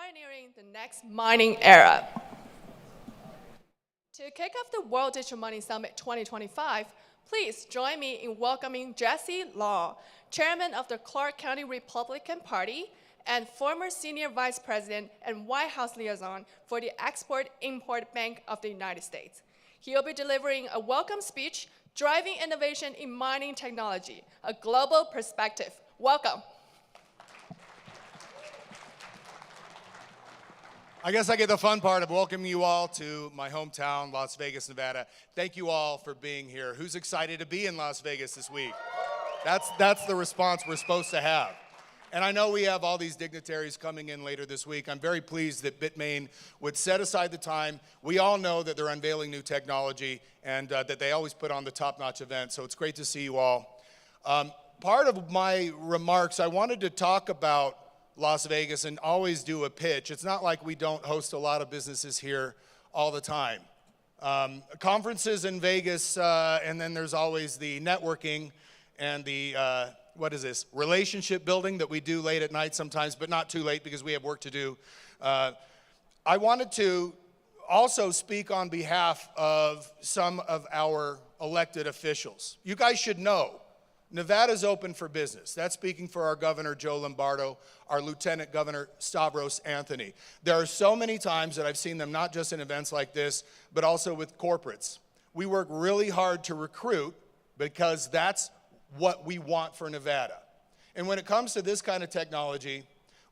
pioneering the next mining era. To kick off the World Digital Money Summit 2025, please join me in welcoming Jesse Law, Chairman of the Clark County Republican Party and former Senior Vice President and White House Liaison for the Export-Import Bank of the United States. He will be delivering a welcome speech, Driving Innovation in Mining Technology, a Global Perspective. Welcome. I guess I get the fun part of welcoming you all to my hometown, Las Vegas, Nevada. Thank you all for being here. Who's excited to be in Las Vegas this week? That's the response we're supposed to have. And I know we have all these dignitaries coming in later this week. I'm very pleased that Bitmain would set aside the time. We all know that they're unveiling new technology and that they always put on the top-notch event, so it's great to see you all. Part of my remarks, I wanted to talk about Las Vegas and always do a pitch. It's not like we don't host a lot of businesses here all the time. Conferences in Vegas, and then there's always the networking and the, relationship building that we do late at night sometimes, but not too late because we have work to do. I wanted to also speak on behalf of some of our elected officials. You guys should know, Nevada's open for business. That's speaking for our Governor, Joe Lombardo, our Lieutenant Governor, Stavros Anthony. There are so many times that I've seen them, not just in events like this, but also with corporates. We work really hard to recruit because that's what we want for Nevada. And when it comes to this kind of technology,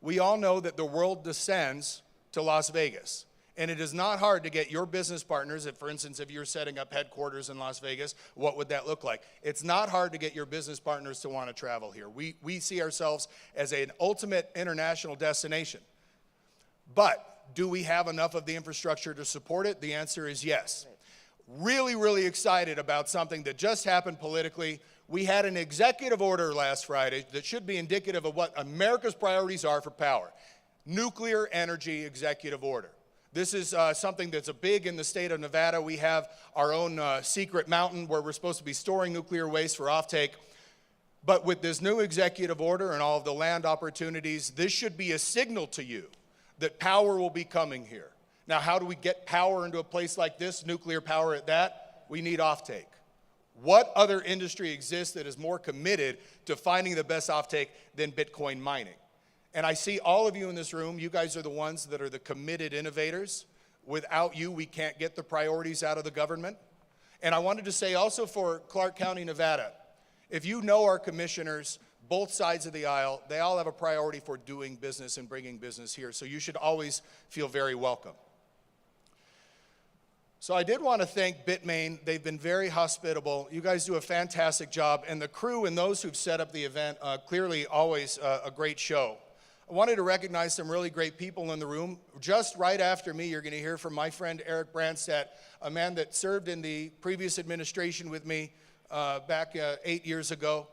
we all know that the world descends to Las Vegas. And it is not hard to get your business partners, for instance, if you're setting up headquarters in Las Vegas, what would that look like? It's not hard to get your business partners to want to travel here. We see ourselves as an ultimate international destination. But do we have enough of the infrastructure to support it? The answer is yes. Really, really excited about something that just happened politically. We had an executive order last Friday that should be indicative of what America's priorities are for power. Nuclear energy executive order. This is something that's big in the state of Nevada. We have our own secret mountain where we're supposed to be storing nuclear waste for offtake. But with this new executive order and all of the land opportunities, this should be a signal to you that power will be coming here. Now, how do we get power into a place like this, nuclear power at that? We need offtake. What other industry exists that is more committed to finding the best offtake than Bitcoin mining? And I see all of you in this room. You guys are the ones that are the committed innovators. Without you, we can't get the priorities out of the government. And I wanted to say also for Clark County, Nevada, if you know our commissioners, both sides of the aisle, they all have a priority for doing business and bringing business here. So you should always feel very welcome. So I did want to thank Bitmain. They've been very hospitable. You guys do a fantastic job. And the crew and those who've set up the event, clearly always a great show. I wanted to recognize some really great people in the room. Just right after me, you're going to hear from my friend Eric Branstad, a man that served in the previous administration with me back 8 years ago,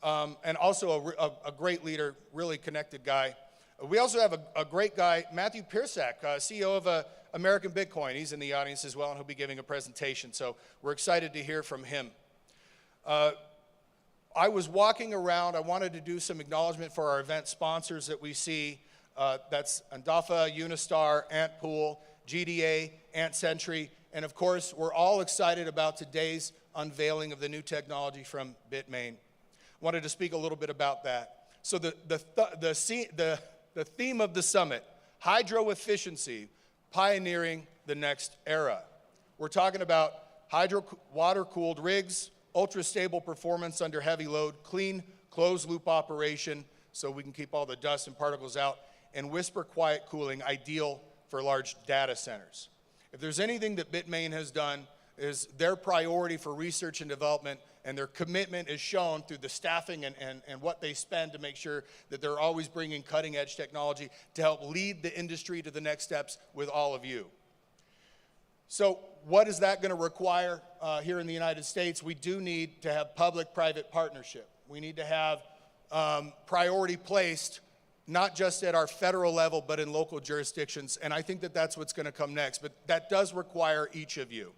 and also a great leader, really connected guy. We also have a great guy, Matthew Piersack, CEO of American Bitcoin. He's in the audience as well, and he'll be giving a presentation, so we're excited to hear from him. I was walking around. I wanted to do some acknowledgement for our event sponsors that we see. That's Andafa, Unistar, Antpool, GDA, Ant Century, and of course, we're all excited about today's unveiling of the new technology from Bitmain. Wanted to speak a little bit about that. So the theme of the summit, hydro efficiency, pioneering the next era. We're talking about hydro water-cooled rigs, ultra-stable performance under heavy load, clean closed-loop operation so we can keep all the dust and particles out, and whisper-quiet cooling, ideal for large data centers. If there's anything that Bitmain has done, is their priority for research and development, and their commitment is shown through the staffing and what they spend to make sure that they're always bringing cutting-edge technology to help lead the industry to the next steps with all of you. So what is that going to require here in the United States? We do need to have public-private partnership. We need to have priority placed not just at our federal level, but in local jurisdictions. And I think that that's what's going to come next. But that does require each of you.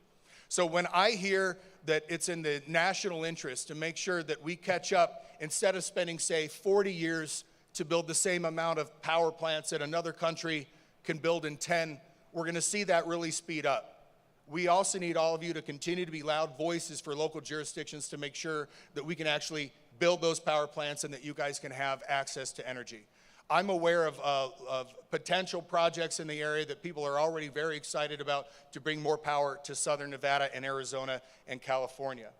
So when I hear that it's in the national interest to make sure that we catch up, instead of spending, say, 40 years to build the same amount of power plants that another country can build in 10, we're going to see that really speed up. We also need all of you to continue to be loud voices for local jurisdictions to make sure that we can actually build those power plants and that you guys can have access to energy. I'm aware of potential projects in the area that people are already very excited about to bring more power to Southern Nevada and Arizona and California.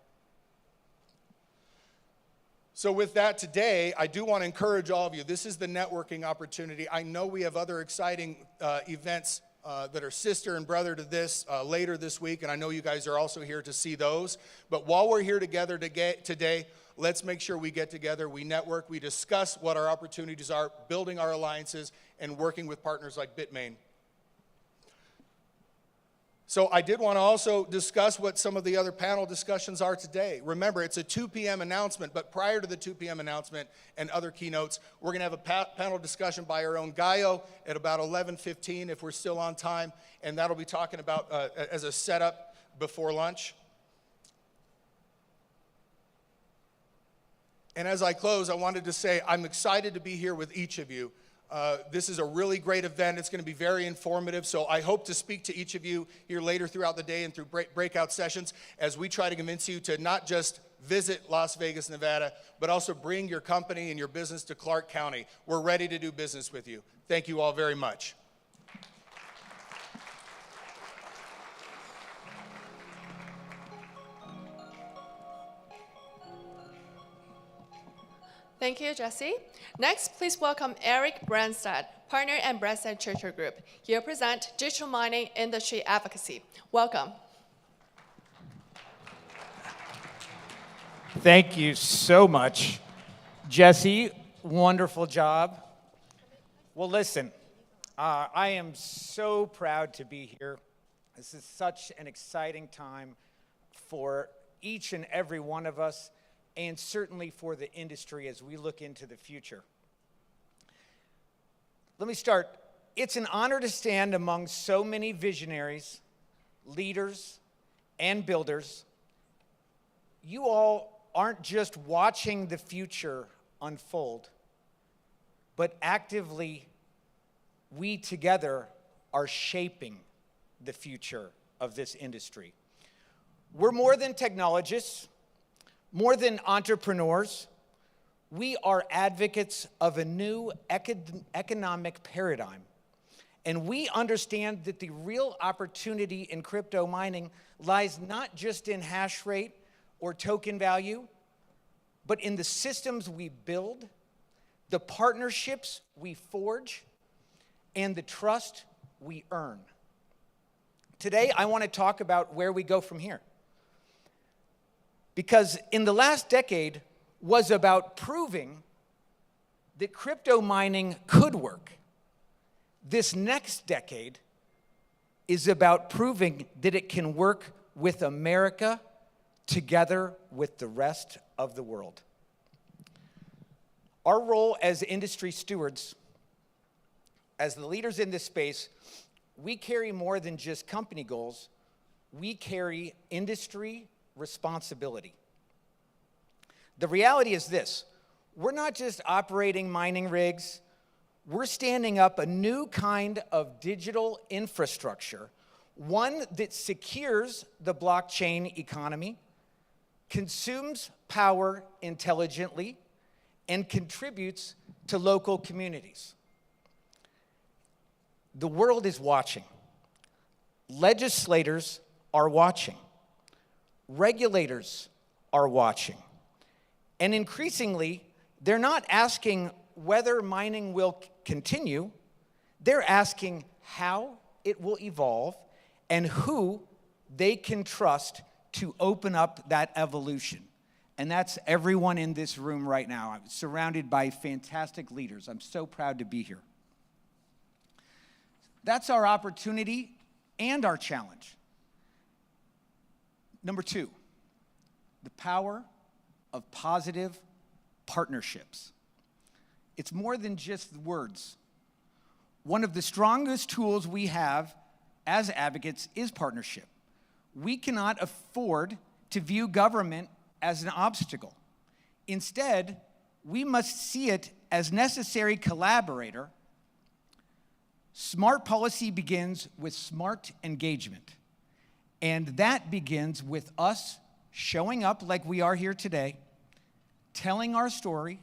So with that today, I do want to encourage all of you. This is the networking opportunity. I know we have other exciting events that are sister and brother to this later this week, and I know you guys are also here to see those. But while we're here together today, let's make sure we get together, we network, we discuss what our opportunities are, building our alliances, and working with partners like Bitmain. So I did want to also discuss what some of the other panel discussions are today. Remember, it's a 2 p.m. announcement, but prior to the 2 p.m. announcement and other keynotes, we're going to have a panel discussion by our own Gaio at about 11:15 if we're still on time, and that'll be talking about as a setup before lunch. And as I close, I wanted to say I'm excited to be here with each of you. This is a really great event. It's going to be very informative, so I hope to speak to each of you here later throughout the day and through breakout sessions as we try to convince you to not just visit Las Vegas, Nevada, but also bring your company and your business to Clark County. We're ready to do business with you. Thank you all very much. Thank you, Jesse. Next, please welcome Eric Branstad, partner at Branstad Churchill Group. He'll present digital mining industry advocacy. Welcome. Thank you so much, Jesse. Wonderful job. Well, listen, I am so proud to be here. This is such an exciting time for each and every one of us, and certainly for the industry as we look into the future. Let me start. It's an honor to stand among so many visionaries, leaders, and builders. You all aren't just watching the future unfold, but actively, we together are shaping the future of this industry. We're more than technologists, more than entrepreneurs. We are advocates of a new economic paradigm. And we understand that the real opportunity in crypto mining lies not just in hash rate or token value, but in the systems we build, the partnerships we forge, and the trust we earn. Today, I want to talk about where we go from here. Because in the last decade was about proving that crypto mining could work. This next decade is about proving that it can work with America together with the rest of the world. Our role as industry stewards, as the leaders in this space, we carry more than just company goals. We carry industry responsibility. The reality is this: we're not just operating mining rigs, we're standing up a new kind of digital infrastructure, one that secures the blockchain economy, consumes power intelligently, and contributes to local communities. The world is watching. Legislators are watching. Regulators are watching. And increasingly, they're not asking whether mining will continue. They're asking how it will evolve and who they can trust to open up that evolution. And that's everyone in this room right now. I'm surrounded by fantastic leaders. I'm so proud to be here. That's our opportunity and our challenge. Number two, the power of positive partnerships. It's more than just words. One of the strongest tools we have as advocates is partnership. We cannot afford to view government as an obstacle. Instead, we must see it as necessary collaborator Smart policy begins with smart engagement. And that begins with us showing up like we are here today, telling our story,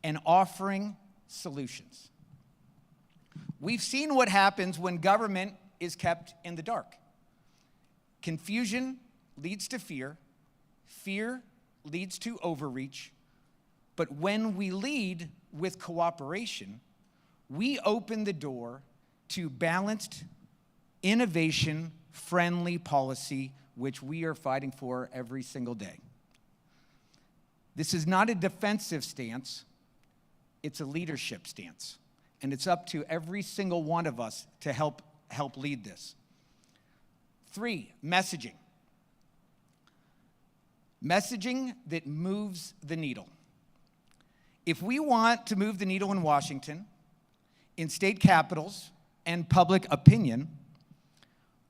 and offering solutions. We've seen what happens when government is kept in the dark. Confusion leads to fear. Fear leads to overreach. But when we lead with cooperation, we open the door to balanced, innovation-friendly policy, which we are fighting for every single day. This is not a defensive stance, it's a leadership stance. And it's up to every single one of us to help lead this. 3, messaging. Messaging that moves the needle. If we want to move the needle in Washington, in state capitals, and public opinion,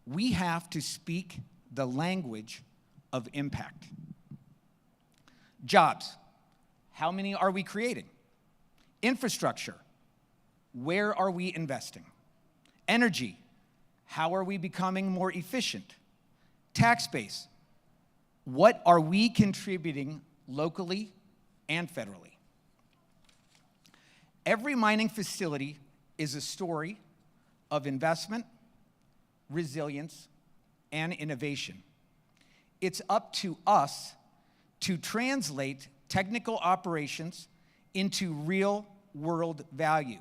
we have to speak the language of impact. Jobs. How many are we creating? Infrastructure. Where are we investing? Energy. How are we becoming more efficient? Tax base. What are we contributing locally and federally? Every mining facility is a story of investment, resilience, and innovation. It's up to us to translate technical operations into real-world value.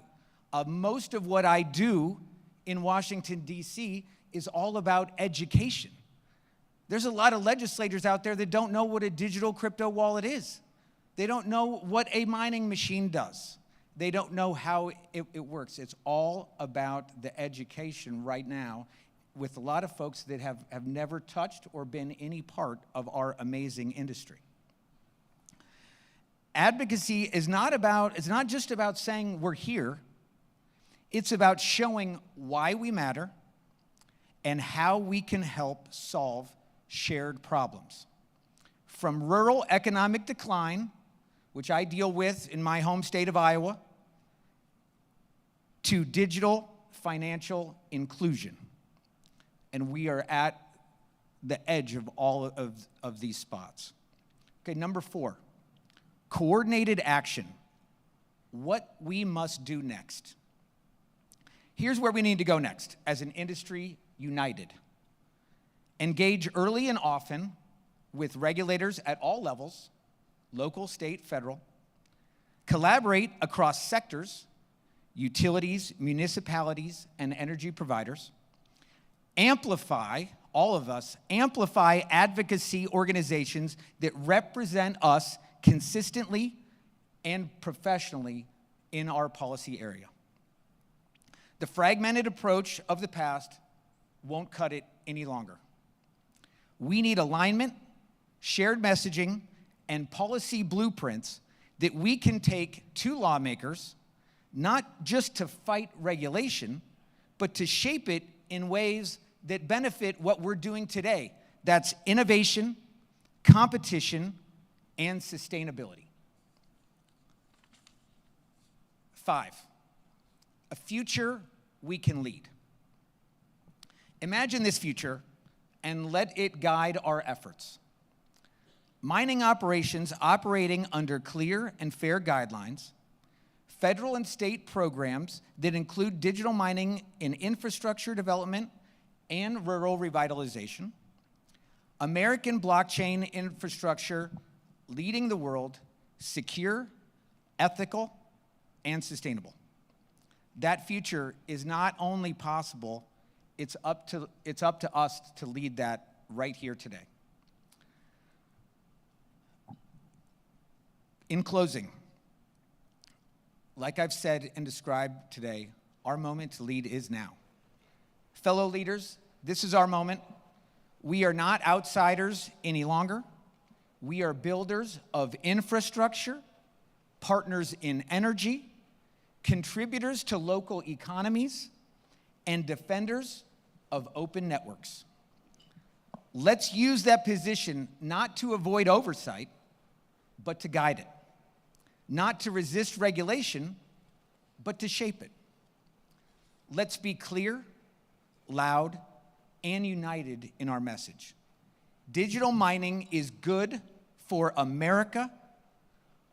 Most of what I do in Washington, D.C. is all about education. There's a lot of legislators out there that don't know what a digital crypto wallet is. They don't know what a mining machine does. They don't know how it works. It's all about the education right now with a lot of folks that have never touched or been any part of our amazing industry. Advocacy is it's not just about saying we're here. It's about showing why we matter and how we can help solve shared problems. From rural economic decline, which I deal with in my home state of Iowa, to digital financial inclusion. And we are at the edge of all of these spots. Okay, number 4, coordinated action. What we must do next. Here's where we need to go next as an industry united. Engage early and often with regulators at all levels, local, state, federal. Collaborate across sectors, utilities, municipalities, and energy providers. Amplify, all of us, amplify advocacy organizations that represent us consistently and professionally in our policy area. The fragmented approach of the past won't cut it any longer. We need alignment, shared messaging, and policy blueprints that we can take to lawmakers, not just to fight regulation, but to shape it in ways that benefit what we're doing today. That's innovation, competition, and sustainability. 5, a future we can lead. Imagine this future and let it guide our efforts. Mining operations operating under clear and fair guidelines, federal and state programs that include digital mining in infrastructure development and rural revitalization, American blockchain infrastructure leading the world, secure, ethical, and sustainable. That future is not only possible, it's up to us to lead that right here today. In closing, like I've said and described today, our moment to lead is now. Fellow leaders, this is our moment. We are not outsiders any longer. We are builders of infrastructure, partners in energy, contributors to local economies, and defenders of open networks. Let's use that position not to avoid oversight, but to guide it. Not to resist regulation, but to shape it. let's be clear, loud, and united in our message. Digital mining is good for America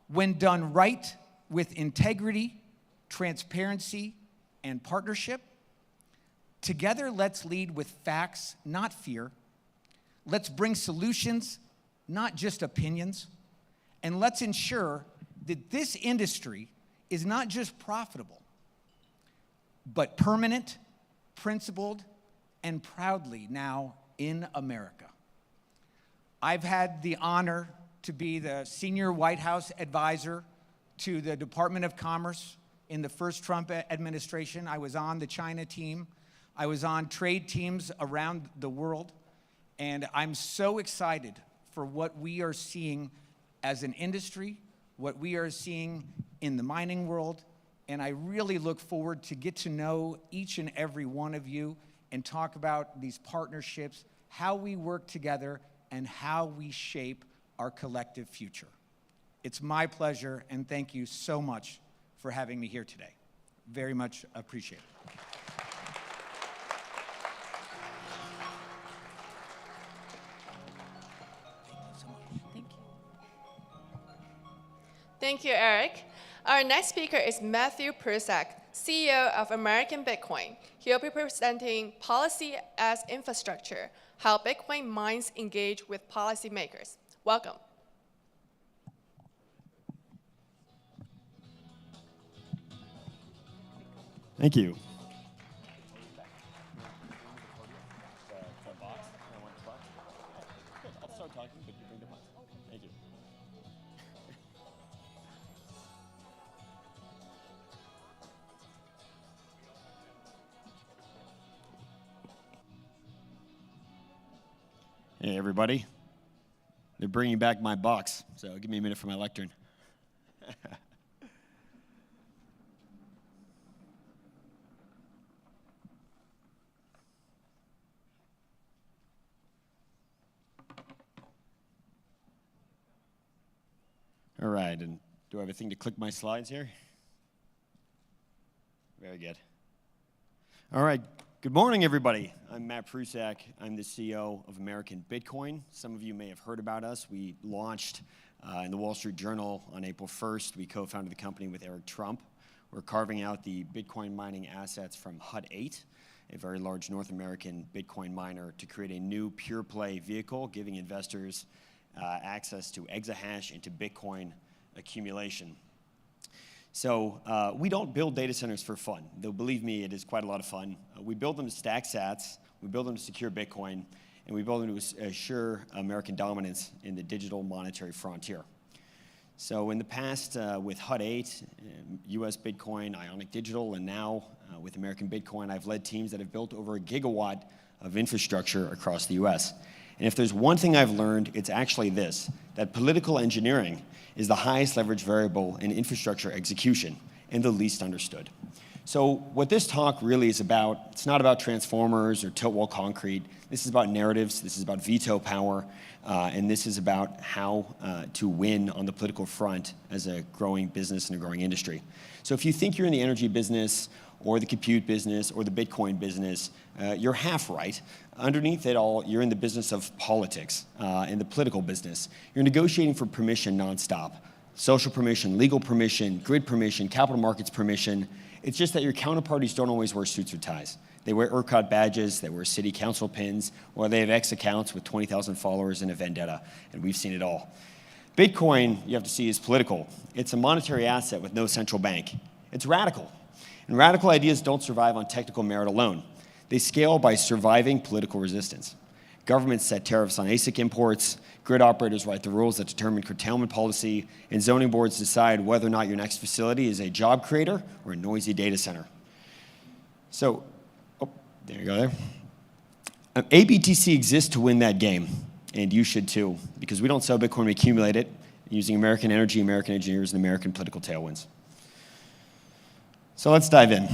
when done right with integrity, transparency, and partnership. Together, let's lead with facts, not fear. Let's bring solutions, not just opinions. And let's ensure that this industry is not just profitable, but permanent, principled, and proudly now in America. I've had the honor to be the senior White House advisor to the Department of Commerce in the first Trump administration. I was on the China team. I was on trade teams around the world. And I'm so excited for what we are seeing as an industry, what we are seeing in the mining world. And I really look forward to get to know each and every one of you and talk about these partnerships, how we work together, and how we shape our collective future. It's my pleasure, and thank you so much for having me here today. Very much appreciate it. Thank you, Eric. Our next speaker is Matthew Prusak, CEO of American Bitcoin. He'll be presenting Policy as Infrastructure, how Bitcoin mines engage with policymakers. Welcome. Thank you. I'll start talking, but you bring the mic. Thank you. Hey, everybody. They're bringing back my box, so give me a minute for my lectern. All right, and do I have a thing to click my slides here? Very good. All right, good morning, everybody. I'm Matt Prusak. I'm the CEO of American Bitcoin. Some of you may have heard about us. We launched in the Wall Street Journal on April 1st. We co-founded the company with Eric Trump. We're carving out the Bitcoin mining assets from Hut 8, a very large North American Bitcoin miner, to create a new pure play vehicle, giving investors access to exahash into Bitcoin accumulation. So we don't build data centers for fun, though believe me, it is quite a lot of fun. We build them to stack sats, we build them to secure Bitcoin, and we build them to assure American dominance in the digital monetary frontier. So in the past, with Hut 8, US Bitcoin, Ionic Digital, and now with American Bitcoin, I've led teams that have built over 1 gigawatt of infrastructure across the US. And if there's one thing I've learned, it's actually this, that political engineering is the highest leverage variable in infrastructure execution and the least understood. So what this talk really is about, it's not about transformers or tilt wall concrete. This is about narratives, this is about veto power, and this is about how to win on the political front as a growing business and a growing industry. So if you think you're in the energy business or the compute business or the Bitcoin business, you're half right. Underneath it all, you're in the business of politics, in the political business. You're negotiating for permission nonstop. Social permission, legal permission, grid permission, capital markets permission. It's just that your counterparties don't always wear suits or ties. They wear ERCOT badges, they wear city council pins, or they have X accounts with 20,000 followers and a vendetta, and we've seen it all. Bitcoin, you have to see, is political. It's a monetary asset with no central bank. It's radical. And radical ideas don't survive on technical merit alone. They scale by surviving political resistance. Governments set tariffs on ASIC imports, grid operators write the rules that determine curtailment policy, and zoning boards decide whether or not your next facility is a job creator or a noisy data center. So, there you go there. ABTC exists to win that game, and you should too, because we don't sell Bitcoin, we accumulate it using American energy, American engineers, and American political tailwinds. So let's dive in.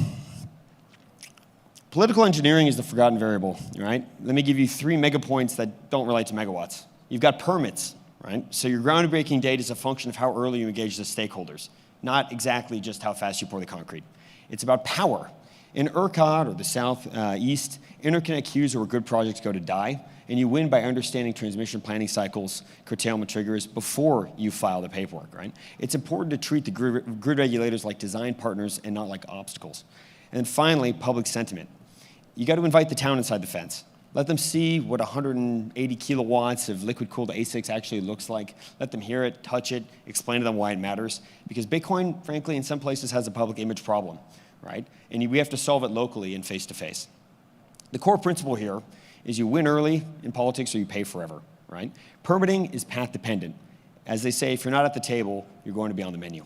Political engineering is the forgotten variable, right? Let me give you 3 mega points that don't relate to megawatts. You've got permits, right? So your groundbreaking date is a function of how early you engage the stakeholders, not exactly just how fast you pour the concrete. It's about power. In ERCOT or the Southeast, interconnect queues are where good projects go to die, and you win by understanding transmission planning cycles, curtailment triggers before you file the paperwork, right? It's important to treat the grid regulators like design partners and not like obstacles. And then finally, public sentiment. You got to invite the town inside the fence. Let them see what 180 kilowatts of liquid-cooled ASICs actually looks like. Let them hear it, touch it, explain to them why it matters. Because Bitcoin, frankly, in some places has a public image problem, right? And we have to solve it locally and face-to-face. The core principle here is you win early in politics or you pay forever, right? Permitting is path-dependent. As they say, if you're not at the table, you're going to be on the menu.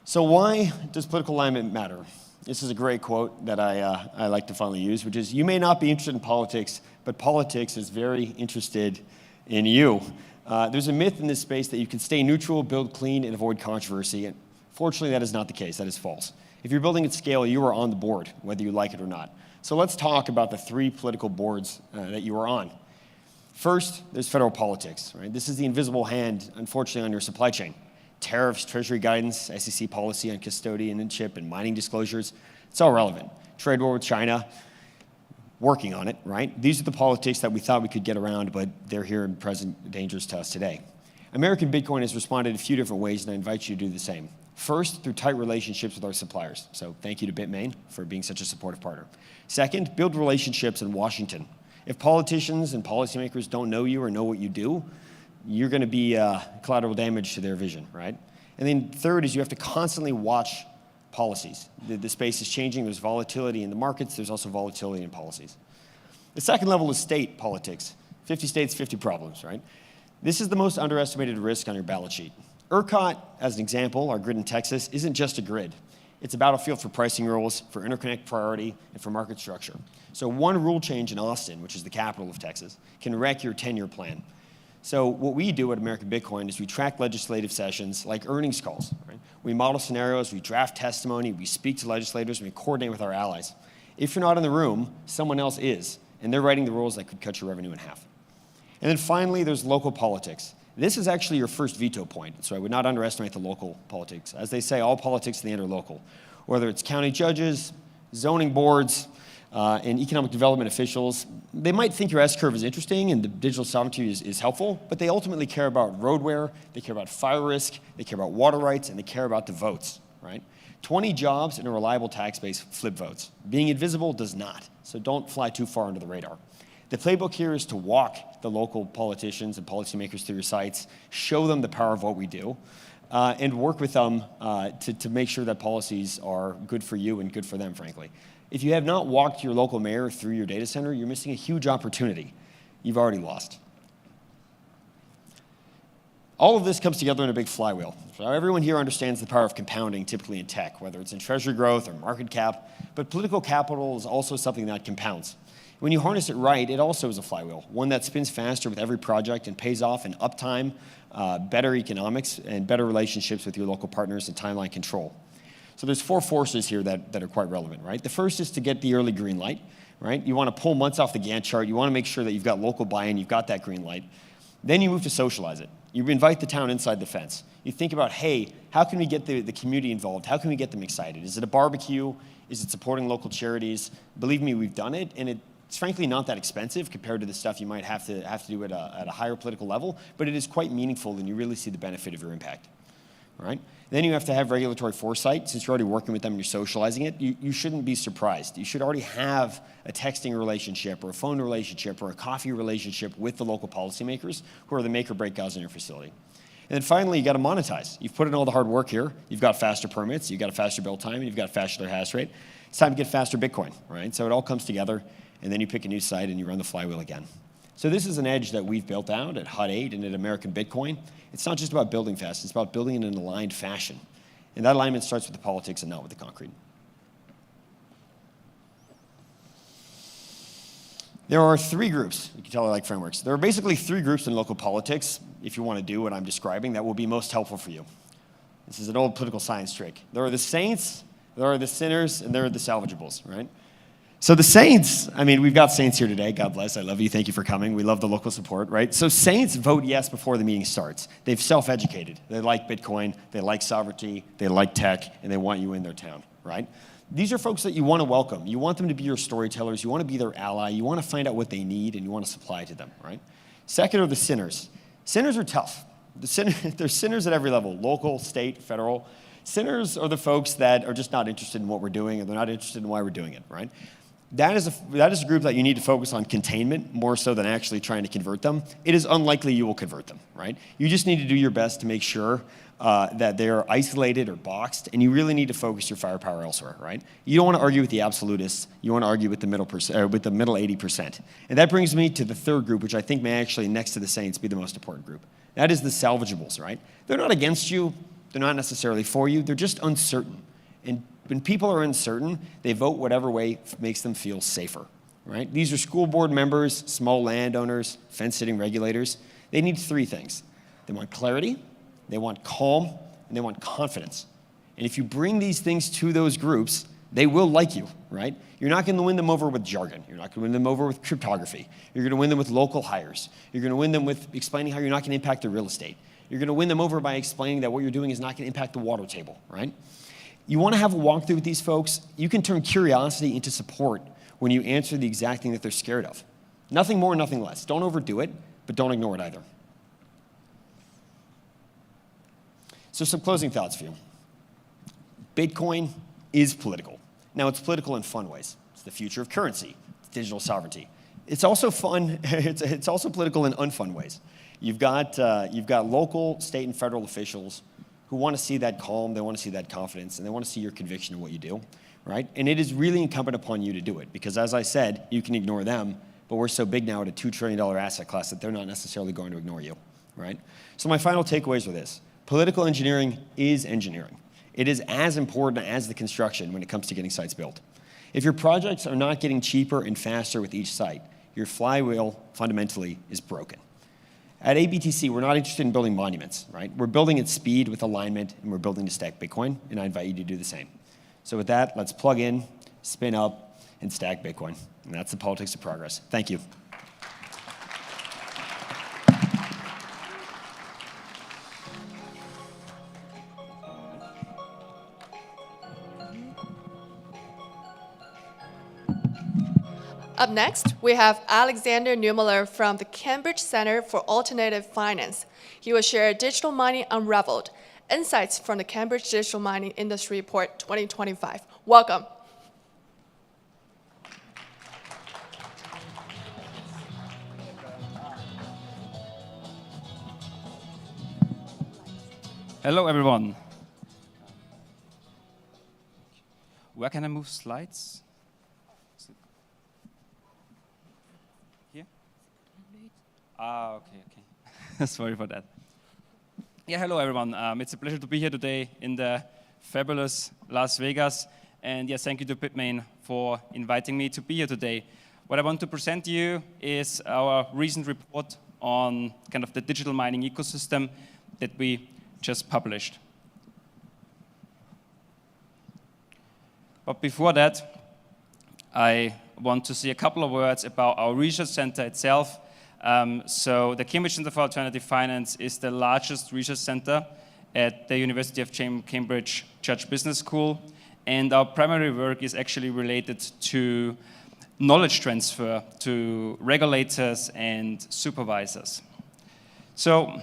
So why does political alignment matter? This is a great quote that I like to finally use, which is, you may not be interested in politics, but politics is very interested in you. There's a myth in this space that you can stay neutral, build clean, and avoid controversy. And fortunately, that is not the case. That is false. If you're building at scale, you are on the board, whether you like it or not. So let's talk about the 3 political boards that you are on. First, there's federal politics, right? This is the invisible hand, unfortunately, on your supply chain. Tariffs, Treasury guidance, SEC policy on custodianship and mining disclosures, it's all relevant. Trade war with China, working on it, right? These are the politics that we thought we could get around, but they're here and present dangers to us today. American Bitcoin has responded in a few different ways, and I invite you to do the same. First, through tight relationships with our suppliers. So thank you to Bitmain for being such a supportive partner. Second, build relationships in Washington. If politicians and policymakers don't know you or know what you do, you're going to be collateral damage to their vision, right? And then third is you have to constantly watch policies. The space is changing. There's volatility in the markets. There's also volatility in policies. The second level is state politics. 50 states, 50 problems, right? This is the most underestimated risk on your balance sheet. ERCOT, as an example, our grid in Texas, isn't just a grid. It's a battlefield for pricing rules, for interconnect priority, and for market structure. So one rule change in Austin, which is the capital of Texas, can wreck your 10-year plan. So what we do at American Bitcoin is we track legislative sessions like earnings calls, right? We model scenarios, we draft testimony, we speak to legislators, and we coordinate with our allies. If you're not in the room, someone else is, and they're writing the rules that could cut your revenue in half. And then finally, there's local politics. This is actually your first veto point, so I would not underestimate the local politics. As they say, all politics in the end are local. Whether it's county judges, zoning boards, and economic development officials, they might think your S-curve is interesting and the digital sovereignty is helpful, but they ultimately care about road wear, they care about fire risk, they care about water rights, and they care about the votes, right? 20 jobs in a reliable tax base flip votes. Being invisible does not, so don't fly too far under the radar. The playbook here is to walk the local politicians and policymakers through your sites, show them the power of what we do, and work with them to make sure that policies are good for you and good for them, frankly. If you have not walked your local mayor through your data center, you're missing a huge opportunity. You've already lost. All of this comes together in a big flywheel. So everyone here understands the power of compounding, typically in tech, whether it's in treasury growth or market cap, but political capital is also something that compounds. When you harness it right, it also is a flywheel, one that spins faster with every project and pays off in uptime, better economics, and better relationships with your local partners and timeline control. So there's 4 forces here that are quite relevant, right? The first is to get the early green light, right? You want to pull months off the Gantt chart. You want to make sure that you've got local buy-in, you've got that green light. Then you move to socialize it. You invite the town inside the fence. You think about, hey, how can we get the community involved? How can we get them excited? Is it a barbecue? Is it supporting local charities? Believe me, we've done it, and it's frankly not that expensive compared to the stuff you might have to do at a higher political level, but it is quite meaningful, and you really see the benefit of your impact. All right? Then you have to have regulatory foresight. Since you're already working with them and you're socializing it, you shouldn't be surprised. You should already have a texting relationship or a phone relationship or a coffee relationship with the local policymakers who are the make or break guys in your facility. And then finally, you got to monetize. You've put in all the hard work here. You've got faster permits. You've got a faster build time. And you've got faster hash rate. It's time to get faster Bitcoin, right? So it all comes together, and then you pick a new site and you run the flywheel again. So this is an edge that we've built out at Hut 8 and at American Bitcoin. It's not just about building fast. It's about building in an aligned fashion. And that alignment starts with the politics and not with the concrete. There are 3 groups. You can tell I like frameworks. There are basically 3 groups in local politics, if you want to do what I'm describing, that will be most helpful for you. This is an old political science trick. There are the saints, there are the sinners, and there are the salvageables, right? So the saints, I mean, we've got saints here today. God bless. I love you. Thank you for coming. We love the local support, right? So saints vote yes before the meeting starts. They've self-educated. They like Bitcoin. They like sovereignty. They like tech. And they want you in their town, right? These are folks that you want to welcome. You want them to be your storytellers. You want to be their ally. You want to find out what they need, and you want to supply to them, right? Second are the sinners. Sinners are tough. There's sinners at every level, local, state, federal. Sinners are the folks that are just not interested in what we're doing, and they're not interested in why we're doing it, right? That is a group that you need to focus on containment more so than actually trying to convert them. It is unlikely you will convert them, right? You just need to do your best to make sure that they're isolated or boxed, and you really need to focus your firepower elsewhere, right? You don't want to argue with the absolutists. You want to argue with the middle 80%. And that brings me to the third group, which I think may actually, next to the saints, be the most important group. That is the salvageables, right? They're not against you. They're not necessarily for you. They're just uncertain. And when people are uncertain, they vote whatever way makes them feel safer, right? These are school board members, small landowners, fence-sitting regulators. They need three things. They want clarity, they want calm, and they want confidence. And if you bring these things to those groups, they will like you, right? You're not going to win them over with jargon. You're not going to win them over with cryptography. You're going to win them with local hires. You're going to win them with explaining how you're not going to impact their real estate. You're going to win them over by explaining that what you're doing is not going to impact the water table, right? You want to have a walkthrough with these folks. You can turn curiosity into support when you answer the exact thing that they're scared of. Nothing more, nothing less. Don't overdo it, but don't ignore it either. So some closing thoughts for you. Bitcoin is political. Now, it's political in fun ways. It's the future of currency. It's digital sovereignty. It's also fun. It's also political in unfun ways. You've got local, state, and federal officials who want to see that calm, they want to see that confidence, and they want to see your conviction in what you do, right? And it is really incumbent upon you to do it, because as I said, you can ignore them, but we're so big now at a $2 trillion asset class that they're not necessarily going to ignore you, right? So my final takeaways are this. Political engineering is engineering. It is as important as the construction when it comes to getting sites built. If your projects are not getting cheaper and faster with each site, your flywheel fundamentally is broken. At ABTC, we're not interested in building monuments, right? We're building at speed with alignment, and we're building to stack Bitcoin, and I invite you to do the same. So with that, let's plug in, spin up, and stack Bitcoin. And that's the politics of progress. Thank you. Up next, we have Alexander Neumiller from the Cambridge Center for Alternative Finance. He will share Digital Mining Unraveled, Insights from the Cambridge Digital Mining Industry Report 2025. Welcome. Hello, everyone. Where can I move slides? Here? Okay. Sorry for that. Yeah, hello, everyone. It's a pleasure to be here today in the fabulous Las Vegas. And yes, thank you to Bitmain for inviting me to be here today. What I want to present to you is our recent report on kind of the digital mining ecosystem that we just published. But before that, I want to say a couple of words about our research center itself. So the Cambridge Center for Alternative Finance is the largest research center at the University of Cambridge Church Business School. And our primary work is actually related to knowledge transfer to regulators and supervisors. So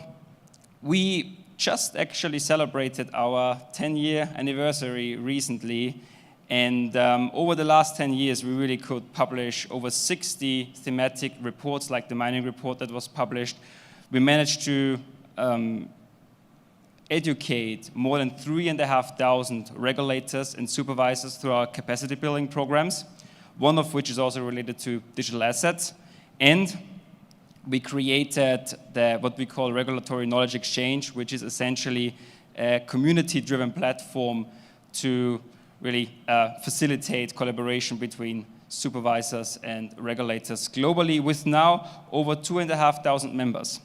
we just actually celebrated our 10-year anniversary recently. And over the last 10 years, we really could publish over 60 thematic reports, like the mining report that was published. We managed to educate more than 3,500 regulators and supervisors through our capacity building programs, one of which is also related to digital assets. And we created what we call regulatory knowledge exchange, which is essentially a community-driven platform to really facilitate collaboration between supervisors and regulators globally, with now over 2,500 members.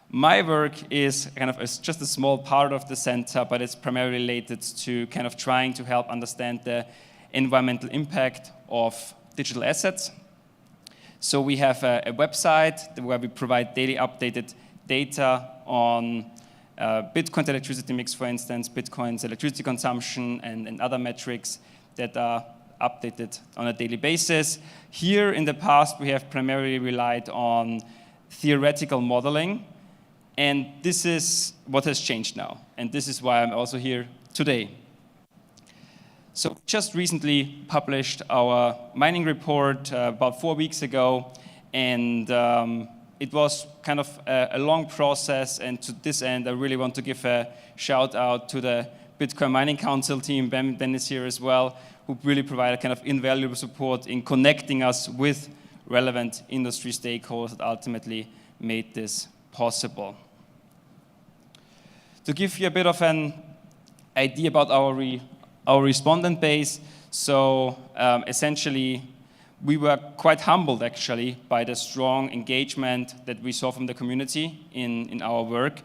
My work is just a small part of the center, but it's primarily related to kind of trying to help understand the environmental impact of digital assets. So we have a website where we provide daily updated data on Bitcoin's electricity mix, for instance, Bitcoin's electricity consumption, and other metrics that are updated on a daily basis. Here in the past, we have primarily relied on theoretical modeling, and this is what has changed now. And this is why I'm also here today. So just recently published our mining report about 4 weeks ago, and it was kind of a long process, and to this end, I really want to give a shout out to the Bitcoin Mining Council team. Ben is here as well, who really provided kind of invaluable support in connecting us with relevant industry stakeholders that ultimately made this possible. To give you a bit of an idea about our respondent base, so essentially, we were quite humbled, actually, by the strong engagement that we saw from the community in our work,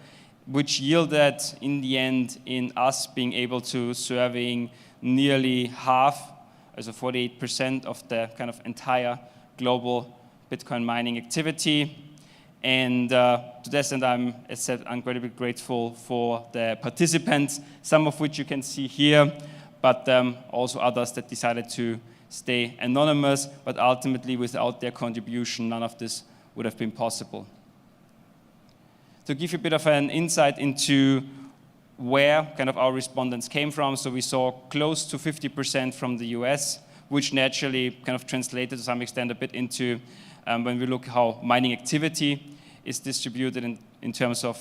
which yielded, in the end, in us being able to surveying nearly half, also 48% of the kind of entire global Bitcoin mining activity. And to this end, I'm, as said, incredibly grateful for the participants, some of which you can see here, but also others that decided to stay anonymous, but ultimately, without their contribution, none of this would have been possible. To give you a bit of an insight into where kind of our respondents came from, so we saw close to 50% from the US, which naturally kind of translated to some extent a bit into when we look how mining activity is distributed in terms of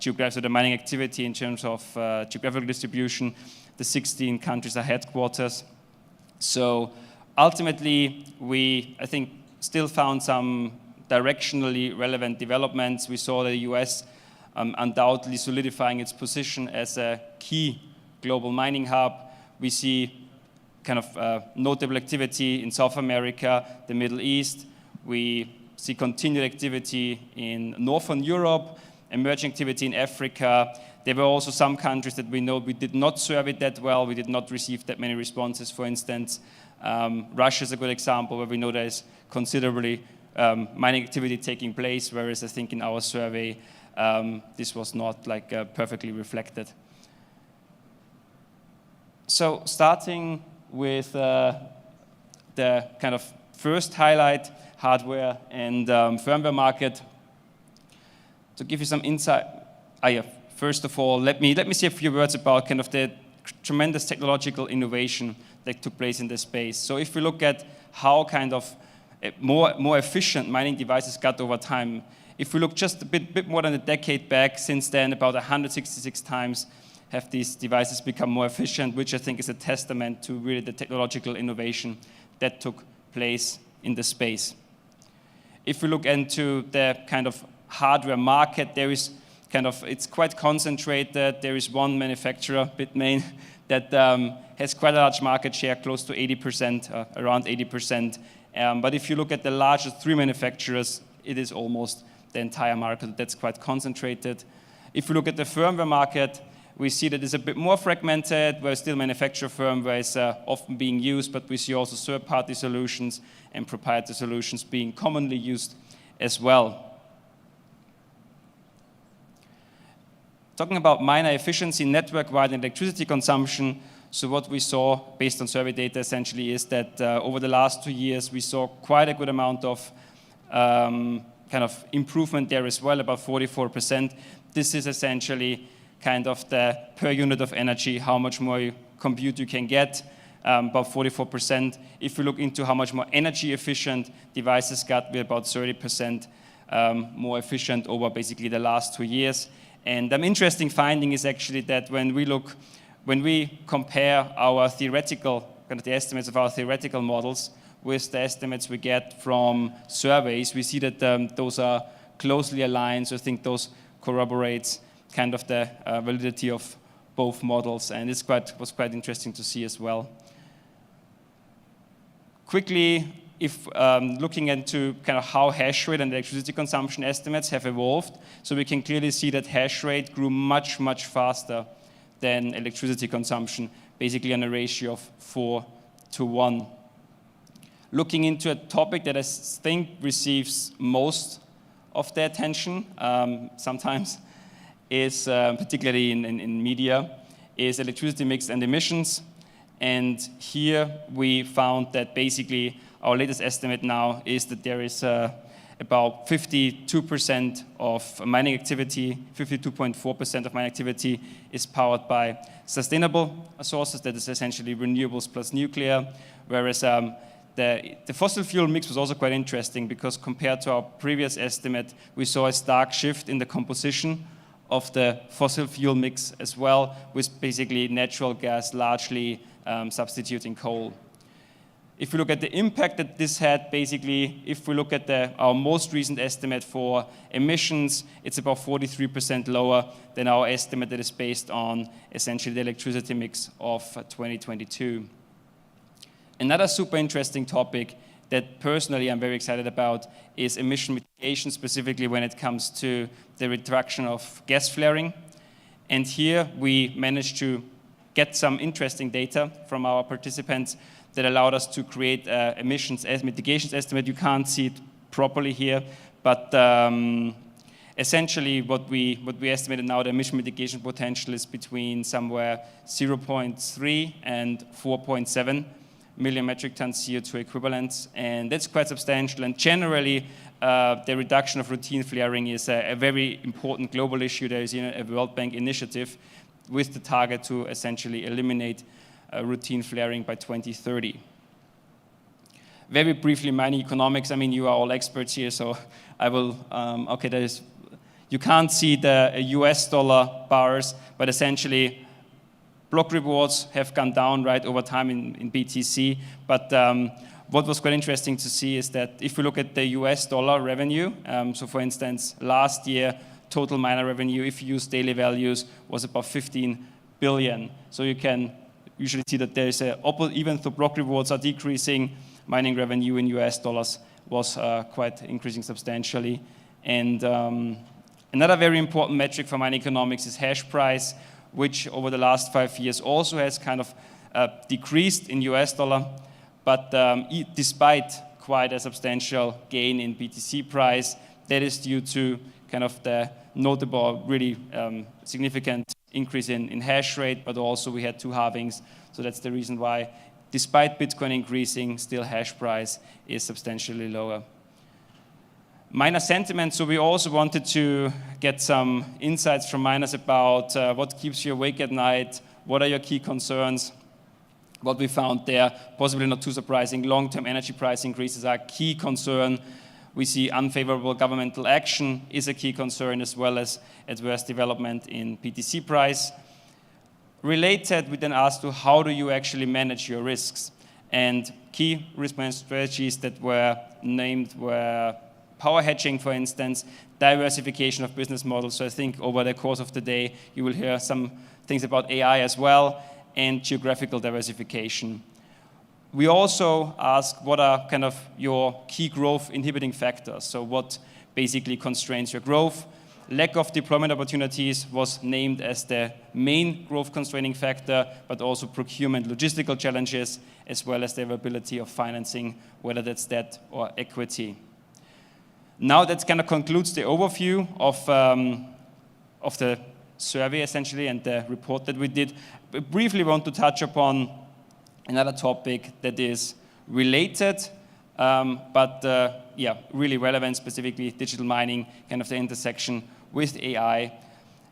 geographic, so the mining activity in terms of geographical distribution, the 16 countries are headquarters. So ultimately, we, I think, still found some directionally relevant developments. We saw the US undoubtedly solidifying its position as a key global mining hub. We see kind of notable activity in South America, the Middle East. We see continued activity in Northern Europe, emerging activity in Africa. There were also some countries that we know we did not serve it that well. We did not receive that many responses. For instance, Russia is a good example where we know there is considerably mining activity taking place, whereas I think in our survey, this was not like perfectly reflected. So starting with the kind of first highlight, hardware and firmware market. To give you some insight, first of all, let me say a few words about kind of the tremendous technological innovation that took place in this space. So if we look at how kind of more efficient mining devices got over time, if we look just a bit more than a decade back, since then about 166 times have these devices become more efficient, which I think is a testament to really the technological innovation that took place in the space. If we look into the kind of hardware market, there is kind of, it's quite concentrated. There is one manufacturer, Bitmain, that has quite a large market share, close to 80%, around 80%. But if you look at the largest 3 manufacturers, it is almost the entire market. That's quite concentrated. If we look at the firmware market, we see that it's a bit more fragmented, where still manufacturer firmware is often being used, but we see also third-party solutions and proprietary solutions being commonly used as well. Talking about miner efficiency, network-wide electricity consumption, so what we saw based on survey data essentially is that over the last 2 years, we saw quite a good amount of kind of improvement there as well, about 44%. This is essentially kind of the per unit of energy, how much more compute you can get, about 44%. If we look into how much more energy efficient devices got, we're about 30% more efficient over basically the last 2 years. And an interesting finding is actually that when we compare our theoretical, kind of the estimates of our theoretical models with the estimates we get from surveys, we see that those are closely aligned. So I think those corroborates kind of the validity of both models, and it was quite interesting to see as well. Quickly, if looking into kind of how hash rate and electricity consumption estimates have evolved, so we can clearly see that hash rate grew much, much faster than electricity consumption, basically on a ratio of 4:1. Looking into a topic that I think receives most of the attention sometimes, is, particularly in media, is electricity mix and emissions. And here we found that basically our latest estimate now is that there is about 52% of mining activity, 52.4% of mining activity is powered by sustainable sources, that is essentially renewables plus nuclear, whereas the fossil fuel mix was also quite interesting because compared to our previous estimate, we saw a stark shift in the composition of the fossil fuel mix as well, with basically natural gas largely substituting coal. If we look at the impact that this had, basically, if we look at our most recent estimate for emissions, it's about 43% lower than our estimate that is based on essentially the electricity mix of 2022. Another super interesting topic that personally I'm very excited about is emission mitigation, specifically when it comes to the reduction of gas flaring. And here we managed to get some interesting data from our participants that allowed us to create emissions as mitigations estimate. You can't see it properly here, but essentially what we estimated now, the emission mitigation potential is between somewhere 0.3 and 4.7 million metric tons CO2 equivalents, and that's quite substantial. And generally, the reduction of routine flaring is a very important global issue. There is a World Bank initiative with the target to essentially eliminate routine flaring by 2030. Very briefly, mining economics. I mean, you are all experts here, so I will, okay, you can't see the US dollar bars, but essentially block rewards have gone down right over time in BTC. But what was quite interesting to see is that if we look at the US dollar revenue, so for instance, last year, total miner revenue, if you use daily values, was about 15 billion. So you can usually see that there is even though block rewards are decreasing, mining revenue in US dollars was quite increasing substantially. And another very important metric for mining economics is hash price, which over the last 5 years also has kind of decreased in US dollar, but despite quite a substantial gain in BTC price, that is due to kind of the notable, really significant increase in hash rate, but also we had 2 halvings, so that's the reason why, despite Bitcoin increasing, still hash price is substantially lower. Miner sentiment, so we also wanted to get some insights from miners about what keeps you awake at night, what are your key concerns. What we found there, possibly not too surprising, long-term energy price increases are a key concern. We see unfavorable governmental action is a key concern, as well as adverse development in BTC price. Related, we then asked to how do you actually manage your risks? And key risk management strategies that were named were power hedging, for instance, diversification of business models. So I think over the course of the day, you will hear some things about AI as well, and geographical diversification. We also ask what are kind of your key growth inhibiting factors. So what basically constrains your growth. Lack of deployment opportunities was named as the main growth constraining factor, but also procurement logistical challenges, as well as the availability of financing, whether that's debt or equity. Now that kind of concludes the overview of the survey essentially and the report that we did. I briefly want to touch upon another topic that is related, but really relevant, specifically digital mining, kind of the intersection with AI.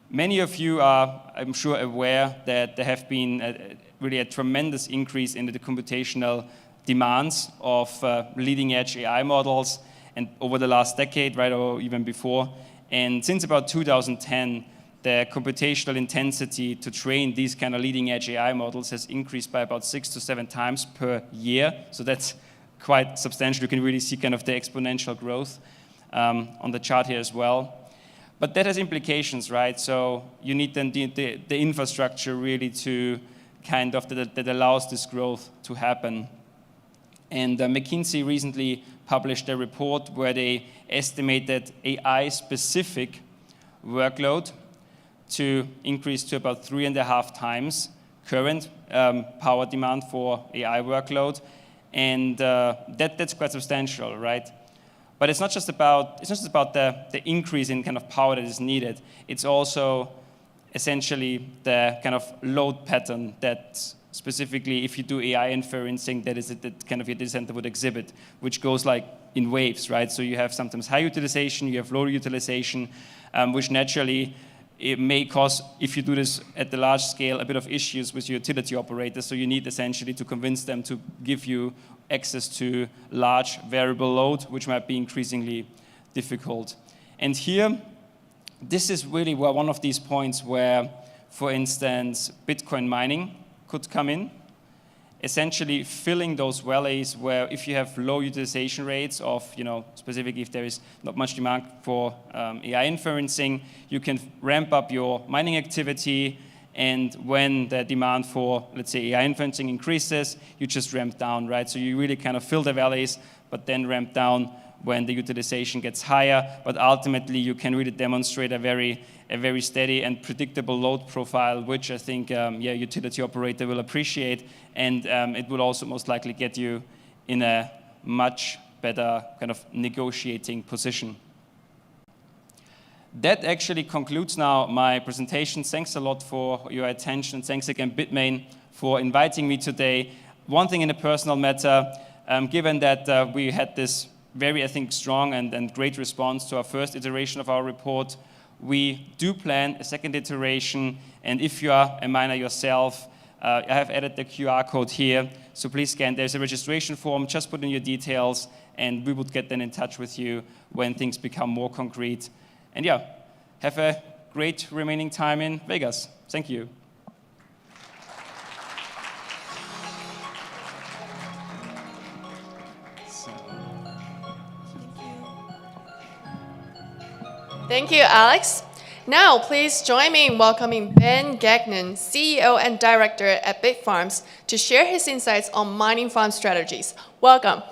Many of you are, I'm sure, aware that there have been really a tremendous increase in the computational demands of leading edge AI models, and over the last decade, right, or even before. And since about 2010, the computational intensity to train these kind of leading edge AI models has increased by about 6 to 7 times per year. So that's quite substantial. You can really see kind of the exponential growth on the chart here as well. But that has implications, right? So you need then the infrastructure really to kind of, that allows this growth to happen. And McKinsey recently published a report where they estimated AI-specific workload to increase to about 3.5 times current power demand for AI workload. And that's quite substantial, right? But it's not just about the increase in kind of power that is needed. It's also essentially the kind of load pattern that specifically if you do AI inferencing, that is that kind of your data center would exhibit, which goes like in waves, right? So you have sometimes high utilization, you have low utilization, which naturally it may cause, if you do this at the large scale, a bit of issues with your utility operators. So you need essentially to convince them to give you access to large variable load, which might be increasingly difficult. And here, this is really where one of these points where, for instance, Bitcoin mining could come in, essentially filling those valleys where if you have low utilization rates of, specifically if there is not much demand for AI inferencing, you can ramp up your mining activity, and when the demand for, let's say, AI inferencing increases, you just ramp down, right? So you really kind of fill the valleys, but then ramp down when the utilization gets higher, but ultimately you can really demonstrate a very steady and predictable load profile, which I think, utility operator will appreciate, and it will also most likely get you in a much better kind of negotiating position. That actually concludes now my presentation. Thanks a lot for your attention. Thanks again, Bitmain, for inviting me today. One thing in a personal matter, given that we had this very, I think, strong and great response to our first iteration of our report, we do plan a second iteration, and if you are a miner yourself, I have added the QR code here, so please scan. There's a registration form, just put in your details, and we would get then in touch with you when things become more concrete. And yeah, have a great remaining time in Vegas. Thank you. Thank you, Alex. Now, please join me in welcoming Ben Gagnon, CEO and Director at Bitfarms, to share his insights on mining farm strategies. Welcome.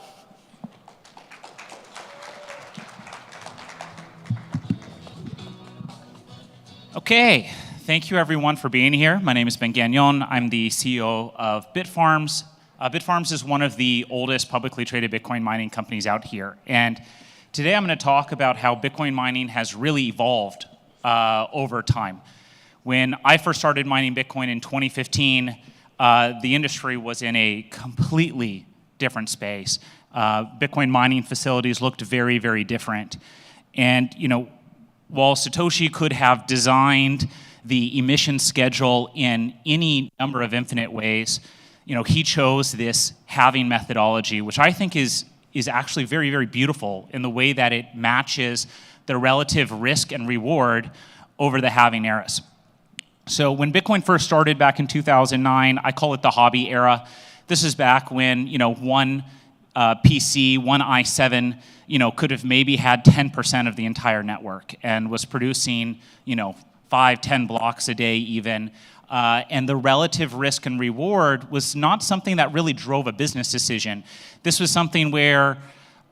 Okay, thank you everyone for being here. My name is Ben Gagnon. I'm the CEO of Bitfarms. Bitfarms is one of the oldest publicly traded Bitcoin mining companies out here. And today I'm going to talk about how Bitcoin mining has really evolved over time. When I first started mining Bitcoin in 2015, the industry was in a completely different space. Bitcoin mining facilities looked very, very different. And while Satoshi could have designed the emission schedule in any number of infinite ways, he chose this halving methodology, which I think is actually very, very beautiful in the way that it matches the relative risk and reward over the halving eras. So when Bitcoin first started back in 2009, I call it the hobby era. This is back when one PC, one i7, could have maybe had 10% of the entire network and was producing 5-10 blocks a day even. And the relative risk and reward was not something that really drove a business decision. This was something where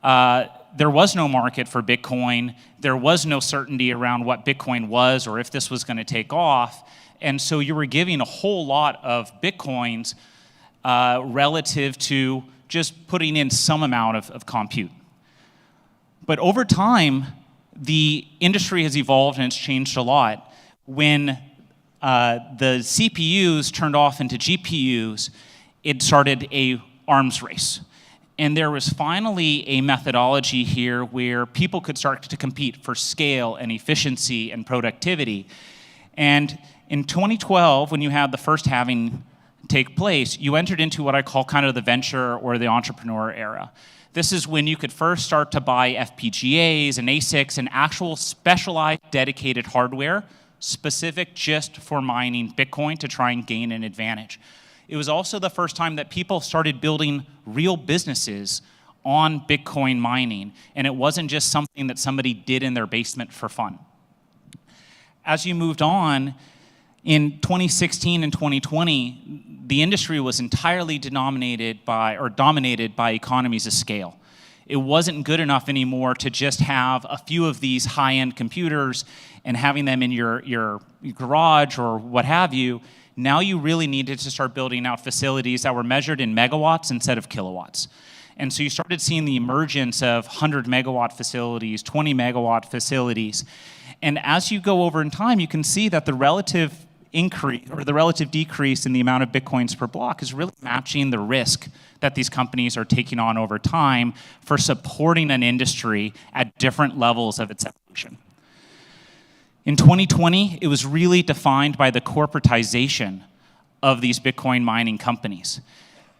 there was no market for Bitcoin. There was no certainty around what Bitcoin was or if this was going to take off. And so you were giving a whole lot of Bitcoins relative to just putting in some amount of compute. But over time, the industry has evolved and it's changed a lot. When the CPUs turned off into GPUs, it started a arms race. And there was finally a methodology here where people could start to compete for scale and efficiency and productivity. And in 2012, when you had the first halving take place, you entered into what I call kind of the venture or the entrepreneur era. This is when you could first start to buy FPGAs and ASICs and actual specialized dedicated hardware specific just for mining Bitcoin to try and gain an advantage. It was also the first time that people started building real businesses on Bitcoin mining, and it wasn't just something that somebody did in their basement for fun. As you moved on, in 2016 and 2020, the industry was entirely dominated by economies of scale. It wasn't good enough anymore to just have a few of these high-end computers and having them in your garage or what have you. Now you really needed to start building out facilities that were measured in megawatts instead of kilowatts. And so you started seeing the emergence of 100 megawatt facilities, 20 megawatt facilities. And as you go over in time, you can see that the relative increase or the relative decrease in the amount of Bitcoins per block is really matching the risk that these companies are taking on over time for supporting an industry at different levels of its evolution. In 2020, it was really defined by the corporatization of these Bitcoin mining companies.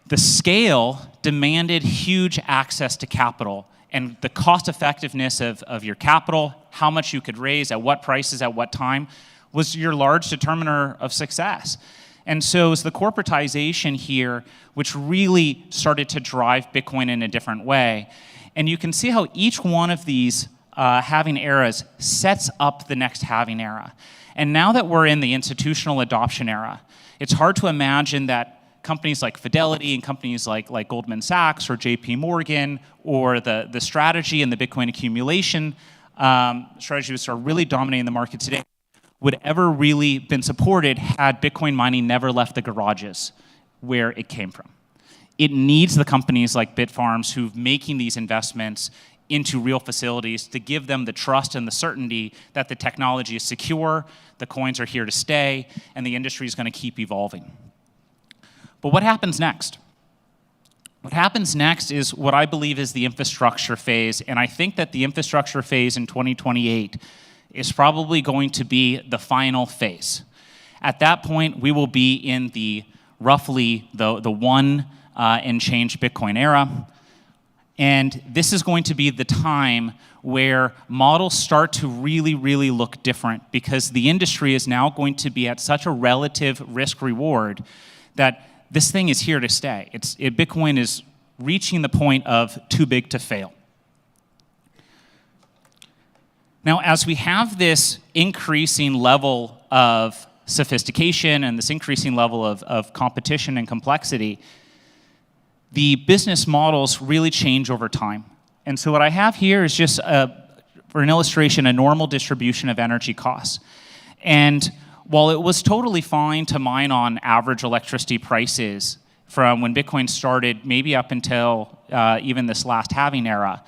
The scale demanded huge access to capital, and the cost effectiveness of your capital, how much you could raise, at what prices, at what time, was your large determiner of success. And so it was the corporatization here which really started to drive Bitcoin in a different way. And you can see how each one of these halving eras sets up the next halving era. And now that we're in the institutional adoption era, it's hard to imagine that companies like Fidelity and companies like Goldman Sachs or JP Morgan or the strategy and the Bitcoin accumulation strategy which are really dominating the market today would ever really been supported had Bitcoin mining never left the garages where it came from. It needs the companies like Bitfarms who're making these investments into real facilities to give them the trust and the certainty that the technology is secure, the coins are here to stay, and the industry is going to keep evolving. But what happens next? What happens next is what I believe is the infrastructure phase, and I think that the infrastructure phase in 2028 is probably going to be the final phase. At that point, we will be in the roughly the one and change Bitcoin era. And this is going to be the time where models start to really, really look different because the industry is now going to be at such a relative risk reward that this thing is here to stay. Bitcoin is reaching the point of too big to fail. Now, as we have this increasing level of sophistication and this increasing level of competition and complexity, the business models really change over time. And so what I have here is just, for an illustration, a normal distribution of energy costs. And while it was totally fine to mine on average electricity prices from when Bitcoin started, maybe up until even this last halving era,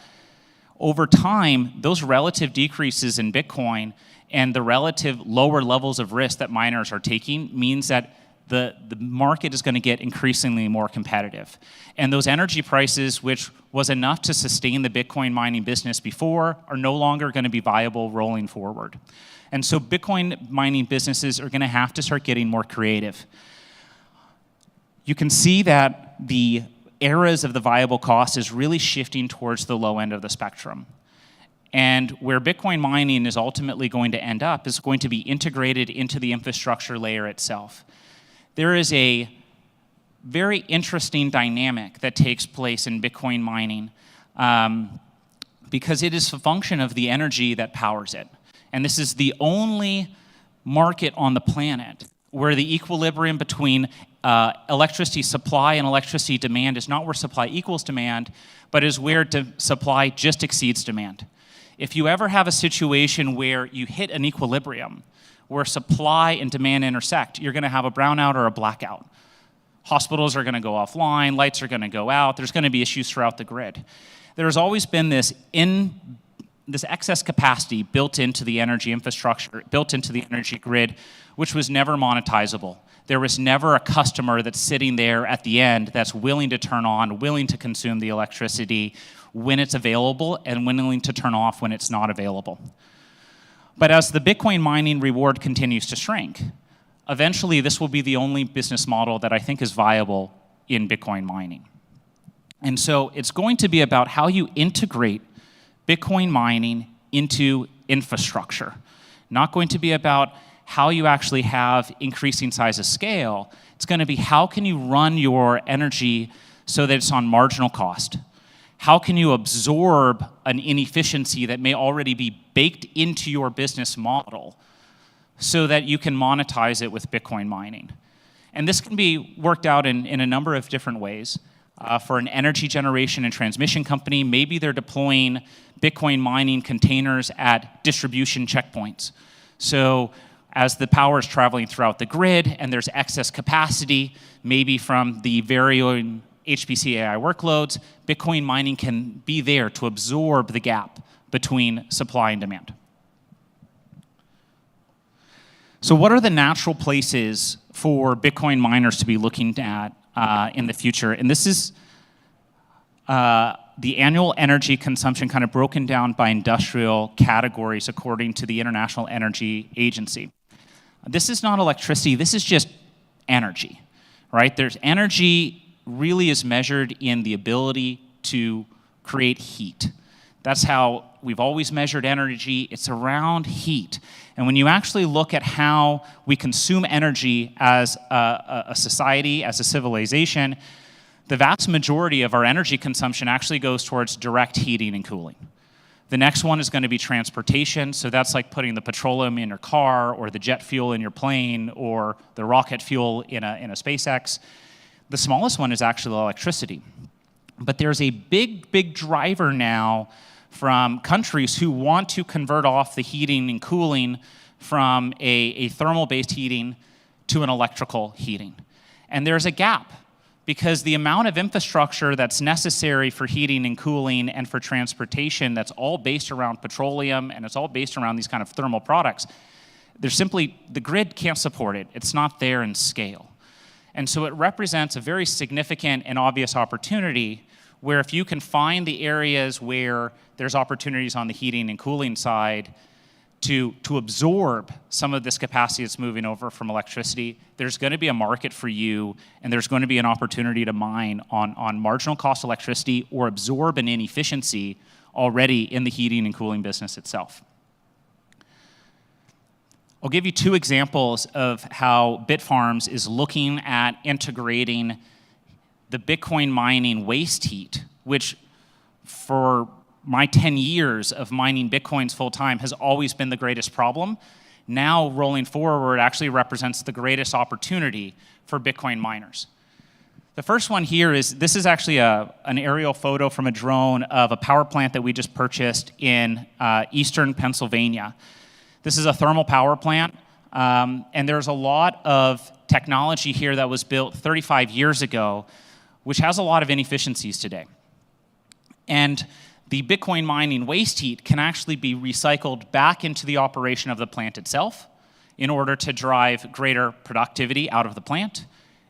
over time, those relative decreases in Bitcoin and the relative lower levels of risk that miners are taking means that the market is going to get increasingly more competitive. And those energy prices, which was enough to sustain the Bitcoin mining business before, are no longer going to be viable rolling forward. And so Bitcoin mining businesses are going to have to start getting more creative. You can see that the eras of the viable cost is really shifting towards the low end of the spectrum. And where Bitcoin mining is ultimately going to end up is going to be integrated into the infrastructure layer itself. There is a very interesting dynamic that takes place in Bitcoin mining because it is a function of the energy that powers it. And this is the only market on the planet where the equilibrium between electricity supply and electricity demand is not where supply equals demand, but is where supply just exceeds demand. If you ever have a situation where you hit an equilibrium, where supply and demand intersect, you're going to have a brownout or a blackout. Hospitals are going to go offline, lights are going to go out, there's going to be issues throughout the grid. There's always been this excess capacity built into the energy infrastructure, built into the energy grid, which was never monetizable. There was never a customer that's sitting there at the end that's willing to turn on, willing to consume the electricity when it's available, and willing to turn off when it's not available. But as the Bitcoin mining reward continues to shrink, eventually this will be the only business model that I think is viable in Bitcoin mining. And so it's going to be about how you integrate Bitcoin mining into infrastructure. Not going to be about how you actually have increasing size of scale. It's going to be how can you run your energy so that it's on marginal cost? How can you absorb an inefficiency that may already be baked into your business model so that you can monetize it with Bitcoin mining? And this can be worked out in a number of different ways. For an energy generation and transmission company, maybe they're deploying Bitcoin mining containers at distribution checkpoints. So as the power is traveling throughout the grid and there's excess capacity, maybe from the varying HPC AI workloads, Bitcoin mining can be there to absorb the gap between supply and demand. So what are the natural places for Bitcoin miners to be looking at in the future? And this is the annual energy consumption kind of broken down by industrial categories according to the International Energy Agency. This is not electricity, this is just energy, right? There's energy really is measured in the ability to create heat. That's how we've always measured energy. It's around heat. And when you actually look at how we consume energy as a society, as a civilization, the vast majority of our energy consumption actually goes towards direct heating and cooling. The next one is going to be transportation. So that's like putting the petroleum in your car or the jet fuel in your plane or the rocket fuel in a SpaceX. The smallest one is actually electricity. But there's a big driver now from countries who want to convert off the heating and cooling from a thermal-based heating to an electrical heating. And there's a gap because the amount of infrastructure that's necessary for heating and cooling and for transportation that's all based around petroleum and it's all based around these kind of thermal products, there's simply, the grid can't support it. It's not there in scale. And so it represents a very significant and obvious opportunity where if you can find the areas where there's opportunities on the heating and cooling side to absorb some of this capacity that's moving over from electricity, there's going to be a market for you, and there's going to be an opportunity to mine on marginal cost electricity or absorb an inefficiency already in the heating and cooling business itself. I'll give you two examples of how Bitfarms is looking at integrating the Bitcoin mining waste heat, which for my 10 years of mining Bitcoins full time has always been the greatest problem. Now, rolling forward, actually represents the greatest opportunity for Bitcoin miners. The first one here is, this is actually an aerial photo from a drone of a power plant that we just purchased in eastern Pennsylvania. This is a thermal power plant, and there's a lot of technology here that was built 35 years ago, which has a lot of inefficiencies today. And the Bitcoin mining waste heat can actually be recycled back into the operation of the plant itself in order to drive greater productivity out of the plant,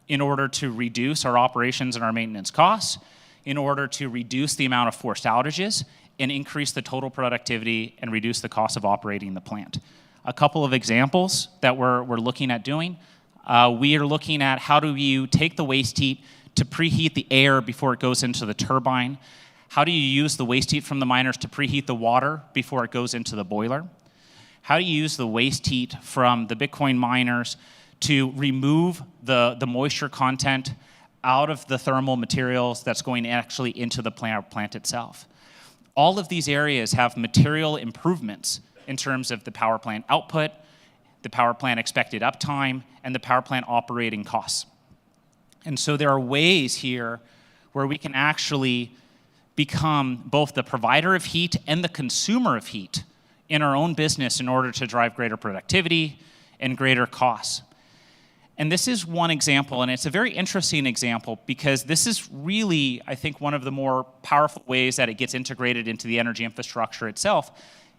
in order to reduce our operations and our maintenance costs, in order to reduce the amount of forced outages, and increase the total productivity and reduce the cost of operating the plant. A couple of examples that we're looking at doing. We are looking at how do you take the waste heat to preheat the air before it goes into the turbine. How do you use the waste heat from the miners to preheat the water before it goes into the boiler? How do you use the waste heat from the Bitcoin miners to remove the moisture content out of the thermal materials that's going actually into the plant itself? All of these areas have material improvements in terms of the power plant output, the power plant expected uptime, and the power plant operating costs. And so there are ways here where we can actually become both the provider of heat and the consumer of heat in our own business in order to drive greater productivity and greater costs. And this is one example, and it's a very interesting example because this is really, I think, one of the more powerful ways that it gets integrated into the energy infrastructure itself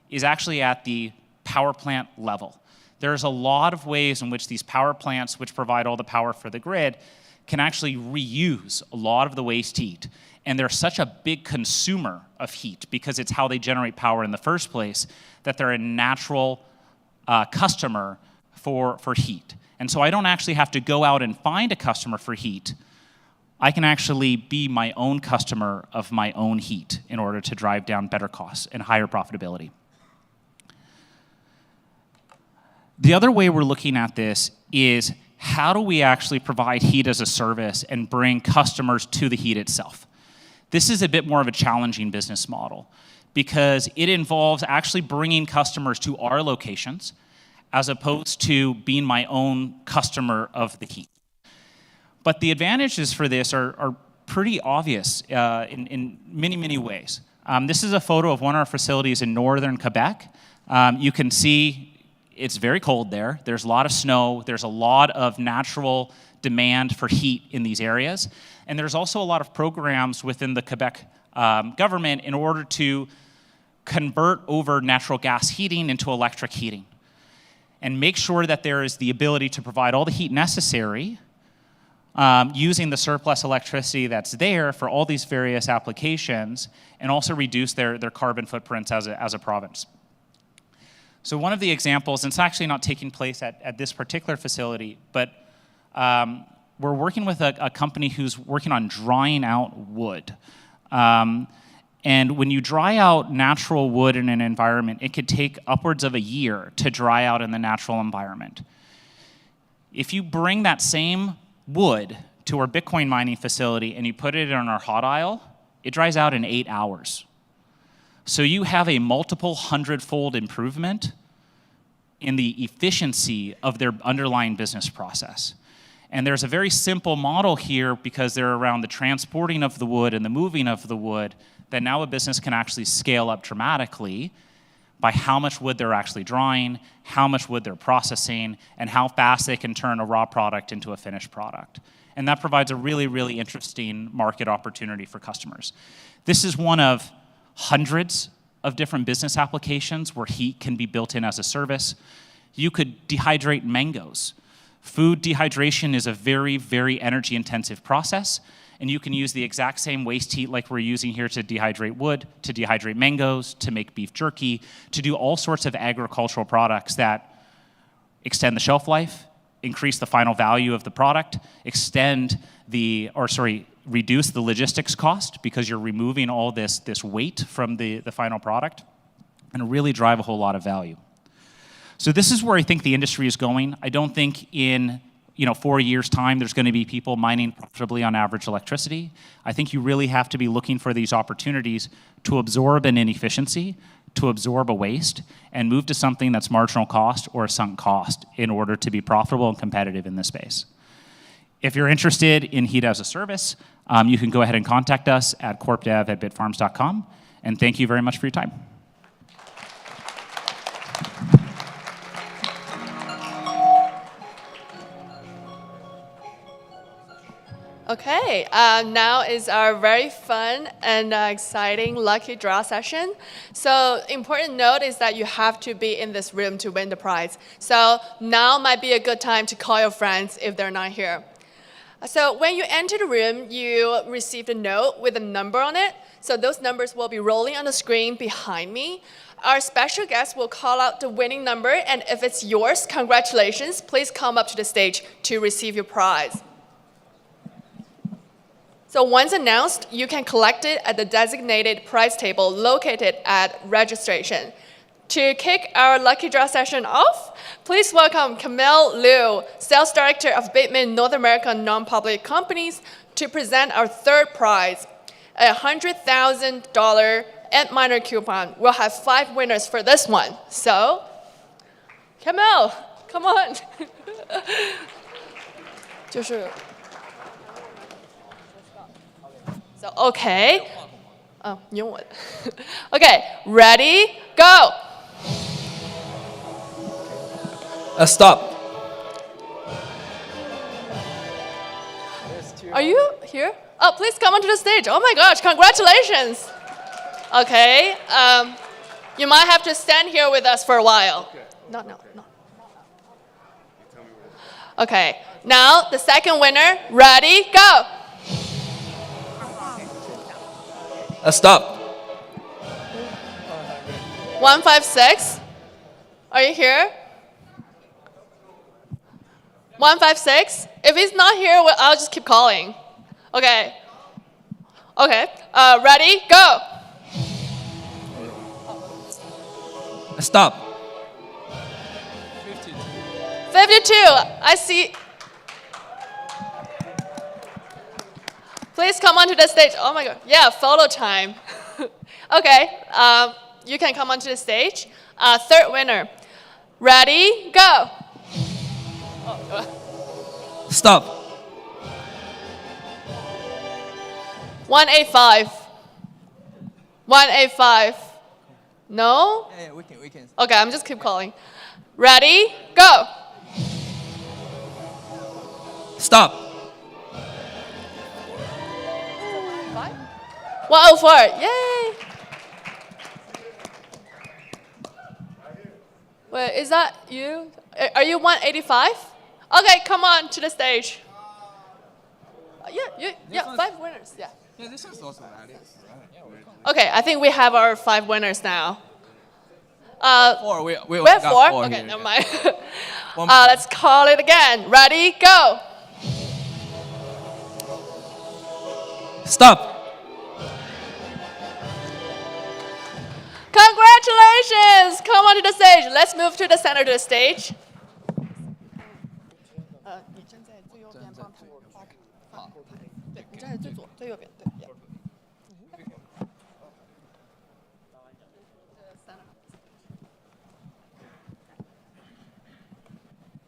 is actually at the power plant level. There's a lot of ways in which these power plants, which provide all the power for the grid, can actually reuse a lot of the waste heat. And they're such a big consumer of heat because it's how they generate power in the first place that they're a natural customer for heat. And so I don't actually have to go out and find a customer for heat. I can actually be my own customer of my own heat in order to drive down better costs and higher profitability. The other way we're looking at this is how do we actually provide heat as a service and bring customers to the heat itself? This is a bit more of a challenging business model because it involves actually bringing customers to our locations as opposed to being my own customer of the heat. But the advantages for this are pretty obvious in many ways. This is a photo of one of our facilities in northern Quebec. You can see it's very cold there. There's a lot of snow. There's a lot of natural demand for heat in these areas. And there's also a lot of programs within the Quebec government in order to convert over natural gas heating into electric heating and make sure that there is the ability to provide all the heat necessary using the surplus electricity that's there for all these various applications, and also reduce their carbon footprints as a province. So one of the examples, and it's actually not taking place at this particular facility, but we're working with a company who's working on drying out wood. And when you dry out natural wood in an environment, it could take upwards of a year to dry out in the natural environment. If you bring that same wood to our Bitcoin mining facility and you put it on our hot aisle, it dries out in 8 hours. So you have a multiple hundredfold improvement in the efficiency of their underlying business process. And there's a very simple model here, because they're around the transporting of the wood and the moving of the wood, that now a business can actually scale up dramatically by how much wood they're actually drying, how much wood they're processing, and how fast they can turn a raw product into a finished product. And that provides a really, really interesting market opportunity for customers. This is one of hundreds of different business applications where heat can be built in as a service. You could dehydrate mangoes. Food dehydration is a very, very energy-intensive process, and you can use the exact same waste heat like we're using here to dehydrate wood, to dehydrate mangoes, to make beef jerky, to do all sorts of agricultural products that extend the shelf life, increase the final value of the product, reduce the logistics cost, because you're removing all this weight from the final product, and really drive a whole lot of value. So this is where I think the industry is going. I don't think in 4 years' time there's going to be people mining profitably on average electricity. I think you really have to be looking for these opportunities to absorb an inefficiency, to absorb a waste, and move to something that's marginal cost or a sunk cost in order to be profitable and competitive in this space. If you're interested in heat as a service, you can go ahead and contact us at corpdev@bitfarms.com. And thank you very much for your time. Okay, now is our very fun and exciting lucky draw session. So important note is that you have to be in this room to win the prize. So now might be a good time to call your friends if they're not here. So when you enter the room, you received a note with a number on it. So those numbers will be rolling on the screen behind me. Our special guest will call out the winning number, and if it's yours, congratulations. Please come up to the stage to receive your prize. So once announced, you can collect it at the designated prize table located at registration. To kick our lucky draw session off, please welcome Camille Liu, Sales Director of Bitmain North American Non-Public Companies, to present our third prize, a $100,000 Antminer coupon. We'll have 5 winners for this one. So, Camille, come on. 就是So, okay. Oh, 英文. Okay, ready, go. Stop. Are you here? Oh, please come onto the stage. Oh my gosh, congratulations. Okay, you might have to stand here with us for a while. No. Okay, now the second winner, ready, go. Stop. 156. Are you here? 156. If he's not here, well, I'll just keep calling. Okay. Okay. Ready? Go. Stop. 52. I see. Please come onto the stage. Oh my God. Yeah, photo time. Okay. You can come onto the stage. Third winner. Ready? Go. Stop. 185. 185. No? Yeah, we can. Okay, I'm just keep calling. Ready, go. Stop. 104, yay. Wait, is that you? Are you 185? Okay, come on to the stage. Yeah, 5 winners, yeah. Yeah, this is also valid. Okay, I think we have our 5 winners now. Four. We We have got 4? Okay, here, never yeah. mind. One more. Let's call it again. Ready, go. Stop. Congratulations! Come on to the stage. Let's move to the center of the stage.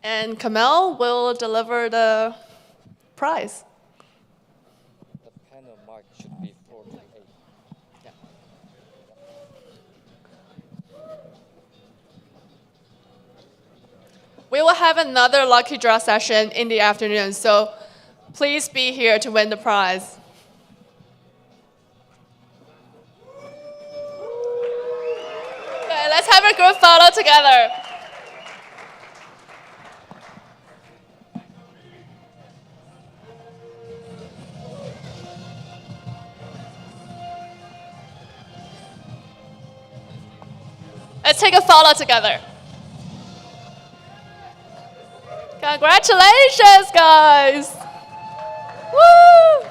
And Kamel will deliver the prize. The panel mark should be 48. We will have another lucky draw session in the afternoon, so please be here to win the prize. Okay, let's have a group photo together. Let's take a photo together. Congratulations, guys! Woo!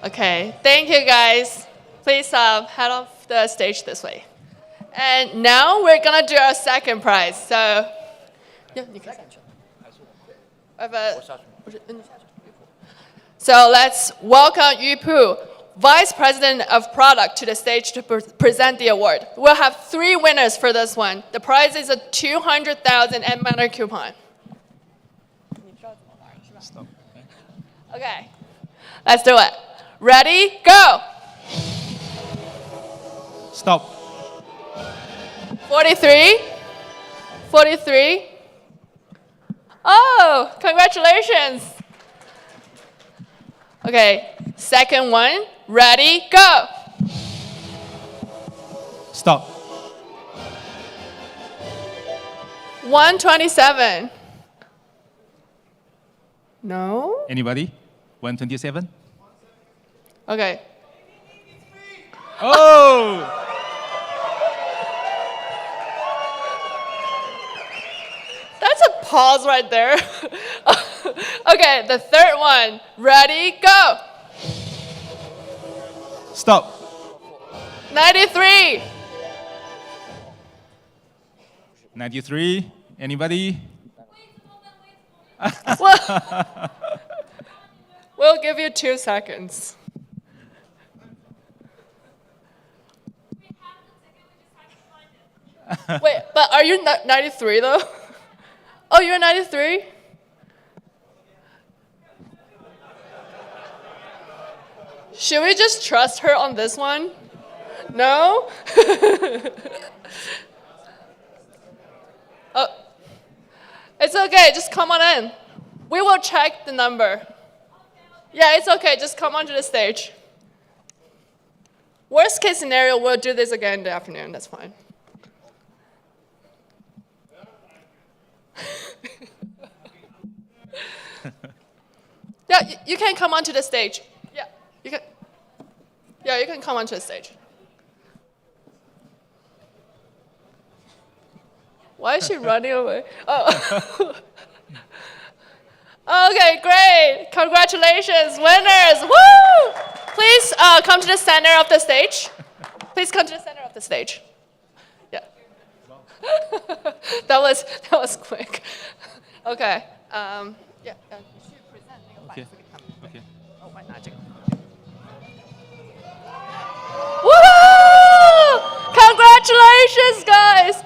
Okay, thank you, guys. Please head off the stage this way. And now we're gonna do our second prize. So, yeah, you can stand. So let's welcome Yu Pu, Vice President of Product, to the stage to present the award. We'll have 3 winners for this one. The prize is a 200,000 Manor coupon. Okay, let's do it. Ready, go. Stop. 43, 43. Oh, congratulations. Okay, second one. Ready, go. Stop. 127. No? Anybody? 127? Okay. Oh! That's a pause right there. Okay, the third one. Ready, go. Stop. 93. 93? Anybody? We'll give you 2 seconds. Wait, but are you 93 though? Oh, you're 93? Should we just trust her on this one? No? Oh, it's okay, just come on in. We will check the number. Yeah, it's okay, just come onto the stage. Worst case scenario, we'll do this again in the afternoon, that's fine. Yeah, you can come onto the stage. Yeah, you can. Yeah, you can come onto the stage. Why is she running away? Oh. Okay, great. Congratulations, winners. Woo! Please come to the center of the stage. Please come to the center of the stage. Yeah. that was quick. Okay. Yeah. Okay. Okay. Woo! Congratulations! Congratulations, guys!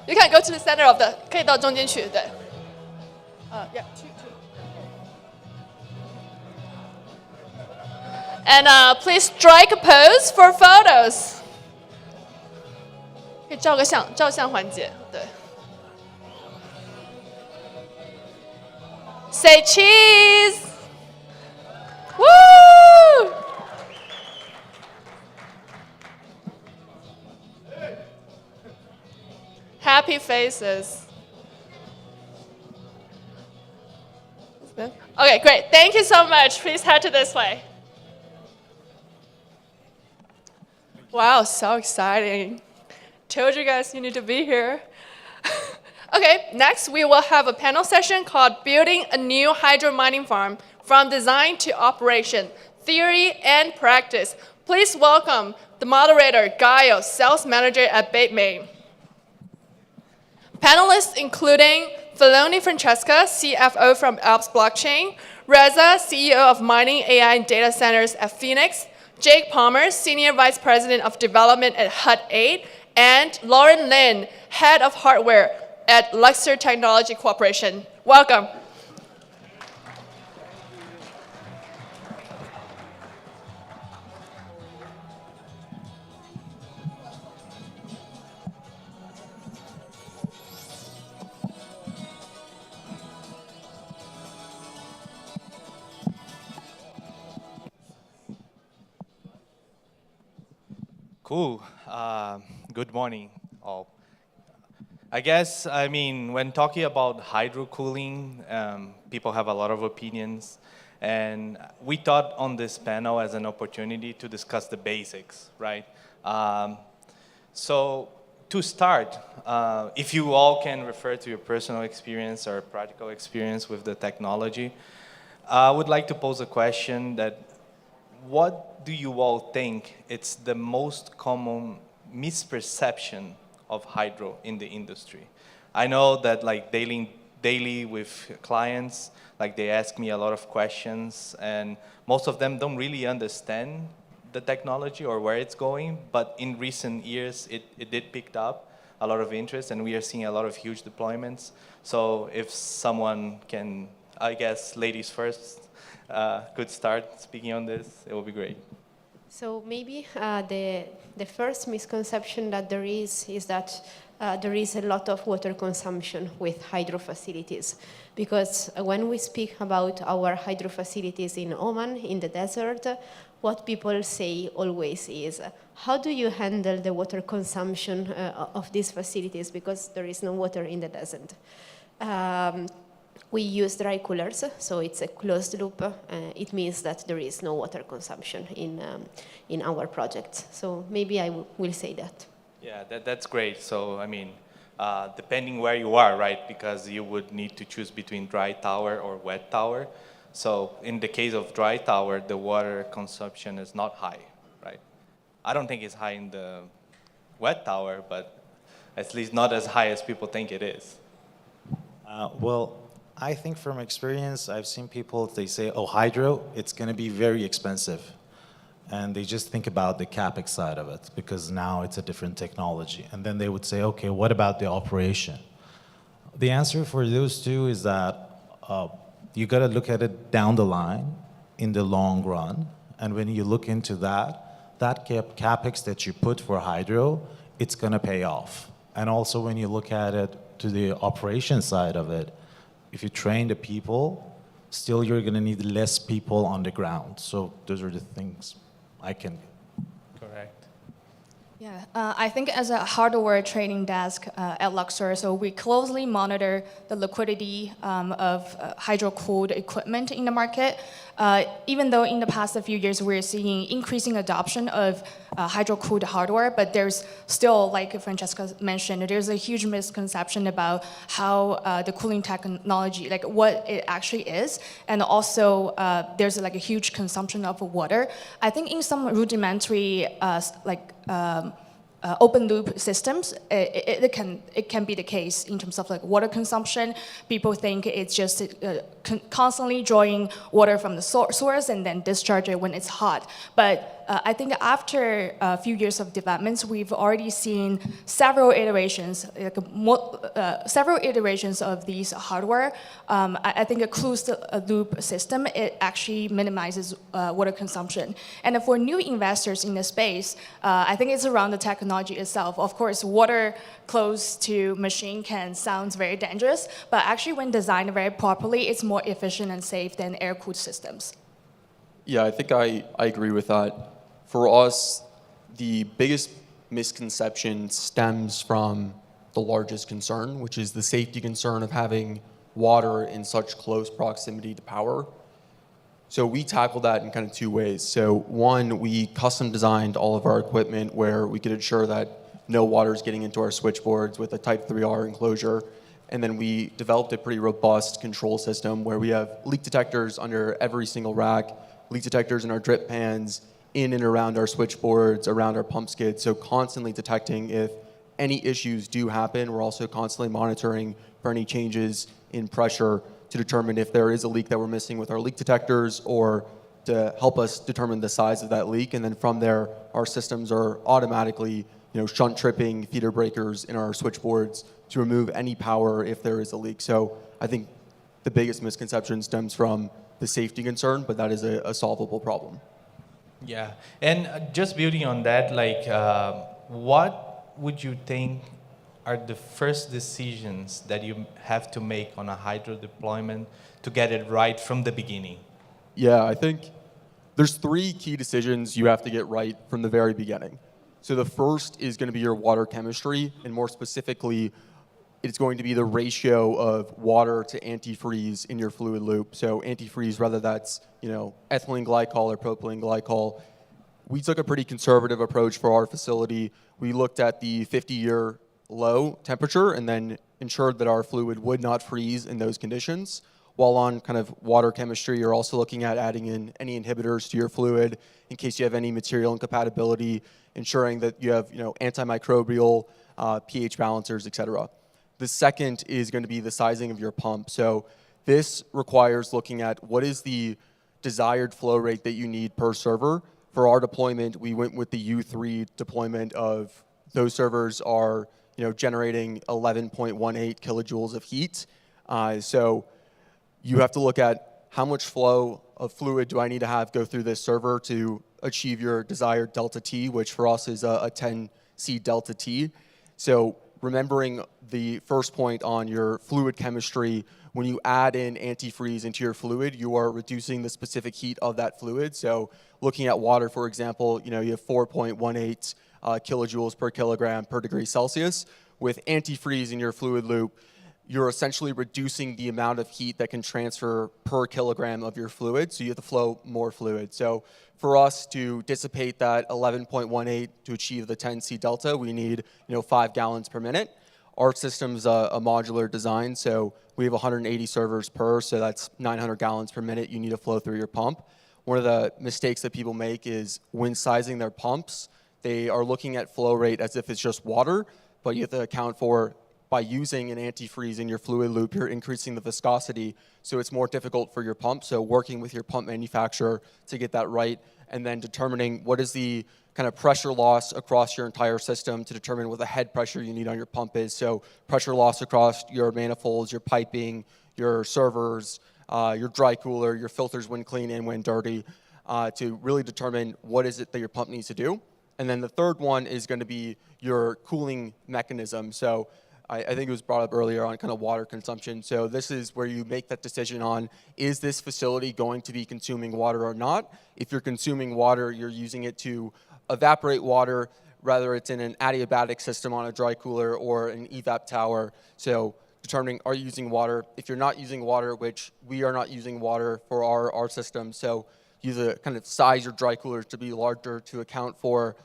You can go to the center of the, 可以到中间去，对。Yeah, two. And please strike a pose for photos. 可以照个相，照相环节，对。Say cheese! Woo! Happy faces. Okay, great. Thank you so much. Please head to this way. Wow, so exciting. Told you guys you need to be here. Okay, next we will have a panel session called Building a New Hydro Mining Farm from Design to Operation, Theory and Practice. Please welcome the moderator, Gaio, Sales Manager at Baitmain. Panelists including Feloni Francesca, CFO from Alps Blockchain, Reza, CEO of Mining AI and Data Centers at Phoenix, Jake Palmer, Senior Vice President of Development at Hut 8, and Lauren Lin, Head of Hardware at Luxor Technology Corporation. Welcome. Cool. Good morning, all. I guess, when talking about hydro cooling, people have a lot of opinions. And we thought on this panel as an opportunity to discuss the basics, right? So to start, if you all can refer to your personal experience or practical experience with the technology, I would like to pose a question that what do you all think it's the most common misperception of hydro in the industry? I know that like daily with clients, like they ask me a lot of questions and most of them don't really understand the technology or where it's going, but in recent years it did pick up a lot of interest and we are seeing a lot of huge deployments. So if someone can, I guess ladies first, could start speaking on this, it would be great. So maybe the first misconception that there is that there is a lot of water consumption with hydro facilities. Because when we speak about our hydro facilities in Oman, in the desert, what people say always is, how do you handle the water consumption of these facilities? Because there is no water in the desert. We use dry coolers, so it's a closed loop. It means that there is no water consumption in our projects. So maybe I will say that. Yeah, that's great. So, depending where you are, right? Because you would need to choose between dry tower or wet tower. So in the case of dry tower, the water consumption is not high, right? I don't think it's high in the wet tower, but at least not as high as people think it is. Well, I think from experience, I've seen people, they say, oh, hydro, it's going to be very expensive. And they just think about the CapEx side of it, because now it's a different technology. And then they would say, okay, what about the operation? The answer for those two is that you got to look at it down the line, in the long run. And when you look into that CapEx that you put for hydro, it's going to pay off. And also when you look at it to the operation side of it, if you train the people, still you're going to need less people on the ground. So those are the things I can. Correct. Yeah, I think as a hardware trading desk at Luxor, so we closely monitor the liquidity of hydro-cooled equipment in the market. Even though in the past few years we're seeing increasing adoption of hydro-cooled hardware, but there's still, like Francesca mentioned, there's a huge misconception about how the cooling technology, like what it actually is, and also there's like a huge consumption of water. I think in some rudimentary open loop systems, it can be the case in terms of like water consumption. People think it's just constantly drawing water from the source and then discharge it when it's hot. But I think after a few years of developments, we've already seen several iterations, several iterations of these hardware. I think a closed loop system, it actually minimizes water consumption. And for new investors in the space, I think it's around the technology itself. Of course, water close to machine can sound very dangerous, but actually when designed very properly, it's more efficient and safe than air-cooled systems. Yeah, I think I agree with that. For us, the biggest misconception stems from the largest concern, which is the safety concern of having water in such close proximity to power. So we tackle that in kind of two ways. So one, we custom designed all of our equipment where we could ensure that no water is getting into our switchboards with a Type 3R enclosure. And then we developed a pretty robust control system where we have leak detectors under every single rack, leak detectors in our drip pans, in and around our switchboards, around our pump skids, so constantly detecting if any issues do happen. We're also constantly monitoring for any changes in pressure to determine if there is a leak that we're missing with our leak detectors or to help us determine the size of that leak. And then from there, our systems are automatically shunt tripping feeder breakers in our switchboards to remove any power if there is a leak. So I think the biggest misconception stems from the safety concern, but that is a solvable problem. Yeah, and just building on that, like, what would you think are the first decisions that you have to make on a hydro deployment to get it right from the beginning? Yeah, I think there's three key decisions you have to get right from the very beginning. So the first is going to be your water chemistry, and more specifically, it's going to be the ratio of water to antifreeze in your fluid loop. So antifreeze, whether that's ethylene glycol or propylene glycol. We took a pretty conservative approach for our facility. We looked at the 50-year low temperature and then ensured that our fluid would not freeze in those conditions. While on kind of water chemistry, you're also looking at adding in any inhibitors to your fluid in case you have any material incompatibility, ensuring that you have antimicrobial, pH balancers, et cetera. The second is going to be the sizing of your pump. So this requires looking at what is the desired flow rate that you need per server. For our deployment, we went with the U3 deployment of those servers are generating 11.18 kilojoules of heat. So you have to look at how much flow of fluid do I need to have go through this server to achieve your desired delta T, which for us is a 10C delta T. So remembering the first point on your fluid chemistry, when you add in antifreeze into your fluid, you are reducing the specific heat of that fluid. So looking at water, for example, you have 4.18 kilojoules per kilogram per degree Celsius. With antifreeze in your fluid loop, you're essentially reducing the amount of heat that can transfer per kilogram of your fluid, so you have to flow more fluid. So for us to dissipate that 11.18 to achieve the 10C delta, we need 5 gallons per minute. Our system's a modular design, so we have 180 servers per, so that's 900 gallons per minute you need to flow through your pump. One of the mistakes that people make is when sizing their pumps, they are looking at flow rate as if it's just water, but you have to account for by using an antifreeze in your fluid loop, you're increasing the viscosity, so it's more difficult for your pump. So working with your pump manufacturer to get that right, and then determining what is the kind of pressure loss across your entire system to determine what the head pressure you need on your pump is. So pressure loss across your manifolds, your piping, your servers, your dry cooler, your filters when clean and when dirty, to really determine what is it that your pump needs to do. And then the third one is going to be your cooling mechanism. So I think it was brought up earlier on kind of water consumption. So this is where you make that decision on, is this facility going to be consuming water or not? If you're consuming water, you're using it to evaporate water, whether it's in an adiabatic system on a dry cooler or an evap tower. So determining, are you using water? If you're not using water, which we are not using water for our system, so use a kind of size your dry coolers to be larger to account for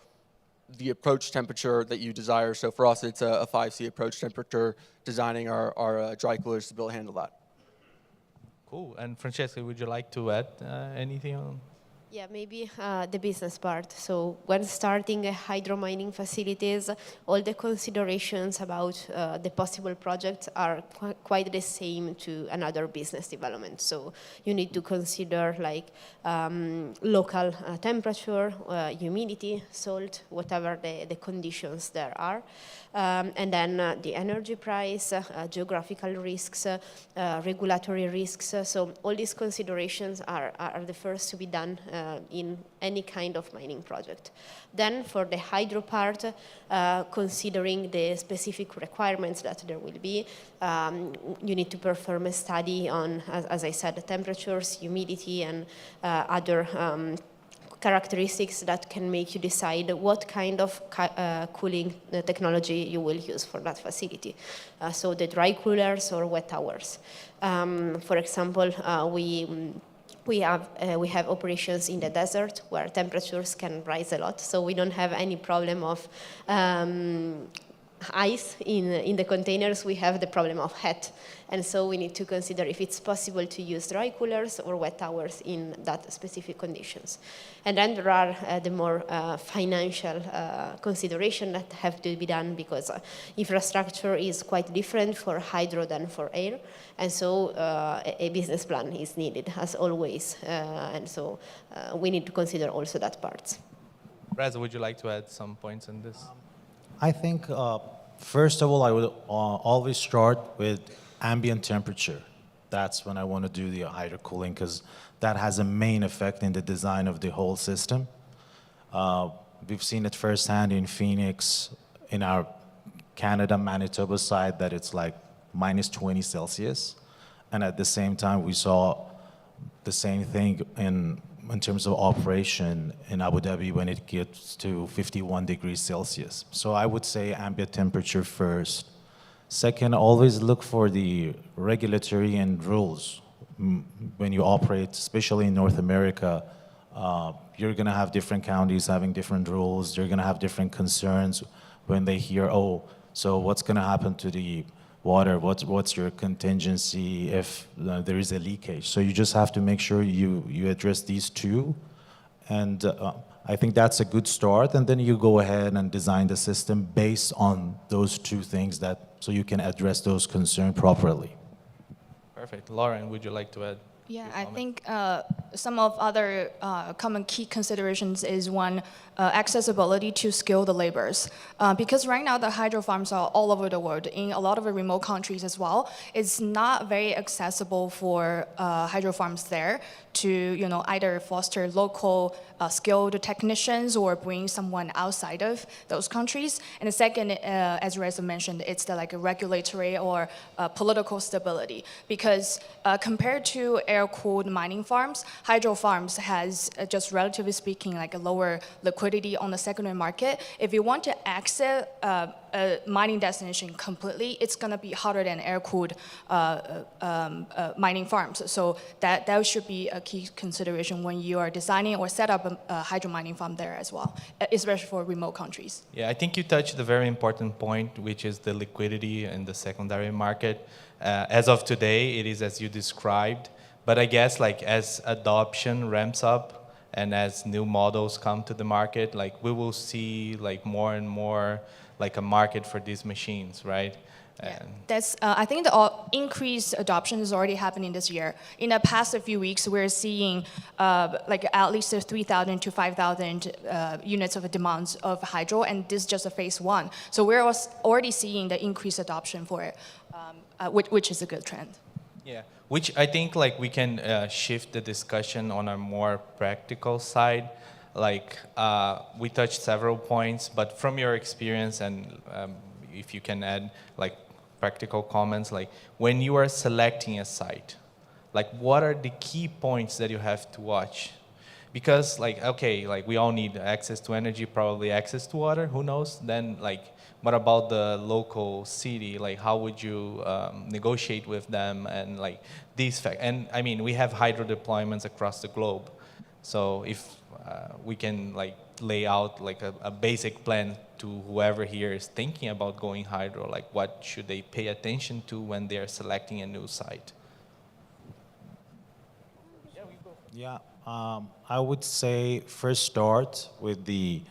the approach temperature that you desire. So for us, it's a 5C approach temperature, designing our dry coolers to be able to handle that. Cool. And Francesca, would you like to add anything on? Yeah, maybe the business part. So when starting a hydro mining facilities, all the considerations about the possible projects are quite the same to another business development. So you need to consider like local temperature, humidity, salt, whatever the conditions there are. And then the energy price, geographical risks, regulatory risks. So all these considerations are the first to be done in any kind of mining project. Then for the hydro part, considering the specific requirements that there will be, you need to perform a study on, as I said, the temperatures, humidity, and other characteristics that can make you decide what kind of cooling technology you will use for that facility. So the dry coolers or wet towers. For example, we have operations in the desert where temperatures can rise a lot, so we don't have any problem of ice in the containers. We have the problem of heat, and so we need to consider if it's possible to use dry coolers or wet towers in that specific conditions. And then there are the more financial considerations that have to be done, because infrastructure is quite different for hydro than for air, and so a business plan is needed as always, and so we need to consider also that part. Reza, would you like to add some points on this? I think, first of all, I would always start with ambient temperature. That's when I want to do the hydro cooling, because that has a main effect in the design of the whole system. We've seen it firsthand in Phoenix, in our Canada, Manitoba side, that it's like minus 20 Celsius. And at the same time, we saw the same thing in terms of operation in Abu Dhabi when it gets to 51 degrees Celsius. So I would say ambient temperature first. Second, always look for the regulatory and rules. When you operate, especially in North America, you're gonna have different counties having different rules. You're gonna have different concerns when they hear, oh, so what's gonna happen to the water? What's your contingency if there is a leakage? So you just have to make sure you address these two. And I think that's a good start. And then you go ahead and design the system based on those two things, so you can address those concerns properly. Perfect. Lauren, would you like to add? Yeah, I think some of other common key considerations is one, accessibility to skilled laborers. Because right now the hydro farms are all over the world, in a lot of the remote countries as well. It's not very accessible for hydro farms there to either foster local skilled technicians or bring someone outside of those countries. And the second, as Reza mentioned, it's the regulatory or political stability. Because compared to air-cooled mining farms, hydro farms has, just relatively speaking, a lower liquidity on the secondary market. If you want to exit a mining destination completely, it's going to be harder than air-cooled mining farms. So that should be a key consideration when you are designing or set up a hydro mining farm there as well, especially for remote countries. Yeah, I think you touched a very important point, which is the liquidity in the secondary market. As of today, it is as you described, but I guess as adoption ramps up and as new models come to the market, we will see more and more a market for these machines, right? Yeah, that's. I think the increased adoption is already happening this year. In the past few weeks, we're seeing at least 3,000 to 5,000 units of demands of hydro, and this is just a phase one. So we're already seeing the increased adoption for it, which is a good trend. Yeah, which I think we can shift the discussion on a more practical side. We touched several points, but from your experience, and if you can add practical comments, when you are selecting a site, what are the key points that you have to watch? Because we all need access to energy, probably access to water, who knows? Then what about the local city? How would you negotiate with them? And these facts. And I mean, we have hydro deployments across the globe. So if we can lay out a basic plan to whoever here is thinking about going hydro, what should they pay attention to when they are selecting a new site? Yeah, I would say first start with the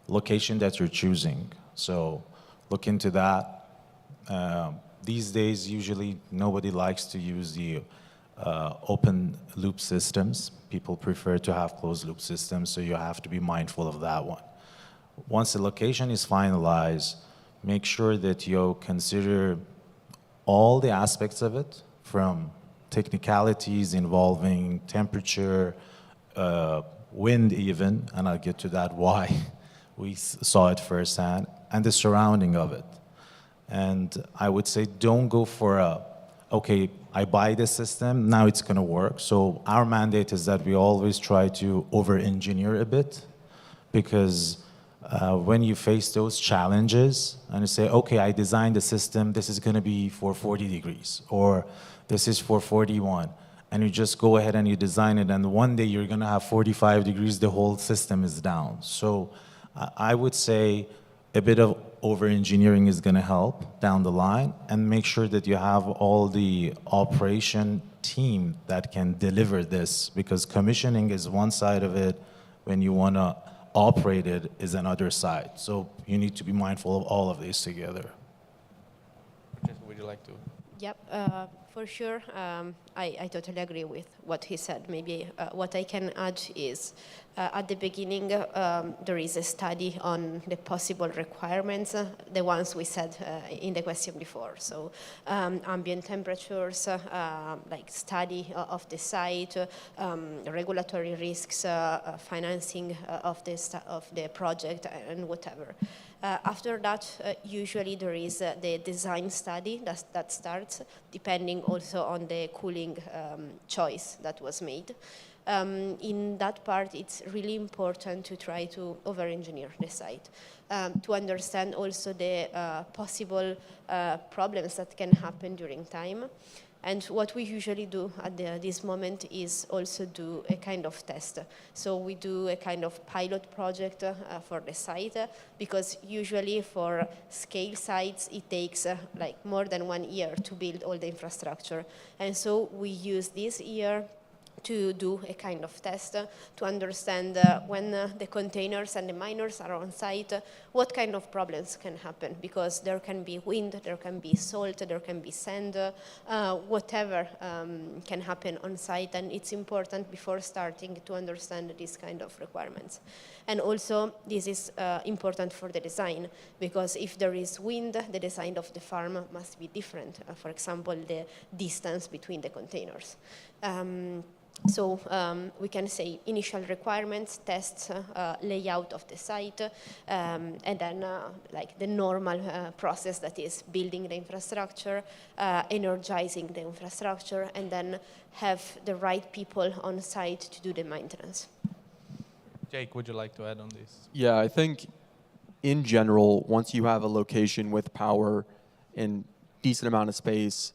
location that you're choosing. So look into that. These days, usually nobody likes to use the open loop systems. People prefer to have closed loop systems, so you have to be mindful of that one. Once the location is finalized, make sure that you consider all the aspects of it, from technicalities involving temperature, wind even, and I'll get to that why we saw it firsthand, and the surrounding of it. And I would say don't go for okay, I buy this system, now it's gonna work. So our mandate is that we always try to over-engineer a bit, because when you face those challenges and you say, okay, I designed the system, this is gonna be for 40 degrees, or this is for 41, and you just go ahead and you design it, and one day you're gonna have 45 degrees, the whole system is down. So I would say a bit of over-engineering is gonna help down the line, and make sure that you have all the operation team that can deliver this, because commissioning is one side of it, when you wanna operate it is another side. So you need to be mindful of all of these together. Would you like to? Yep, for sure. I totally agree with what he said. Maybe what I can add is at the beginning there is a study on the possible requirements, the ones we said in the question before. So ambient temperatures, like study of the site, regulatory risks, financing of the project, and whatever. After that, usually there is the design study that starts, depending also on the cooling choice that was made. In that part, it's really important to try to over-engineer the site, to understand also the possible problems that can happen during time. And what we usually do at this moment is also do a kind of test. So we do a kind of pilot project for the site, because usually for scale sites, it takes like more than 1 year to build all the infrastructure. And so we use this year to do a kind of test to understand when the containers and the miners are on site, what kind of problems can happen, because there can be wind, there can be salt, there can be sand, whatever can happen on site, and it's important before starting to understand these kind of requirements. And also, this is important for the design, because if there is wind, the design of the farm must be different. For example, the distance between the containers. So we can say initial requirements, tests, layout of the site, and then like the normal process that is building the infrastructure, energizing the infrastructure, and then have the right people on site to do the maintenance. Jake, would you like to add on this? Yeah, I think in general, once you have a location with power and decent amount of space,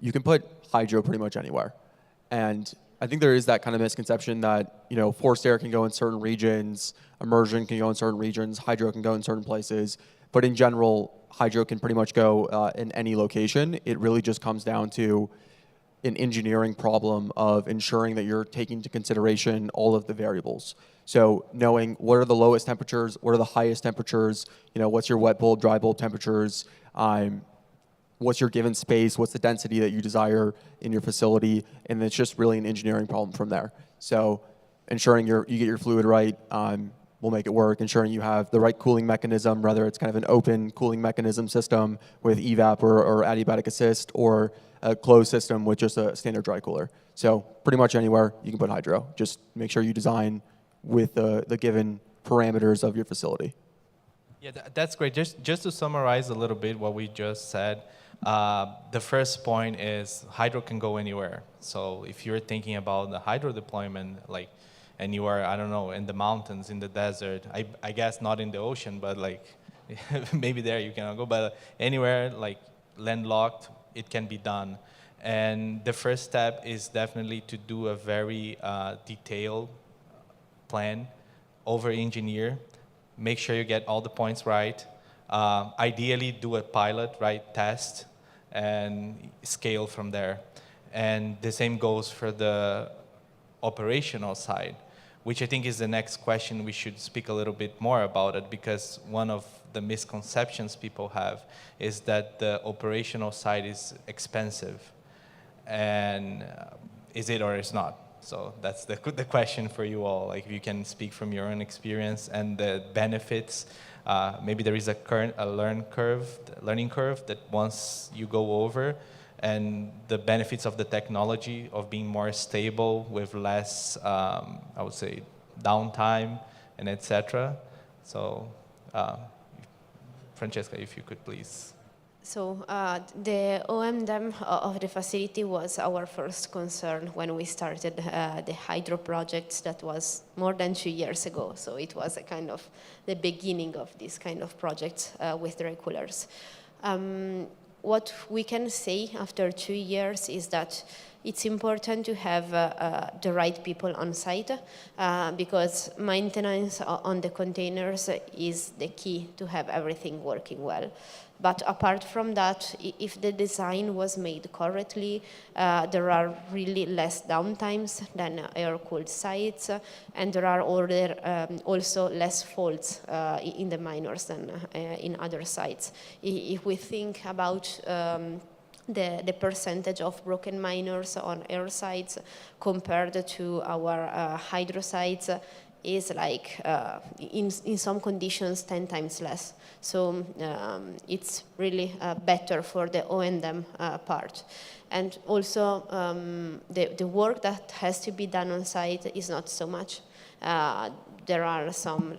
you can put hydro pretty much anywhere. And I think there is that kind of misconception that, you know, forced air can go in certain regions, immersion can go in certain regions, hydro can go in certain places. But in general, hydro can pretty much go in any location. It really just comes down to an engineering problem of ensuring that you're taking into consideration all of the variables. So knowing what are the lowest temperatures, what are the highest temperatures, you know, what's your wet bulb, dry bulb temperatures, what's your given space, what's the density that you desire in your facility, and it's just really an engineering problem from there. So ensuring you get your fluid right will make it work, ensuring you have the right cooling mechanism, whether it's kind of an open cooling mechanism system with evap or adiabatic assist, or a closed system with just a standard dry cooler. So pretty much anywhere you can put hydro. Just make sure you design with the given parameters of your facility. Yeah, that's great. Just to summarize a little bit what we just said, the first point is hydro can go anywhere. So if you're thinking about the hydro deployment, like, and you are, I don't know, in the mountains, in the desert, I guess not in the ocean, but like maybe there you cannot go, but anywhere like landlocked, it can be done. And the first step is definitely to do a very detailed plan, over-engineer, make sure you get all the points right. Ideally, do a pilot, right, test, and scale from there. And the same goes for the operational side, which I think is the next question. We should speak a little bit more about it, because one of the misconceptions people have is that the operational side is expensive. And is it or is not? So that's the question for you all. Like, if you can speak from your own experience and the benefits. Maybe there is a learning curve that once you go over, and the benefits of the technology of being more stable with less, I would say, downtime and etc. So, Francesca, if you could please. So the O&M of the facility was our first concern when we started the hydro projects. That was more than 2 years ago. So it was a kind of the beginning of this kind of projects with dry coolers. What we can say after 2 years is that it's important to have the right people on site because maintenance on the containers is the key to have everything working well. But apart from that, if the design was made correctly, there are really less downtimes than air-cooled sites, and there are also less faults in the miners than in other sites. If we think about the percentage of broken miners on air sites compared to our hydro sites is like, in some conditions, 10 times less. So it's really better for the O&M part. And also, the work that has to be done on site is not so much. There are some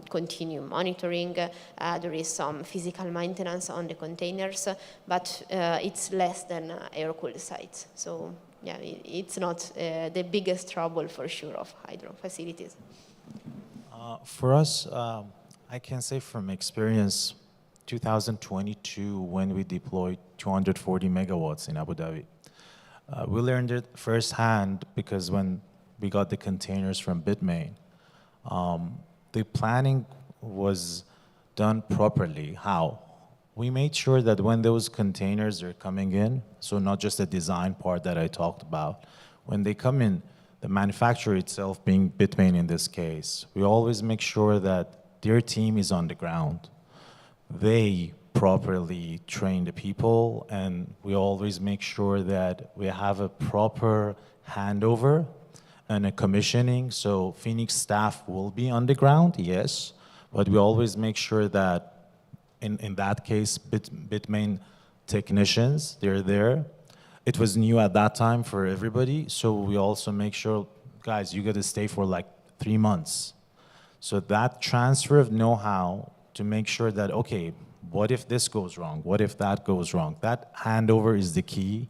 continuum monitoring, there is some physical maintenance on the containers, but it's less than air-cooled sites. So yeah, it's not the biggest trouble for sure of hydro facilities. For us, I can say from experience, 2022, when we deployed 240 megawatts in Abu Dhabi, we learned it firsthand because when we got the containers from Bitmain, the planning was done properly. How? We made sure that when those containers are coming in, so not just the design part that I talked about, when they come in, the manufacturer itself being Bitmain in this case, we always make sure that their team is on the ground. They properly train the people, and we always make sure that we have a proper handover and a commissioning. So Phoenix staff will be on the ground, yes, but we always make sure that in that case, Bitmain technicians, they're there. It was new at that time for everybody, so we also make sure, guys, you got to stay for like 3 months. So that transfer of know-how to make sure that, okay, what if this goes wrong? What if that goes wrong? That handover is the key.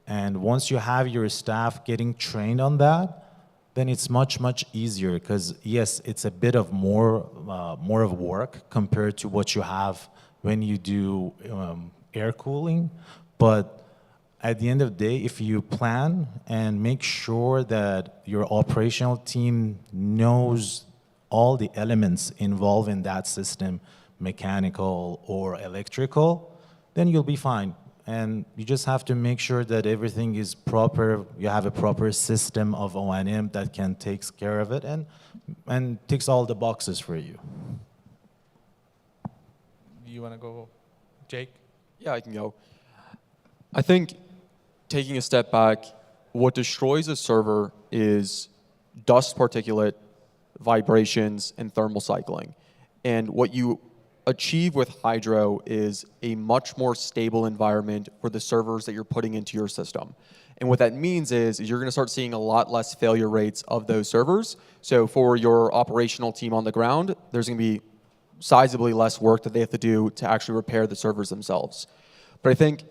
And once you have your staff getting trained on that, then it's much, much easier because, yes, it's a bit of more of work compared to what you have when you do air cooling. But at the end of the day, if you plan and make sure that your operational team knows all the elements involved in that system, mechanical or electrical, then you'll be fine. And you just have to make sure that everything is proper. You have a proper system of O&M that can take care of it and ticks all the boxes for you. You want to go, Jake? Yeah, I can go. I think taking a step back, what destroys a server is dust particulate, vibrations, and thermal cycling. And what you achieve with hydro is a much more stable environment for the servers that you're putting into your system. And what that means is you're going to start seeing a lot less failure rates of those servers. So for your operational team on the ground, there's going to be sizably less work that they have to do to actually repair the servers themselves. But I think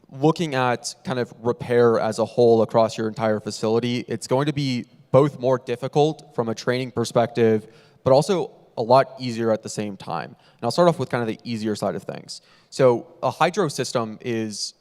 looking at kind of repair as a whole across your entire facility, it's going to be both more difficult from a training perspective, but also a lot easier at the same time. And I'll start off with kind of the easier side of things. So a hydro system is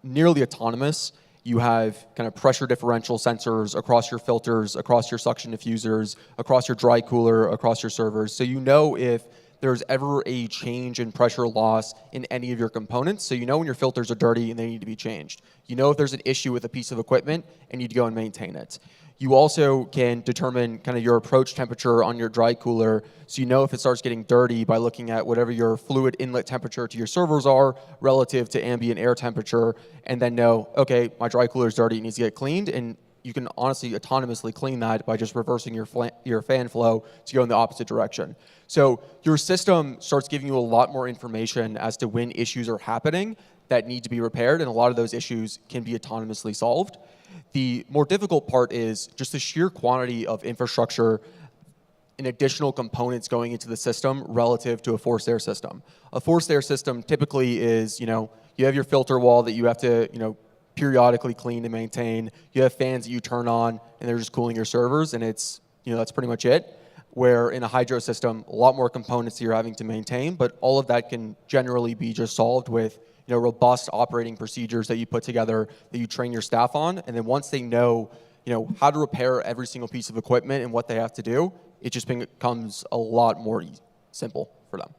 nearly autonomous. You have kind of pressure differential sensors across your filters, across your suction diffusers, across your dry cooler, across your servers. So you know if there's ever a change in pressure loss in any of your components. So you know when your filters are dirty and they need to be changed. You know if there's an issue with a piece of equipment and you need to go and maintain it. You also can determine kind of your approach temperature on your dry cooler, so you know if it starts getting dirty by looking at whatever your fluid inlet temperature to your servers are relative to ambient air temperature, and then know, okay, my dry cooler is dirty, it needs to get cleaned, and you can honestly autonomously clean that by just reversing your fan flow to go in the opposite direction. So your system starts giving you a lot more information as to when issues are happening that need to be repaired, and a lot of those issues can be autonomously solved. The more difficult part is just the sheer quantity of infrastructure and additional components going into the system relative to a forced air system. A forced air system typically is, you have your filter wall that you have to, periodically clean and maintain. You have fans that you turn on and they're just cooling your servers, and it's, that's pretty much it. Where in a hydro system, a lot more components that you're having to maintain, but all of that can generally be just solved with robust operating procedures that you put together, that you train your staff on, and then once they know, how to repair every single piece of equipment and what they have to do, it just becomes a lot more simple for them.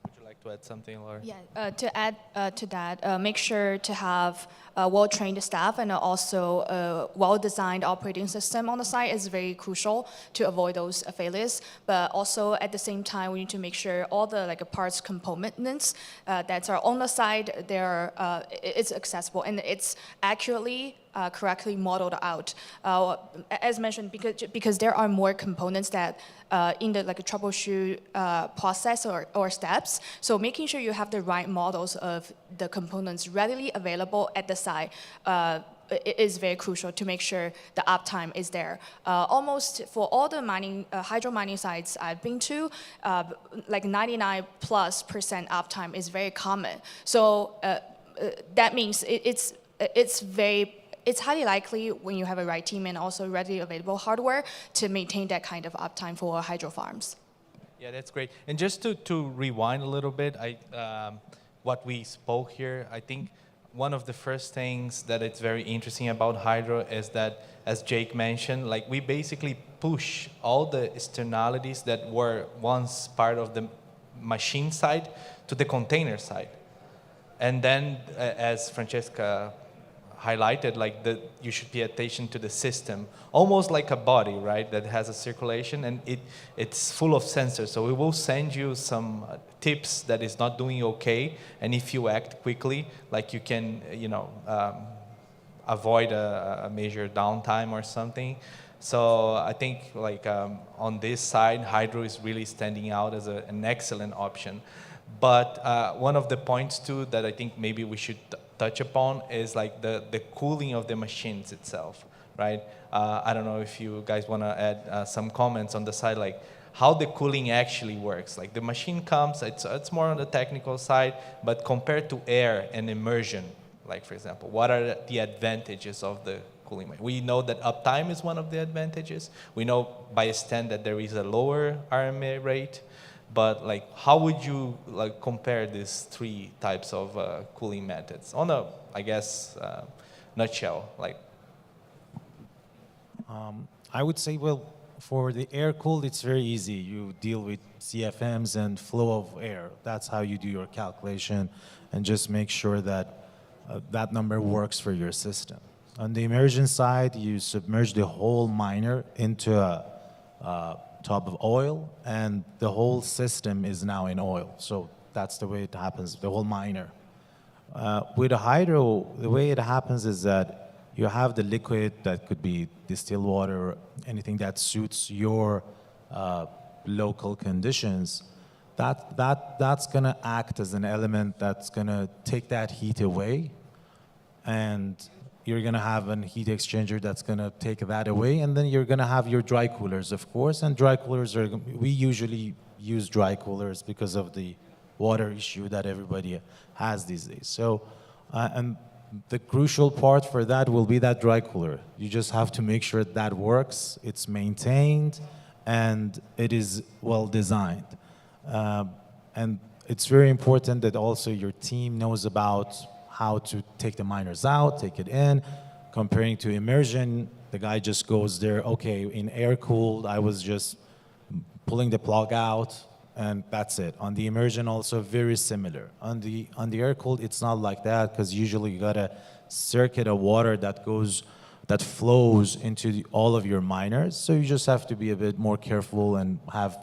Would you like to add something, Laura? Yeah, to add to that, make sure to have well-trained staff and also a well-designed operating system on the site is very crucial to avoid those failures. But also at the same time, we need to make sure all the parts components that are on the site, it's accessible and it's accurately correctly modeled out. As mentioned, because there are more components that in the troubleshoot process or steps. So making sure you have the right models of the components readily available at the site is very crucial to make sure the uptime is there. Almost for all the hydro mining sites I've been to, 99+% uptime is very common. So that means it's highly likely when you have a right team and also readily available hardware to maintain that kind of uptime for hydro farms. Yeah, that's great. And just to rewind a little bit, what we spoke here, I think one of the first things that it's very interesting about hydro is that, as Jake mentioned, we basically push all the externalities that were once part of the machine side to the container side. And then, as Francesca highlighted, you should pay attention to the system, almost like a body, right, that has a circulation, and it's full of sensors. So we will send you some tips that is not doing okay, and if you act quickly, you can, avoid a major downtime or something. So I think on this side, hydro is really standing out as an excellent option. But one of the points too that I think maybe we should touch upon is the cooling of the machines itself, right? I don't know if you guys want to add some comments on the side, how the cooling actually works. The machine comes, it's more on the technical side, but compared to air and immersion, for example, what are the advantages of the cooling? We know that uptime is one of the advantages. We know by a stand that there is a lower RMA rate. But how would you compare these three types of cooling methods on a, I guess, nutshell? I would say, well, for the air cooled, it's very easy. You deal with CFMs and flow of air. That's how you do your calculation, and just make sure that that number works for your system. On the immersion side, you submerge the whole miner into a tub of oil, and the whole system is now in oil. So that's the way it happens, the whole miner. With a hydro, the way it happens is that you have the liquid that could be distilled water, anything that suits your local conditions. That's gonna act as an element that's gonna take that heat away, and you're gonna have a heat exchanger that's gonna take that away, and then you're gonna have your dry coolers, of course, and dry coolers we usually use dry coolers because of the water issue that everybody has these days. So, and the crucial part for that will be that dry cooler. You just have to make sure that works, it's maintained, and it is well designed. And it's very important that also your team knows about how to take the miners out, take it in. Comparing to immersion, the guy just goes there, okay, in air-cooled, I was just pulling the plug out, and that's it. On the immersion also very similar. On the air-cooled, it's not like that, because usually you got a circuit of water that flows into all of your miners. So you just have to be a bit more careful and have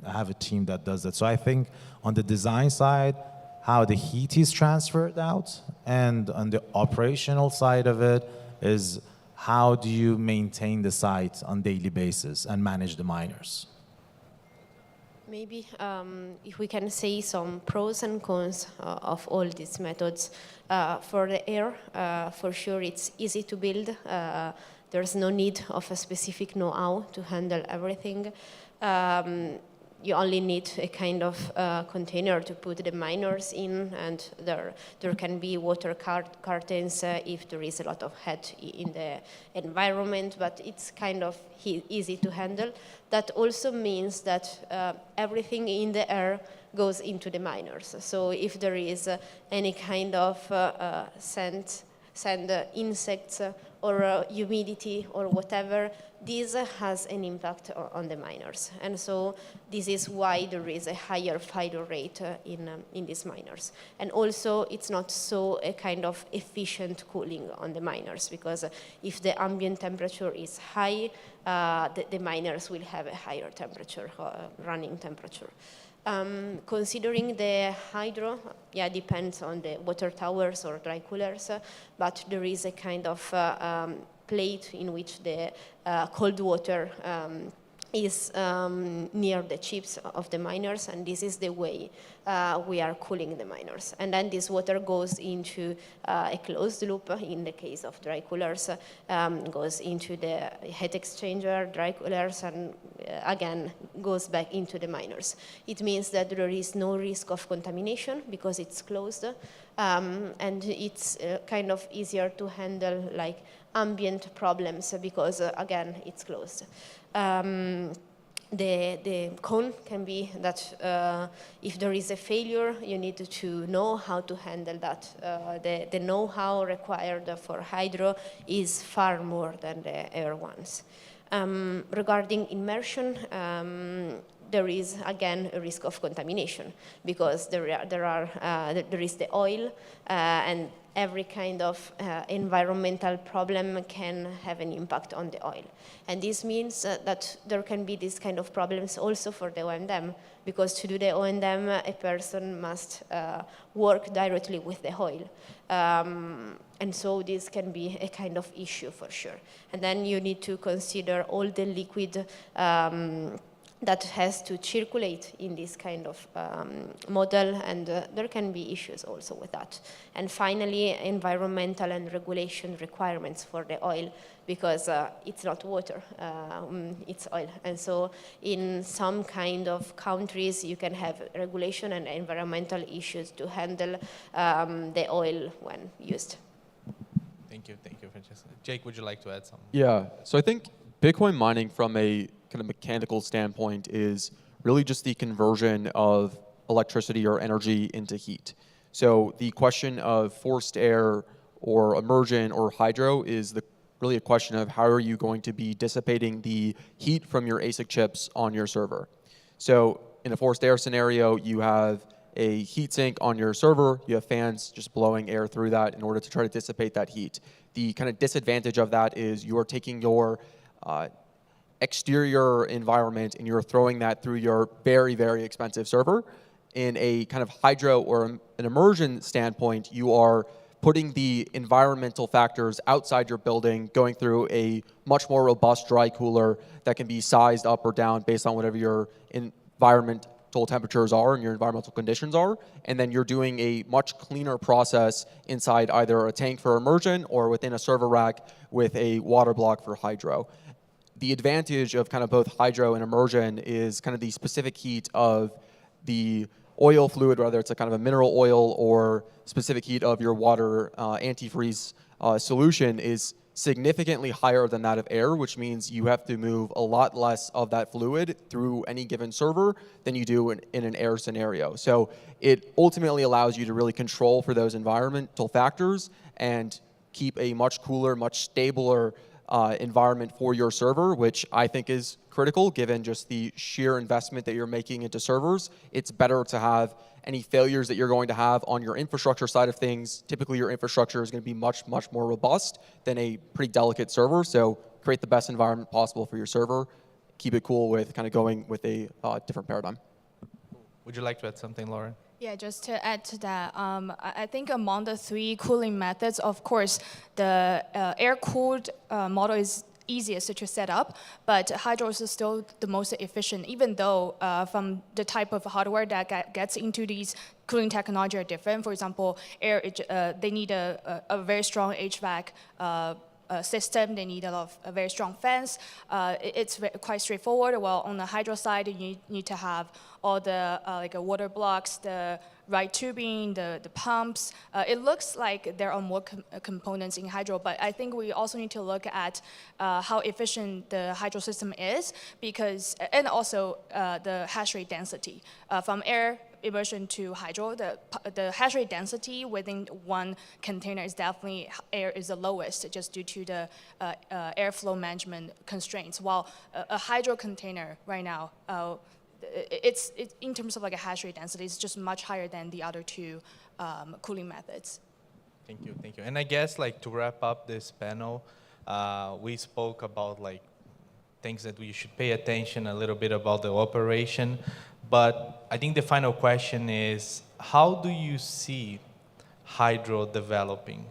a team that does that. So I think on the design side, how the heat is transferred out, and on the operational side of it is how do you maintain the site on daily basis and manage the miners. Maybe if we can say some pros and cons of all these methods. For the air, for sure it's easy to build. There's no need of a specific know-how to handle everything. You only need a kind of container to put the miners in, and there can be water curtains if there is a lot of heat in the environment, but it's kind of easy to handle. That also means that everything in the air goes into the miners. So if there is any kind of sand insects or humidity or whatever, this has an impact on the miners. And so this is why there is a higher FIDO rate in these miners. And also it's not so a kind of efficient cooling on the miners, because if the ambient temperature is high, the miners will have a higher temperature, running temperature. Considering the hydro, depends on the water towers or dry coolers, but there is a kind of plate in which the cold water is near the chips of the miners, and this is the way we are cooling the miners. And then this water goes into a closed loop. In the case of dry coolers, goes into the heat exchanger, dry coolers, and again goes back into the miners. It means that there is no risk of contamination because it's closed, and it's kind of easier to handle like ambient problems because again it's closed. The con can be that if there is a failure, you need to know how to handle that. The know-how required for hydro is far more than the air ones. Regarding immersion, there is again a risk of contamination because there is the oil, and every kind of environmental problem can have an impact on the oil. And this means that there can be these kind of problems also for the O&M, because to do the O&M, a person must work directly with the oil. And so this can be a kind of issue for sure. And then you need to consider all the liquid that has to circulate in this kind of model, and there can be issues also with that. And finally, environmental and regulation requirements for the oil, because it's not water, it's oil. And so in some kind of countries, you can have regulation and environmental issues to handle the oil when used. Thank you, Francesca. Jake, would you like to add something? Yeah, so I think Bitcoin mining from a kind of mechanical standpoint is really just the conversion of electricity or energy into heat. So the question of forced air or immersion or hydro is really a question of how are you going to be dissipating the heat from your ASIC chips on your server. So in a forced air scenario, you have a heat sink on your server, you have fans just blowing air through that in order to try to dissipate that heat. The kind of disadvantage of that is you're taking your exterior environment and you're throwing that through your very, very expensive server. In a kind of hydro or an immersion standpoint, you are putting the environmental factors outside your building, going through a much more robust dry cooler that can be sized up or down based on whatever your environmental temperatures are and your environmental conditions are. And then you're doing a much cleaner process inside either a tank for immersion or within a server rack with a water block for hydro. The advantage of kind of both hydro and immersion is kind of the specific heat of the oil fluid, whether it's a kind of a mineral oil or specific heat of your water antifreeze solution is significantly higher than that of air, which means you have to move a lot less of that fluid through any given server than you do in an air scenario. So it ultimately allows you to really control for those environmental factors and keep a much cooler, much stabler environment for your server, which I think is critical given just the sheer investment that you're making into servers. It's better to have any failures that you're going to have on your infrastructure side of things. Typically, your infrastructure is going to be much, much more robust than a pretty delicate server. So create the best environment possible for your server. Keep it cool with kind of going with a different paradigm. Would you like to add something, Lauren? Yeah, just to add to that, I think among the three cooling methods, of course, the air-cooled model is easiest to set up, but hydro is still the most efficient, even though from the type of hardware that gets into these cooling technology are different. For example, air, they need a very strong HVAC system. They need a lot of very strong fans. It's quite straightforward. Well, on the hydro side, you need to have all the like water blocks, the right tubing, the pumps. It looks like there are more components in hydro, but I think we also need to look at how efficient the hydro system is, because, and also the hash rate density. From air immersion to hydro, the hash rate density within one container is definitely, air is the lowest just due to the airflow management constraints. While a hydro container right now, it's in terms of like a hash rate density, it's just much higher than the other two cooling methods. Thank you, thank you. And I guess like to wrap up this panel, we spoke about like things that we should pay attention, a little bit about the operation, but I think the final question is, how do you see hydro developing?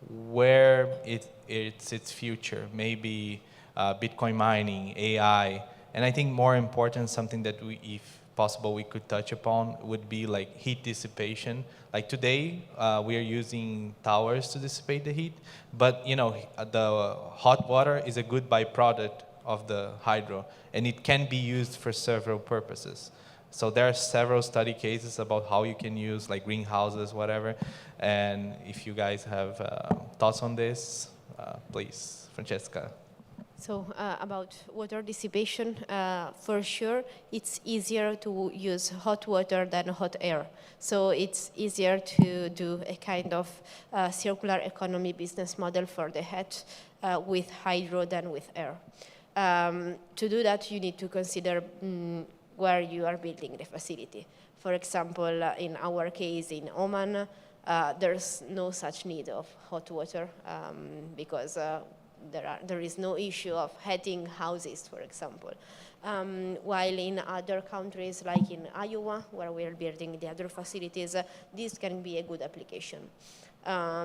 Where it's its future? Maybe Bitcoin mining, AI, and I think more important, something that we, if possible, we could touch upon would be like heat dissipation. Like today, we are using towers to dissipate the heat, but you know, the hot water is a good byproduct of the hydro, and it can be used for several purposes. So there are several study cases about how you can use like greenhouses, whatever. And if you guys have thoughts on this, please, Francesca. So about water dissipation, for sure, it's easier to use hot water than hot air. So it's easier to do a kind of circular economy business model for the heat with hydro than with air. To do that, you need to consider where you are building the facility. For example, in our case in Oman, there's no such need of hot water because there is no issue of heating houses, for example. While in other countries, like in Iowa, where we are building the other facilities, this can be a good application.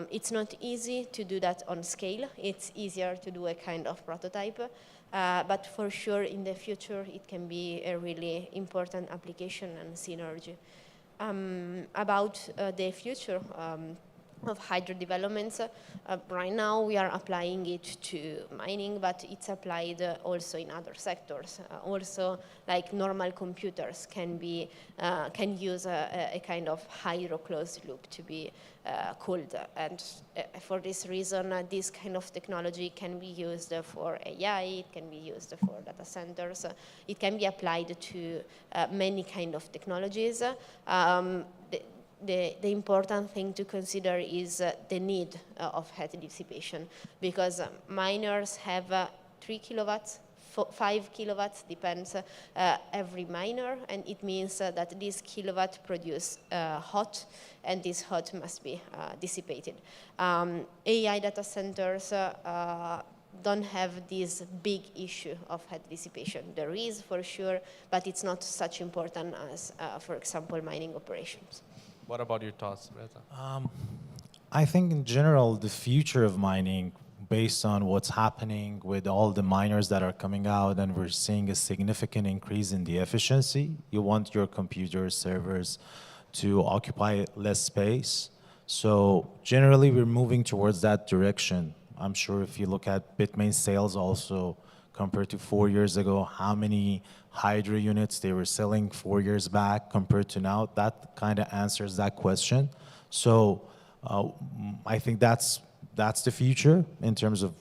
It's not easy to do that on scale. It's easier to do a kind of prototype. But for sure, in the future, it can be a really important application and synergy. About the future of hydro developments, right now we are applying it to mining, but it's applied also in other sectors. Also, like normal computers can use a kind of hydro closed loop to be cooled, and for this reason, this kind of technology can be used for AI, it can be used for data centers, it can be applied to many kind of technologies. The important thing to consider is the need of heat dissipation, because miners have 3 kilowatts, 5 kilowatts, depends every miner, and it means that this kilowatt produce hot, and this hot must be dissipated. AI data centers don't have this big issue of heat dissipation. There is for sure, but it's not such important as, for example, mining operations. What about your thoughts, Reza? I think in general, the future of mining, based on what's happening with all the miners that are coming out, and we're seeing a significant increase in the efficiency. You want your computer servers to occupy less space. So generally, we're moving towards that direction. I'm sure if you look at Bitmain sales also, compared to 4 years ago, how many hydro units they were selling 4 years back compared to now, that kind of answers that question. So I think that's the future in terms of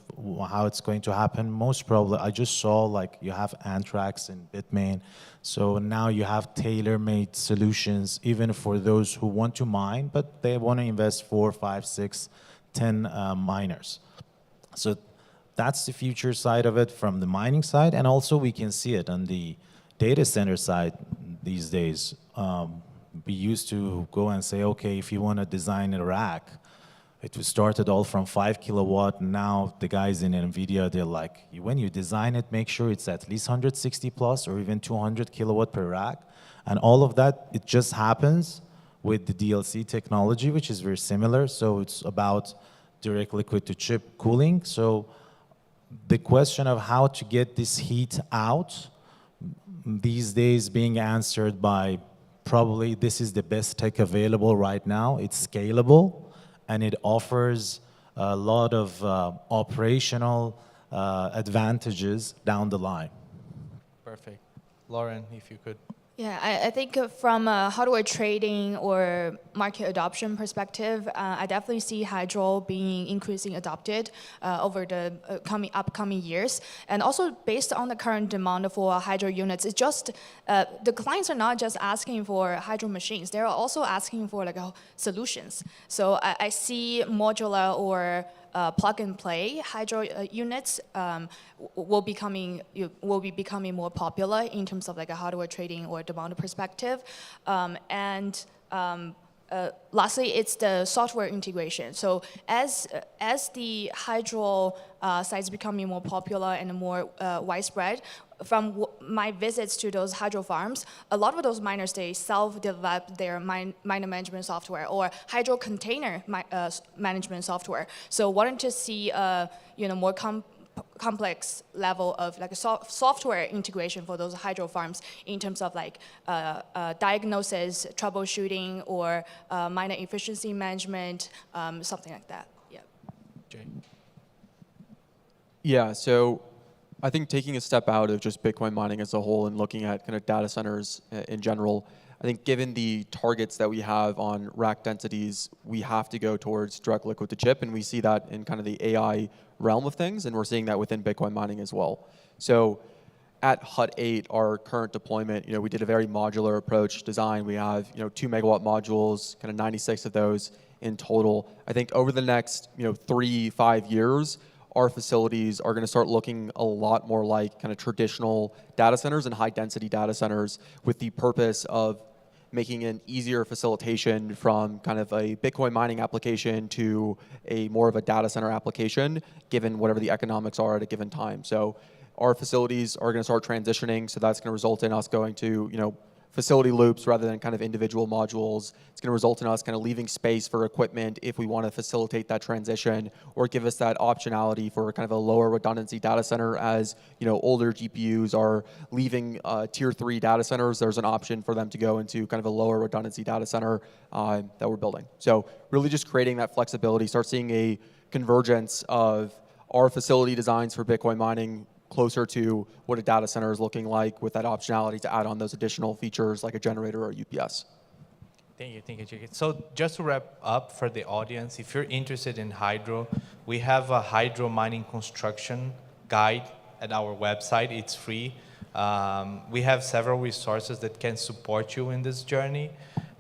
how it's going to happen. Most probably, I just saw like you have Anthrax and Bitmain. So now you have tailor-made solutions even for those who want to mine, but they want to invest 4, 5, 6, 10 miners. So that's the future side of it from the mining side, and also we can see it on the data center side these days. We used to go and say, okay, if you want to design a rack, it was started all from 5 kilowatt. Now the guys in NVIDIA, they're like, when you design it, make sure it's at least 160 plus or even 200 kilowatt per rack. And all of that, it just happens with the DLC technology, which is very similar. So it's about direct liquid to chip cooling. So the question of how to get this heat out these days being answered by probably this is the best tech available right now. It's scalable and it offers a lot of operational advantages down the line. Perfect. Lauren, if you could. Yeah, I think from a hardware trading or market adoption perspective, I definitely see hydro being increasingly adopted over the upcoming years. And also based on the current demand for hydro units, it's just, the clients are not just asking for hydro machines, they're also asking for like solutions. So I see modular or plug and play hydro units will be becoming more popular in terms of like a hardware trading or demand perspective. Lastly, it's the software integration. So as the hydro sites becoming more popular and more widespread, from my visits to those hydro farms, a lot of those miners, they self-develop their miner management software or hydro container management software. So wanting to see more complex level of like a software integration for those hydro farms in terms of like diagnosis, troubleshooting, or miner efficiency management, something like that. Yeah. Jay. Yeah, so I think taking a step out of just Bitcoin mining as a whole and looking at kind of data centers in general, I think given the targets that we have on rack densities, we have to go towards direct liquid to chip, and we see that in kind of the AI realm of things, and we're seeing that within Bitcoin mining as well. So at Hut 8, our current deployment, we did a very modular approach design. We have 2 megawatt modules, kind of 96 of those in total. I think over the next 3-5 years, our facilities are going to start looking a lot more like kind of traditional data centers and high density data centers, with the purpose of making an easier facilitation from kind of a Bitcoin mining application to a more of a data center application, given whatever the economics are at a given time. So our facilities are going to start transitioning, so that's going to result in us going to facility loops rather than kind of individual modules. It's going to result in us kind of leaving space for equipment if we want to facilitate that transition, or give us that optionality for kind of a lower redundancy data center. As older GPUs are leaving tier 3 data centers, there's an option for them to go into kind of a lower redundancy data center that we're building. So really just creating that flexibility, start seeing a convergence of our facility designs for Bitcoin mining closer to what a data center is looking like, with that optionality to add on those additional features like a generator or UPS. Thank you, Jake. So just to wrap up for the audience, if you're interested in hydro, we have a hydro mining construction guide at our website. It's free. We have several resources that can support you in this journey.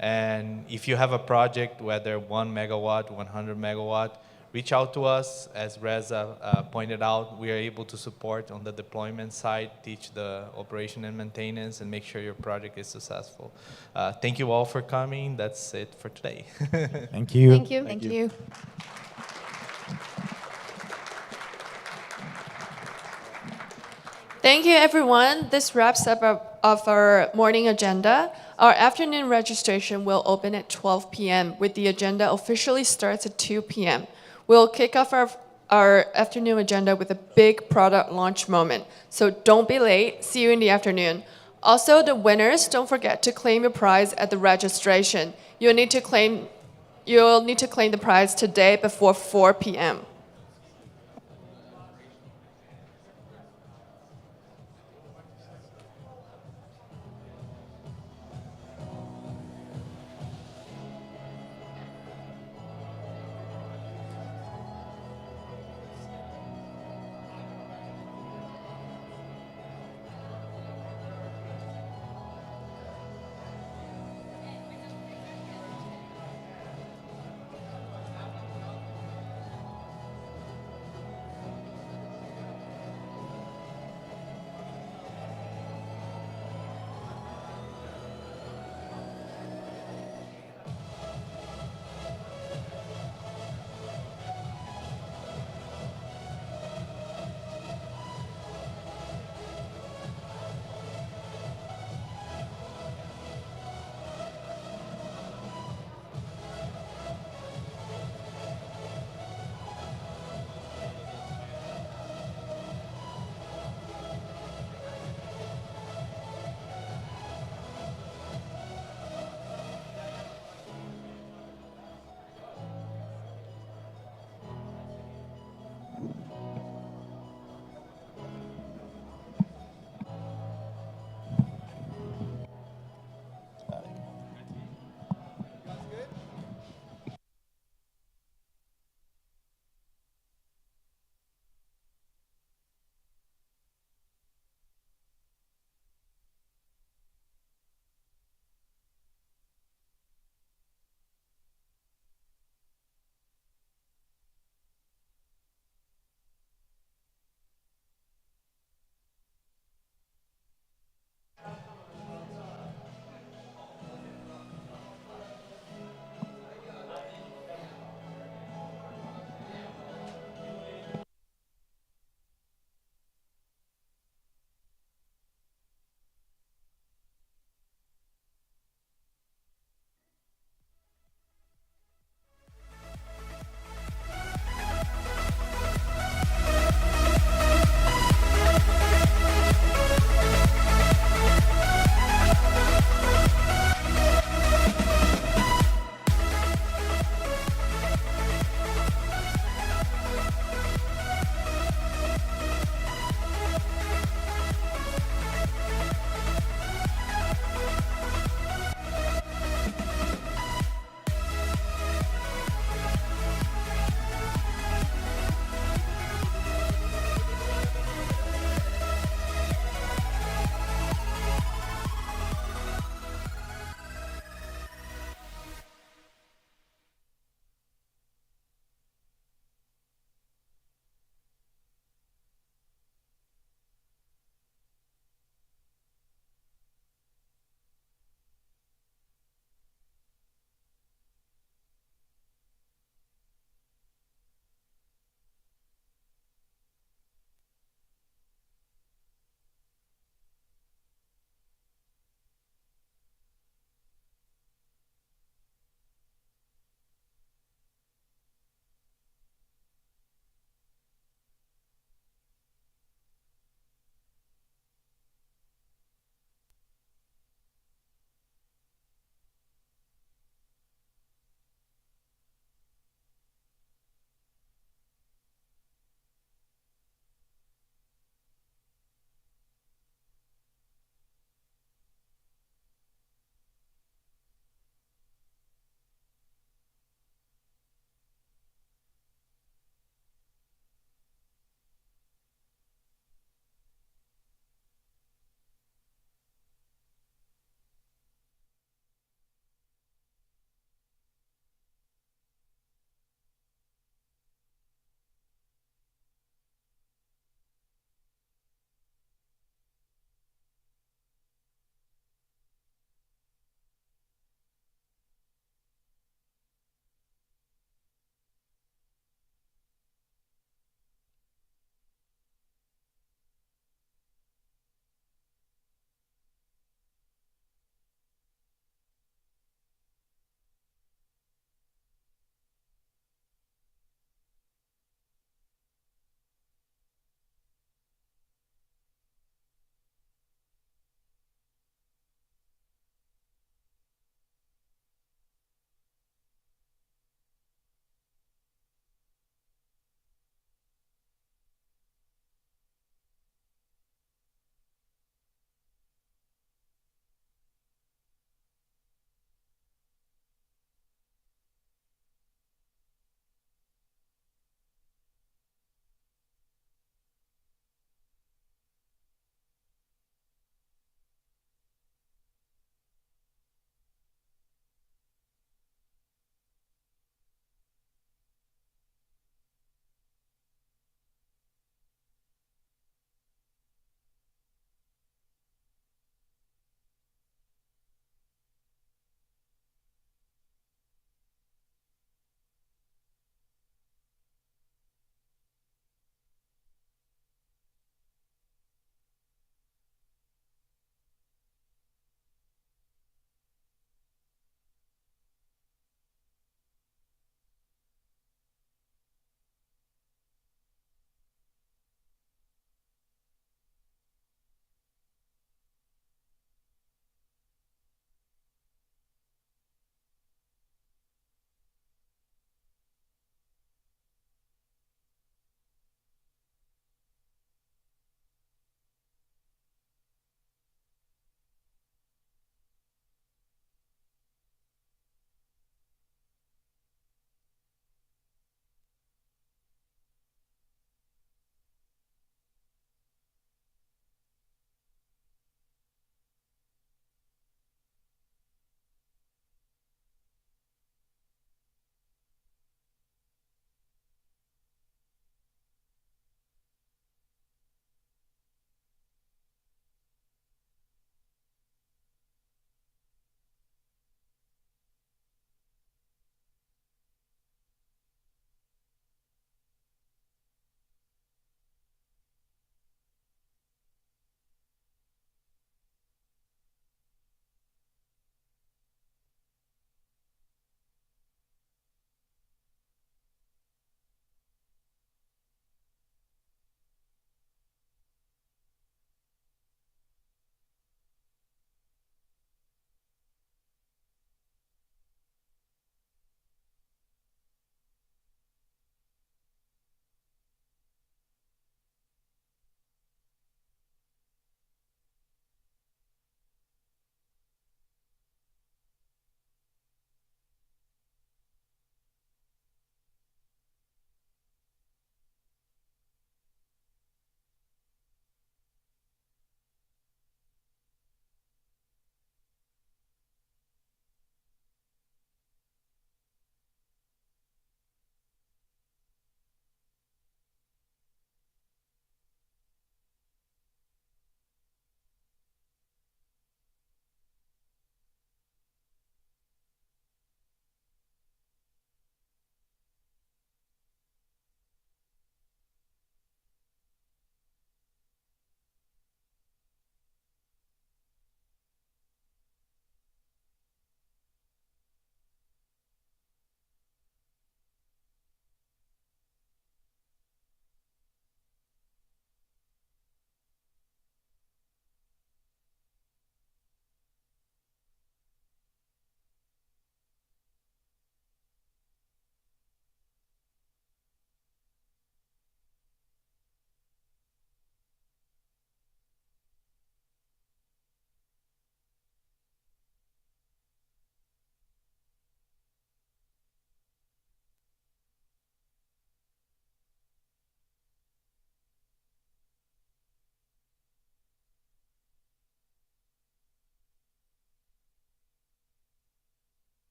And if you have a project, whether 1 megawatt, 100 megawatt, reach out to us. As Reza pointed out, we are able to support on the deployment side, teach the operation and maintenance, and make sure your project is successful. Thank you all for coming. That's it for today. Thank you. Thank you. Thank you. Thank you, everyone. This wraps up our morning agenda. Our afternoon registration will open at 12 p.m. with the agenda officially starts at 2 p.m. We'll kick off our afternoon agenda with a big product launch moment. So don't be late. See you in the afternoon. Also, the winners, don't forget to claim your prize at the registration. You'll need to claim the prize today before 4 p.m.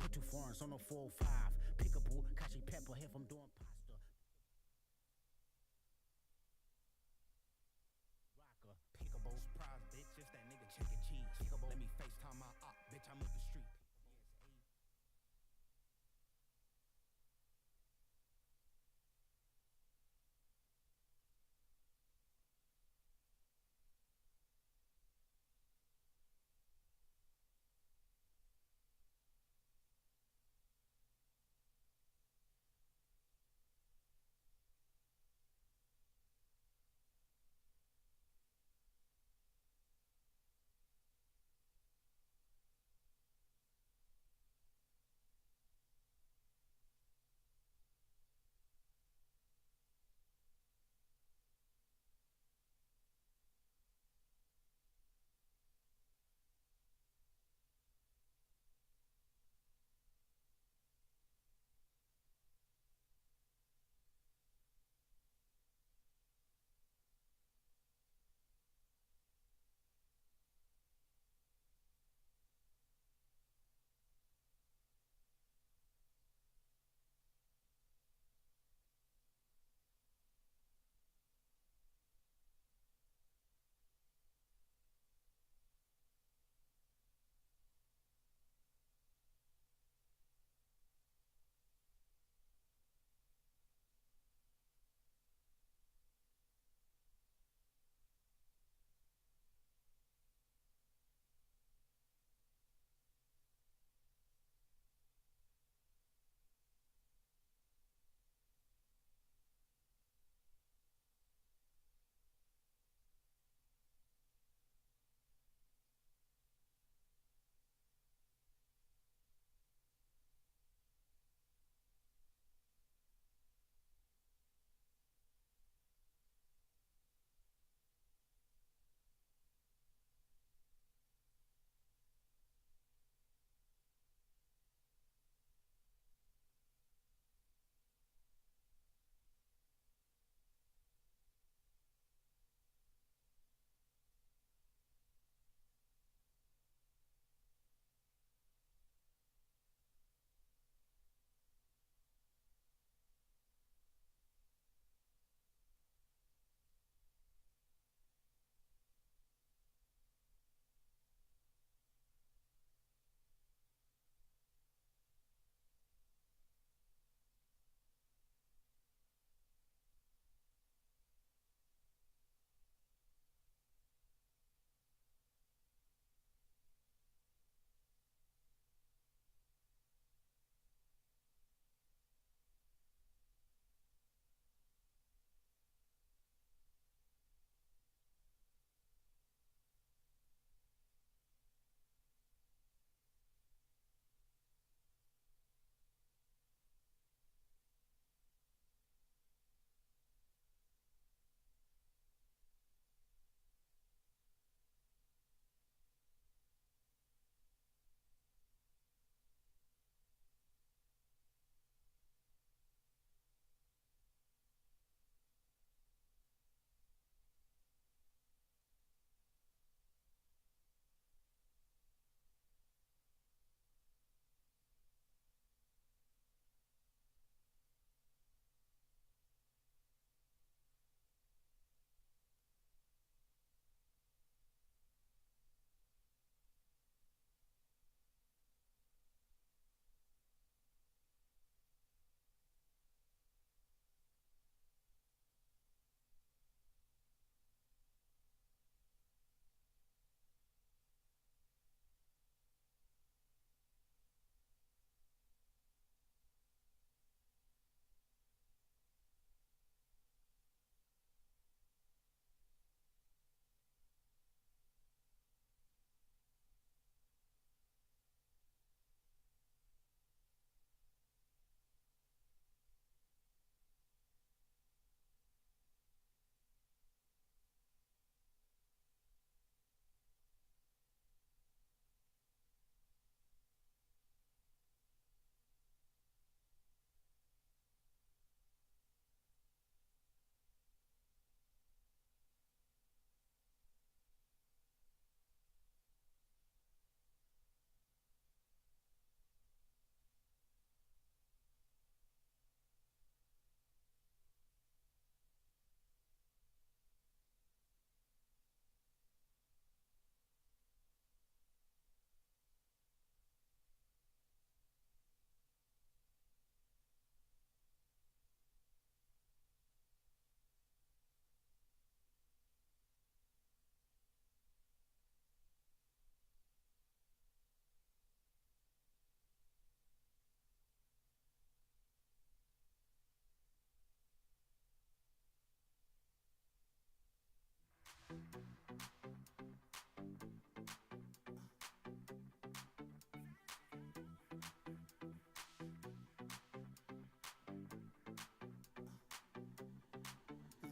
Put two foreigns on the 405. Pickable, kashi pepper, if I'm doing pasta. Rocker, pickable, surprise, bitch. It's that nigga chicken cheese. Pickable. Let me FaceTime my op, bitch. I'm up the street.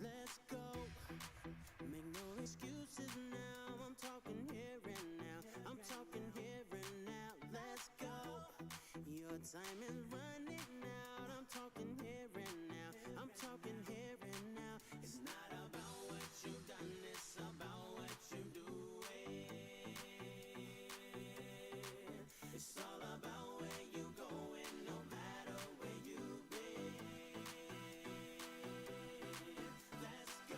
Let's go. Make no excuses now. I'm talking here and now. I'm talking here and now. Let's go. Your time is running out. I'm talking here and now. I'm talking here and now. It's not about what you've done, it's about what you do. It's all about where you going, no matter where you've been. Let's go.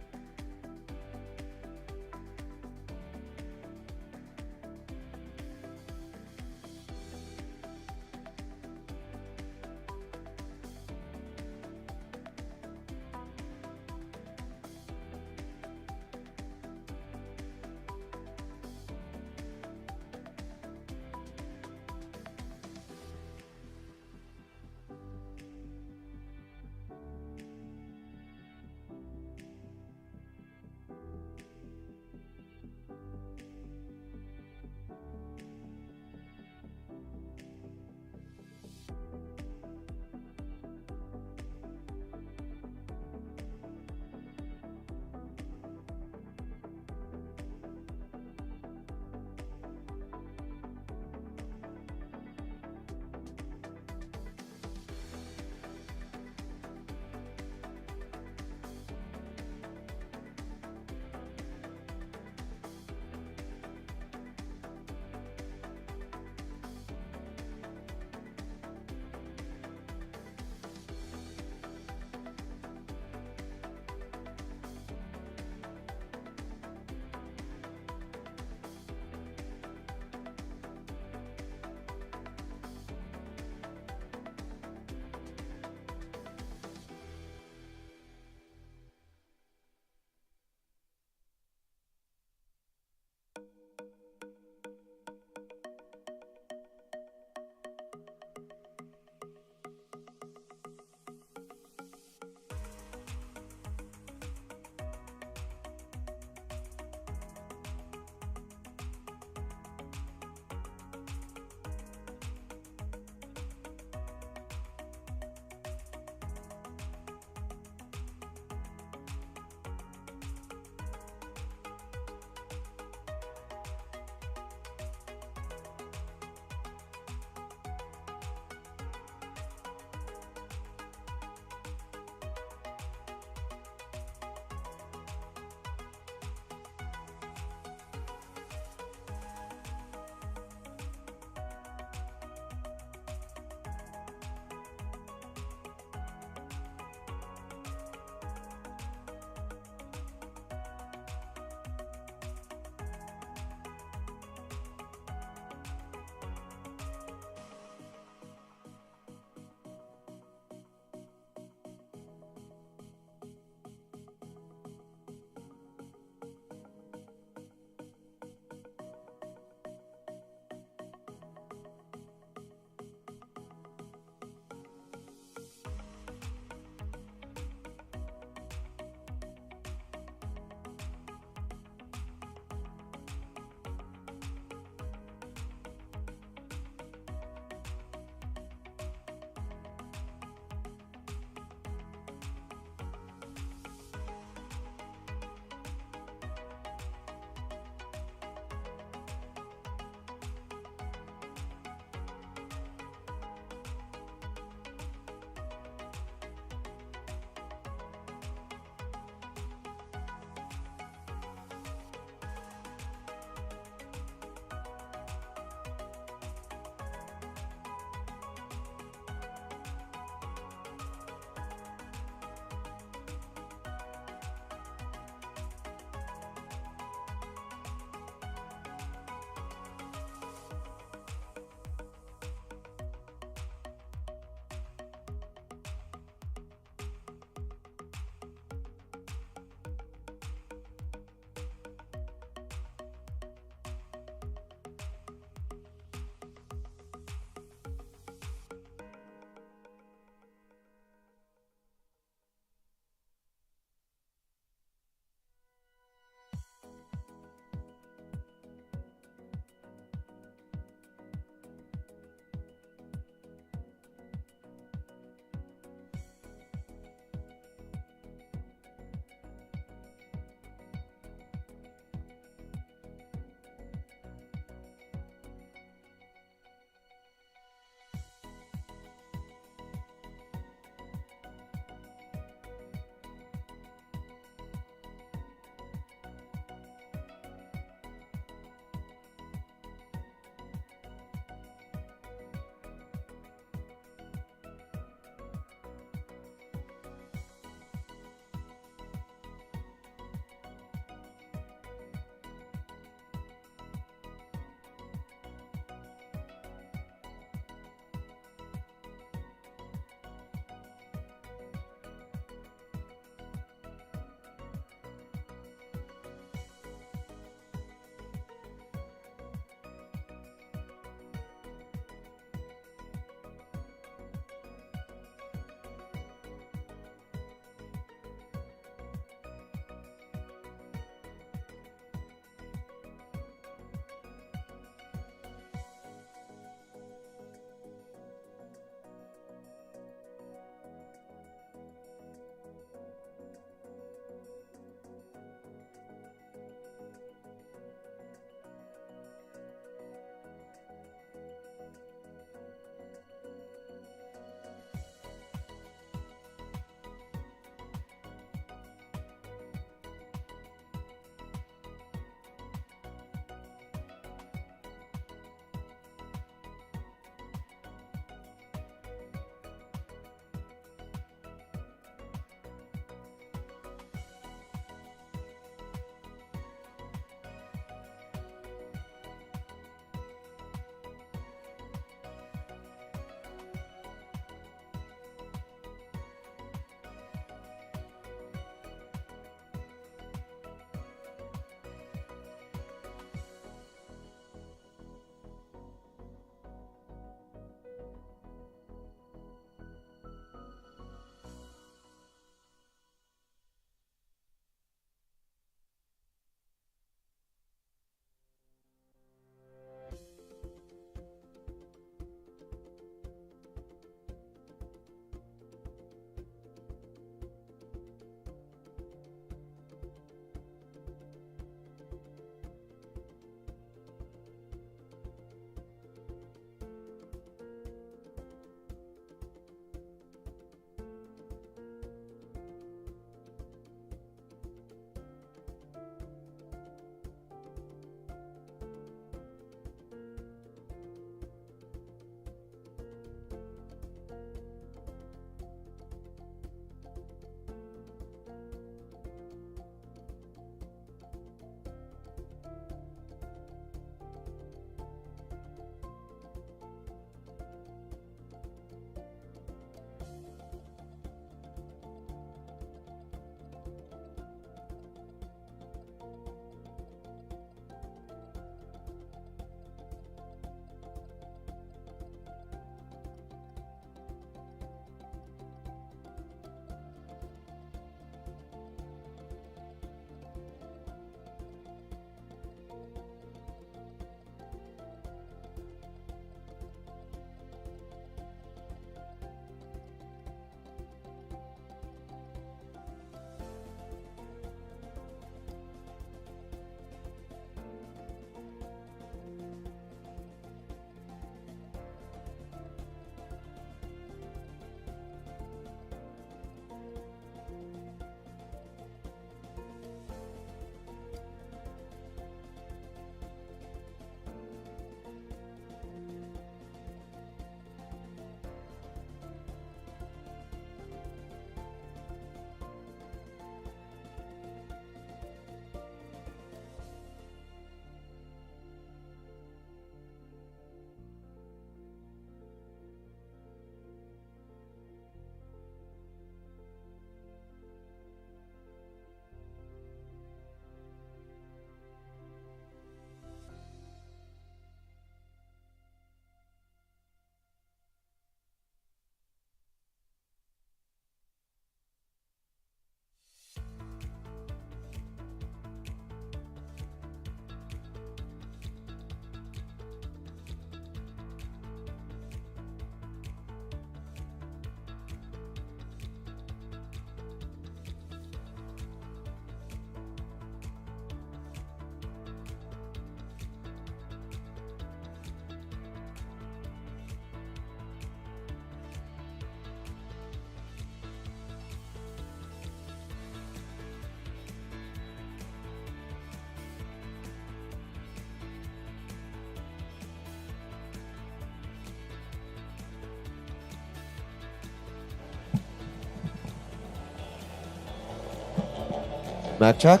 Mac check.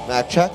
Mac check.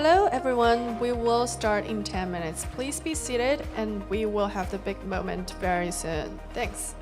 Hello, everyone. We will start in 10 minutes. Please be seated, and we will have the big moment very soon. Thanks.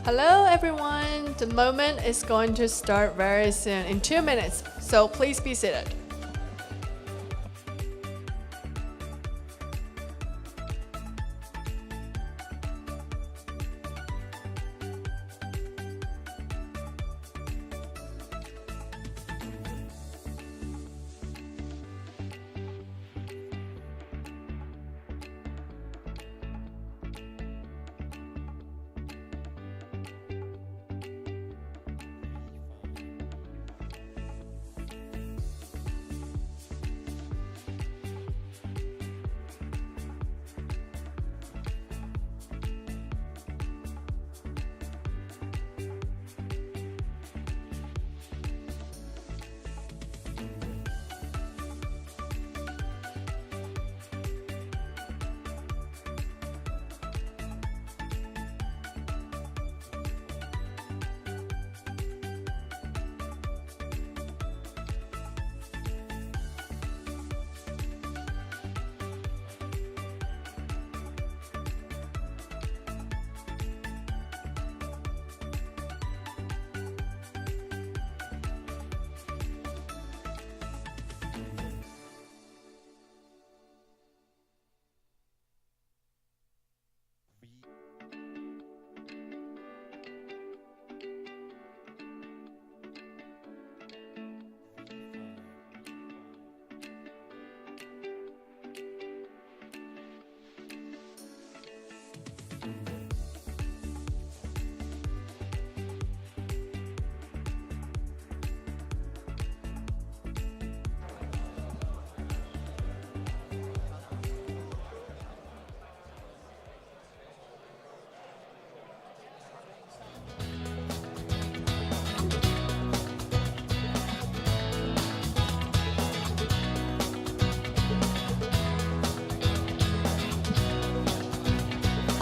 Hello, everyone. The moment is going to start very soon, in 2 minutes, so please be seated.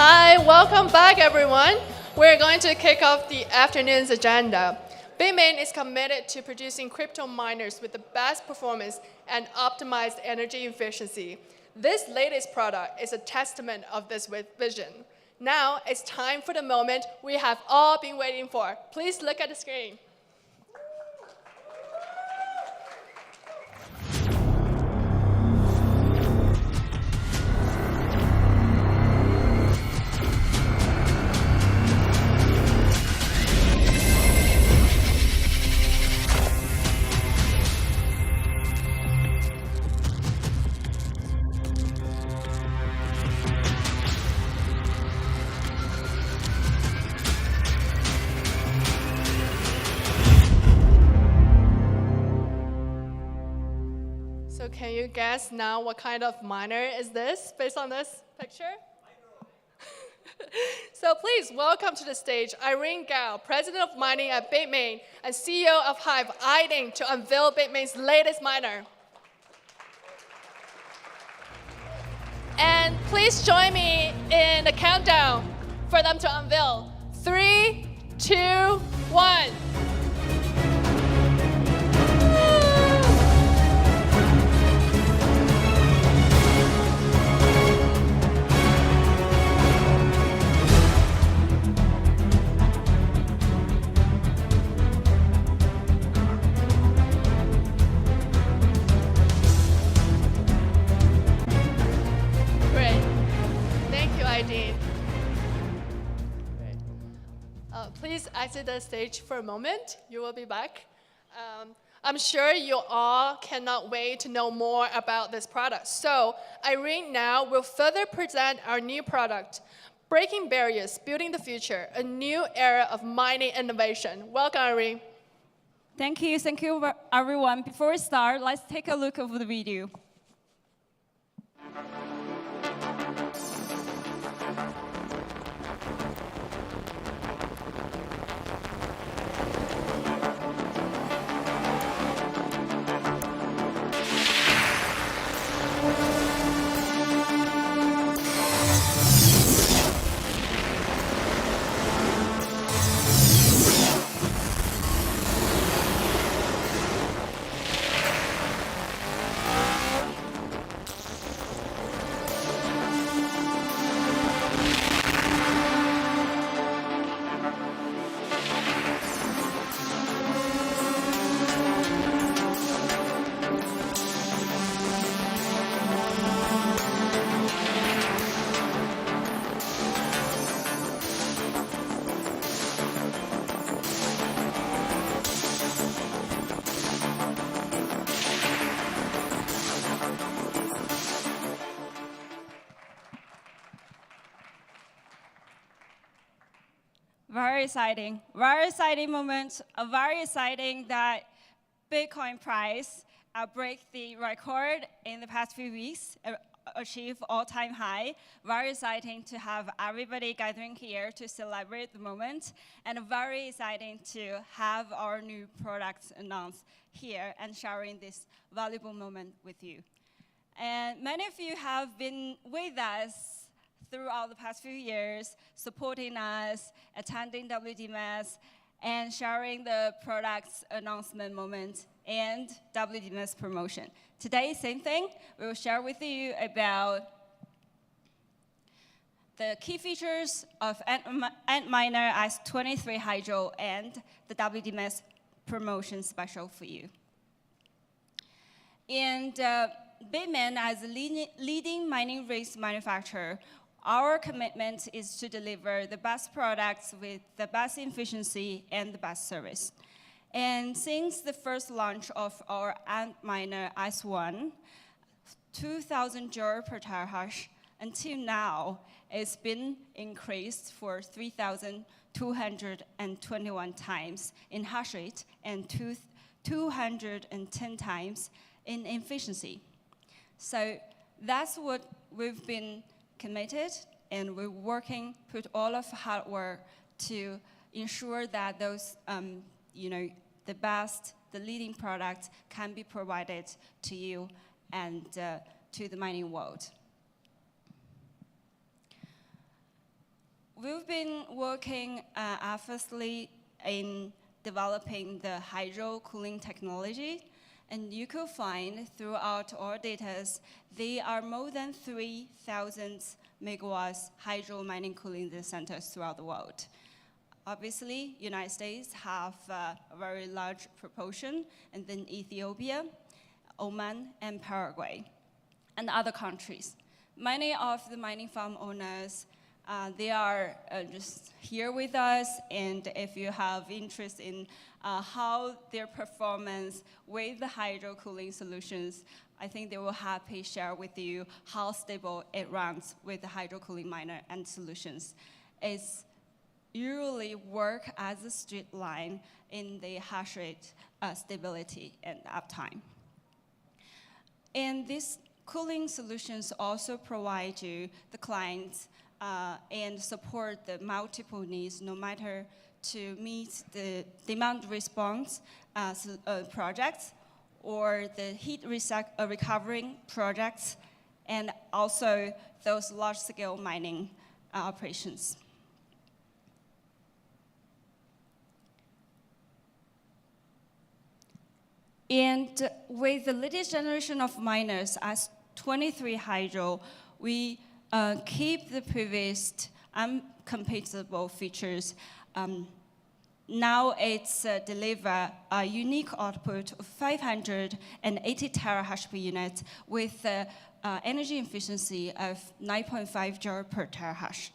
Hi, welcome back, everyone. We're going to kick off the afternoon's agenda. Bitmain is committed to producing crypto miners with the best performance and optimized energy efficiency. This latest product is a testament of this vision. Now it's time for the moment we have all been waiting for. Please look at the screen. So can you guess now what kind of miner is this based on this picture? So please welcome to the stage Irene Gao, President of Mining at Bitmain and CEO of Hive, Aiding to unveil Bitmain's latest miner. And please join me in the countdown for them to unveil. 3, 2, 1. Please exit the stage for a moment. You will be back. I'm sure you all cannot wait to know more about this product. So Irene now will further present our new product, Breaking Barriers, Building the Future, a new era of mining innovation. Welcome, Irene. Thank you, everyone. Before we start, let's take a look over the video. Very exciting moment, very exciting that Bitcoin price break the record in the past few weeks, achieve all-time high. Very exciting to have everybody gathering here to celebrate the moment, and very exciting to have our new products announced here and sharing this valuable moment with you. And many of you have been with us throughout the past few years, supporting us, attending Wdms, and sharing the products announcement moment and Wdms promotion. Today, same thing. We will share with you about the key features of Antminer S23 Hydro and the Wdms promotion special for you. And Bitmain, as a leading mining rigs manufacturer, our commitment is to deliver the best products with the best efficiency and the best service. And since the first launch of our Antminer S1, 2,000 joule per terahash, until now, it's been increased for 3,221 times in hash rate and 210 times in efficiency. So that's what we've been committed, and we're working, put all of hard work to ensure that those, the best, the leading products can be provided to you and to the mining world. We've been working effortlessly in developing the hydro cooling technology. And you could find throughout our data, there are more than 3,000 megawatts hydro mining cooling centers throughout the world. Obviously, United States have a very large proportion, and then Ethiopia, Oman, and Paraguay, and other countries. Many of the mining farm owners, they are just here with us, and if you have interest in how their performance with the hydro cooling solutions, I think they will happily share with you how stable it runs with the hydro cooling miner and solutions. It's usually work as a straight line in the hash rate stability and uptime. And these cooling solutions also provide you, the clients, and support the multiple needs, no matter to meet the demand response projects or the heat recovering projects, and also those large-scale mining operations. And with the latest generation of miners as 23 Hydro, we keep the previous uncompatible features. Now it's deliver a unique output of 580 terahash per unit with energy efficiency of 9.5 joule per terahash.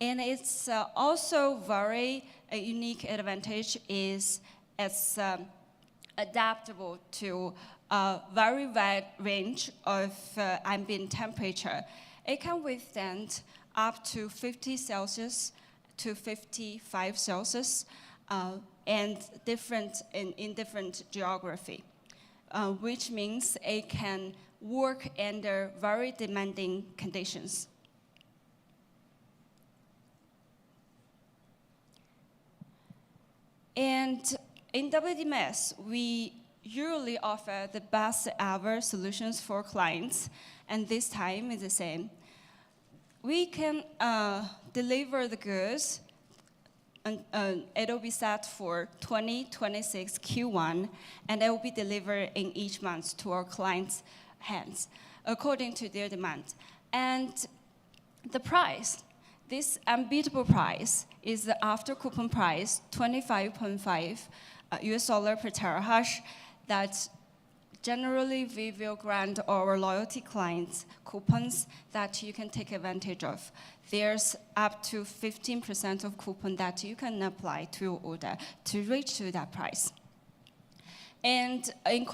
And it's also very unique advantage is it's adaptable to a very wide range of ambient temperature. It can withstand up to 50 Celsius to 55 Celsius and different in different geography, which means it can work under very demanding conditions. And in WDMS, we usually offer the best ever solutions for clients, and this time is the same. We can deliver the goods, and it'll be set for 2026 Q1, and it will be delivered in each month to our clients' hands, according to their demand. And the price, this unbeatable price, is the after coupon price, 25.5 US dollar per terahash, that generally we will grant our loyalty clients coupons that you can take advantage of. There's up to 15% of coupon that you can apply to your order to reach to that price. And in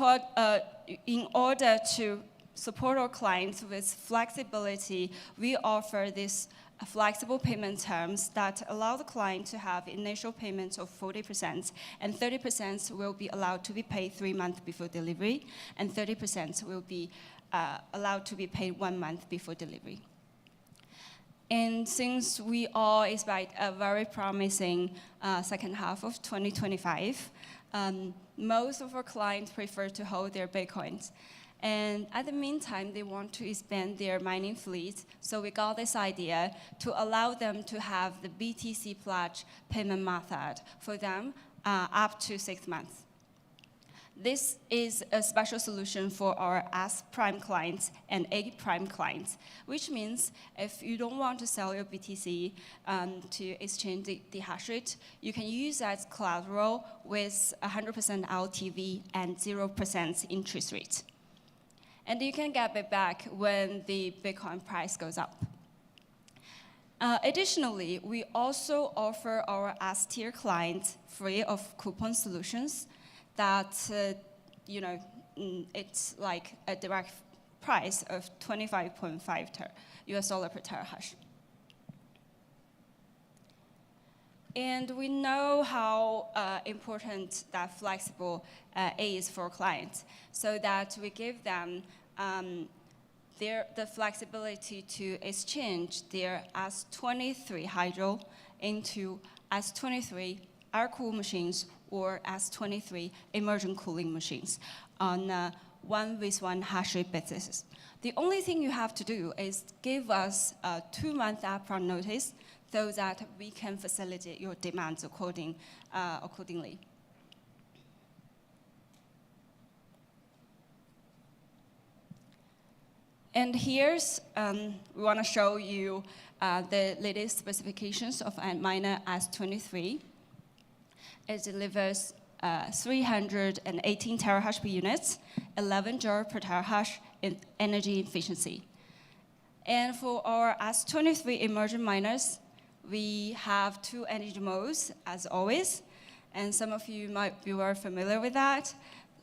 order to support our clients with flexibility, we offer this flexible payment terms that allow the client to have initial payments of 40%, and 30% will be allowed to be paid 3 months before delivery, and 30% will be allowed to be paid 1 month before delivery. And since we all expect a very promising second half of 2025, most of our clients prefer to hold their Bitcoins. And at the meantime, they want to expand their mining fleet, so we got this idea to allow them to have the BTC pledge payment method for them up to 6 months. This is a special solution for our S prime clients and A prime clients, which means if you don't want to sell your BTC to exchange the hash rate, you can use that collateral with 100% LTV and 0% interest rate. And you can get it back when the Bitcoin price goes up. Additionally, we also offer our S-tier clients free of coupon solutions that, it's like a direct price of 25.5 US dollar per terahash. And we know how important that flexible is for clients, so that we give them the flexibility to exchange their S23 hydro into S23 air-cooled machines or S23 immersion cooling machines on a 1-with-1 hash rate basis. The only thing you have to do is give us a 2-month upfront notice so that we can facilitate your demands accordingly. And here's, we want to show you the latest specifications of Antminer S23. It delivers 318 terahash per unit, 11 joule per terahash in energy efficiency. And for our S23 immersion miners, we have 2 energy modes, as always, and some of you might be very familiar with that.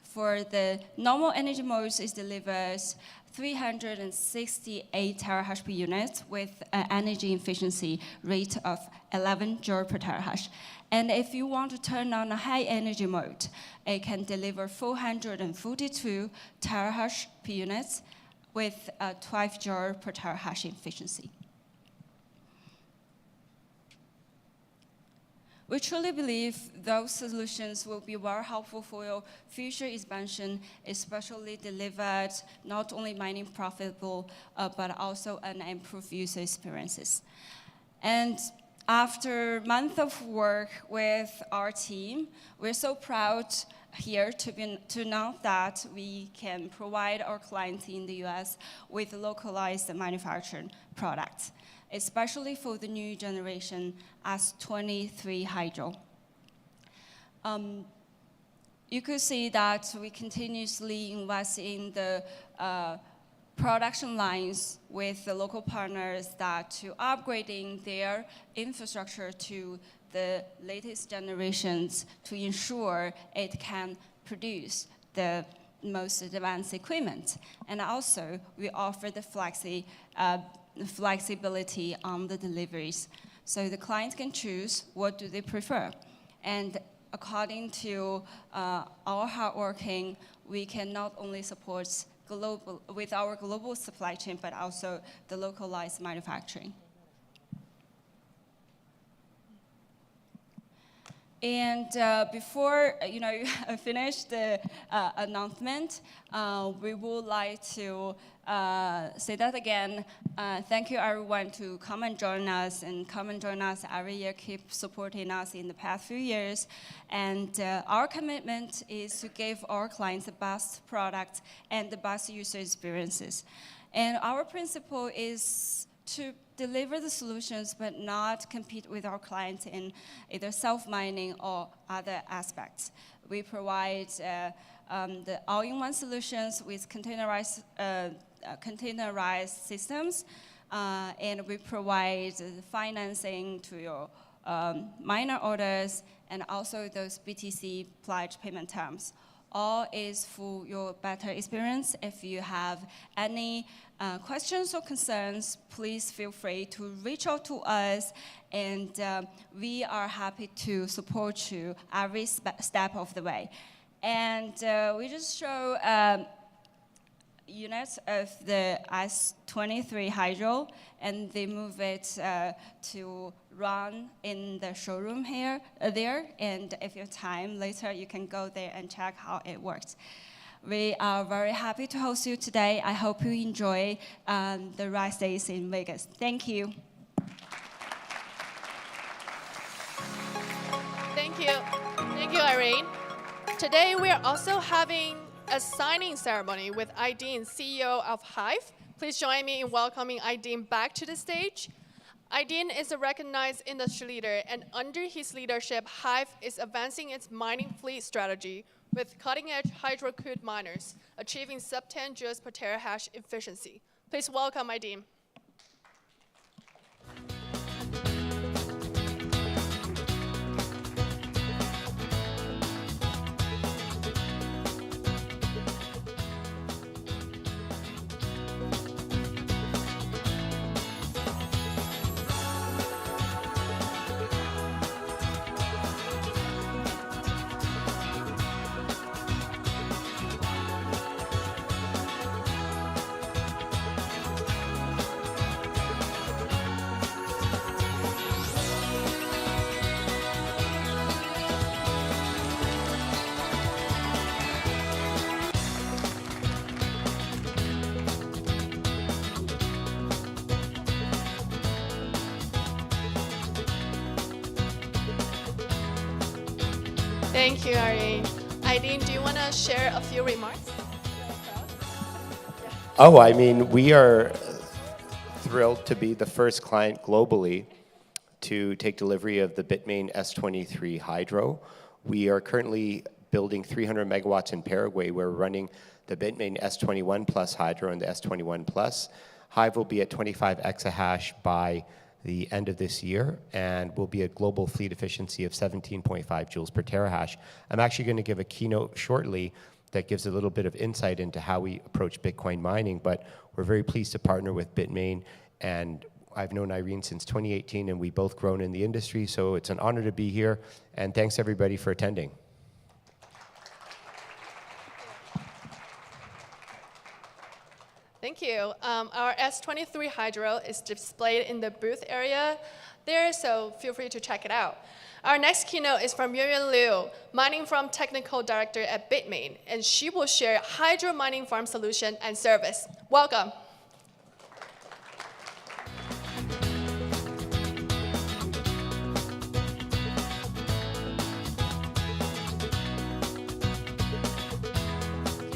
For the normal energy modes, it delivers 368 terahash per unit with an energy efficiency rate of 11 joule per terahash. And if you want to turn on a high energy mode, it can deliver 442 terahash per unit with a 12 joule per terahash efficiency. We truly believe those solutions will be very helpful for your future expansion, especially delivered not only mining profitable, but also an improved user experiences. And after a month of work with our team, we're so proud here to announce that we can provide our clients in the US with localized manufactured products, especially for the new generation S23 hydro. You could see that we continuously invest in the production lines with the local partners that to upgrading their infrastructure to the latest generations to ensure it can produce the most advanced equipment. And also, we offer the flexibility on the deliveries. So the client can choose what do they prefer. And according to our hard working, we can not only support with our global supply chain, but also the localized manufacturing. And before I finish the announcement, we would like to say that again. Thank you everyone to come and join us every year. Keep supporting us in the past few years. And our commitment is to give our clients the best product and the best user experiences. And our principle is to deliver the solutions, but not compete with our clients in either self-mining or other aspects. We provide the all-in-one solutions with containerized systems, and we provide the financing to your miner orders and also those BTC pledge payment terms. All is for your better experience. If you have any questions or concerns, please feel free to reach out to us, and we are happy to support you every step of the way. And we just show units of the S23 Hydro, and they move it to run in the showroom there. And if you have time later, you can go there and check how it works. We are very happy to host you today. I hope you enjoy the rest days in Vegas. Thank you. Thank you. Thank you, Irene. Today, we are also having a signing ceremony with Aydin, CEO of Hive. Please join me in welcoming Aydin back to the stage. Aydin is a recognized industry leader, and under his leadership, Hive is advancing its mining fleet strategy with cutting-edge hydro-cooled miners, achieving sub-10 joules per terahash efficiency. Please welcome Aydin. Thank you, Irene. Aydin, do you want to share a few remarks? Oh, I mean, we are thrilled to be the first client globally to take delivery of the Bitmain S23 Hydro. We are currently building 300 megawatts in Paraguay. We're running the Bitmain S21 Plus Hydro and the S21 Plus. Hive will be at 25 exahash by the end of this year, and will be a global fleet efficiency of 17.5 joules per terahash. I'm actually going to give a keynote shortly that gives a little bit of insight into how we approach Bitcoin mining, but we're very pleased to partner with Bitmain, and I've known Irene since 2018, and we've both grown in the industry, so it's an honor to be here, and thanks everybody for attending. Thank you. Our S23 Hydro is displayed in the booth area there, so feel free to check it out. Our next keynote is from Yuan Liu, Mining Farm Technical Director at Bitmain, and she will share hydro mining farm solution and service. Welcome.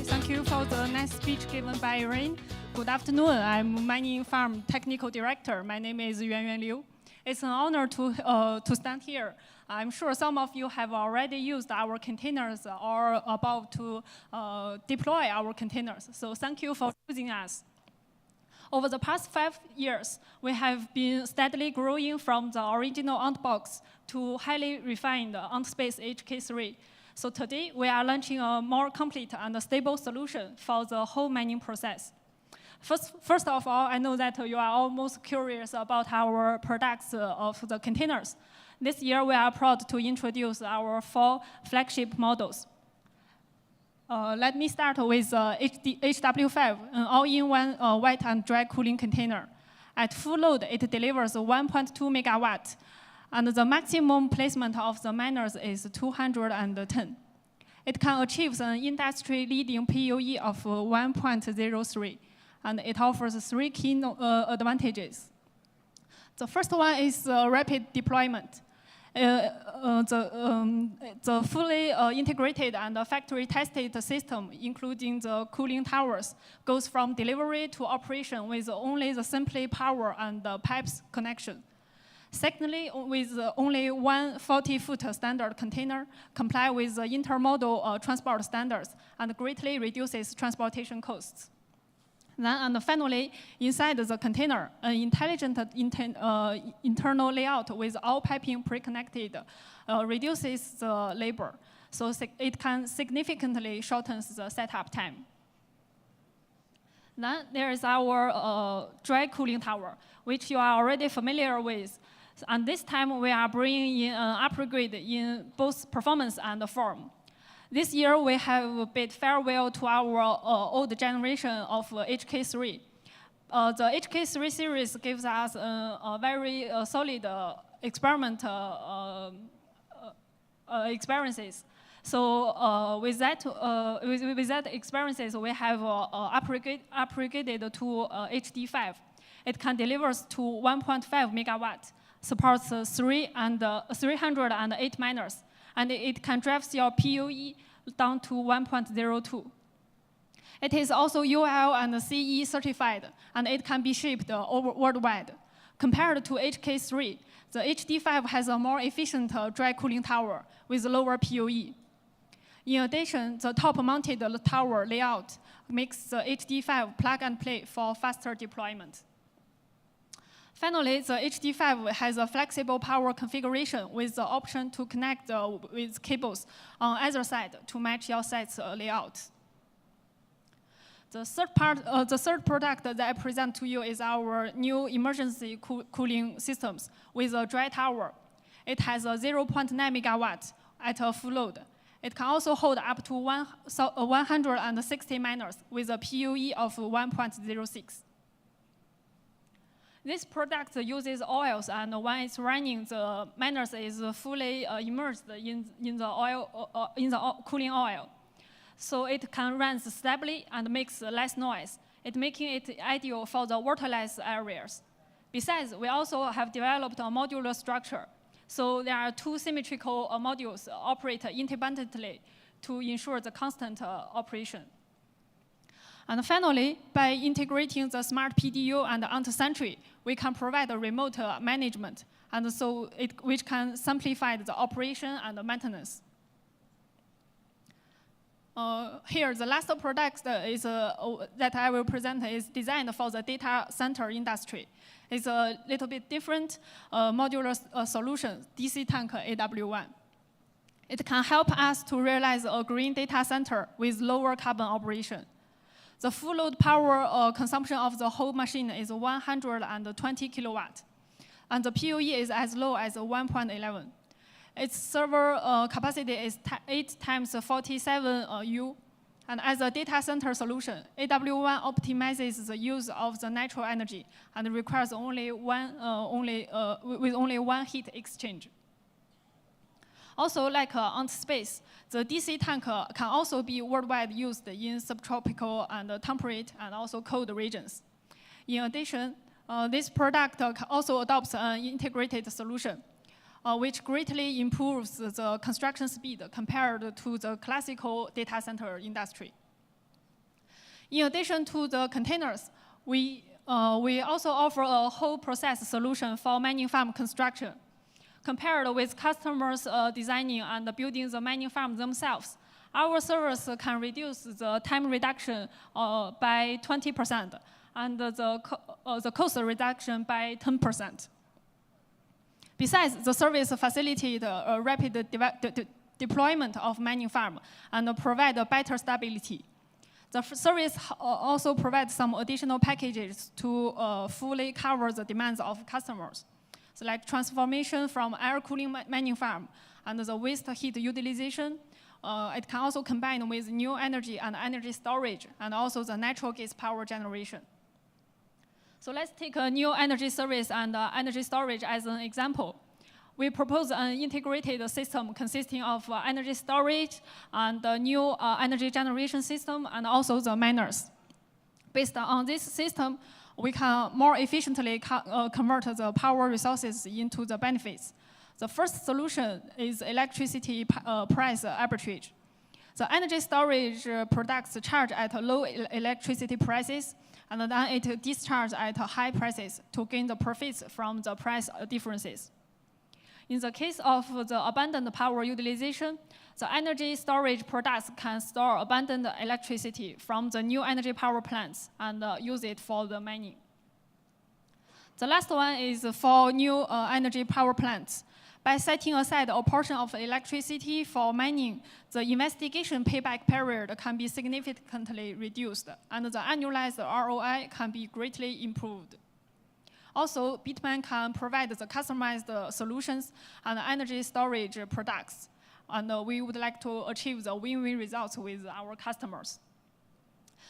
Thank you for the nice speech given by Irene. Good afternoon. I'm Mining Farm Technical Director. My name is Yuan Liu. It's an honor to stand here. I'm sure some of you have already used our containers or about to deploy our containers. So thank you for choosing us. Over the past 5 years, we have been steadily growing from the original Antbox to highly refined Antspace HK3. So today, we are launching a more complete and stable solution for the whole mining process. First of all, I know that you are all most curious about our products of the containers. This year, we are proud to introduce our 4 flagship models. Let me start with HW5, an all-in-one wet and dry cooling container. At full load, it delivers 1.2 megawatt, and the maximum placement of the miners is 210. It can achieve an industry-leading PUE of 1.03, and it offers 3 key advantages. The first one is rapid deployment. The fully integrated and factory-tested system, including the cooling towers, goes from delivery to operation with only the simply power and the pipes connection. Secondly, with only one 40-foot standard container, comply with the intermodal transport standards and greatly reduces transportation costs. Then, and finally, inside the container, an intelligent internal layout with all piping pre-connected reduces the labor, so it can significantly shorten the setup time. Then there is our dry cooling tower, which you are already familiar with. And this time, we are bringing in an upgrade in both performance and form. This year, we have bid farewell to our old generation of HK3. The HK3 series gives us a very solid experiences. So with that experiences, we have upgraded to HD5. It can deliver to 1.5 megawatt, supports 308 miners, and it can drive your PUE down to 1.02. It is also UL and CE certified, and it can be shipped worldwide. Compared to HK3, the HD5 has a more efficient dry cooling tower with lower PUE. In addition, the top-mounted tower layout makes the HD5 plug and play for faster deployment. Finally, the HD5 has a flexible power configuration with the option to connect with cables on either side to match your site's layout. The third product that I present to you is our new emergency cooling systems with a dry tower. It has a 0.9 megawatt at a full load. It can also hold up to 160 miners with a PUE of 1.06. This product uses oils, and when it's running, the miners is fully immersed in the cooling oil. So it can run stably and makes less noise, making it ideal for the waterless areas. Besides, we also have developed a modular structure. So there are 2 symmetrical modules operate independently to ensure the constant operation. And finally, by integrating the smart PDU and Ant-Sentry, we can provide a remote management, and so which can simplify the operation and the maintenance. Here, the last product that I will present is designed for the data center industry. It's a little bit different modular solution, DC Tank AW1. It can help us to realize a green data center with lower carbon operation. The full load power consumption of the whole machine is 120 kilowatt, and the PUE is as low as 1.11. Its server capacity is 8 times 47 U, and as a data center solution, AW1 optimizes the use of the natural energy and requires with only one heat exchange. Also, like Ant-Space, the DC tank can also be worldwide used in subtropical and temperate and also cold regions. In addition, this product also adopts an integrated solution, which greatly improves the construction speed compared to the classical data center industry. In addition to the containers, we also offer a whole process solution for mining farm construction. Compared with customers designing and building the mining farm themselves, our service can reduce the time reduction by 20% and the cost reduction by 10%. Besides, the service facilitates a rapid deployment of mining farm and provide a better stability. The service also provides some additional packages to fully cover the demands of customers. So like transformation from air cooling mining farm and the waste heat utilization. It can also combine with new energy and energy storage and also the natural gas power generation. So let's take a new energy service and energy storage as an example. We propose an integrated system consisting of energy storage and the new energy generation system and also the miners. Based on this system, we can more efficiently convert the power resources into the benefits. The first solution is electricity price arbitrage. The energy storage products charge at low electricity prices, and then it discharges at high prices to gain the profits from the price differences. In the case of the abundant power utilization, the energy storage products can store abundant electricity from the new energy power plants and use it for the mining. The last one is for new energy power plants. By setting aside a portion of electricity for mining, the investigation payback period can be significantly reduced, and the annualized ROI can be greatly improved. Also, Bitmain can provide the customized solutions and energy storage products, and we would like to achieve the win-win results with our customers.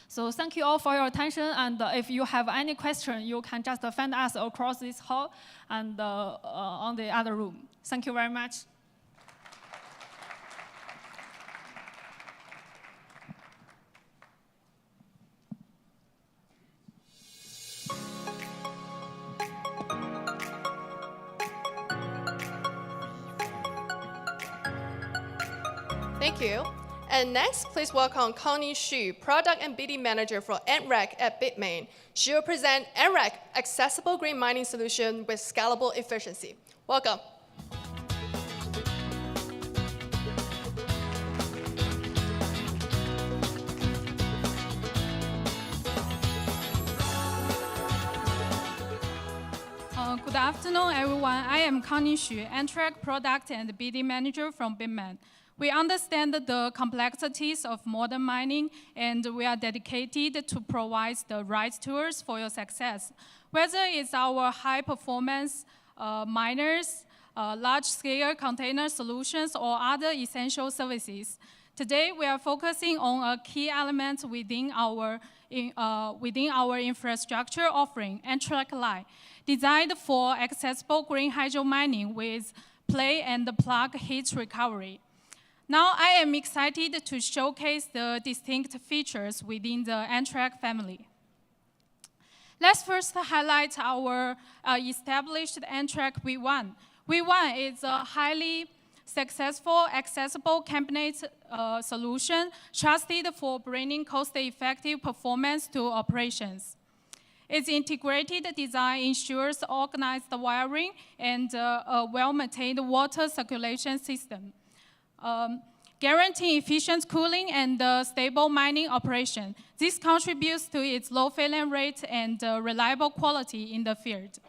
So thank you all for your attention, and if you have any question, you can just find us across this hall and on the other room. Thank you very much. Thank you. And next, please welcome Connie Xu, Product and BD Manager for NREC at Bitmain. She will present NREC, accessible green mining solution with scalable efficiency. Welcome. Good afternoon, everyone. I am Connie Xu, NREC Product and BD Manager from Bitmain. We understand the complexities of modern mining, and we are dedicated to provide the right tools for your success. Whether it's our high-performance miners, large-scale container solutions, or other essential services, today we are focusing on a key element within our infrastructure offering, NREC Lite, designed for accessible green hydro mining with play and plug heat recovery. Now I am excited to showcase the distinct features within the NREC family. Let's first highlight our established NREC V1. V1 is a highly successful, accessible cabinet solution trusted for bringing cost-effective performance to operations. Its integrated design ensures organized wiring and a well-maintained water circulation system, guaranteeing efficient cooling and stable mining operation. This contributes to its low failure rate and reliable quality in the field.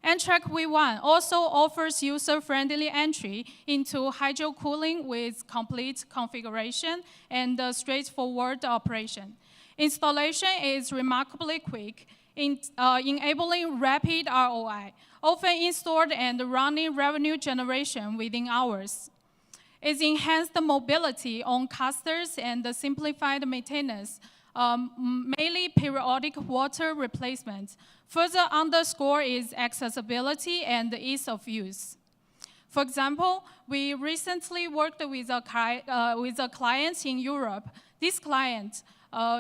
NREC V1 also offers user-friendly entry into hydro cooling with complete configuration and straightforward operation. Installation is remarkably quick, enabling rapid ROI, often installed and running revenue generation within hours. Its enhanced mobility on casters and the simplified maintenance, mainly periodic water replacement, further underscore its accessibility and ease of use. For example, we recently worked with a client in Europe. This client,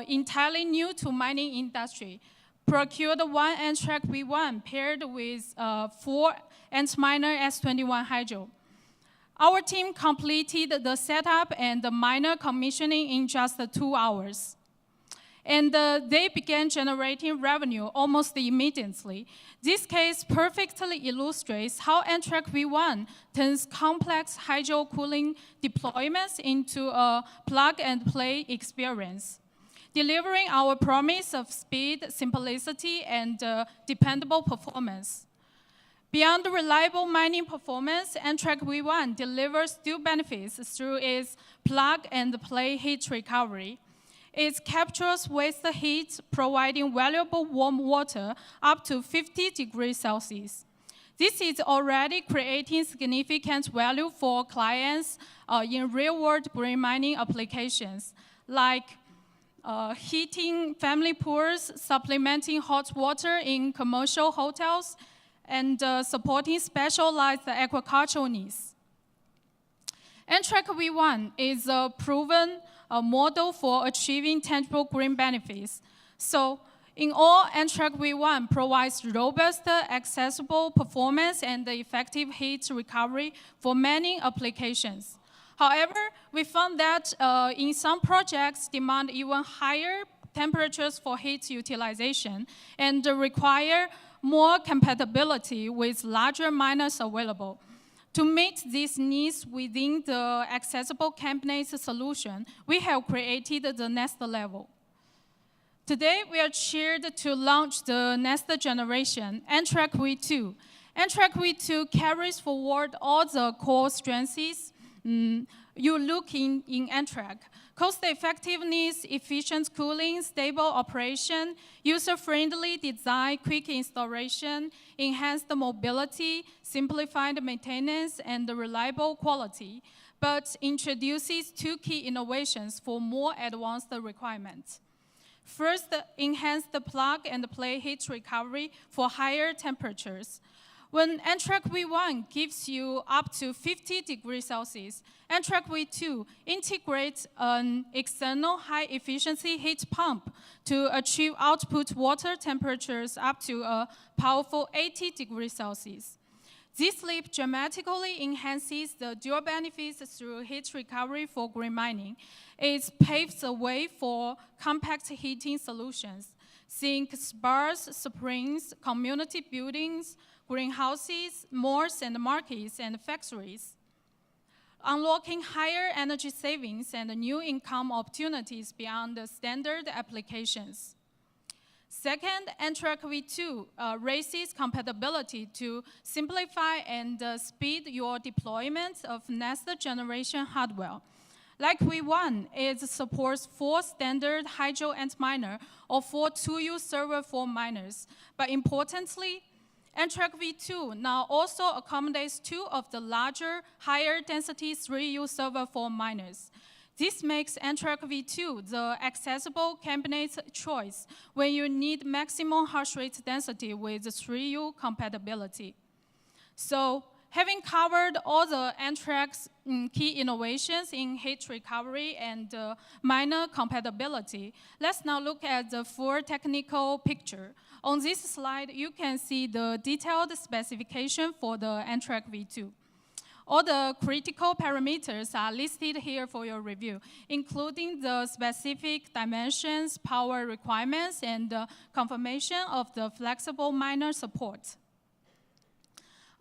entirely new to mining industry, procured one NREC V1 paired with 4 Antminer S21 Hydro. Our team completed the setup and the miner commissioning in just 2 hours. And they began generating revenue almost immediately. This case perfectly illustrates how NREC V1 turns complex hydro cooling deployments into a plug-and-play experience, delivering our promise of speed, simplicity, and dependable performance. Beyond reliable mining performance, NREC V1 delivers new benefits through its plug-and-play heat recovery. It captures waste heat, providing valuable warm water up to 50 degrees Celsius. This is already creating significant value for clients in real-world green mining applications, like heating family pools, supplementing hot water in commercial hotels, and supporting specialized agricultural needs. NTRAC V1 is a proven model for achieving tangible green benefits. So, in all, NTRAC V1 provides robust, accessible performance and effective heat recovery for many applications. However, we found that in some projects demand even higher temperatures for heat utilization and require more compatibility with larger miners available. To meet these needs within the accessible cabinet solution, we have created the next level. Today, we are cheered to launch the next generation, NTRAC V2. NTRAC V2 carries forward all the core strengths you look in NTRAC. Cost effectiveness, efficient cooling, stable operation, user-friendly design, quick installation, enhanced mobility, simplified maintenance, and reliable quality, but introduces two key innovations for more advanced requirements. First, enhance the plug-and-play heat recovery for higher temperatures. When NTRAC V1 gives you up to 50 degrees Celsius, NTRAC V2 integrates an external high-efficiency heat pump to achieve output water temperatures up to a powerful 80 degrees Celsius. This leap dramatically enhances the dual benefits through heat recovery for green mining. It paves the way for compact heating solutions. Think spas, springs, community buildings, greenhouses, malls and markets, and factories, unlocking higher energy savings and new income opportunities beyond the standard applications. Second, NTRAC V2 raises compatibility to simplify and speed your deployment of next generation hardware. Like V1, it supports 4 standard Hydro Antminer or 4 2U server for miners. But importantly, NTRAC V2 now also accommodates 2 of the larger, higher density 3U server for miners. This makes NTRAC V2 the accessible cabinet choice when you need maximum hash rate density with 3U compatibility. So, having covered all the NTRAC's key innovations in heat recovery and miner compatibility, let's now look at the full technical picture. On this slide, you can see the detailed specification for the NTRAC V2. All the critical parameters are listed here for your review, including the specific dimensions, power requirements, and confirmation of the flexible miner support.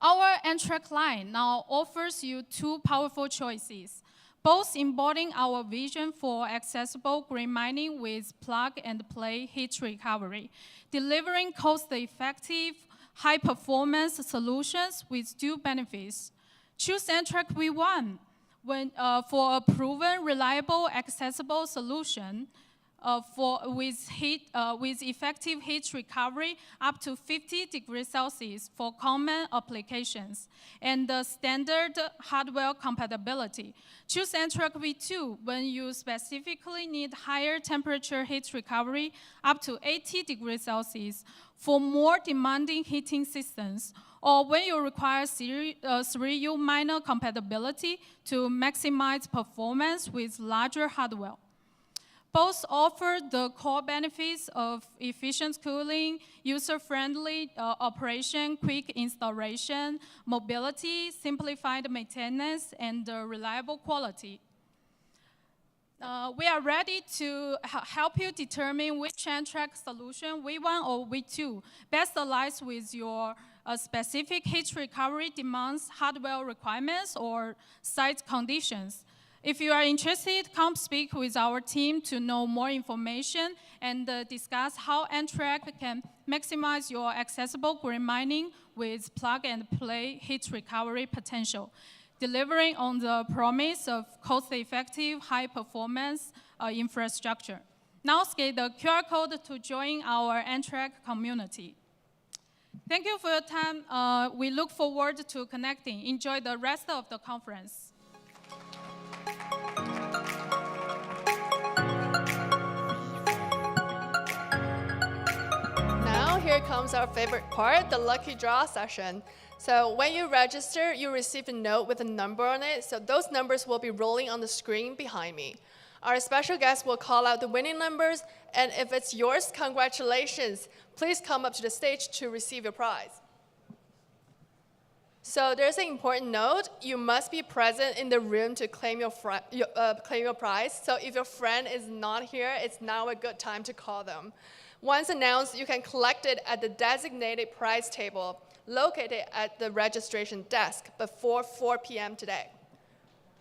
Our NTRAC line now offers you 2 powerful choices, both embodying our vision for accessible green mining with plug-and-play heat recovery, delivering cost-effective, high-performance solutions with dual benefits. Choose NTRAC V1 for a proven, reliable, accessible solution with effective heat recovery up to 50 degrees Celsius for common applications and standard hardware compatibility. Choose NTRAC V2 when you specifically need higher temperature heat recovery up to 80 degrees Celsius for more demanding heating systems, or when you require 3U miner compatibility to maximize performance with larger hardware. Both offer the core benefits of efficient cooling, user-friendly operation, quick installation, mobility, simplified maintenance, and reliable quality. We are ready to help you determine which NTRAC solution, V1 or V2, best aligns with your specific heat recovery demands, hardware requirements, or site conditions. If you are interested, come speak with our team to know more information and discuss how NTRAC can maximize your accessible green mining with plug-and-play heat recovery potential, delivering on the promise of cost-effective, high-performance infrastructure. Now scan the QR code to join our NTRAC community. Thank you for your time. We look forward to connecting. Enjoy the rest of the conference. Now here comes our favorite part, the lucky draw session. So when you register, you receive a note with a number on it. So those numbers will be rolling on the screen behind me. Our special guest will call out the winning numbers, and if it's yours, congratulations. Please come up to the stage to receive your prize. So there's an important note. You must be present in the room to claim your prize. So if your friend is not here, it's now a good time to call them. Once announced, you can collect it at the designated prize table located at the registration desk before 4 p.m. today.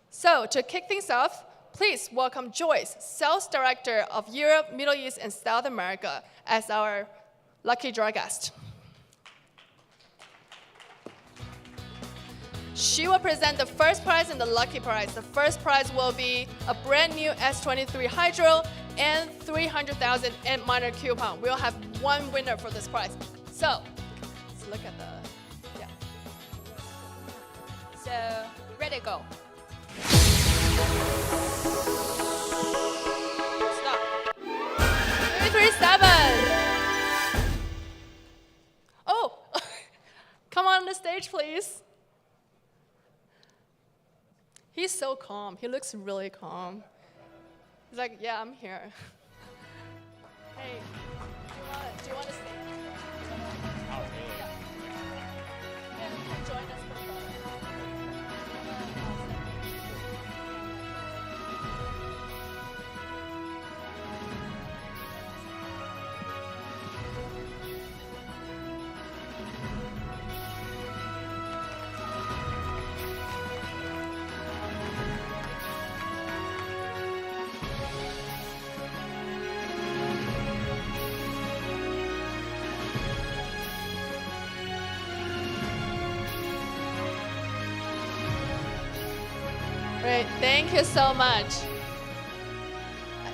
So to kick things off, please welcome Joyce, Sales Director of Europe, Middle East, and South America, as our lucky draw guest. She will present the first prize and the lucky prize. The first prize will be a brand new S23 Hydro and 300,000 Antminer coupon. We'll have one winner for this prize. So let's look at the, yeah. So, ready, go. Stop. 337. Oh, come on the stage, please. He's so calm. He looks really calm. He's like, yeah, I'm here. Hey, do you want to stay? Oh, really? Yeah. Yeah, you can join us for a photo. Great, thank you so much.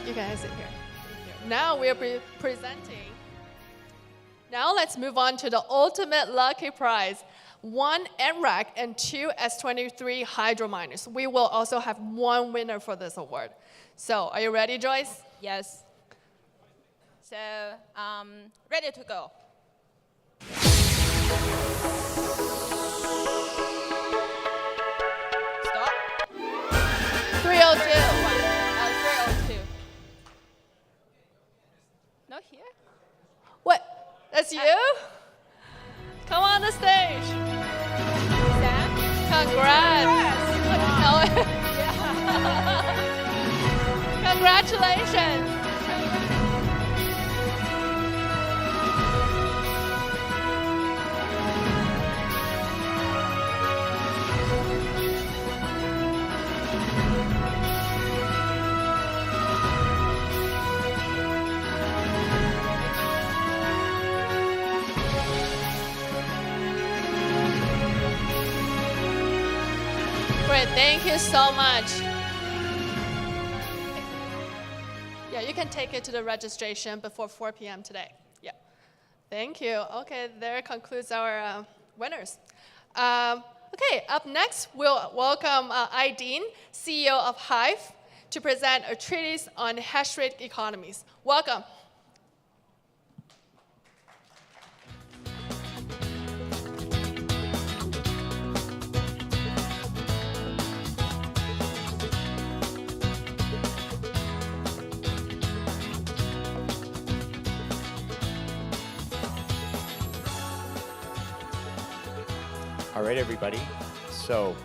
You guys sit here. Now we're presenting. Now let's move on to the ultimate lucky prize. 1 NRAC and 2 S23 Hydro miners. We will also have one winner for this award. So are you ready, Joyce? Yes. So, ready to go. Stop. 302. 302. Not here? What? That's you? Come on the stage. Sam? Congrats. Wow. Congratulations. Great, thank you so much. Yeah, you can take it to the registration before 4 p.m. today. Yeah, thank you. Okay, there concludes our winners. Okay, up next, we'll welcome Aideen, CEO of Hive, to present a treatise on hash rate economies. Welcome. All right, everybody. So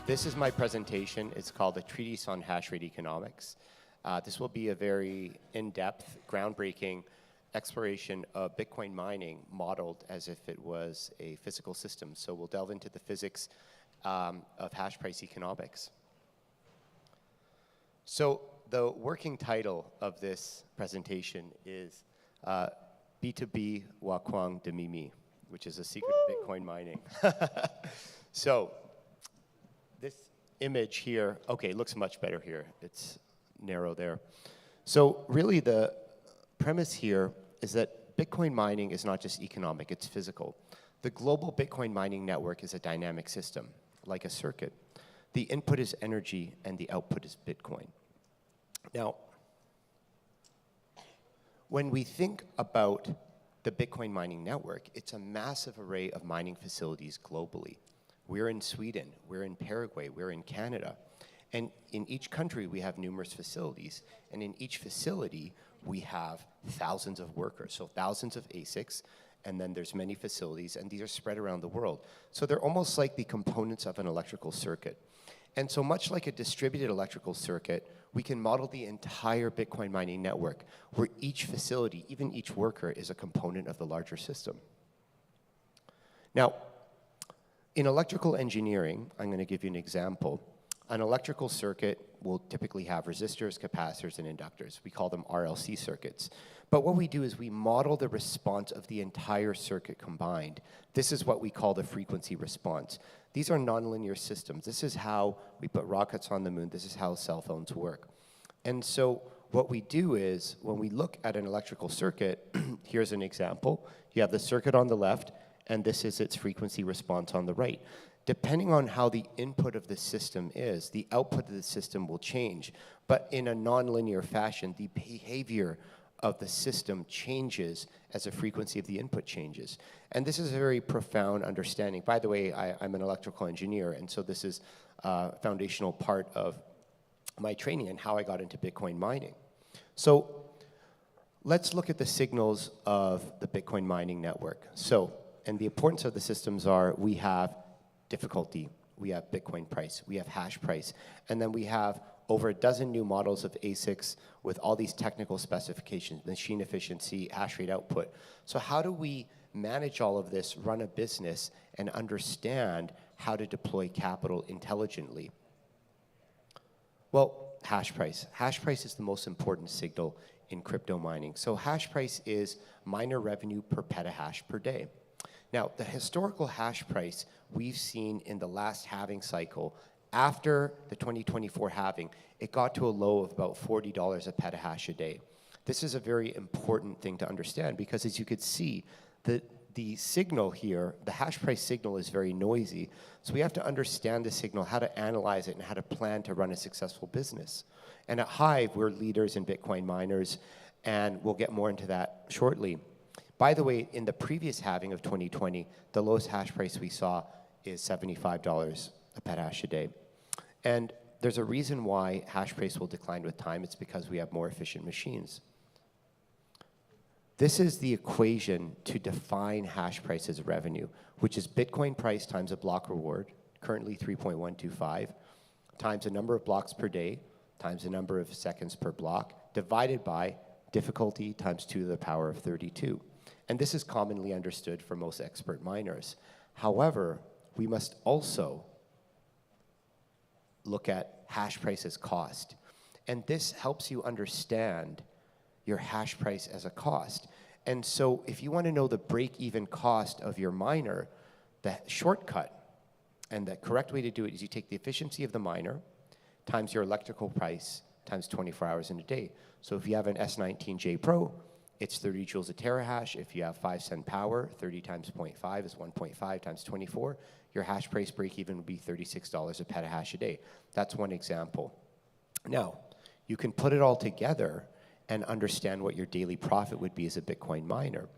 this is my presentation. It's called A Treatise on Hash Rate Economics. This will be a very in-depth, groundbreaking exploration of Bitcoin mining modeled as if it was a physical system. So we'll delve into the physics of hash price economics. So the working title of this presentation is B2B Wakwang Demimi, which is a secret of Bitcoin mining. So this image here, okay, it looks much better here. It's narrow there. So really the premise here is that Bitcoin mining is not just economic, it's physical. The global Bitcoin mining network is a dynamic system, like a circuit. The input is energy and the output is Bitcoin. Now, when we think about the Bitcoin mining network, it's a massive array of mining facilities globally. We're in Sweden, we're in Paraguay, we're in Canada. And in each country, we have numerous facilities. And in each facility, we have thousands of workers, so thousands of ASICs, and then there's many facilities, and these are spread around the world. So they're almost like the components of an electrical circuit. And so much like a distributed electrical circuit, we can model the entire Bitcoin mining network, where each facility, even each worker, is a component of the larger system. Now, in electrical engineering, I'm going to give you an example. An electrical circuit will typically have resistors, capacitors, and inductors. We call them RLC circuits. But what we do is we model the response of the entire circuit combined. This is what we call the frequency response. These are nonlinear systems. This is how we put rockets on the moon. This is how cell phones work. And so what we do is, when we look at an electrical circuit, here's an example. You have the circuit on the left, and this is its frequency response on the right. Depending on how the input of the system is, the output of the system will change. But in a nonlinear fashion, the behavior of the system changes as the frequency of the input changes. And this is a very profound understanding. By the way, I'm an electrical engineer, and so this is a foundational part of my training and how I got into Bitcoin mining. So let's look at the signals of the Bitcoin mining network. So, and the importance of the systems are, we have difficulty, we have Bitcoin price, we have hash price, and then we have over a dozen new models of ASICs with all these technical specifications, machine efficiency, hash rate output. So how do we manage all of this, run a business, and understand how to deploy capital intelligently? Well, hash price. Hash price is the most important signal in crypto mining. So hash price is miner revenue per petahash per day. Now, the historical hash price we've seen in the last halving cycle, after the 2024 halving, it got to a low of about $40 a petahash a day. This is a very important thing to understand, because as you could see, the signal here, the hash price signal, is very noisy. So we have to understand the signal, how to analyze it, and how to plan to run a successful business. And at Hive, we're leaders in Bitcoin miners, and we'll get more into that shortly. By the way, in the previous halving of 2020, the lowest hash price we saw is $75 a petahash a day. And there's a reason why hash price will decline with time. It's because we have more efficient machines. This is the equation to define hash price as revenue, which is Bitcoin price times a block reward, currently 3.125, times the number of blocks per day, times the number of seconds per block, divided by difficulty times 2 to the power of 32. And this is commonly understood for most expert miners. However, we must also look at hash price as cost. And this helps you understand your hash price as a cost. And so if you want to know the break-even cost of your miner, the shortcut and the correct way to do it is you take the efficiency of the miner times your electrical price times 24 hours in a day. So if you have an S19J Pro, it's 30 joules a terahash. If you have 5 cent power, 30 times 0.5 is 1.5 times 24. Your hash price break-even would be $36 a petahash a day. That's one example. Now, you can put it all together and understand what your daily profit would be as a Bitcoin miner.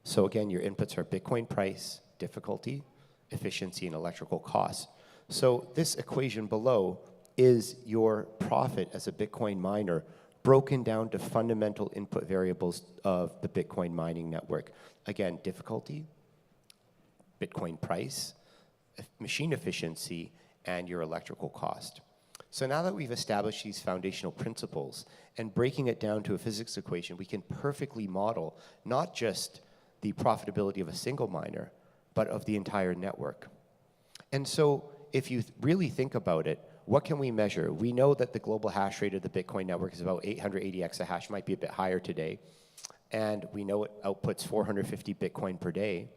So again, your inputs are Bitcoin price, difficulty, efficiency, and electrical costs. So this equation below is your profit as a Bitcoin miner broken down to fundamental input variables of the Bitcoin mining network. Again, difficulty, Bitcoin price, machine efficiency, and your electrical cost. So now that we've established these foundational principles and breaking it down to a physics equation, we can perfectly model not just the profitability of a single miner, but of the entire network. And so if you really think about it, what can we measure? We know that the global hash rate of the Bitcoin network is about 880 exahash, might be a bit higher today. And we know it outputs 450 Bitcoin per day.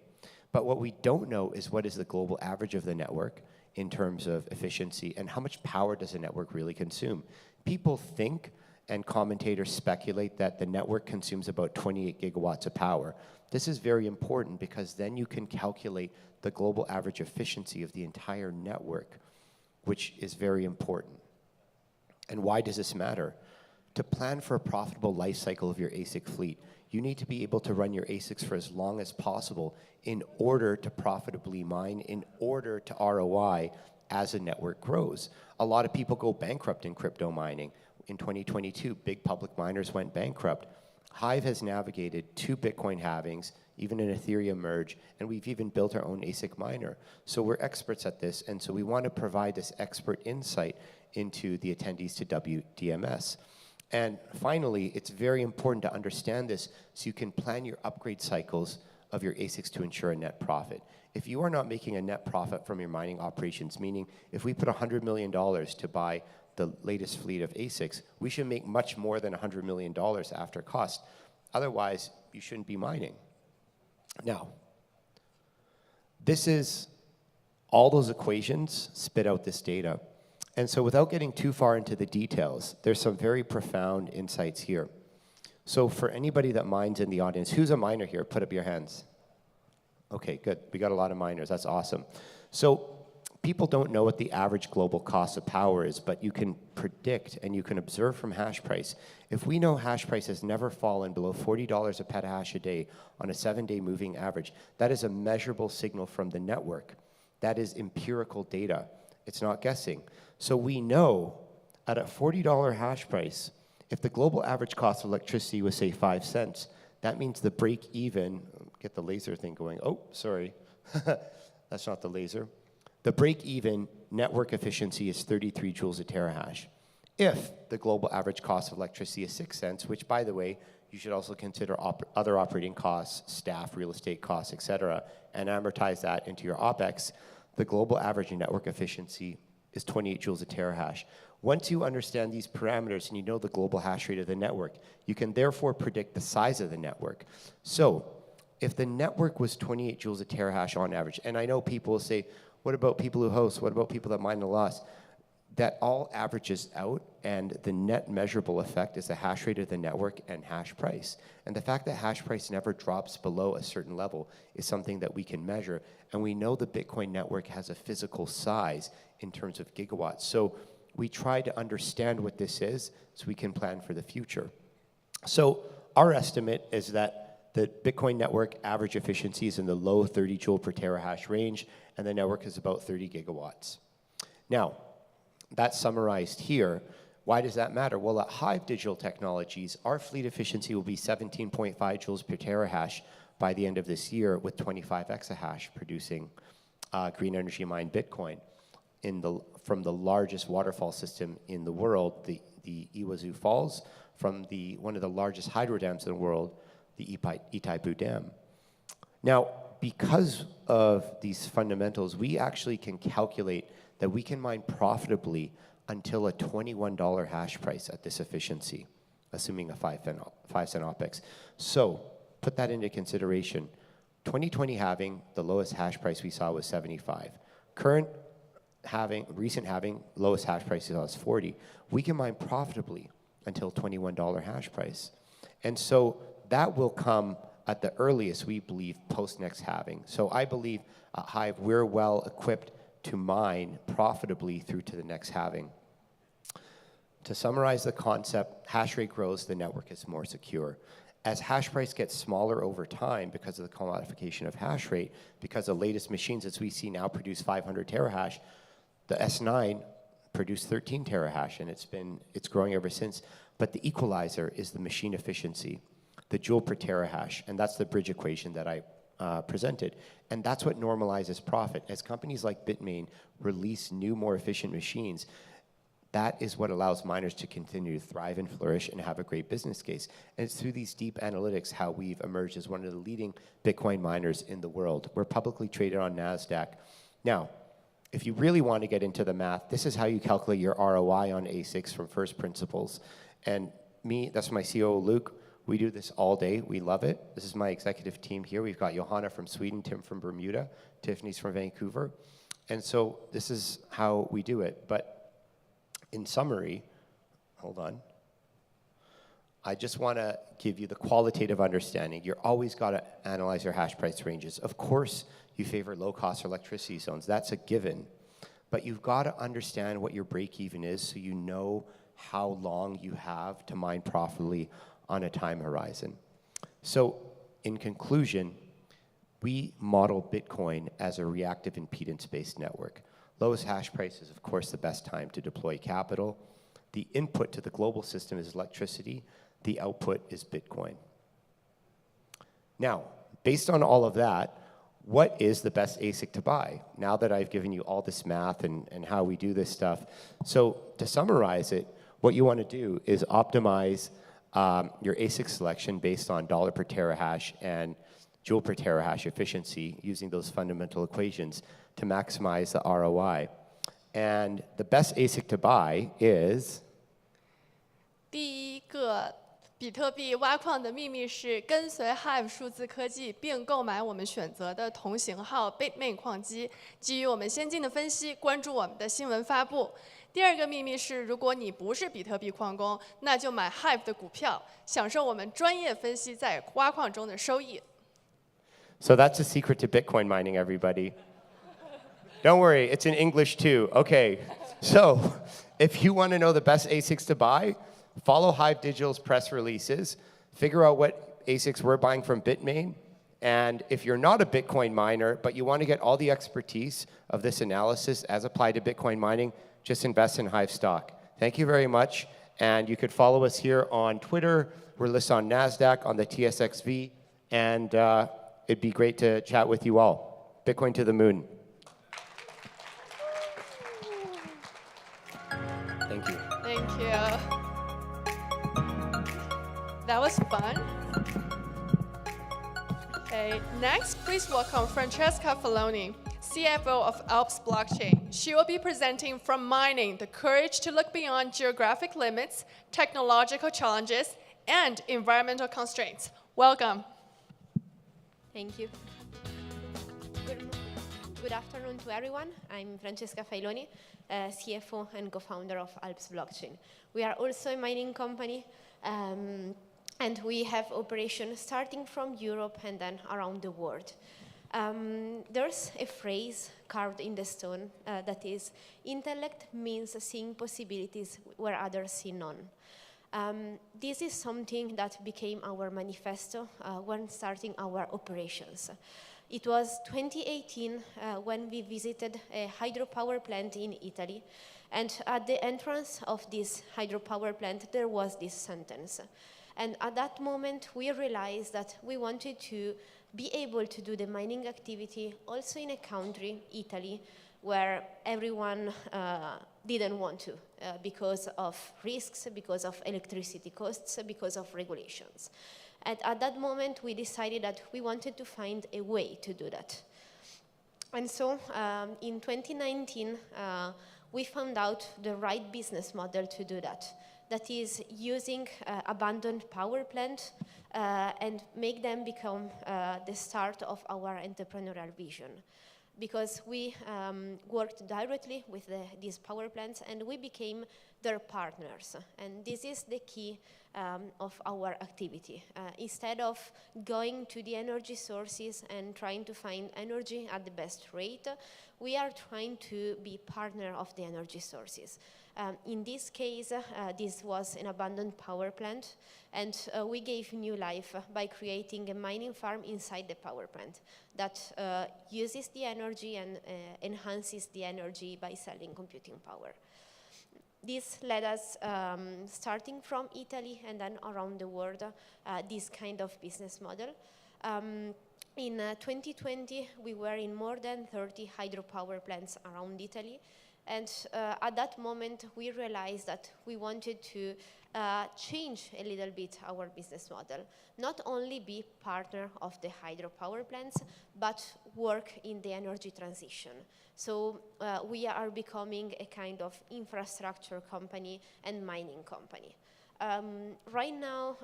But what we don't know is what is the global average of the network in terms of efficiency and how much power does the network really consume. People think and commentators speculate that the network consumes about 28 gigawatts of power. This is very important because then you can calculate the global average efficiency of the entire network, which is very important. And why does this matter? To plan for a profitable life cycle of your ASIC fleet, you need to be able to run your ASICs for as long as possible in order to profitably mine, in order to ROI as the network grows. A lot of people go bankrupt in crypto mining. In 2022, big public miners went bankrupt. Hive has navigated 2 Bitcoin halvings, even an Ethereum merge, and we've even built our own ASIC miner. So we're experts at this, and so we want to provide this expert insight into the attendees to Wdms. And finally, it's very important to understand this so you can plan your upgrade cycles of your ASICs to ensure a net profit. If you are not making a net profit from your mining operations, meaning if we put $100 million to buy the latest fleet of ASICs, we should make much more than $100 million after cost. Otherwise, you shouldn't be mining. Now, this is all those equations spit out this data. And so without getting too far into the details, there's some very profound insights here. So for anybody that mines in the audience, who's a miner here? Put up your hands. Okay, good. We got a lot of miners. That's awesome. So people don't know what the average global cost of power is, but you can predict and you can observe from hash price. If we know hash price has never fallen below $40 a petahash a day on a 7-day moving average, that is a measurable signal from the network. That is empirical data. It's not guessing. So we know at a $40 hash price, if the global average cost of electricity was, say, 5 cents, that means the break even, get the laser thing going. Oh, sorry. That's not the laser. The break even network efficiency is 33 joules a terahash. If the global average cost of electricity is 6 cents, which, by the way, you should also consider other operating costs, staff, real estate costs, et cetera, and amortize that into your OPEX, the global average network efficiency is 28 joules a terahash. Once you understand these parameters and you know the global hash rate of the network, you can therefore predict the size of the network. So if the network was 28 joules a terahash on average, and I know people will say, what about people who host? What about people that mine the loss? That all averages out, and the net measurable effect is the hash rate of the network and hash price. And the fact that hash price never drops below a certain level is something that we can measure. And we know the Bitcoin network has a physical size in terms of gigawatts. So we try to understand what this is so we can plan for the future. So our estimate is that the Bitcoin network average efficiency is in the low 30 joule per terahash range, and the network is about 30 gigawatts. Now, that's summarized here. Why does that matter? Well, at Hive Digital Technologies, our fleet efficiency will be 17.5 joules per terahash by the end of this year, with 25 exahash producing green energy mined Bitcoin from the largest waterfall system in the world, the Iguazu Falls, from one of the largest hydro dams in the world, the Itaipu Dam. Now, because of these fundamentals, we actually can calculate that we can mine profitably until a $21 hash price at this efficiency, assuming a 5 cent OPEX. So put that into consideration. 2020 halving, the lowest hash price we saw was 75. Recent halving, lowest hash price we saw was 40. We can mine profitably until $21 hash price. And so that will come at the earliest, we believe, post next halving. So I believe at Hive, we're well equipped to mine profitably through to the next halving. To summarize the concept, hash rate grows, the network is more secure. As hash price gets smaller over time because of the commodification of hash rate, because the latest machines, as we see now, produce 500 terahash, the S9 produced 13 terahash, and it's growing ever since. But the equalizer is the machine efficiency, the joule per terahash, and that's the bridge equation that I presented. And that's what normalizes profit. As companies like Bitmain release new, more efficient machines, that is what allows miners to continue to thrive and flourish and have a great business case. And it's through these deep analytics how we've emerged as one of the leading Bitcoin miners in the world. We're publicly traded on NASDAQ. Now, if you really want to get into the math, this is how you calculate your ROI on ASICs from first principles. And me, that's my COO, Luke. We do this all day. We love it. This is my executive team here. We've got Johanna from Sweden, Tim from Bermuda, Tiffany's from Vancouver. And so this is how we do it. But in summary, hold on. I just want to give you the qualitative understanding. You're always got to analyze your hash price ranges. Of course, you favor low-cost electricity zones. That's a given. But you've got to understand what your break-even is so you know how long you have to mine profitably on a time horizon. So, in conclusion, we model Bitcoin as a reactive impedance-based network. Lowest hash price is, of course, the best time to deploy capital. The input to the global system is electricity. The output is Bitcoin. Now, based on all of that, what is the best ASIC to buy? Now that I've given you all this math and how we do this stuff. So to summarize it, what you want to do is optimize your ASIC selection based on dollar per terahash and joule per terahash efficiency using those fundamental equations to maximize the ROI. And the best ASIC to buy is 第一个比特币挖矿的秘密是跟随 Hive 数字科技，并购买我们选择的同型号 Bitmain 矿机。基于我们先进的分析，关注我们的新闻发布。第二个秘密是，如果你不是比特币矿工，那就买 Hive 的股票，享受我们专业分析在挖矿中的收益。So that's the secret to Bitcoin mining, everybody. Don't worry, it's in English too. Okay, so if you want to know the best ASICs to buy, follow Hive Digital's press releases, figure out what ASICs we're buying from Bitmain, and if you're not a Bitcoin miner, but you want to get all the expertise of this analysis as applied to Bitcoin mining, just invest in Hive stock. Thank you very much, and you could follow us here on Twitter. We're listed on NASDAQ, on the TSXV, and it'd be great to chat with you all. Bitcoin to the moon. Thank you. Thank you. That was fun. Okay, next, please welcome Francesca Faloni, CFO of Alps Blockchain. She will be presenting from mining, the courage to look beyond geographic limits, technological challenges, and environmental constraints. Welcome. Thank you. Good afternoon to everyone. I'm Francesca Failoni, CFO and co-founder of Alps Blockchain. We are also a mining company, and we have operations starting from Europe and then around the world. There's a phrase carved in the stone that is, intellect means seeing possibilities where others see none. This is something that became our manifesto when starting our operations. It was 2018 when we visited a hydropower plant in Italy, and at the entrance of this hydropower plant there was this sentence. And at that moment we realized that we wanted to be able to do the mining activity also in a country, Italy, where everyone didn't want to because of risks, because of electricity costs, because of regulations. And at that moment, we decided that we wanted to find a way to do that. And so in 2019, we found out the right business model to do that. That is using abandoned power plants and make them become the start of our entrepreneurial vision. Because we worked directly with these power plants and we became their partners. And this is the key of our activity. Instead of going to the energy sources and trying to find energy at the best rate, we are trying to be partner of the energy sources. In this case, this was an abandoned power plant, and we gave new life by creating a mining farm inside the power plant that uses the energy and enhances the energy by selling computing power. This led us, starting from Italy and then around the world, this kind of business model. In 2020, we were in more than 30 hydropower plants around Italy. And at that moment, we realized that we wanted to change a little bit our business model. Not only be partner of the hydropower plants, but work in the energy transition. So we are becoming a kind of infrastructure company and mining company. Right now,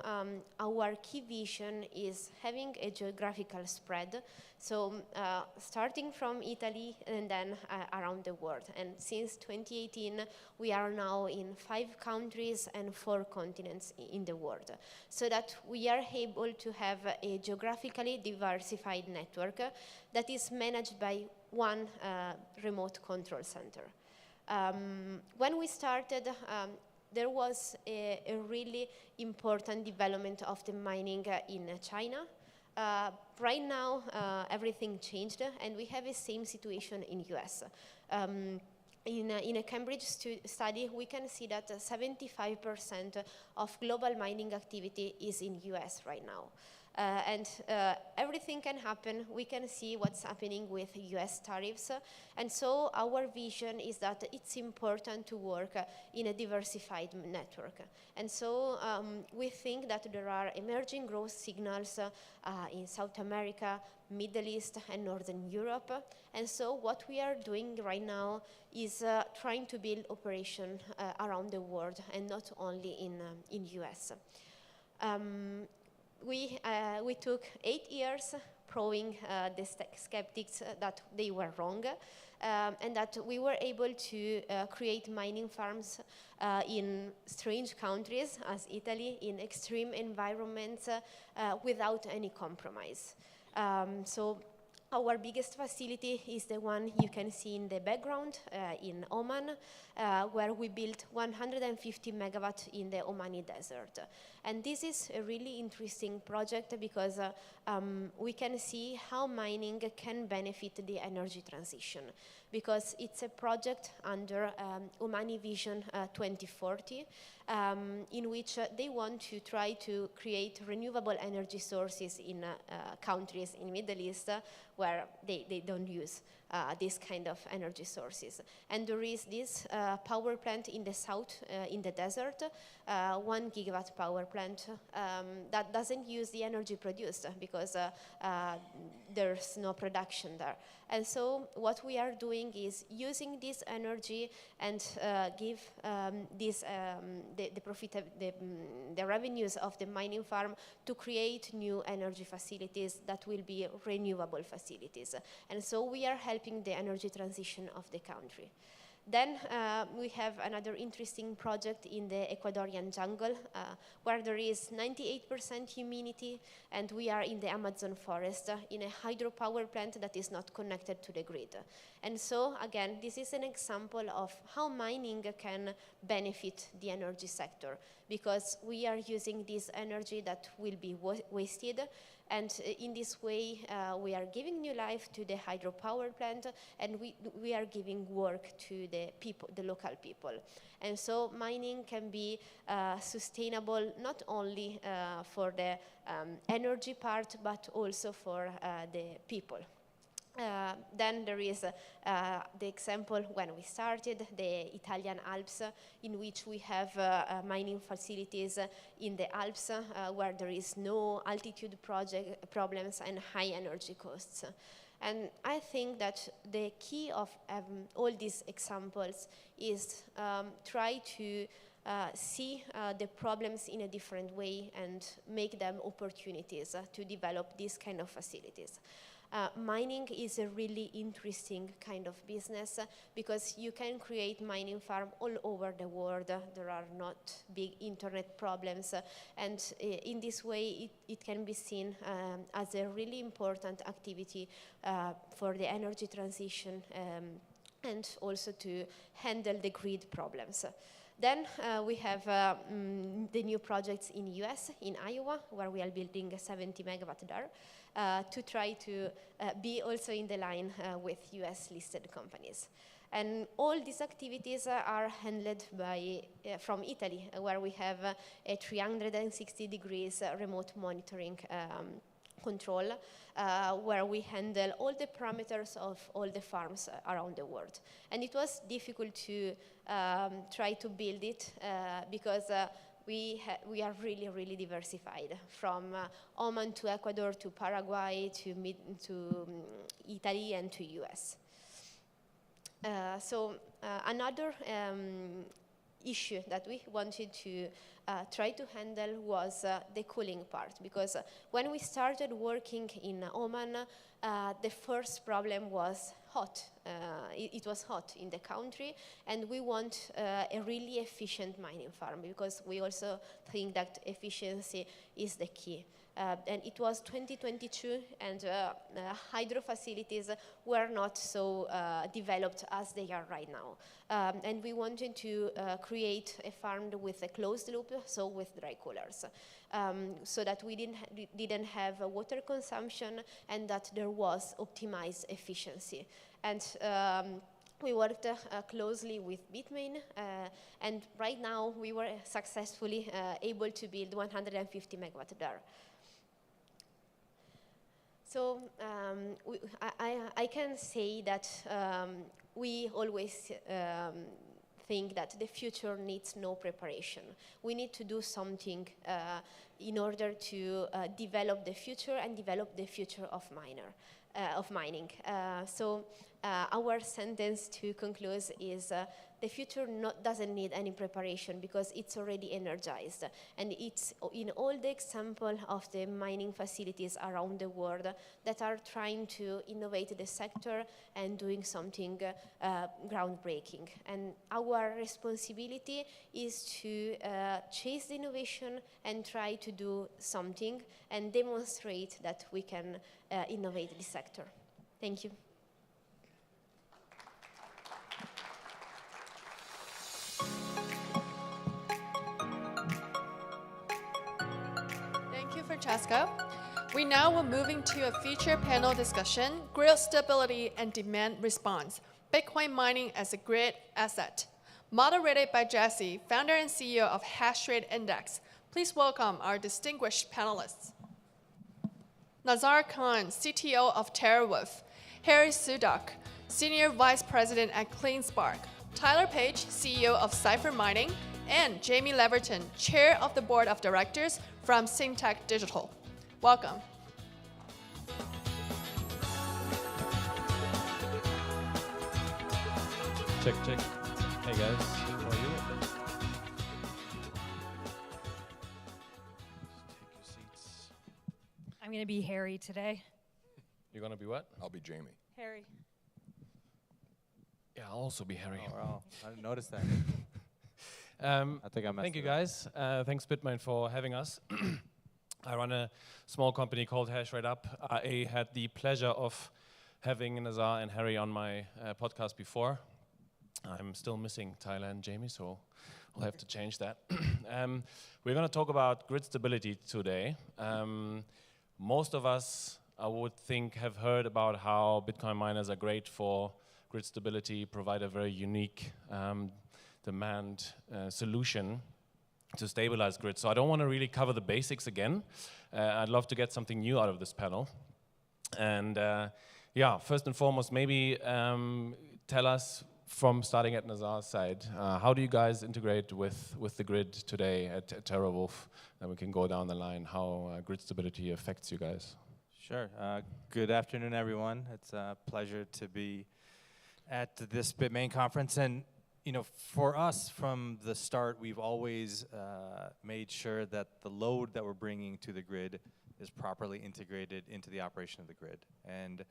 our key vision is having a geographical spread. So starting from Italy and then around the world. And since 2018, we are now in 5 countries and 4 continents in the world. So that we are able to have a geographically diversified network that is managed by one remote control center. When we started, there was a really important development of the mining in China. Right now, everything changed, and we have the same situation in US. In a Cambridge study, we can see that 75% of global mining activity is in US right now. And everything can happen. We can see what's happening with US tariffs. And so our vision is that it's important to work in a diversified network. And so we think that there are emerging growth signals in South America, Middle East, and Northern Europe. And so what we are doing right now is trying to build operation around the world and not only in US. We took 8 years proving the skeptics that they were wrong, and that we were able to create mining farms in strange countries as Italy, in extreme environments without any compromise. So our biggest facility is the one you can see in the background in Oman, where we built 150 megawatt in the Omani desert. And this is a really interesting project because we can see how mining can benefit the energy transition, because it's a project under Omani Vision 2040, in which they want to try to create renewable energy sources in countries in Middle East where they don't use this kind of energy sources. And there is this power plant in the south, in the desert, 1 gigawatt power plant that doesn't use the energy produced because there's no production there. And so what we are doing is using this energy and give the revenues of the mining farm to create new energy facilities that will be renewable facilities. And so we are helping the energy transition of the country. Then we have another interesting project in the Ecuadorian jungle where there is 98% humidity, and we are in the Amazon forest in a hydropower plant that is not connected to the grid. And so again, this is an example of how mining can benefit the energy sector, because we are using this energy that will be wasted. And in this way, we are giving new life to the hydropower plant, and we are giving work to the people, the local people. And so mining can be sustainable not only for the energy part, but also for the people. Then there is the example when we started, the Italian Alps, in which we have mining facilities in the Alps where there is no altitude problems and high energy costs. And I think that the key of all these examples is try to see the problems in a different way and make them opportunities to develop these kind of facilities. Mining is a really interesting kind of business because you can create mining farm all over the world. There are not big internet problems, and in this way it can be seen as a really important activity for the energy transition and also to handle the grid problems. Then we have the new projects in US, in Iowa, where we are building a 70 megawatt there to try to be also in the line with US listed companies. And all these activities are handled by, from Italy, where we have a 360 degrees remote monitoring control, where we handle all the parameters of all the farms around the world. And it was difficult to try to build it because we are really, really diversified, from Oman to Ecuador to Paraguay to Italy and to US. So another issue that we wanted to tried to handle was the cooling part, because when we started working in Oman, the first problem was hot. It was hot in the country, and we want a really efficient mining farm, because we also think that efficiency is the key. And it was 2022, and hydro facilities were not so developed as they are right now. And we wanted to create a farm with a closed loop, so with dry coolers, so that we didn't have water consumption, and that there was optimized efficiency. And we worked closely with Bitmain, and right now we were successfully able to build 150 megawatt there. So I can say that we always think that the future needs no preparation. We need to do something in order to develop the future and develop the future of mining. So our sentence to conclude is the future doesn't need any preparation, because it's already energized. And it's in all the example of the mining facilities around the world that are trying to innovate the sector and doing something groundbreaking. And our responsibility is to chase the innovation and try to do something and demonstrate that we can innovate the sector. Thank you. Thank you, Francesca. We now are moving to a feature panel discussion, grid stability and demand response, Bitcoin mining as a grid asset. Moderated by Jesse, founder and CEO of Hashrate Index. Please welcome our distinguished panelists. Nazar Khan, CTO of TerraWolf. Harry Sudak, Senior Vice President at CleanSpark. Tyler Page, CEO of Cypher Mining. And Jamie Leverton, Chair of the Board of Directors from Syntech Digital. Welcome. Check, check. Hey guys, how are you? Take your seats. I'm going to be Harry today. You're gonna be what? I'll be Jamie. Harry. Yeah, I'll also be Harry. Oh, wow. I didn't notice that. I think I messed Thank you it up. guys. Thanks Bitmain for having us. I run a small company called Hashrate Up. I had the pleasure of having Nazar and Harry on my podcast before. I'm still missing Tyler and Jamie, so I'll have to change that. We're going to talk about grid stability today. Most of us, I would think, have heard about how Bitcoin miners are great for grid stability, provide a very unique demand solution to stabilize grid. So I don't want to really cover the basics again. I'd love to get something new out of this panel. And yeah, first and foremost, maybe tell us, from starting at Nazar's side, how do you guys integrate with the grid today at TerraWolf? Then we can go down the line, how grid stability affects you guys. Sure. Good afternoon, everyone. It's a pleasure to be at this Bitmain conference. And you know, for us, from the start, we've always made sure that the load that we're bringing to the grid is properly integrated into the operation of the grid. And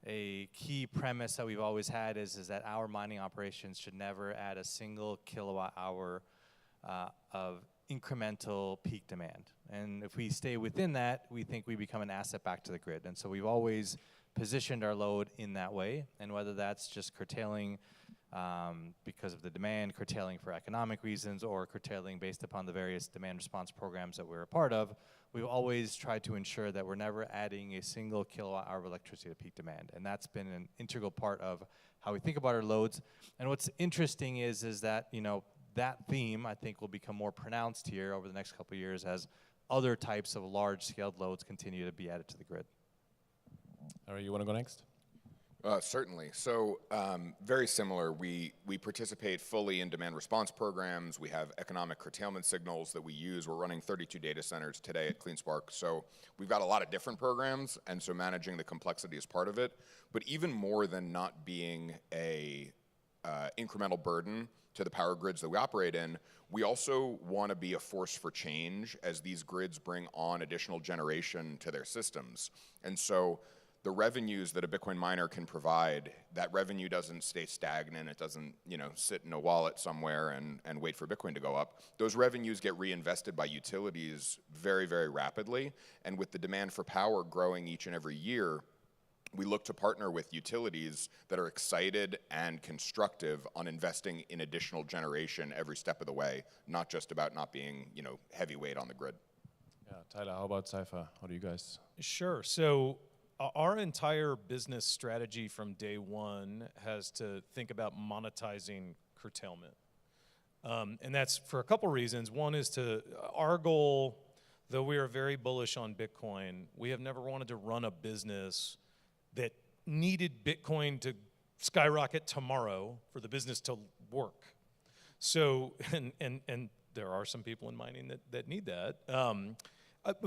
a key premise that we've always had is that our mining operations should never add a single kilowatt hour of incremental peak demand. And if we stay within that, we think we become an asset back to the grid. And so we've always positioned our load in that way. And whether that's just curtailing because of the demand, curtailing for economic reasons, or curtailing based upon the various demand response programs that we're a part of, we've always tried to ensure that we're never adding a single kilowatt hour of electricity to peak demand. And that's been an integral part of how we think about our loads. And what's interesting is that, you know, that theme, I think, will become more pronounced here over the next couple of years as other types of large-scale loads continue to be added to the grid. Harry, you want to go next? Certainly. So very similar. We participate fully in demand response programs. We have economic curtailment signals that we use. We're running 32 data centers today at CleanSpark. So we've got a lot of different programs, and so managing the complexity is part of it. But even more than not being a incremental burden to the power grids that we operate in, we also want to be a force for change as these grids bring on additional generation to their systems. And so the revenues that a Bitcoin miner can provide, that revenue doesn't stay stagnant. It doesn't, sit in a wallet somewhere and wait for Bitcoin to go up. Those revenues get reinvested by utilities very, very rapidly. And with the demand for power growing each and every year, we look to partner with utilities that are excited and constructive on investing in additional generation every step of the way, not just about not being, heavyweight on the grid. Yeah, Tyler, how about Cypher? How do you guys? Sure. So our entire business strategy from day one has to think about monetizing curtailment. And that's for a couple reasons. One is our goal, though we are very bullish on Bitcoin, we have never wanted to run a business that needed Bitcoin to skyrocket tomorrow for the business to work. So, and there are some people in mining that need that.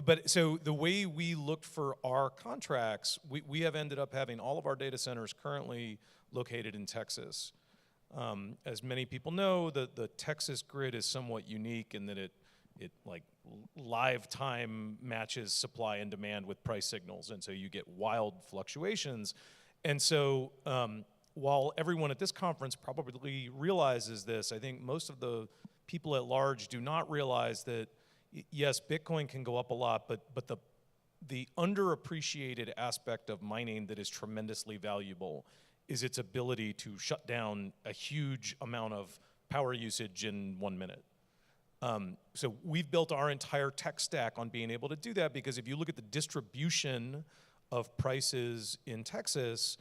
But so the way we looked for our contracts, we have ended up having all of our data centers currently located in Texas. As many people know, the Texas grid is somewhat unique in that it like live time matches supply and demand with price signals, and so you get wild fluctuations. And so while everyone at this conference probably realizes this, I think most of the people at large do not realize that yes, Bitcoin can go up a lot, but the underappreciated aspect of mining that is tremendously valuable is its ability to shut down a huge amount of power usage in 1 minute. So we've built our entire tech stack on being able to do that, because if you look at the distribution of prices in Texas,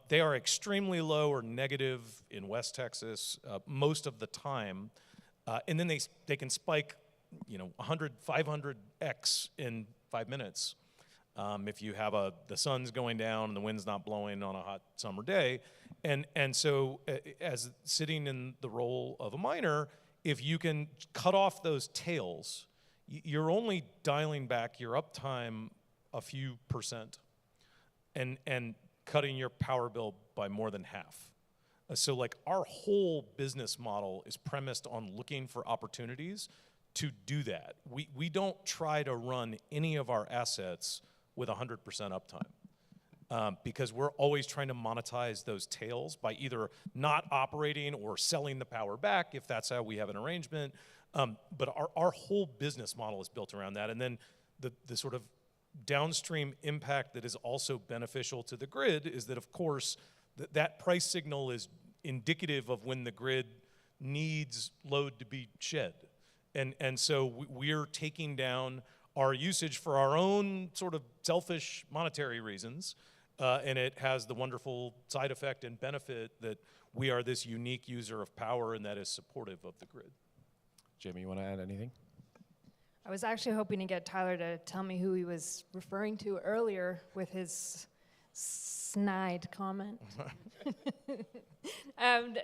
they are extremely low or negative in West Texas most of the time. And then they can spike 100, 500x in 5 minutes if you have the sun's going down and the wind's not blowing on a hot summer day. And so as sitting in the role of a miner, if you can cut off those tails, you're only dialing back your uptime a few percent and cutting your power bill by more than half. So like our whole business model is premised on looking for opportunities to do that. We don't try to run any of our assets with 100% uptime because we're always trying to monetize those tails by either not operating or selling the power back if that's how we have an arrangement. But our whole business model is built around that. And then the sort of downstream impact that is also beneficial to the grid is that, of course, that price signal is indicative of when the grid needs load to be shed. And so we're taking down our usage for our own sort of selfish monetary reasons, and it has the wonderful side effect and benefit that we are this unique user of power, and that is supportive of the grid. Jamie, you want to add anything? I was actually hoping to get Tyler to tell me who he was referring to earlier with his snide comment.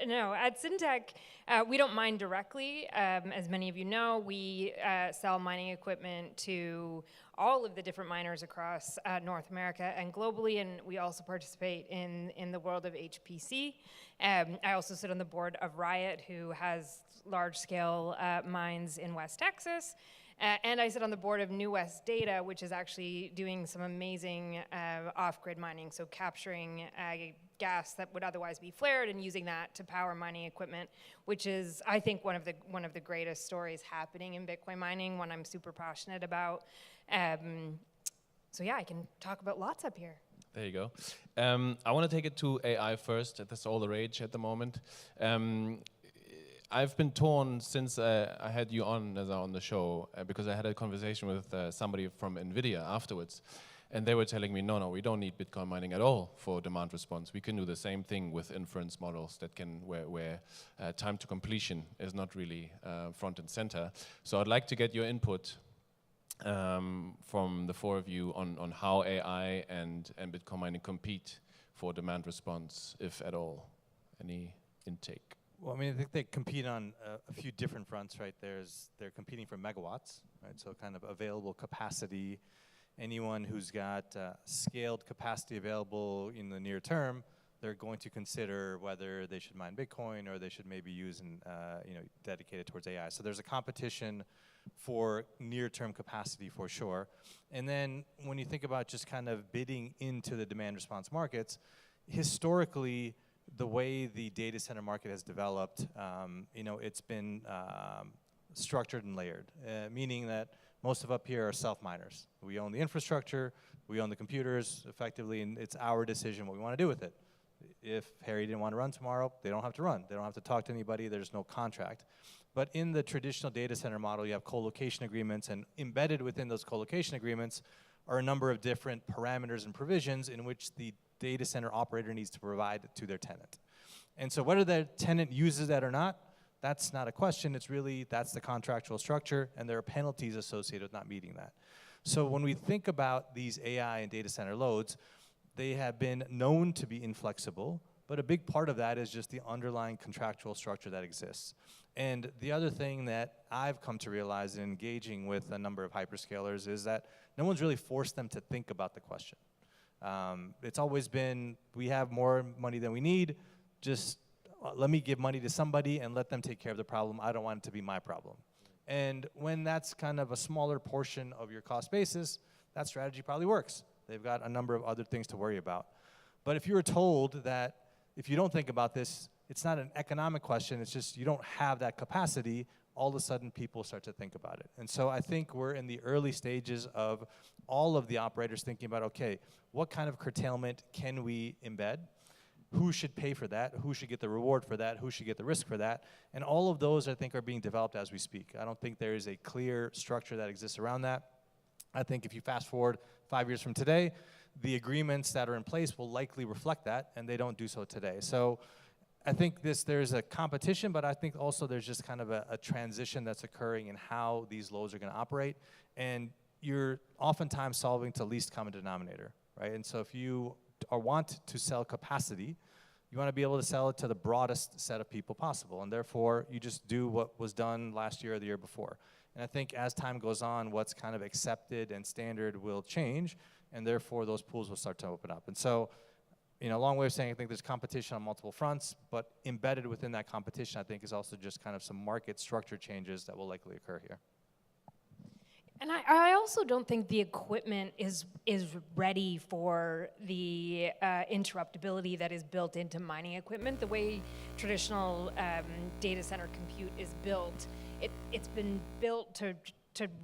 No, at Syntech, we don't mine directly. As many of you know, we sell mining equipment to all of the different miners across North America and globally, and we also participate in the world of HPC. I also sit on the board of Riot, who has large-scale mines in West Texas. And I sit on the board of New West Data, which is actually doing some amazing off-grid mining, so capturing gas that would otherwise be flared and using that to power mining equipment, which is, I think, one of the greatest stories happening in Bitcoin mining, one I'm super passionate about. So yeah, I can talk about lots up here. There you go. I want to take it to AI first. That's all the rage at the moment. I've been torn since I had you on the show because I had a conversation with somebody from NVIDIA afterwards, and they were telling me, no, we don't need Bitcoin mining at all for demand response. We can do the same thing with inference models that can where time to completion is not really front and center. So I'd like to get your input from the four of you on how AI and Bitcoin mining compete for demand response, if at all. Any intake? Well, I mean, I think they compete on a few different fronts, right? They're competing for megawatts, right? So kind of available capacity. Anyone who's got scaled capacity available in the near term, they're going to consider whether they should mine Bitcoin or they should maybe use and dedicate it towards AI. So there's a competition for near-term capacity for sure. And then when you think about just kind of bidding into the demand response markets, historically, the way the data center market has developed, it's been structured and layered, meaning that most of up here are self-miners. We own the infrastructure, we own the computers effectively, and it's our decision what we want to do with it. If Harry didn't want to run tomorrow, they don't have to run. They don't have to talk to anybody, there's no contract. But in the traditional data center model, you have co-location agreements, and embedded within those co-location agreements are a number of different parameters and provisions in which the data center operator needs to provide to their tenant. And so whether the tenant uses that or not, that's not a question. It's really, that's the contractual structure, and there are penalties associated with not meeting that. So when we think about these AI and data center loads, they have been known to be inflexible, but a big part of that is just the underlying contractual structure that exists. And the other thing that I've come to realize in engaging with a number of hyperscalers is that no one's really forced them to think about the question. It's always been, we have more money than we need, just let me give money to somebody and let them take care of the problem. I don't want it to be my problem. And when that's kind of a smaller portion of your cost basis, that strategy probably works. They've got a number of other things to worry about. But if you were told that if you don't think about this, it's not an economic question, it's just you don't have that capacity, all of a sudden people start to think about it. And so I think we're in the early stages of all of the operators thinking about, okay, what kind of curtailment can we embed? Who should pay for that? Who should get the reward for that? Who should get the risk for that? And all of those, I think, are being developed as we speak. I don't think there is a clear structure that exists around that. I think if you fast forward 5 years from today, the agreements that are in place will likely reflect that, and they don't do so today. So I think there's a competition, but I think also there's just kind of a transition that's occurring in how these loads are going to operate. And you're oftentimes solving to least common denominator, right? And so if you want to sell capacity, you want to be able to sell it to the broadest set of people possible. And therefore, you just do what was done last year or the year before. And I think as time goes on, what's kind of accepted and standard will change, and therefore those pools will start to open up. And so, a long way of saying I think there's competition on multiple fronts, but embedded within that competition, I think, is also just kind of some market structure changes that will likely occur here. And I also don't think the equipment is ready for the interruptibility that is built into mining equipment. The way traditional data center compute is built, it's been built to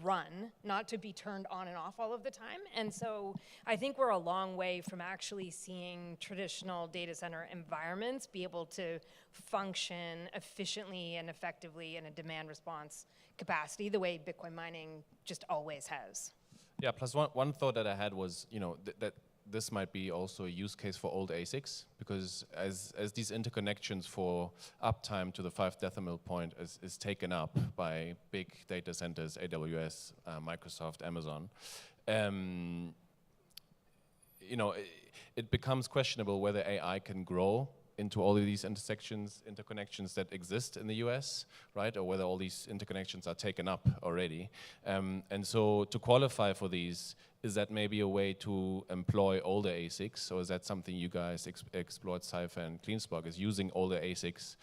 run, not to be turned on and off all of the time. And so I think we're a long way from actually seeing traditional data center environments be able to function efficiently and effectively in a demand response capacity the way Bitcoin mining just always has. Yeah, plus one thought that I had was, that this might be also a use case for old ASICs, because as these interconnections for uptime to the 5 decimal point is taken up by big data centers, AWS, Microsoft, Amazon, it becomes questionable whether AI can grow into all of these interconnections that exist in the US, right? Or whether all these interconnections are taken up already. And so to qualify for these, is that maybe a way to employ older ASICs? Or is that something you guys explored, Cypher and CleanSpark, is using older ASICs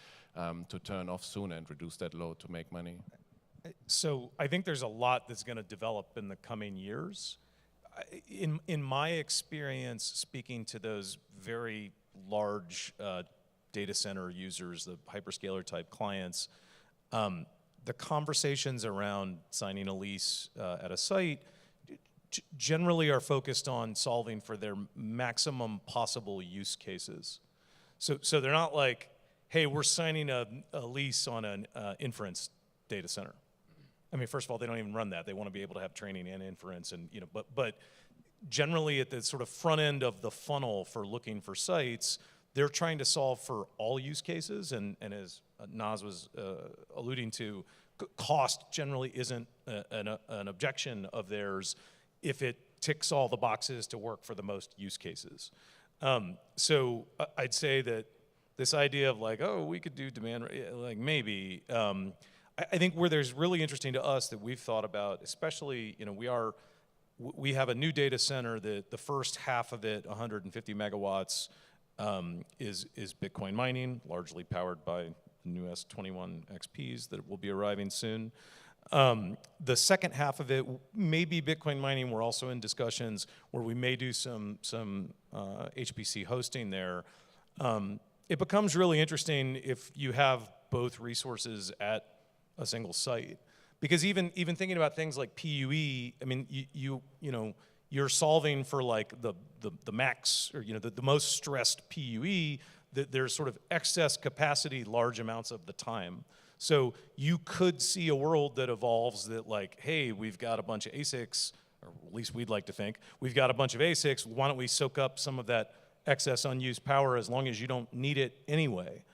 to turn off sooner and reduce that load to make money? So I think there's a lot that's going to develop in the coming years. In my experience, speaking to those very large data center users, the hyperscaler type clients, the conversations around signing a lease at a site generally are focused on solving for their maximum possible use cases. So they're not like, hey, we're signing a lease on an inference data center. I mean, first of all, they don't even run that. They want to be able to have training and inference, and but generally at the sort of front end of the funnel for looking for sites, they're trying to solve for all use cases, and as Naz was alluding to, cost generally isn't an objection of theirs if it ticks all the boxes to work for the most use cases. So I'd say that this idea of like, oh, we could do demand, like maybe, I think where there's really interesting to us that we've thought about, especially, we have a new data center that the first half of it, 150 megawatts, is Bitcoin mining, largely powered by the new S21 XPs that will be arriving soon. The second half of it may be Bitcoin mining. We're also in discussions where we may do some HPC hosting there. It becomes really interesting if you have both resources at a single site, because even thinking about things like PUE, I mean, you know, you're solving for like the max, or the most stressed PUE. That there's sort of excess capacity large amounts of the time. So you could see a world that evolves that like, hey, we've got a bunch of ASICs, or at least we'd like to think, we've got a bunch of ASICs, why don't we soak up some of that excess unused power as long as you don't need it anyway.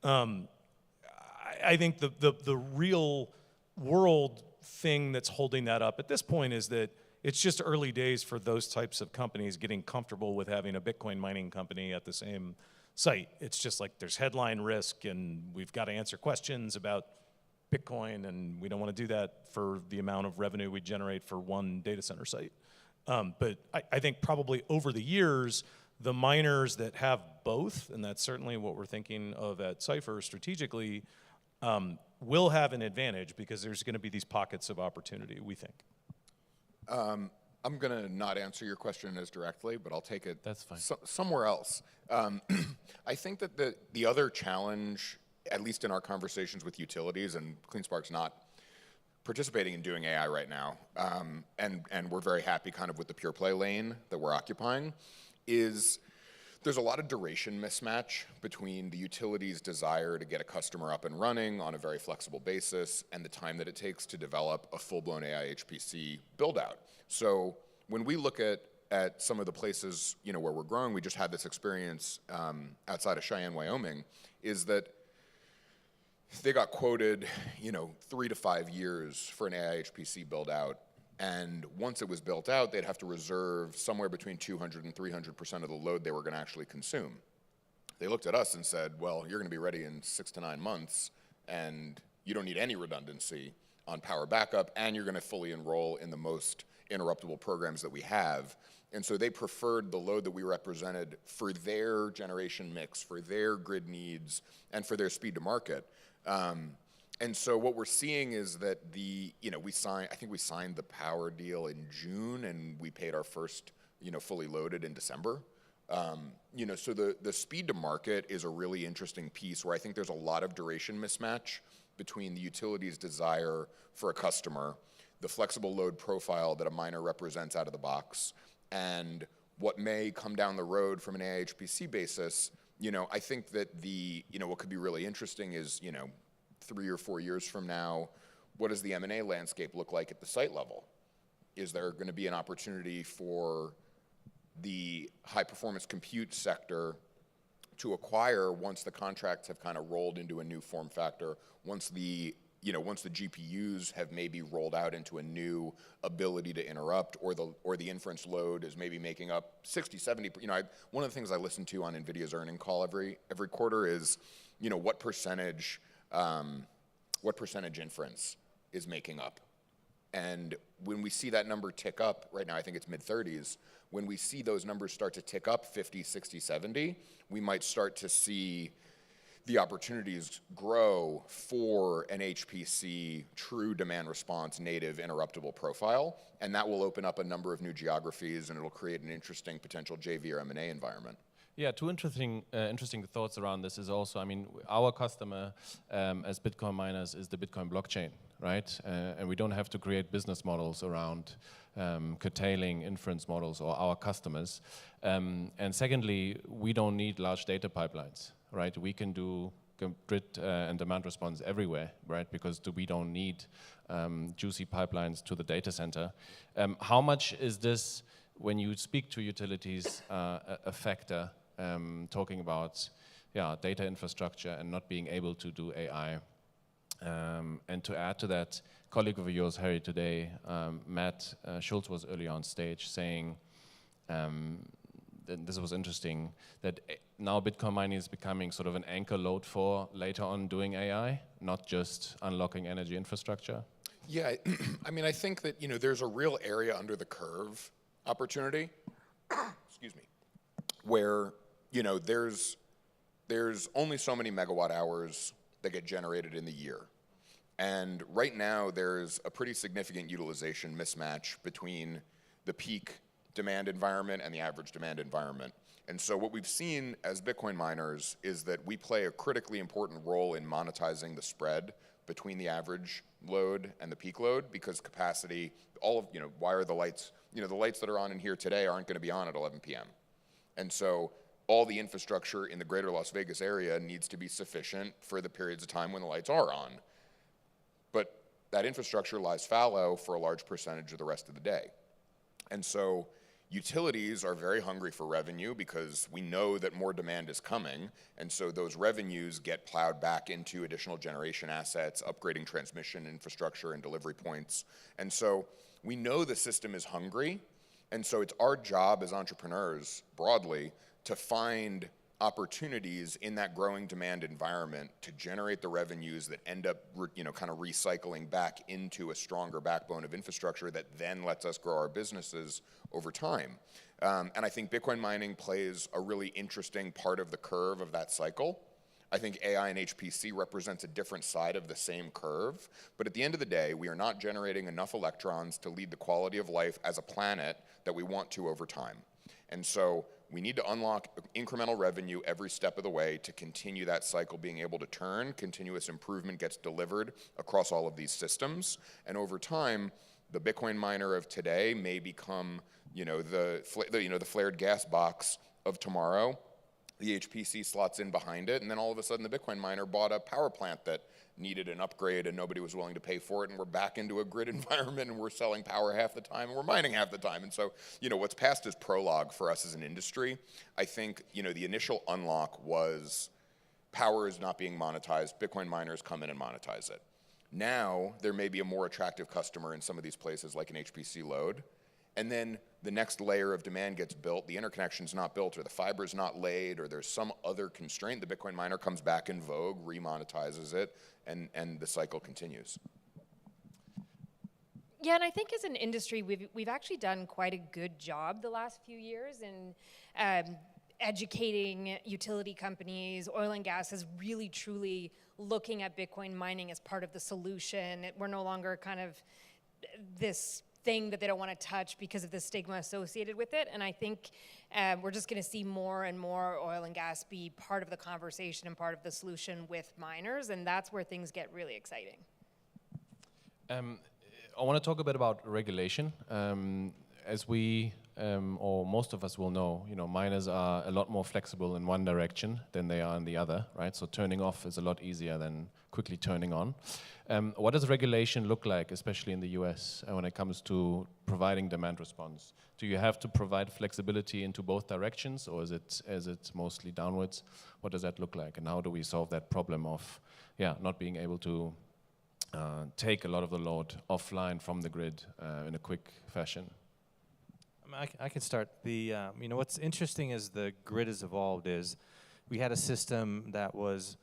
I think the real world thing that's holding that up at this point is that it's just early days for those types of companies getting comfortable with having a Bitcoin mining company at the same site. It's just like there's headline risk and we've got to answer questions about Bitcoin, and we don't want to do that for the amount of revenue we generate for one data center site. But I think probably over the years, the miners that have both, and that's certainly what we're thinking of at Cypher strategically, will have an advantage because there's going to be these pockets of opportunity, we think. I'm going to not answer your question as directly, but I'll take it That's fine. Somewhere else. I think that the other challenge, at least in our conversations with utilities, and CleanSpark's not participating in doing AI right now, and we're very happy kind of with the pure play lane that we're occupying, is there's a lot of duration mismatch between the utility's desire to get a customer up and running on a very flexible basis and the time that it takes to develop a full-blown AI HPC build-out. So when we look at some of the places where we're growing, we just had this experience outside of Cheyenne, Wyoming, is that they got quoted 3 to 5 years for an AI HPC build-out. And once it was built out, they'd have to reserve somewhere between 200 and 300% of the load they were going to actually consume. They looked at us and said, well, you're going to be ready in 6 to 9 months, and you don't need any redundancy on power backup, and you're going to fully enroll in the most interruptible programs that we have. And so they preferred the load that we represented for their generation mix, for their grid needs, and for their speed to market. And so what we're seeing is that I think we signed the power deal in June, and we paid our first, fully loaded in December. So the speed to market is a really interesting piece where I think there's a lot of duration mismatch between the utility's desire for a customer, the flexible load profile that a miner represents out of the box, and what may come down the road from an AI HPC basis. I think that what could be really interesting is, 3 or 4 years from now, what does the M&A landscape look like at the site level? Is there going to be an opportunity for the high-performance compute sector to acquire once the contracts have kind of rolled into a new form factor, once the GPUs have maybe rolled out into a new ability to interrupt, or the inference load is maybe making up 60, 70. One of the things I listen to on NVIDIA's earning call every quarter is, what percentage inference is making up. And when we see that number tick up, right now I think it's mid-30s, when we see those numbers start to tick up 50, 60, 70, we might start to see the opportunities grow for an HPC true demand response native interruptible profile, and that will open up a number of new geographies, and it'll create an interesting potential JV or M&A environment. Yeah, two interesting thoughts around this is also, our customer as Bitcoin miners is the Bitcoin blockchain, right? And we don't have to create business models around curtailing inference models or our customers. And secondly, we don't need large data pipelines, right? We can do grid and demand response everywhere, right? Because we don't need juicy pipelines to the data center. How much is this, when you speak to utilities, a factor? Talking about data infrastructure and not being able to do AI. And to add to that, a colleague of yours, Harry, today, Matt Schultz, was early on stage saying, and this was interesting, that now Bitcoin mining is becoming sort of an anchor load for later on doing AI, not just unlocking energy infrastructure. Yeah, I think that there's a real area under the curve opportunity, excuse me, where you know, there's only so many megawatt hours that get generated in the year. And right now, there's a pretty significant utilization mismatch between the peak demand environment and the average demand environment. And so what we've seen as Bitcoin miners is that we play a critically important role in monetizing the spread between the average load and the peak load, because capacity, all of, you know, why are the lights, you know, the lights that are on in here today aren't going to be on at 11 p.m. And so all the infrastructure in the greater Las Vegas area needs to be sufficient for the periods of time when the lights are on. But that infrastructure lies fallow for a large percentage of the rest of the day. And so utilities are very hungry for revenue because we know that more demand is coming, and so those revenues get plowed back into additional generation assets, upgrading transmission infrastructure and delivery points. And so we know the system is hungry, and so it's our job as entrepreneurs broadly to find opportunities in that growing demand environment to generate the revenues that end up, you know, kind of recycling back into a stronger backbone of infrastructure that then lets us grow our businesses over time. And I think Bitcoin mining plays a really interesting part of the curve of that cycle. I think AI and HPC represents a different side of the same curve, but at the end of the day, we are not generating enough electrons to lead the quality of life as a planet that we want to over time. And so we need to unlock incremental revenue every step of the way to continue that cycle being able to turn. Continuous improvement gets delivered across all of these systems. And over time, the Bitcoin miner of today may become, you know, the flared gas box of tomorrow. The HPC slots in behind it, and then all of a sudden the Bitcoin miner bought a power plant that needed an upgrade and nobody was willing to pay for it, and we're back into a grid environment and we're selling power half the time and we're mining half the time. And so, you know, what's passed is prologue for us as an industry. I think, you know, the initial unlock was power is not being monetized, Bitcoin miners come in and monetize it. Now, there may be a more attractive customer in some of these places like an HPC load, and then the next layer of demand gets built, the interconnection's not built, or the fiber's not laid, or there's some other constraint, the Bitcoin miner comes back in vogue, remonetizes it, and the cycle continues. Yeah, and I think as an industry, we've actually done quite a good job the last few years in educating utility companies. Oil and gas is really, truly looking at Bitcoin mining as part of the solution. We're no longer kind of this thing that they don't want to touch because of the stigma associated with it. And I think we're just going to see more and more oil and gas be part of the conversation and part of the solution with miners, and that's where things get really exciting. I want to talk a bit about regulation. As we, or most of us will know, you know, miners are a lot more flexible in one direction than they are in the other, right? So turning off is a lot easier than quickly turning on. What does regulation look like, especially in the US, when it comes to providing demand response? Do you have to provide flexibility into both directions, or is it mostly downwards? What does that look like, and how do we solve that problem of, yeah, not being able to take a lot of the load offline from the grid in a quick fashion? I can start. You know, what's interesting as the grid has evolved is we had a system that was,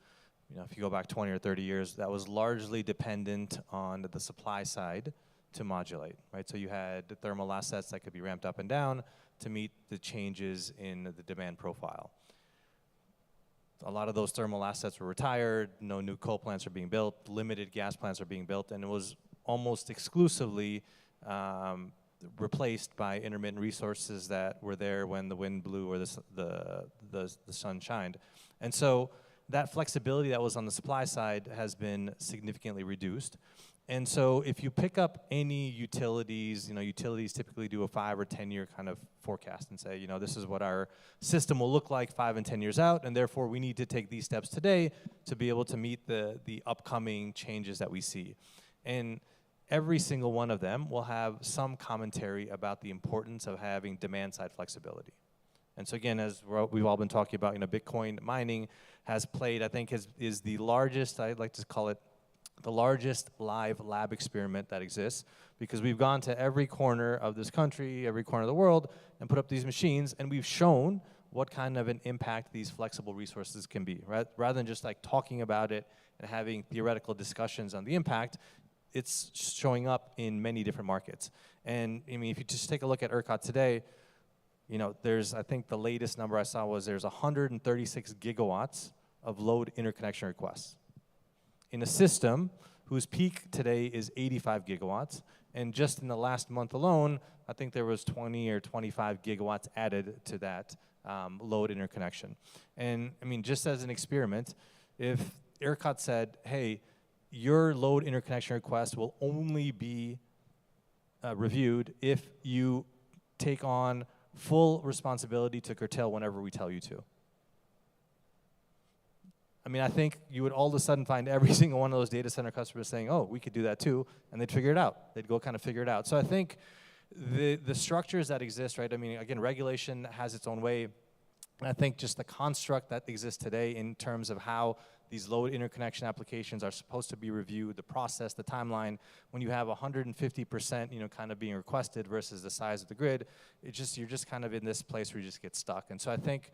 you know, if you go back 20 or 30 years, that was largely dependent on the supply side to modulate, right? So you had the thermal assets that could be ramped up and down to meet the changes in the demand profile. A lot of those thermal assets were retired, no new coal plants are being built, limited gas plants are being built, and it was almost exclusively replaced by intermittent resources that were there when the wind blew or the sun shined. And so that flexibility that was on the supply side has been significantly reduced. And so if you pick up any utilities, you know, utilities typically do a 5 or 10 year kind of forecast and say, you know, this is what our system will look like 5 and 10 years out, and therefore we need to take these steps today to be able to meet the upcoming changes that we see. And every single one of them will have some commentary about the importance of having demand side flexibility. And so again, as we've all been talking about, you know, Bitcoin mining has played, I think, is the largest, I'd like to call it, the largest live lab experiment that exists, because we've gone to every corner of this country, every corner of the world, and put up these machines, and we've shown what kind of an impact these flexible resources can be, right? Rather than just like talking about it and having theoretical discussions on the impact, it's showing up in many different markets. And I mean, if you just take a look at ERCOT today, You know, I think the latest number I saw was there's 136 gigawatts of load interconnection requests in a system whose peak today is 85 gigawatts. And just in the last month alone, I think there was 20 or 25 gigawatts added to that load interconnection. And I mean, just as an experiment, if ERCOT said, hey, your load interconnection request will only be reviewed if you take on full responsibility to curtail whenever we tell you to. I mean, I think you would all of a sudden find every single one of those data center customers saying, oh, we could do that too, and they'd figure it out. They'd go kind of figure it out. So I think the structures that exist, right, I mean, again, regulation has its own way, and I think just the construct that exists today in terms of how these load interconnection applications are supposed to be reviewed, the process, the timeline, when you have 150%, you know, kind of being requested versus the size of the grid, you're just kind of in this place where you just get stuck. And so I think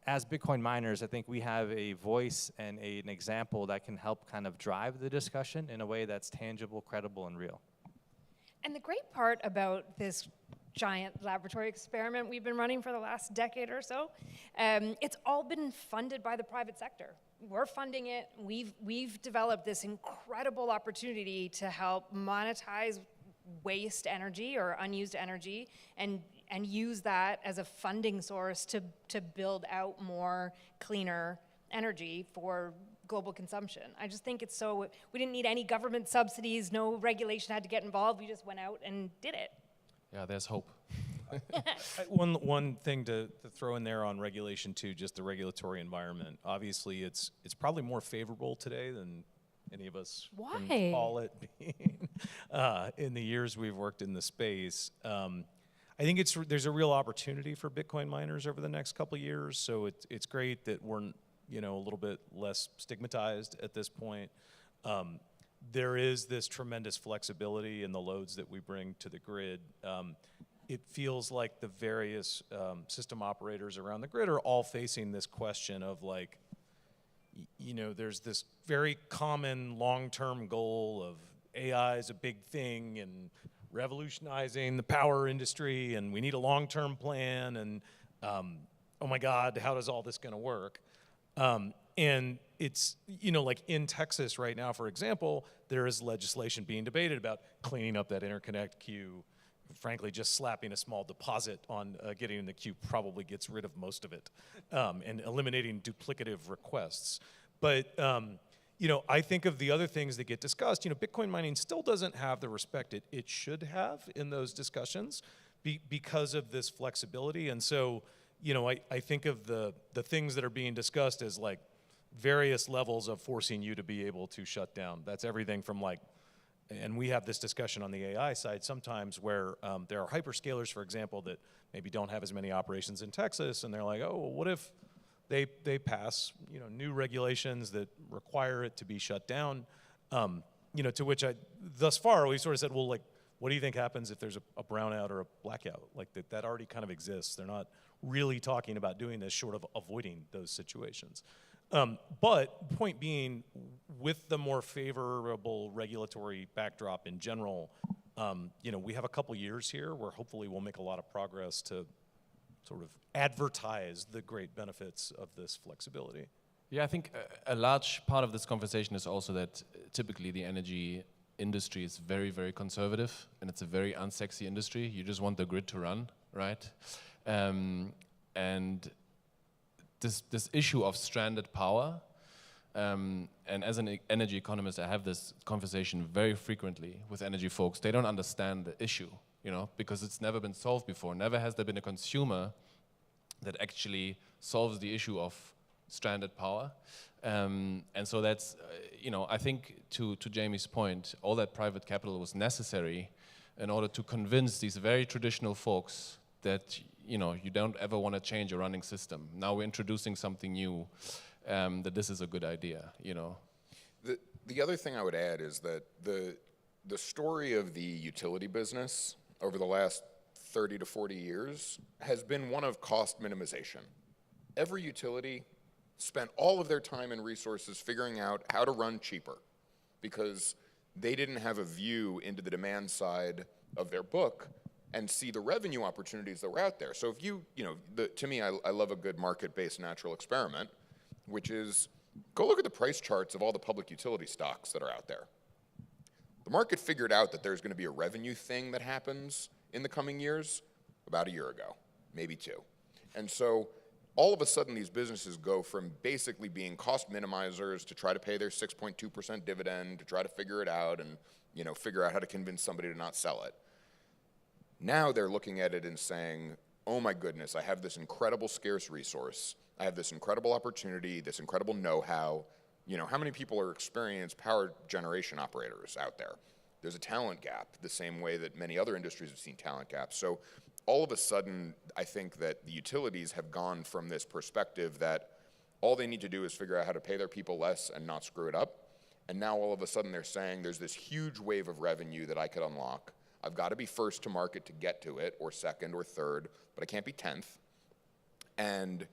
as Bitcoin miners, I think we have a voice and an example that can help kind of drive the discussion in a way that's tangible, credible, and real. And the great part about this giant laboratory experiment we've been running for the last decade or so, it's all been funded by the private sector. We're funding it. We've developed this incredible opportunity to help monetize waste energy or unused energy and use that as a funding source to build out more cleaner energy for global consumption. I just think it's we didn't need any government subsidies, no regulation had to get involved, we just went out and did it. Yeah, there's hope. One thing to throw in there on regulation too, just the regulatory environment. Obviously, it's probably more favorable today than any of us can call it being in the years we've worked in the space. I think there's a real opportunity for Bitcoin miners over the next couple of years. So it's great that we're a little bit less stigmatized at this point. There is this tremendous flexibility in the loads that we bring to the grid. It feels like the various system operators around the grid are all facing this question of like, there's this very common long-term goal of AI is a big thing and revolutionizing the power industry, and we need a long-term plan, and oh my God, how does all this gonna work? And it's, like in Texas right now, for example, there is legislation being debated about cleaning up that interconnect queue. Frankly, just slapping a small deposit on getting in the queue probably gets rid of most of it, and eliminating duplicative requests. But I think of the other things that get discussed. Bitcoin mining still doesn't have the respect it should have in those discussions because of this flexibility. And so, I think of the things that are being discussed as like various levels of forcing you to be able to shut down. That's everything from like, and we have this discussion on the AI side sometimes where there are hyperscalers, for example, that maybe don't have as many operations in Texas, and they're like, oh, well, what if they pass new regulations that require it to be shut down? To which thus far we sort of said, well, like, what do you think happens if there's a brownout or a blackout? Like that already kind of exists. They're not really talking about doing this short of avoiding those situations. But point being, with the more favorable regulatory backdrop in general, we have a couple years here where hopefully we'll make a lot of progress to sort of advertise the great benefits of this flexibility. Yeah, I think a large part of this conversation is also that typically the energy industry is very, very conservative, and it's a very unsexy industry. You just want the grid to run, right? And this issue of stranded power, and as an energy economist, I have this conversation very frequently with energy folks. They don't understand the issue, because it's never been solved before. Never has there been a consumer that actually solves the issue of stranded power. And so that's, I think to Jamie's point, all that private capital was necessary in order to convince these very traditional folks that you don't ever want to change a running system. Now we're introducing something new, that this is a good idea, The other thing I would add is that the story of the utility business over the last 30 to 40 years has been one of cost minimization. Every utility spent all of their time and resources figuring out how to run cheaper because they didn't have a view into the demand side of their book and see the revenue opportunities that were out there. So if to me, I love a good market-based natural experiment, which is go look at the price charts of all the public utility stocks that are out there. The market figured out that there's going to be a revenue thing that happens in the coming years about a year ago, maybe 2. And so all of a sudden these businesses go from basically being cost minimizers to try to pay their 6.2% dividend, to try to figure it out and figure out how to convince somebody to not sell it. Now they're looking at it and saying, oh my goodness, I have this incredible scarce resource. I have this incredible opportunity, this incredible know-how. How many people are experienced power generation operators out there? There's a talent gap, the same way that many other industries have seen talent gaps. So all of a sudden, I think that the utilities have gone from this perspective that all they need to do is figure out how to pay their people less and not screw it up. And now all of a sudden they're saying there's this huge wave of revenue that I could unlock. I've got to be first to market to get to it, or second or third, but I can't be 10th. And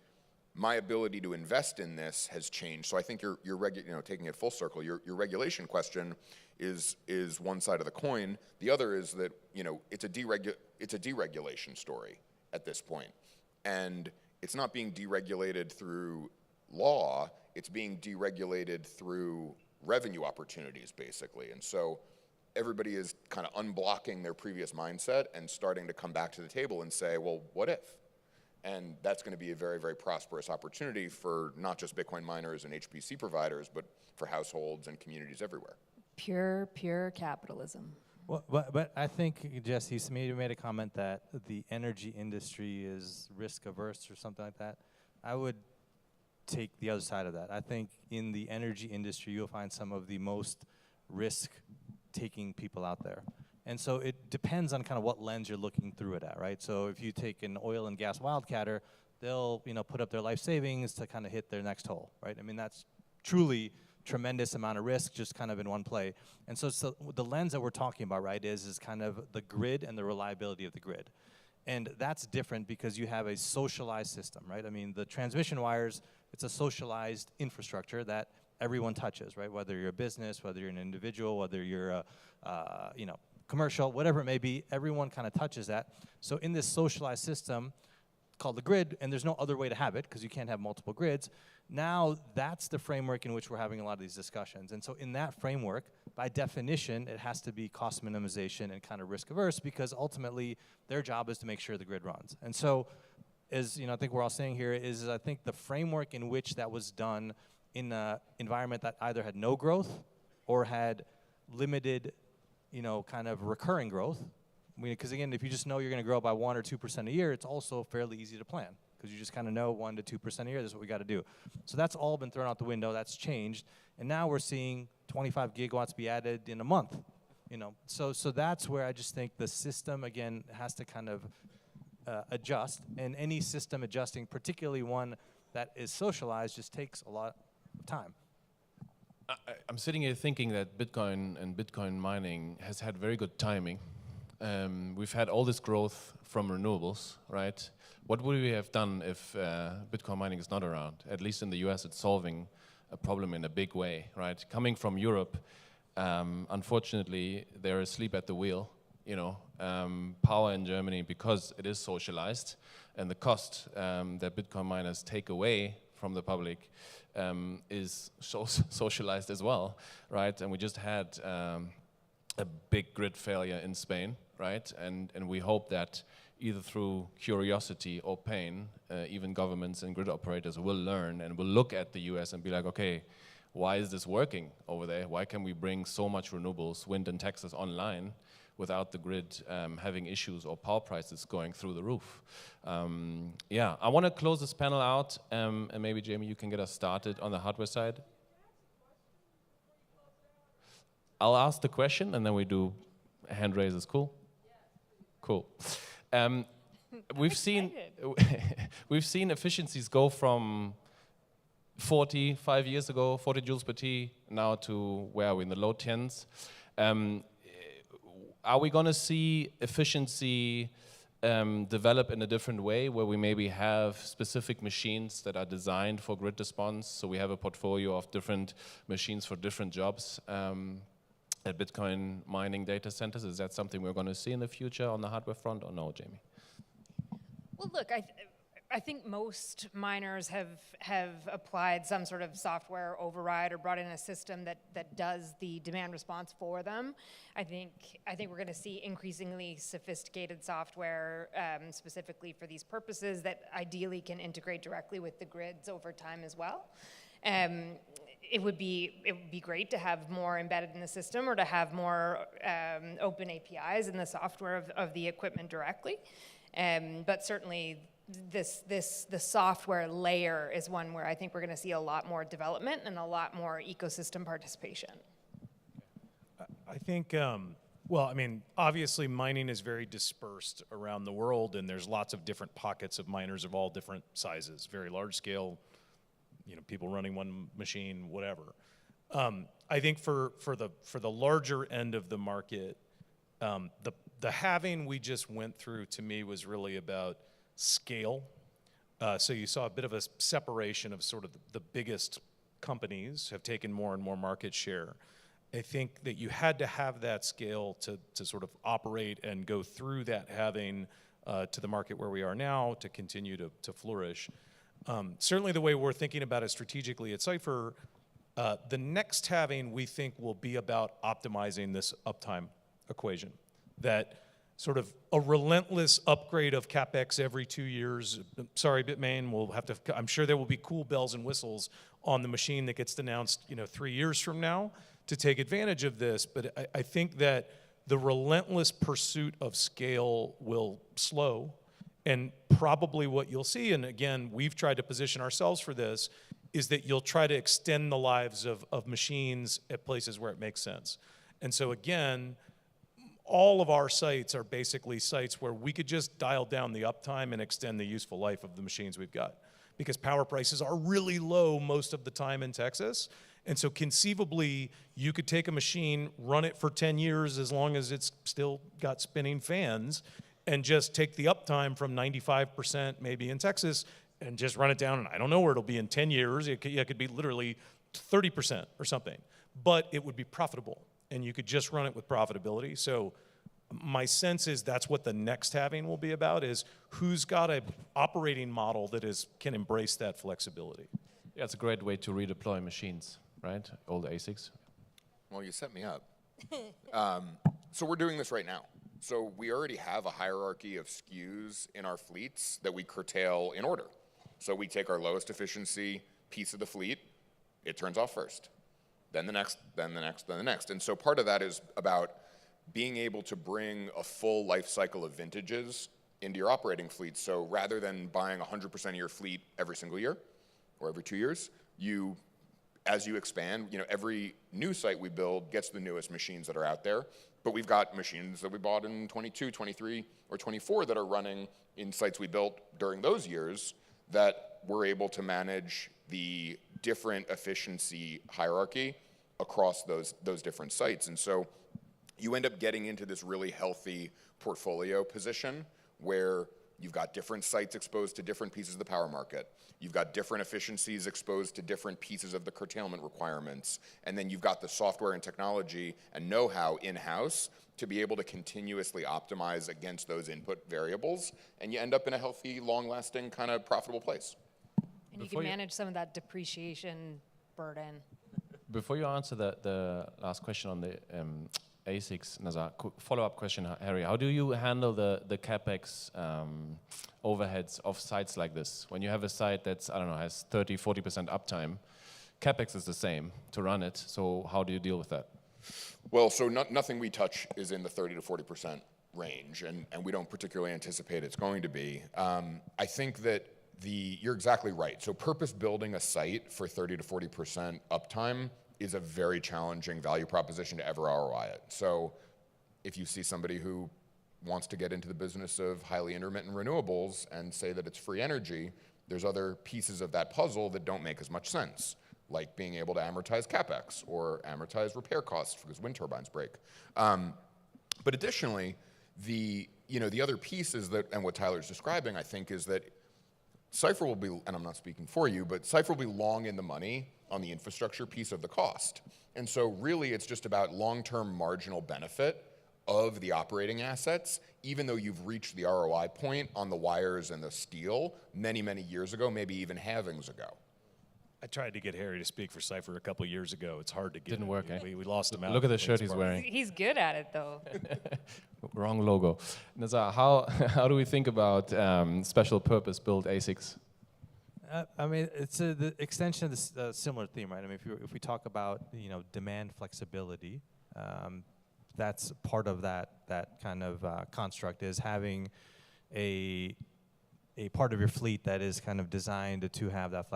my ability to invest in this has changed. So I think you're taking it full circle. Your regulation question is one side of the coin. The other is that it's a deregulation story at this point, and it's not being deregulated through law. It's being deregulated through revenue opportunities, basically. And so everybody is kind of unblocking their previous mindset and starting to come back to the table and say, well, what if? And that's going to be a very, very prosperous opportunity for not just Bitcoin miners and HPC providers, but for households and communities everywhere. Pure capitalism. Well, but I think, Jesse, you made a comment that the energy industry is risk averse or something like that. I would take the other side of that. I think in the energy industry, you'll find some of the most risk-taking people out there. And so it depends on kind of what lens you're looking through it at, right? So if you take an oil and gas wildcatter, they'll put up their life savings to kind of hit their next hole, right? I mean, that's truly tremendous amount of risk just kind of in one play. And so the lens that we're talking about, right, is kind of the grid and the reliability of the grid. And that's different because you have a socialized system, right? I mean, the transmission wires, it's a socialized infrastructure that everyone touches, right? Whether you're a business, whether you're an individual, whether you're a, commercial, whatever it may be, everyone kind of touches that. So in this socialized system called the grid, and there's no other way to have it because you can't have multiple grids, now that's the framework in which we're having a lot of these discussions. And so in that framework, by definition, it has to be cost minimization and kind of risk averse because ultimately their job is to make sure the grid runs. And so as I think we're all saying here is I think the framework in which that was done in an environment that either had no growth or had limited kind of recurring growth. I mean, because again, if you just know you're going to grow by 1 or 2% a year, it's also fairly easy to plan because you just kind of know 1 to 2% a year, this is what we got to do. So that's all been thrown out the window, that's changed. And now we're seeing 25 gigawatts be added in a month, So that's where I just think the system, again, has to kind of adjust. And any system adjusting, particularly one that is socialized, just takes a lot of time. I'm sitting here thinking that Bitcoin and Bitcoin mining has had very good timing. We've had all this growth from renewables, right? What would we have done if Bitcoin mining is not around? At least in the US, it's solving a problem in a big way, right? Coming from Europe, unfortunately, they're asleep at the wheel. Power in Germany, because it is socialized, and the cost that Bitcoin miners take away from the public is socialized as well, right? And we just had a big grid failure in Spain, right? And we hope that either through curiosity or pain, even governments and grid operators will learn and will look at the US and be like, okay, why is this working over there? Why can we bring so much renewables, wind in Texas, online without the grid having issues or power prices going through the roof? Yeah, I want to close this panel out, and maybe, Jamie, you can get us started on the hardware side. I'll ask the question, and then we do hand raises. Cool? Cool. We've seen efficiencies go from 5 years ago, 40 joules per T, now to where are we, in the low 10s. Are we going to see efficiency develop in a different way, where we maybe have specific machines that are designed for grid response, so we have a portfolio of different machines for different jobs? at Bitcoin mining data centers? Is that something we're going to see in the future on the hardware front, or no, Jamie? Well, look, I think most miners have applied some sort of software override or brought in a system that does the demand response for them. I think we're going to see increasingly sophisticated software specifically for these purposes that ideally can integrate directly with the grids over time as well. It would be great to have more embedded in the system, or to have more open APIs in the software of the equipment directly. But certainly, the software layer is one where I think we're going to see a lot more development and a lot more ecosystem participation. I think, well, I mean, obviously mining is very dispersed around the world, and there's lots of different pockets of miners of all different sizes, very large scale, you know, people running one machine, whatever. I think for the larger end of the market, the halving we just went through, to me, was really about scale. So you saw a bit of a separation of sort of the biggest companies have taken more and more market share. I think that you had to have that scale to sort of operate and go through that halving to the market where we are now to continue to flourish. Certainly the way we're thinking about it strategically at Cypher, the next halving we think will be about optimizing this uptime equation. That sort of a relentless upgrade of CapEx every 2 years. Sorry, Bitmain, we'll have to, I'm sure there will be cool bells and whistles on the machine that gets announced, you know, 3 years from now to take advantage of this. But I think that the relentless pursuit of scale will slow. And probably what you'll see, and again, we've tried to position ourselves for this, is that you'll try to extend the lives of machines at places where it makes sense. And so again, all of our sites are basically sites where we could just dial down the uptime and extend the useful life of the machines we've got. Because power prices are really low most of the time in Texas. And so conceivably, you could take a machine, run it for 10 years as long as it's still got spinning fans, and just take the uptime from 95% maybe in Texas and just run it down. And I don't know where it'll be in 10 years. It could be literally 30% or something. But it would be profitable. And you could just run it with profitability. So my sense is that's what the next halving will be about, is who's got an operating model that can embrace that flexibility. Yeah, it's a great way to redeploy machines, right? All the ASICs. Well, you set me up. So we're doing this right now. So we already have a hierarchy of SKUs in our fleets that we curtail in order. So we take our lowest efficiency piece of the fleet, it turns off first. Then the next, then the next, then the next. And so part of that is about being able to bring a full life cycle of vintages into your operating fleet. So rather than buying 100% of your fleet every single year or every 2 years, as you expand, every new site we build gets the newest machines that are out there. But we've got machines that we bought in 22, 23, or 24 that are running in sites we built during those years that we're able to manage the different efficiency hierarchy across those different sites. And so you end up getting into this really healthy portfolio position where you've got different sites exposed to different pieces of the power market. You've got different efficiencies exposed to different pieces of the curtailment requirements. And then you've got the software and technology and know-how in-house to be able to continuously optimize against those input variables. And you end up in a healthy, long-lasting, kind of profitable place. And you can manage some of that depreciation burden. Before you answer the last question on the ASICs, Nazar, follow-up question, Harry. How do you handle the CapEx overheads of sites like this? When you have a site that's, I don't know, has 30, 40% uptime, CapEx is the same to run it. So how do you deal with that? Well, so nothing we touch is in the 30 to 40% range, and we don't particularly anticipate it's going to be. I think that you're exactly right. So purpose building a site for 30 to 40% uptime is a very challenging value proposition to ever ROI it. So if you see somebody who wants to get into the business of highly intermittent renewables and say that it's free energy, there's other pieces of that puzzle that don't make as much sense, like being able to amortize CapEx or amortize repair costs because wind turbines break. But additionally, the other piece is that, and what Tyler's describing, I think, is that Cypher will be, and I'm not speaking for you, but Cypher will be long in the money on the infrastructure piece of the cost. And so really it's just about long-term marginal benefit of the operating assets, even though you've reached the ROI point on the wires and the steel many, many years ago, maybe even halvings ago. I tried to get Harry to speak for Cypher a couple years ago. It's hard to get. Didn't work, eh? We lost him out. Look at the shirt he's It's wearing. He's good at it, though. Wrong logo. Nazar, how do we think about special purpose built ASICs? I mean, it's the extension of this similar theme, right? I mean, if we talk about demand flexibility, that's part of that kind of construct is having a part of your fleet that is kind of designed to have that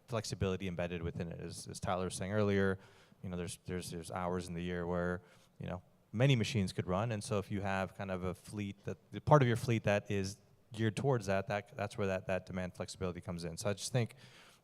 flexibility embedded within it. As Tyler was saying earlier, there's hours in the year where many machines could run, and so if you have kind of a fleet the part of your fleet that is geared towards that's where that demand flexibility comes in. So I just think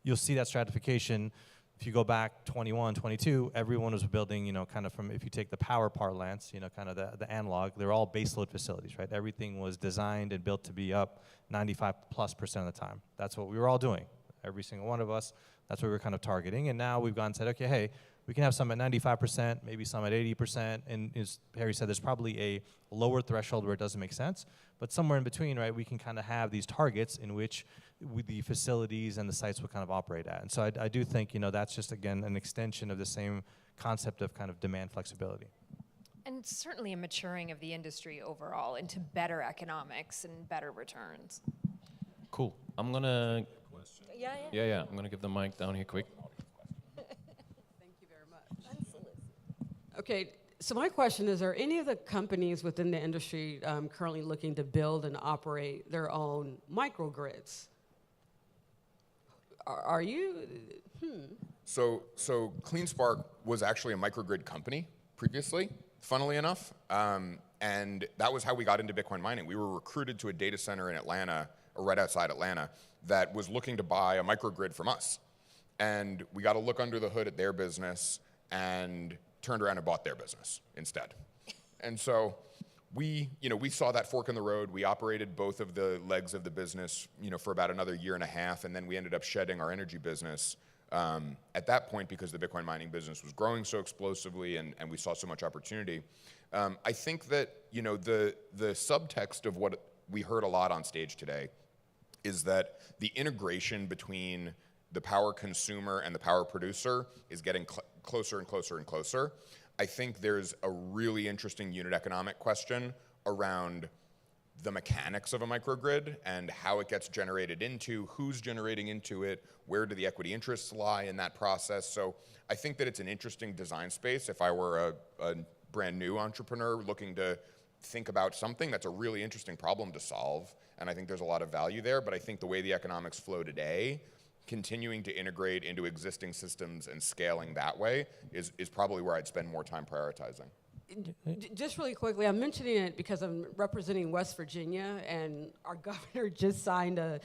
you'll see that stratification. If you go back 21, 22, everyone was building, kind of from, if you take the power parlance, kind of the analog, they're all baseload facilities, right? Everything was designed and built to be up 95+% of the time. That's what we were all doing. Every single one of us, that's what we were kind of targeting. And now we've gone and said, okay, hey, we can have some at 95%, maybe some at 80%. And as Harry said, there's probably a lower threshold where it doesn't make sense. But somewhere in between, right, we can kind of have these targets in which the facilities and the sites will kind of operate at. And so I do think, that's just, again, an extension of the same concept of kind of demand flexibility. And certainly a maturing of the industry overall into better economics and better returns. Cool. I'm gonna. Yeah. Yeah. I'm gonna give the mic down here quick. Okay, so my question is, are any of the companies within the industry currently looking to build and operate their own microgrids? Are you? So CleanSpark was actually a microgrid company previously, funnily enough, and that was how we got into Bitcoin mining. We were recruited to a data center in Atlanta, or right outside Atlanta, that was looking to buy a microgrid from us. And we got to look under the hood at their business and turned around and bought their business instead. And so we saw that fork in the road. We operated both of the legs of the business, for about another year and a half, and then we ended up shedding our energy business at that point because the Bitcoin mining business was growing so explosively and we saw so much opportunity. I think that, the subtext of what we heard a lot on stage today is that the integration between the power consumer and the power producer is getting closer and closer and closer. I think there's a really interesting unit economic question around the mechanics of a microgrid and how it gets generated into, who's generating into it, where do the equity interests lie in that process. So I think that it's an interesting design space. If I were a brand new entrepreneur looking to think about something, that's a really interesting problem to solve. And I think there's a lot of value there. But I think the way the economics flow today, continuing to integrate into existing systems and scaling that way is probably where I'd spend more time prioritizing. Just really quickly, I'm mentioning it because I'm representing West Virginia, and our governor just signed a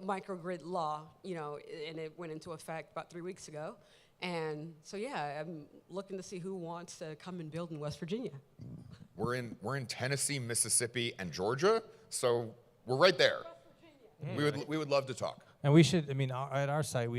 microgrid law, and it went into effect about 3 weeks ago. And so, yeah, I'm looking to see who wants to come and build in West Virginia. We're in Tennessee, Mississippi, and Georgia, so we're right there. We would love to talk. And we should, at our site,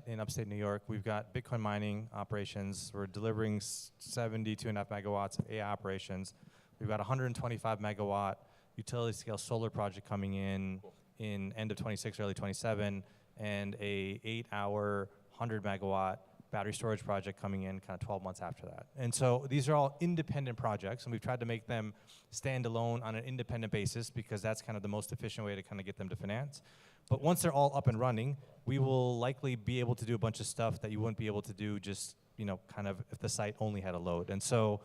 in upstate New York, we've got Bitcoin mining operations. We're delivering 72.5 megawatts of AI operations. We've got 125 megawatt utility scale solar project coming in end of 26, early 27, and a 8-hour, 100 megawatt battery storage project coming in kind of 12 months after that. And so these are all independent projects, and we've tried to make them stand alone on an independent basis because that's kind of the most efficient way to kind of get them to finance. But once they're all up and running, we will likely be able to do a bunch of stuff that you wouldn't be able to do just, kind of if the site only had a load. And so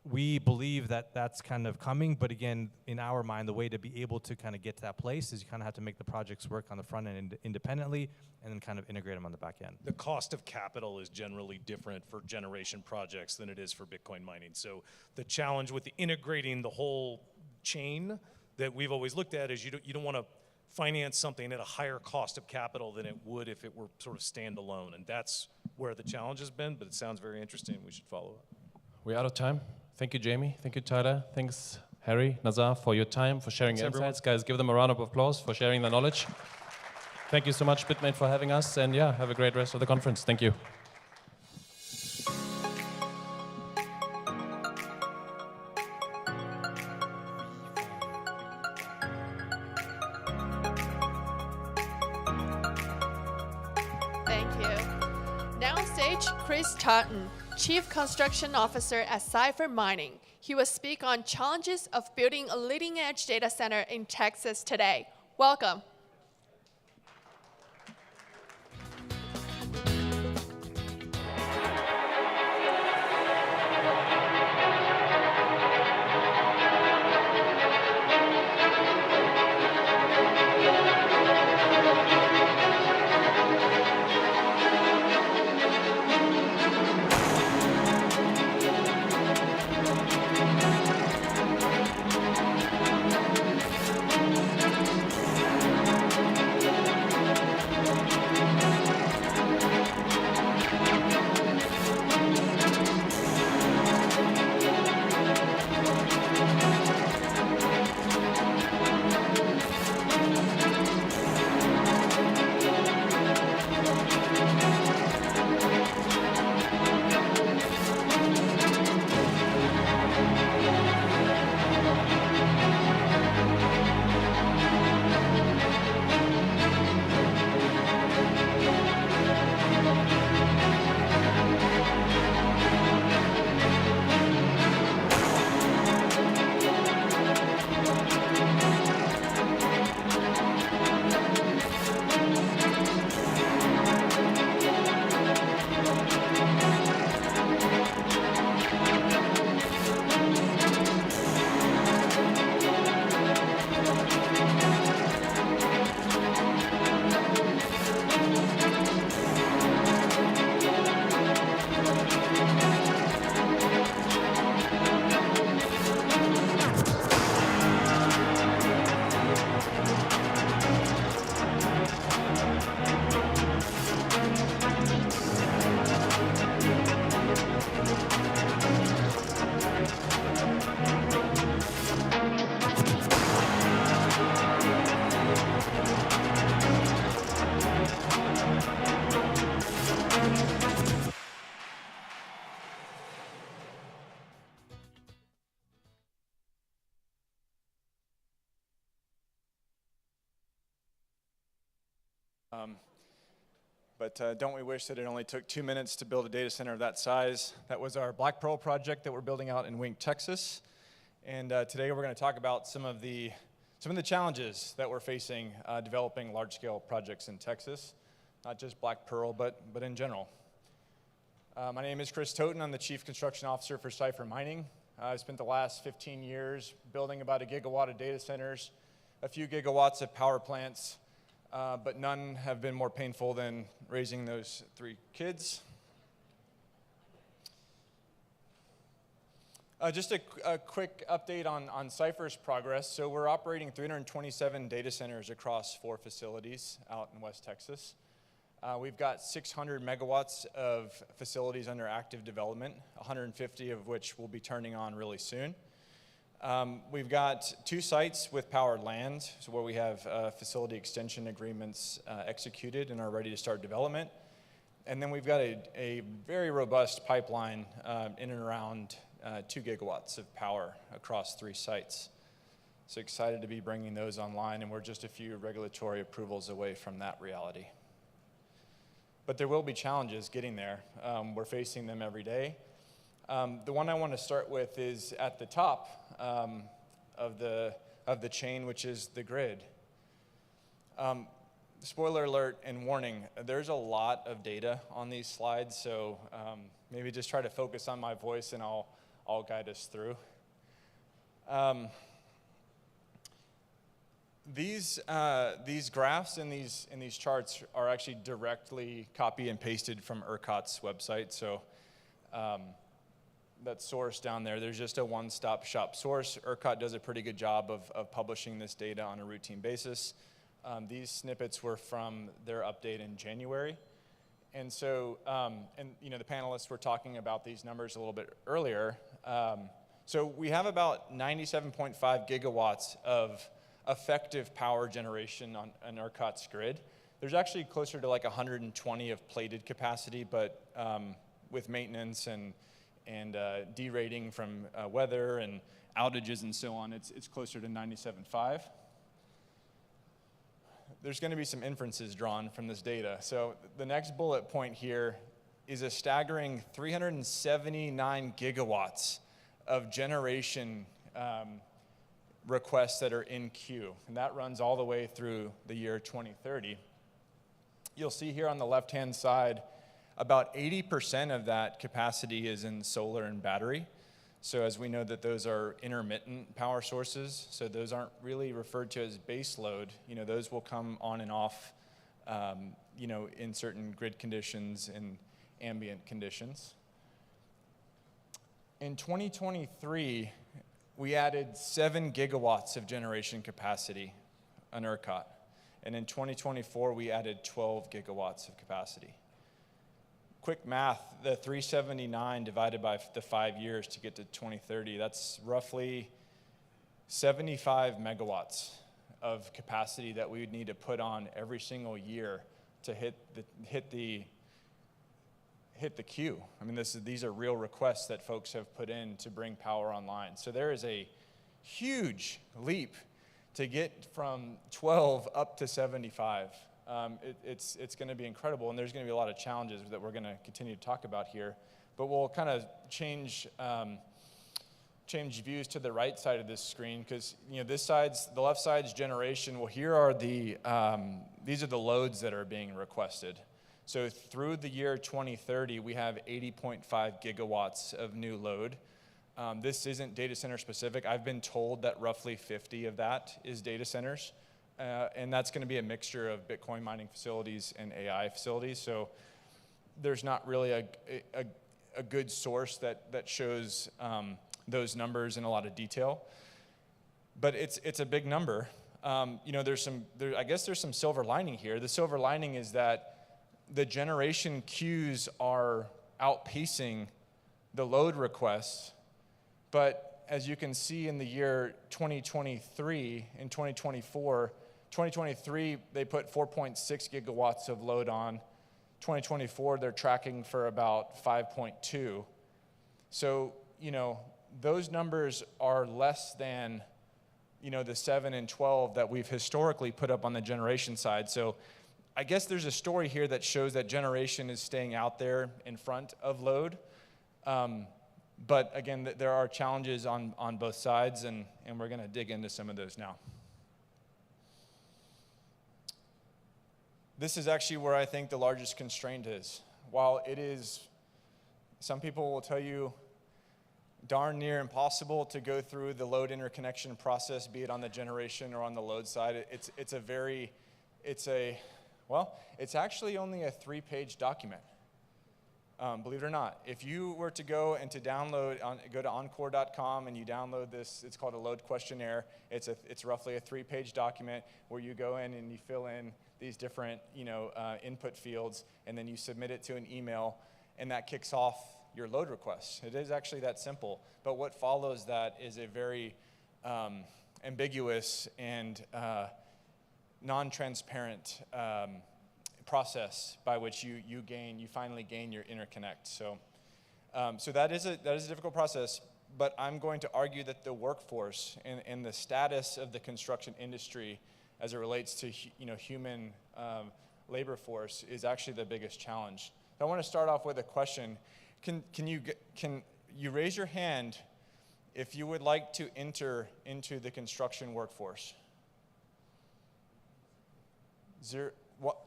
we believe that that's kind of coming, but again, in our mind, the way to be able to kind of get to that place is you kind of have to make the projects work on the front end independently and then kind of integrate them on the back end. The cost of capital is generally different for generation projects than it is for Bitcoin mining. So the challenge with integrating the whole chain that we've always looked at is you don't want to finance something at a higher cost of capital than it would if it were sort of standalone. And that's where the challenge has been, but it sounds very interesting. We should follow up. We're out of time. Thank you, Jamie. Thank you, Tyler. Thanks, Harry, Nazar, for your time, for sharing your Thanks, insights. Guys, give them a round of applause for sharing their knowledge. Thank you so much, Bitmain, for having us. And yeah, have a great rest of the conference. Thank you. Thank you. Now on stage, Chris Totten, Chief Construction Officer at Cipher Mining. He will speak on challenges of building a leading-edge data center in Texas today. Welcome. But don't we wish that it only took 2 minutes to build a data center of that size? That was our Black Pearl project that we're building out in Wink, Texas. And today we're going to talk about some of the challenges that we're facing developing large-scale projects in Texas, not just Black Pearl, but in general. My name is Chris Totten. I'm the Chief Construction Officer for Cipher Mining. I've spent the last 15 years building about 1 gigawatt of data centers, a few gigawatts of power plants, but none have been more painful than raising those 3 kids. Just a quick update on Cipher's progress. So we're operating 327 data centers across 4 facilities out in West Texas. We've got 600 megawatts of facilities under active development, 150 of which will be turning on really soon. We've got 2 sites with powered land, so where we have facility extension agreements executed and are ready to start development. And then we've got a very robust pipeline in and around 2 gigawatts of power across 3 sites. So excited to be bringing those online, and we're just a few regulatory approvals away from that reality. But there will be challenges getting there. We're facing them every day. The one I want to start with is at the top of the chain, which is the grid. Spoiler alert and warning, there's a lot of data on these slides, so maybe just try to focus on my voice and I'll guide us through. These graphs and these charts are actually directly copy and pasted from ERCOT's website, so that source down there, there's just a one-stop shop source. ERCOT does a pretty good job of publishing this data on a routine basis. These snippets were from their update in January. And so, the panelists were talking about these numbers a little bit earlier. So we have about 97.5 gigawatts of effective power generation on ERCOT's grid. There's actually closer to like 120 of plated capacity, but with maintenance and derating from weather and outages and so on, it's closer to 97.5. There's going to be some inferences drawn from this data. So the next bullet point here is a staggering 379 gigawatts of generation requests that are in queue, and that runs all the way through the year 2030. You'll see here on the left-hand side, about 80% of that capacity is in solar and battery. So as we know that those are intermittent power sources, so those aren't really referred to as base load. You know, those will come on and off, you know, in certain grid conditions and ambient conditions. In 2023, we added 7 gigawatts of generation capacity on ERCOT. And in 2024, we added 12 gigawatts of capacity. Quick math, the 379 divided by the 5 years to get to 2030, that's roughly 75 megawatts of capacity that we would need to put on every single year to hit the queue. I mean, these are real requests that folks have put in to bring power online. So there is a huge leap to get from 12 up to 75. It's going to be incredible, and there's going to be a lot of challenges that we're going to continue to talk about here. But we'll kind of change views to the right side of this screen, because you know the left side's generation. Well, here are these are the loads that are being requested. So through the year 2030, we have 80.5 gigawatts of new load. This isn't data center specific. I've been told that roughly 50 of that is data centers. And that's going to be a mixture of Bitcoin mining facilities and AI facilities. So there's not really a good source that shows those numbers in a lot of detail. But it's a big number. You know, I guess there's some silver lining here. The silver lining is that the generation queues are outpacing the load requests. But as you can see in the year 2023 and 2024, 2023, they put 4.6 gigawatts of load on. 2024, they're tracking for about 5.2. So, you know, those numbers are less than, you know, the 7 and 12 that we've historically put up on the generation side. So I guess there's a story here that shows that generation is staying out there in front of load. But again, there are challenges on both sides, and we're going to dig into some of those now. This is actually where I think the largest constraint is. While it is, some people will tell you, darn near impossible to go through the load interconnection process, be it on the generation or on the load side. It's actually only a 3-page document. Believe it or not, if you were to go and to go to encore.com and you download this, it's called a load questionnaire. It's roughly a 3-page document where you go in and you fill in these different, you know, input fields, and then you submit it to an email, and that kicks off your load request. It is actually that simple. But what follows that is a very ambiguous and non-transparent process by which you finally gain your interconnect. So that is a difficult process, but I'm going to argue that the workforce and the status of the construction industry as it relates to human labor force is actually the biggest challenge. I want to start off with a question. Can you raise your hand if you would like to enter into the construction workforce? Zero. What?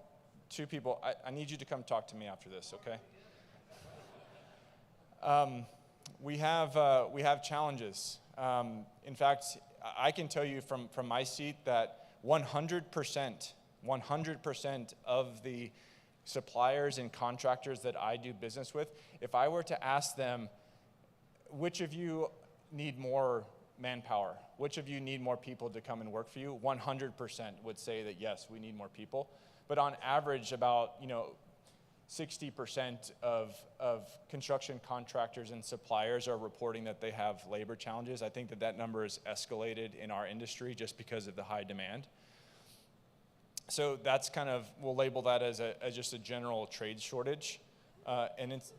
2 people. I need you to come talk to me after this, okay? We have challenges. In fact, I can tell you from my seat that 100% of the suppliers and contractors that I do business with, if I were to ask them, which of you need more manpower? Which of you need more people to come and work for you? 100% would say that yes, we need more people. But on average, about 60% of construction contractors and suppliers are reporting that they have labor challenges. I think that that number is escalated in our industry just because of the high demand. So that's kind of, we'll label that as just a general trade shortage. And it's,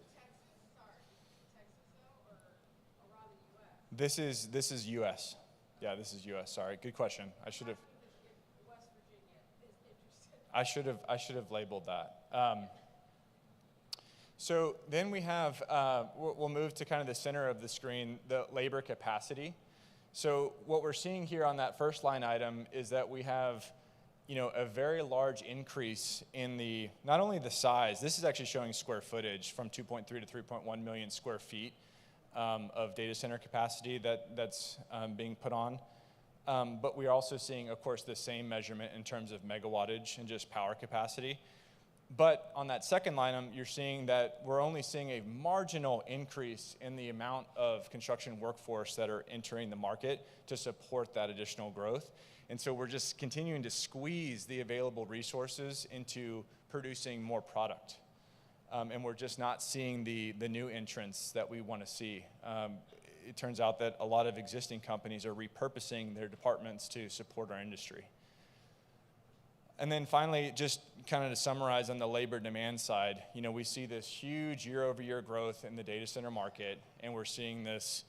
this is U.S. Yeah, this is U.S. Sorry, good question. I should have labeled that. So then we have, we'll move to kind of the center of the screen, the labor capacity. So what we're seeing here on that first line item is that we have, a very large increase in the, not only the size, this is actually showing square footage from 2.3 to 3.1 million square feet of data center capacity that's being put on. But we're also seeing, of course, the same measurement in terms of megawattage and just power capacity. But on that second line item, you're seeing that we're only seeing a marginal increase in the amount of construction workforce that are entering the market to support that additional growth. And so we're just continuing to squeeze the available resources into producing more product. And we're just not seeing the new entrants that we want to see. It turns out that a lot of existing companies are repurposing their departments to support our industry. And then finally, just kind of to summarize on the labor demand side, we see this huge year-over-year growth in the data center market, and we're seeing this,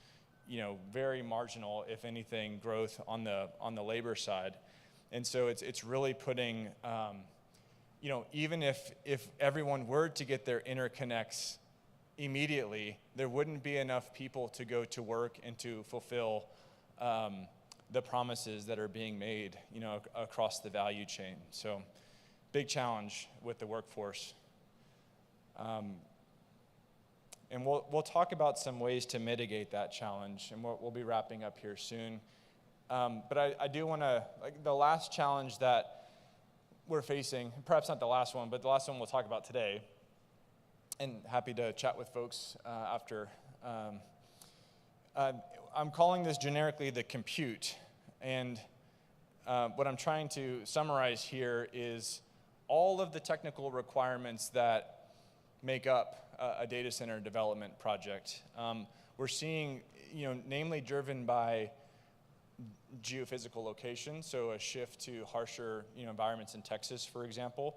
very marginal, if anything, growth on the labor side. And so it's really putting, even if everyone were to get their interconnects immediately, there wouldn't be enough people to go to work and to fulfill the promises that are being made, across the value chain. So big challenge with the workforce. And we'll talk about some ways to mitigate that challenge, and we'll be wrapping up here soon. But I do want to, the last challenge that we're facing, perhaps not the last one, but the last one we'll talk about today, and happy to chat with folks after. I'm calling this generically the compute. And what I'm trying to summarize here is all of the technical requirements that make up a data center development project. We're seeing, namely driven by geophysical location, so a shift to harsher environments in Texas, for example,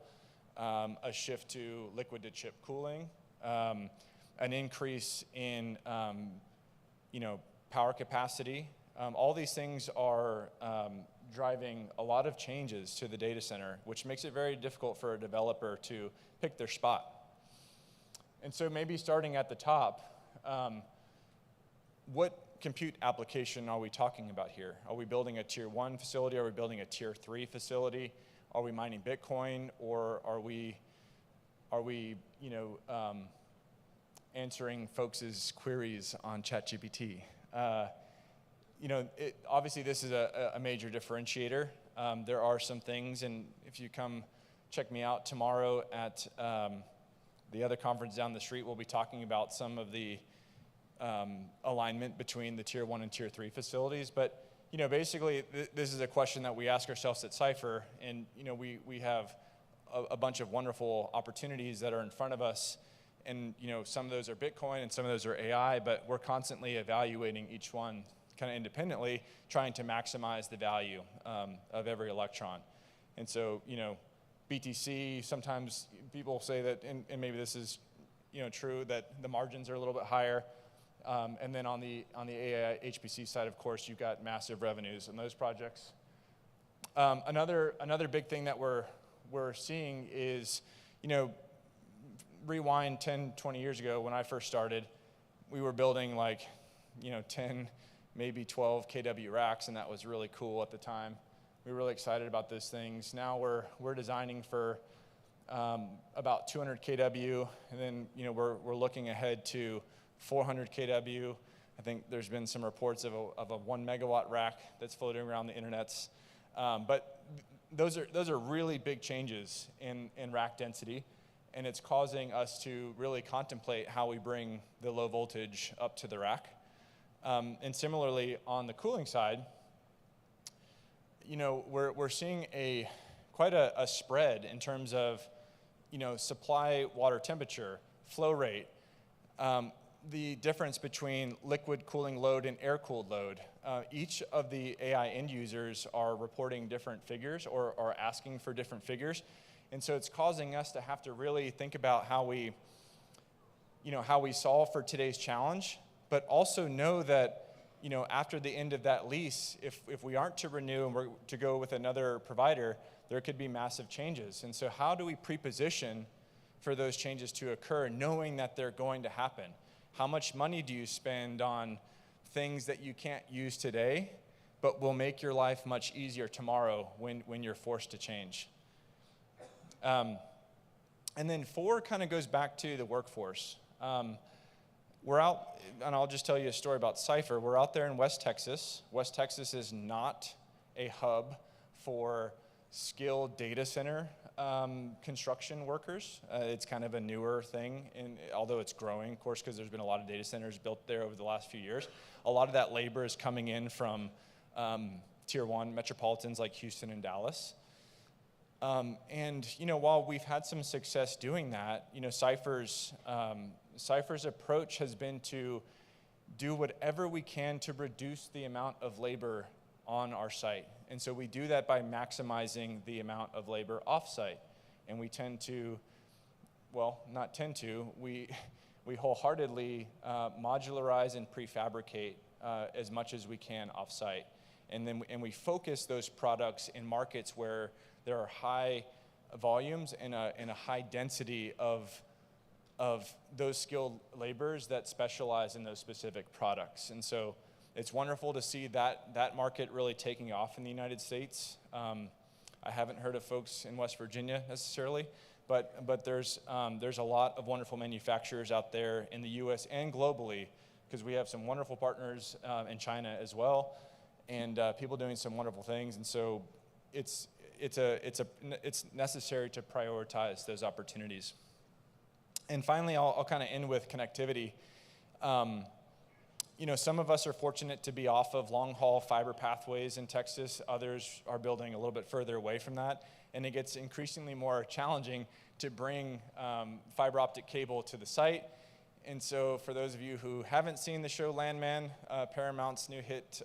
a shift to liquid-to-chip cooling, an increase in power capacity. All these things are driving a lot of changes to the data center, which makes it very difficult for a developer to pick their spot. And so maybe starting at the top, what compute application are we talking about here? Are we building a tier 1 facility? Are we building a tier 3 facility? Are we mining Bitcoin? Or are we answering folks' queries on ChatGPT? Obviously this is a major differentiator. There are some things, and if you come check me out tomorrow at the other conference down the street, we'll be talking about some of the alignment between the tier 1 and tier 3 facilities. But basically this is a question that we ask ourselves at Cypher, and we have a bunch of wonderful opportunities that are in front of us. And some of those are Bitcoin and some of those are AI, but we're constantly evaluating each one kind of independently, trying to maximize the value of every electron. And so, BTC, sometimes people say that, and maybe this is true, that the margins are a little bit higher. And then on the AI HPC side, of course, you've got massive revenues in those projects. Another big thing that we're seeing is, rewind 10, 20 years ago when I first started, we were building 10, maybe 12 kW racks, and that was really cool at the time. We were really excited about those things. Now we're designing for about 200 kW, and then we're looking ahead to 400 kW. I think there's been some reports of a 1 megawatt rack that's floating around the internets. But those are really big changes in rack density, and it's causing us to really contemplate how we bring the low voltage up to the rack. And similarly, on the cooling side, we're seeing quite a spread in terms of, supply water temperature, flow rate, the difference between liquid cooling load and air-cooled load. Each of the AI end users are reporting different figures or are asking for different figures. And so it's causing us to have to really think about how we solve for today's challenge, but also know that, after the end of that lease, if we aren't to renew and we're to go with another provider, there could be massive changes. And so how do we pre-position for those changes to occur, knowing that they're going to happen? How much money do you spend on things that you can't use today, but will make your life much easier tomorrow when you're forced to change? And then 4 kind of goes back to the workforce. We're out, and I'll just tell you a story about Cypher. We're out there in West Texas. West Texas is not a hub for skilled data center construction workers. It's kind of a newer thing, although it's growing, of course, because there's been a lot of data centers built there over the last few years. A lot of that labor is coming in from tier 1 metropolitans like Houston and Dallas. And while we've had some success doing that, Cypher's approach has been to do whatever we can to reduce the amount of labor on our site. And so we do that by maximizing the amount of labor off-site. And we tend to, well, not tend to, we wholeheartedly modularize and prefabricate as much as we can off-site. And we focus those products in markets where there are high volumes and a high density of those skilled laborers that specialize in those specific products. And so it's wonderful to see that market really taking off in the United States. I haven't heard of folks in West Virginia necessarily, but there's a lot of wonderful manufacturers out there in the U.S. and globally, because we have some wonderful partners in China as well, and people doing some wonderful things. And so it's necessary to prioritize those opportunities. And finally, I'll kind of end with connectivity. Some of us are fortunate to be off of long-haul fiber pathways in Texas. Others are building a little bit further away from that. And it gets increasingly more challenging to bring fiber optic cable to the site. And so for those of you who haven't seen the show Landman, Paramount's new hit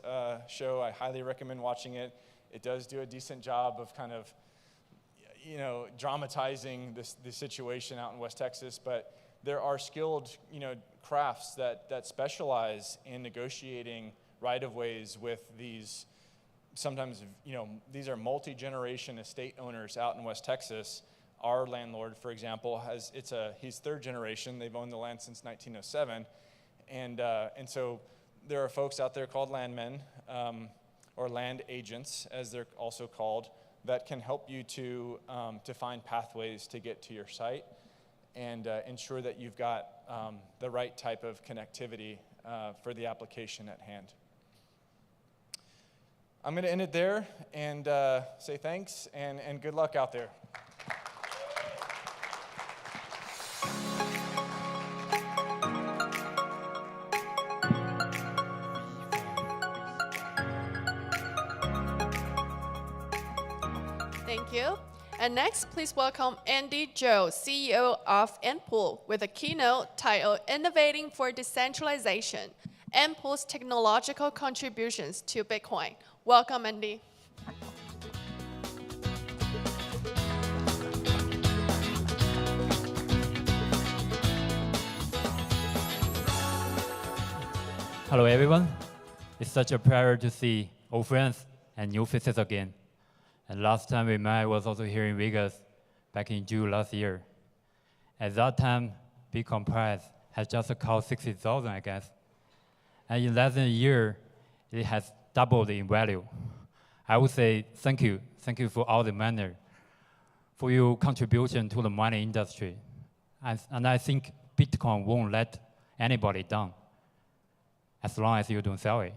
show, I highly recommend watching it. It does do a decent job of kind of, dramatizing the situation out in West Texas. But there are skilled, crafts that specialize in negotiating right-of-ways with these, sometimes, these are multi-generation estate owners out in West Texas. Our landlord, for example, he's third generation. They've owned the land since 1907. And so there are folks out there called landmen, or land agents, as they're also called, that can help you to find pathways to get to your site and ensure that you've got the right type of connectivity for the application at hand. I'm going to end it there and say thanks and good luck out there. Thank you. And next, please welcome Andy Zhou, CEO of Npool, with a keynote titled Innovating for Decentralization, Npool's Technological Contributions to Bitcoin. Welcome, Andy. Hello, everyone. It's such a pleasure to see old friends and new faces again. And last time we met was also here in Vegas back in June last year. At that time, Bitcoin price has just cost 60,000, I guess. And in less than a year, it has doubled in value. I would say thank you. Thank you for all the miners, for your contribution to the mining industry. And I think Bitcoin won't let anybody down as long as you don't sell it.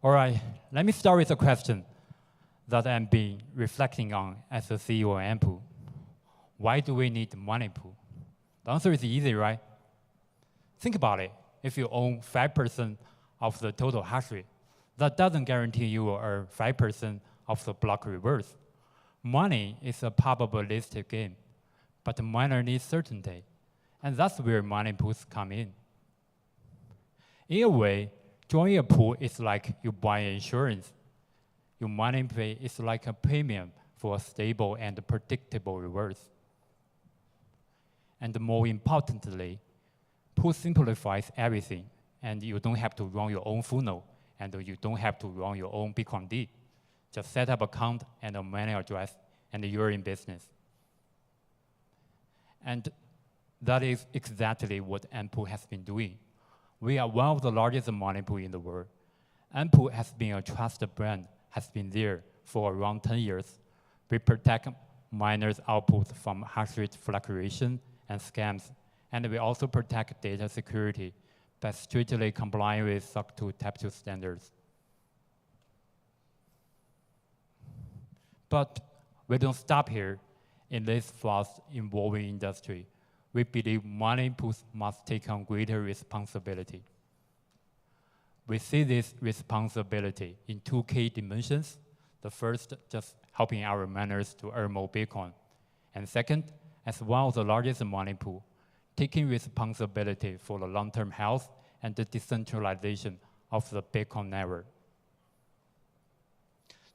All right, let me start with a question that I've been reflecting on as the CEO of Npool. Why do we need money pool? The answer is easy, right? Think about it. If you own 5% of the total hash rate, that doesn't guarantee you will earn 5% of the block rewards. Money is a probabilistic game, but the miner needs certainty, and that's where mining pools come in. In a way, joining a pool is like you buy insurance. Your mining pay is like a premium for a stable and predictable rewards. And more importantly, pool simplifies everything, and you don't have to run your own funnel, and you don't have to run your own Bitcoin. Just set up an account and a mailing address, and you're in business. And that is exactly what Ampool has been doing. We are one of the largest mining pools in the world. Ampool has been a trusted brand, has been there for around 10 years. We protect miners' output from hash rate fluctuation and scams, and we also protect data security by strictly complying with SOC 2 Type 2 standards. But we don't stop here. In this fast-evolving industry, we believe mining pools must take on greater responsibility. We see this responsibility in two key dimensions. The first, just helping our miners to earn more Bitcoin. And second, as one of the largest mining pools, taking responsibility for the long-term health and the decentralization of the Bitcoin network.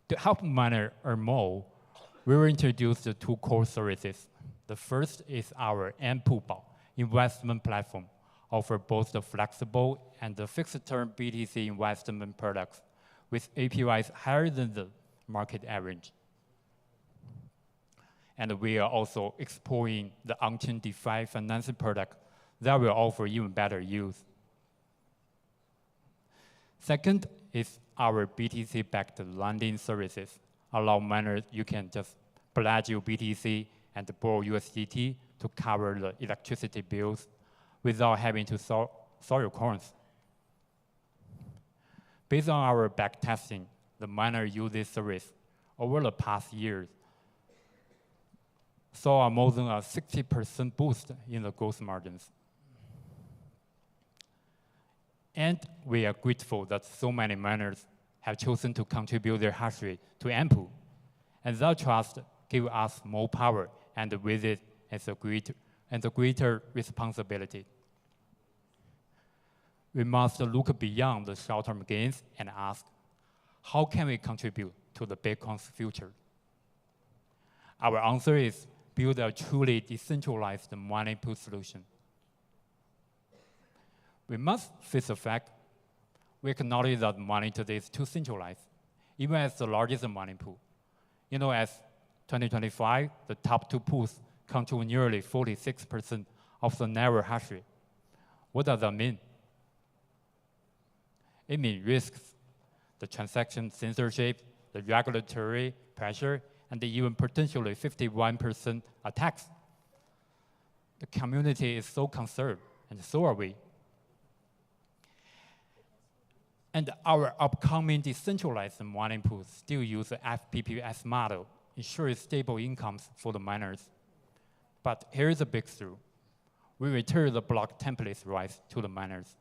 To help miners earn more, we will introduce the two core services. The first is our Ampool investment platform, offer both the flexible and the fixed-term BTC investment products with APYs higher than the market average. And we are also exploring the on-chain DeFi financing product that will offer even better yields. Second is our BTC-backed lending services. Allow miners, you can just pledge your BTC and borrow USDT to cover the electricity bills without having to sell your coins. Based on our backtesting, the miner use this service over the past years saw more than a 60% boost in the gross margins. And we are grateful that so many miners have chosen to contribute their hash rate to Ampool. And that trust gives us more power, and with it, a greater responsibility. We must look beyond the short-term gains and ask, how can we contribute to the Bitcoin's future? Our answer is build a truly decentralized mining pool solution. We must face the fact we acknowledge that mining today is too centralized, even as the largest mining pool. You know, as 2025, the top two pools control nearly 46% of the network hash rate. What does that mean? It means risks, the transaction censorship, the regulatory pressure, and even potentially 51% attacks. The community is so concerned, and so are we. And our upcoming decentralized mining pools still use the FPPS model, ensuring stable incomes for the miners. But here's a breakthrough. We return the block templates rights to the miners.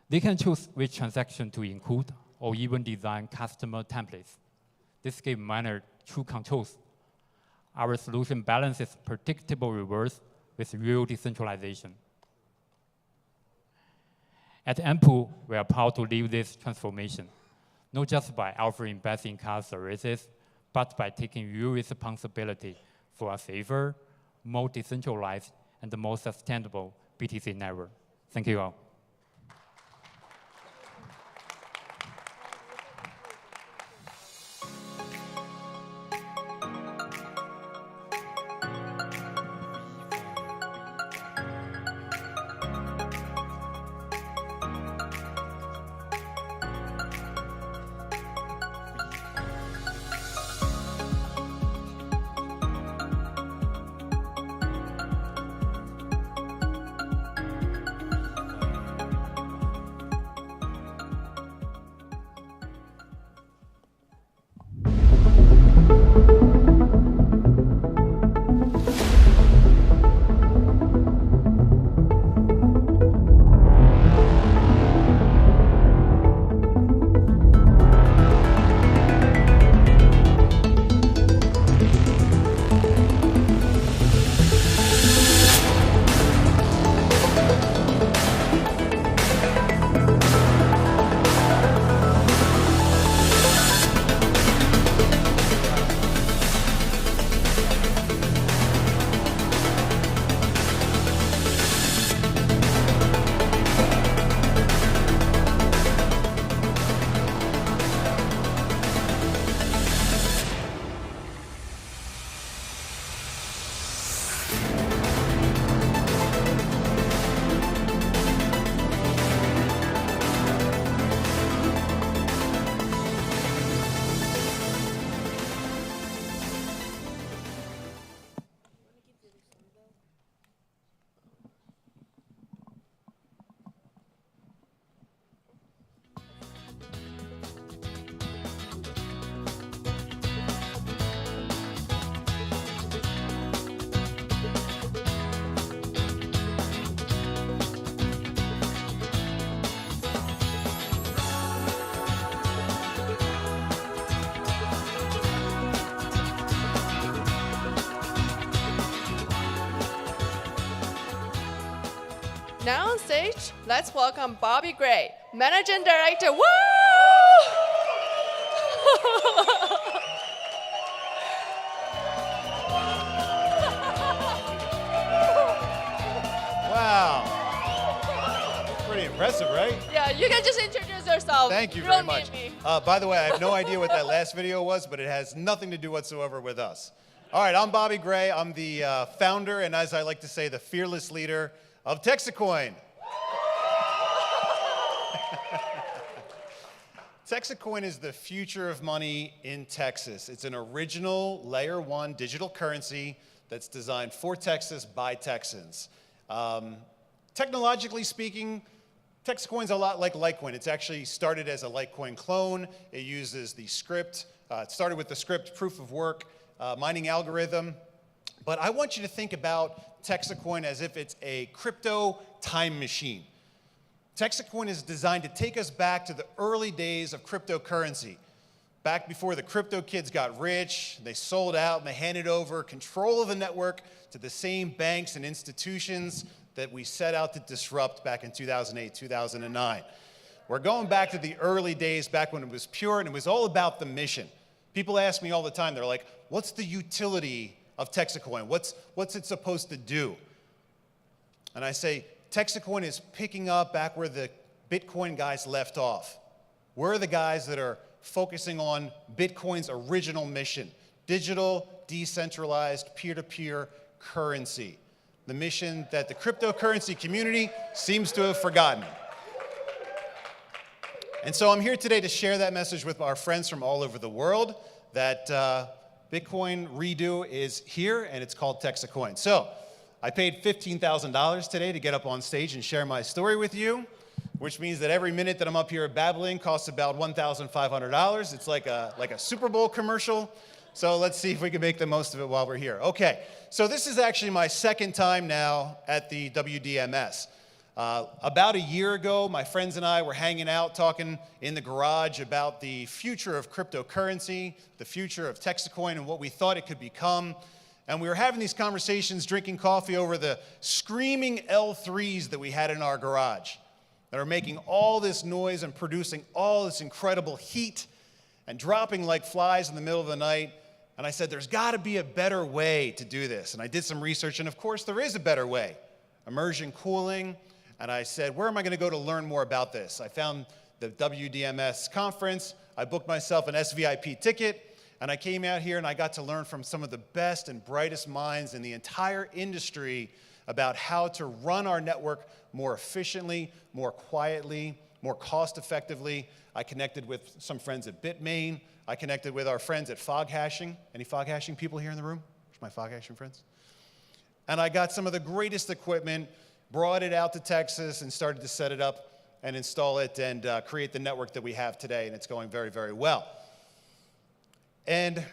They can choose which transaction to include or even design customer templates. This gives miners true controls. Our solution balances predictable rewards with real decentralization. At Ampool, we are proud to lead this transformation, not just by offering best-in-class services, but by taking real responsibility for a safer, more decentralized, and more sustainable BTC network. Thank you all. Now on stage, let's welcome Bobby Gray, Managing Director. Woo! Wow. Pretty impressive, right? Yeah, you can just introduce yourself. Thank you You very don't much. need me. By the way, I have no idea what that last video was, but it has nothing to do whatsoever with us. All right, I'm Bobby Gray. I'm the founder, and as I like to say, the fearless leader of Texacoin. Texacoin is the future of money in Texas. It's an original layer 1 digital currency that's designed for Texas by Texans. Technologically speaking, Texacoin's a lot like Litecoin. It's actually started as a Litecoin clone. It uses the script. It started with the script proof of work mining algorithm. But I want you to think about Texacoin as if it's a crypto time machine. Texacoin is designed to take us back to the early days of cryptocurrency, back before the crypto kids got rich, they sold out, and they handed over control of the network to the same banks and institutions that we set out to disrupt back in 2008, 2009. We're going back to the early days, back when it was pure, and it was all about the mission. People ask me all the time, they're like, what's the utility of Texacoin? What's it supposed to do? And I say, Texacoin is picking up back where the Bitcoin guys left off. We're the guys that are focusing on Bitcoin's original mission, digital, decentralized, peer-to-peer currency, the mission that the cryptocurrency community seems to have forgotten. And so I'm here today to share that message with our friends from all over the world that Bitcoin redo is here, and it's called Texacoin. So I paid $15,000 today to get up on stage and share my story with you, which means that every minute that I'm up here babbling costs about $1,500. It's like a Super Bowl commercial. So let's see if we can make the most of it while we're here. Okay, so this is actually my second time now at the Wdms. About a year ago, my friends and I were hanging out talking in the garage about the future of cryptocurrency, the future of Texacoin, and what we thought it could become. And we were having these conversations, drinking coffee over the screaming L3s that we had in our garage that are making all this noise and producing all this incredible heat and dropping like flies in the middle of the night. And I said, there's got to be a better way to do this. And I did some research, and of course, there is a better way, immersion cooling. And I said, where am I going to go to learn more about this? I found the WDMS conference. I booked myself an SVIP ticket. And I came out here and I got to learn from some of the best and brightest minds in the entire industry about how to run our network more efficiently, more quietly, more cost effectively. I connected with some friends at Bitmain. I connected with our friends at Fog Hashing. Any fog hashing people here in the room? Where's my fog hashing friends? And I got some of the greatest equipment, brought it out to Texas and started to set it up and install it and create the network that we have today. And it's going very, very well. And,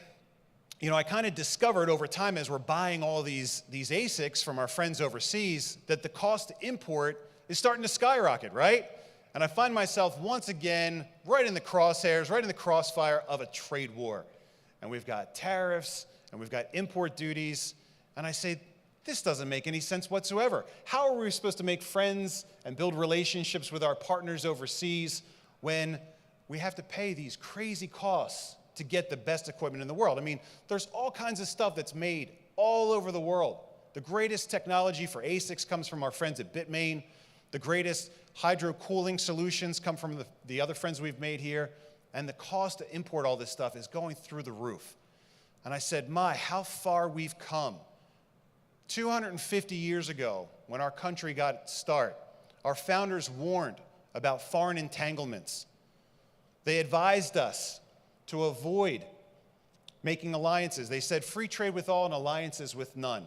you know, I kind of discovered over time as we're buying all these ASICs from our friends overseas that the cost to import is starting to skyrocket, right? And I find myself once again right in the crosshairs, right in the crossfire of a trade war. And we've got tariffs and we've got import duties. And I say, this doesn't make any sense whatsoever. How are we supposed to make friends and build relationships with our partners overseas when we have to pay these crazy costs to get the best equipment in the world? I mean, there's all kinds of stuff that's made all over the world. The greatest technology for ASICs comes from our friends at Bitmain. The greatest hydro cooling solutions come from the other friends we've made here. And the cost to import all this stuff is going through the roof. And I said, how far we've come. 250 years ago, when our country got its start, our founders warned about foreign entanglements. They advised us to avoid making alliances. They said free trade with all and alliances with none.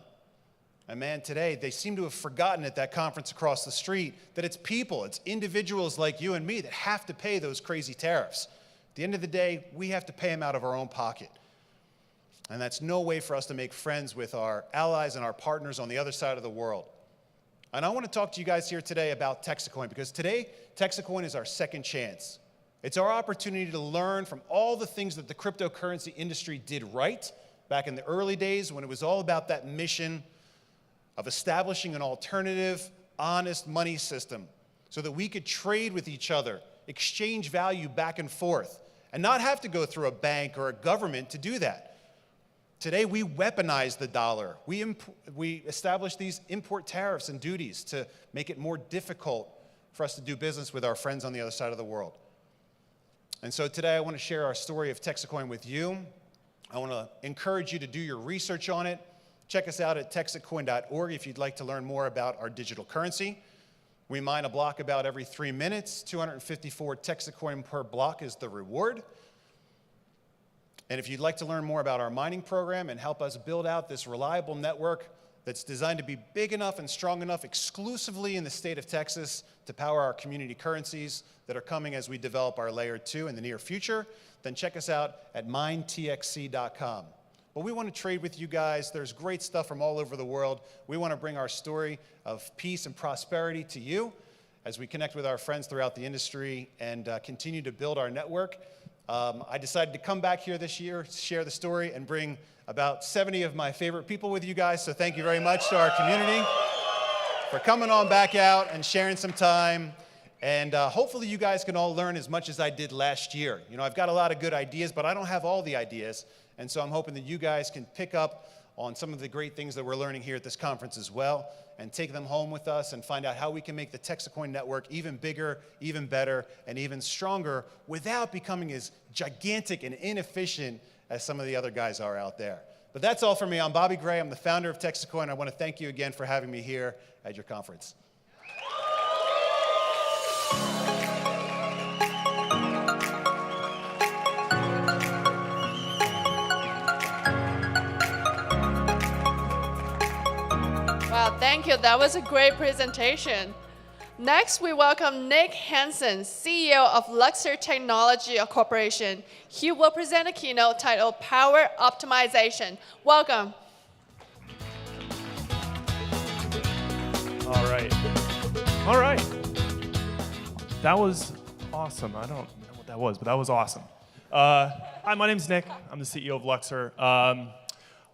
And man, today, they seem to have forgotten at that conference across the street that it's people, it's individuals like you and me that have to pay those crazy tariffs. At the end of the day, we have to pay them out of our own pocket. And that's no way for us to make friends with our allies and our partners on the other side of the world. And I want to talk to you guys here today about Texacoin, because today, Texacoin is our second chance. It's our opportunity to learn from all the things that the cryptocurrency industry did right back in the early days when it was all about that mission of establishing an alternative honest money system so that we could trade with each other, exchange value back and forth, and not have to go through a bank or a government to do that. Today, we weaponize the dollar. We establish these import tariffs and duties to make it more difficult for us to do business with our friends on the other side of the world. And so today, I want to share our story of Texacoin with you. I want to encourage you to do your research on it. Check us out at texacoin.org if you'd like to learn more about our digital currency. We mine a block about every 3 minutes. 254 Texacoin per block is the reward. And if you'd like to learn more about our mining program and help us build out this reliable network that's designed to be big enough and strong enough exclusively in the state of Texas to power our community currencies that are coming as we develop our layer 2 in the near future, then check us out at minetxc.com. But we want to trade with you guys. There's great stuff from all over the world. We want to bring our story of peace and prosperity to you as we connect with our friends throughout the industry and continue to build our network. I decided to come back here this year, share the story, and bring about 70 of my favorite people with you guys. So thank you very much to our community for coming on back out and sharing some time. And hopefully you guys can all learn as much as I did last year. You know, I've got a lot of good ideas, but I don't have all the ideas. And so I'm hoping that you guys can pick up on some of the great things that we're learning here at this conference as well and take them home with us and find out how we can make the Texacoin network even bigger, even better, and even stronger without becoming as gigantic and inefficient as some of the other guys are out there. But that's all for me. I'm Bobby Gray. I'm the founder of Texacoin. I want to thank you again for having me here at your conference. Wow, thank you. That was a great presentation. Next, we welcome Nick Hansen, CEO of Luxor Technology Corporation. He will present a keynote titled Power Optimization. Welcome. All right. All right. That was awesome. I don't know what that was, but that was awesome. Hi, my name's Nick. I'm the CEO of Luxor.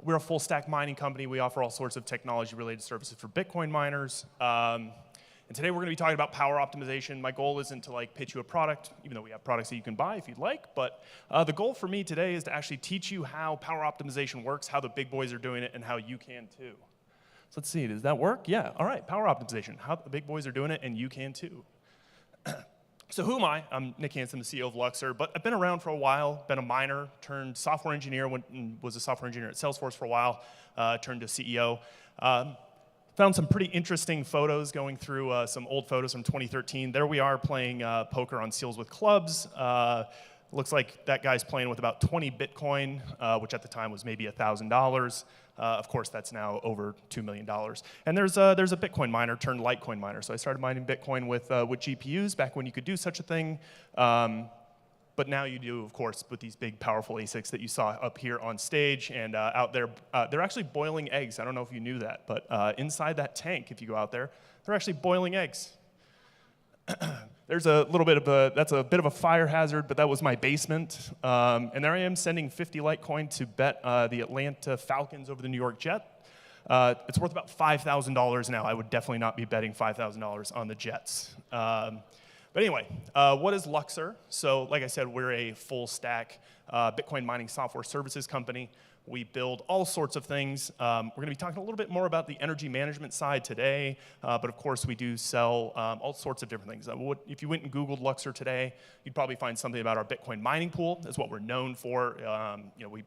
We're a full stack mining company. We offer all sorts of technology related services for Bitcoin miners. And today we're going to be talking about power optimization. My goal isn't to pitch you a product, even though we have products that you can buy if you'd like. But the goal for me today is to actually teach you how power optimization works, how the big boys are doing it, and how you can too. So let's see, does that work? Yeah, all right, power optimization, how the big boys are doing it, and you can too. So who am I? I'm Nick Hansen, the CEO of Luxor, but I've been around for a while, been a miner, turned software engineer, was a software engineer at Salesforce for a while, turned to CEO. Found some pretty interesting photos going through some old photos from 2013. There we are playing poker on Seals with Clubs. Looks like that guy's playing with about 20 Bitcoin, which at the time was maybe $1,000. Of course, that's now over $2 million. And there's a Bitcoin miner turned Litecoin miner. So I started mining Bitcoin with GPUs back when you could do such a thing. But now you do, of course, with these big, powerful ASICs that you saw up here on stage and out there. They're actually boiling eggs. I don't know if you knew that, but inside that tank, if you go out there, they're actually boiling eggs. There's a little bit of that's a bit of a fire hazard, but that was my basement. And there I am sending 50 Litecoin to bet the Atlanta Falcons over the New York Jets. It's worth about $5,000 now. I would definitely not be betting $5,000 on the Jets. But anyway, what is Luxor? So like I said, we're a full stack Bitcoin mining software services company. We build all sorts of things. We're going to be talking a little bit more about the energy management side today, but of course we do sell all sorts of different things. If you went and Googled Luxor today, you'd probably find something about our Bitcoin mining pool. That's what we're known for. We've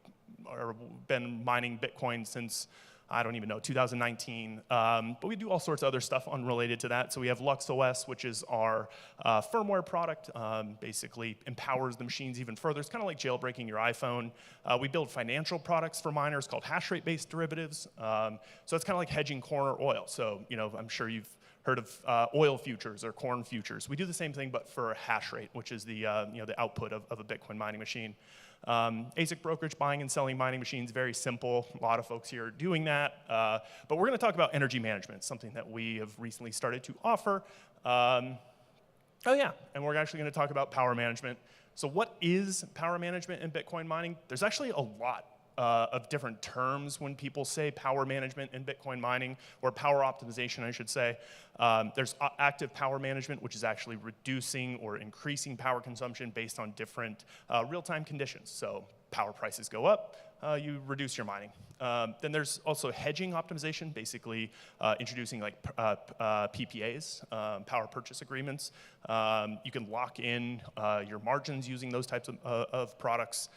been mining Bitcoin since, I don't even know, 2019. But we do all sorts of other stuff unrelated to that. So we have LuxOS, which is our firmware product, basically empowers the machines even further. It's kind of like jailbreaking your iPhone. We build financial products for miners called hash rate-based derivatives. So it's kind of like hedging corn or oil. So I'm sure you've heard of oil futures or corn futures. We do the same thing, but for hash rate, which is the output of a Bitcoin mining machine. ASIC brokerage, buying and selling mining machines, very simple. A lot of folks here are doing that. But we're going to talk about energy management, something that we have recently started to offer. And we're actually going to talk about power management. So what is power management in Bitcoin mining? There's actually a lot of different terms when people say power management in Bitcoin mining, or power optimization, I should say. There's active power management, which is actually reducing or increasing power consumption based on different real-time conditions. So power prices go up, you reduce your mining. Then there's also hedging optimization, basically introducing like PPAs, power purchase agreements. You can lock in your margins using those types of products.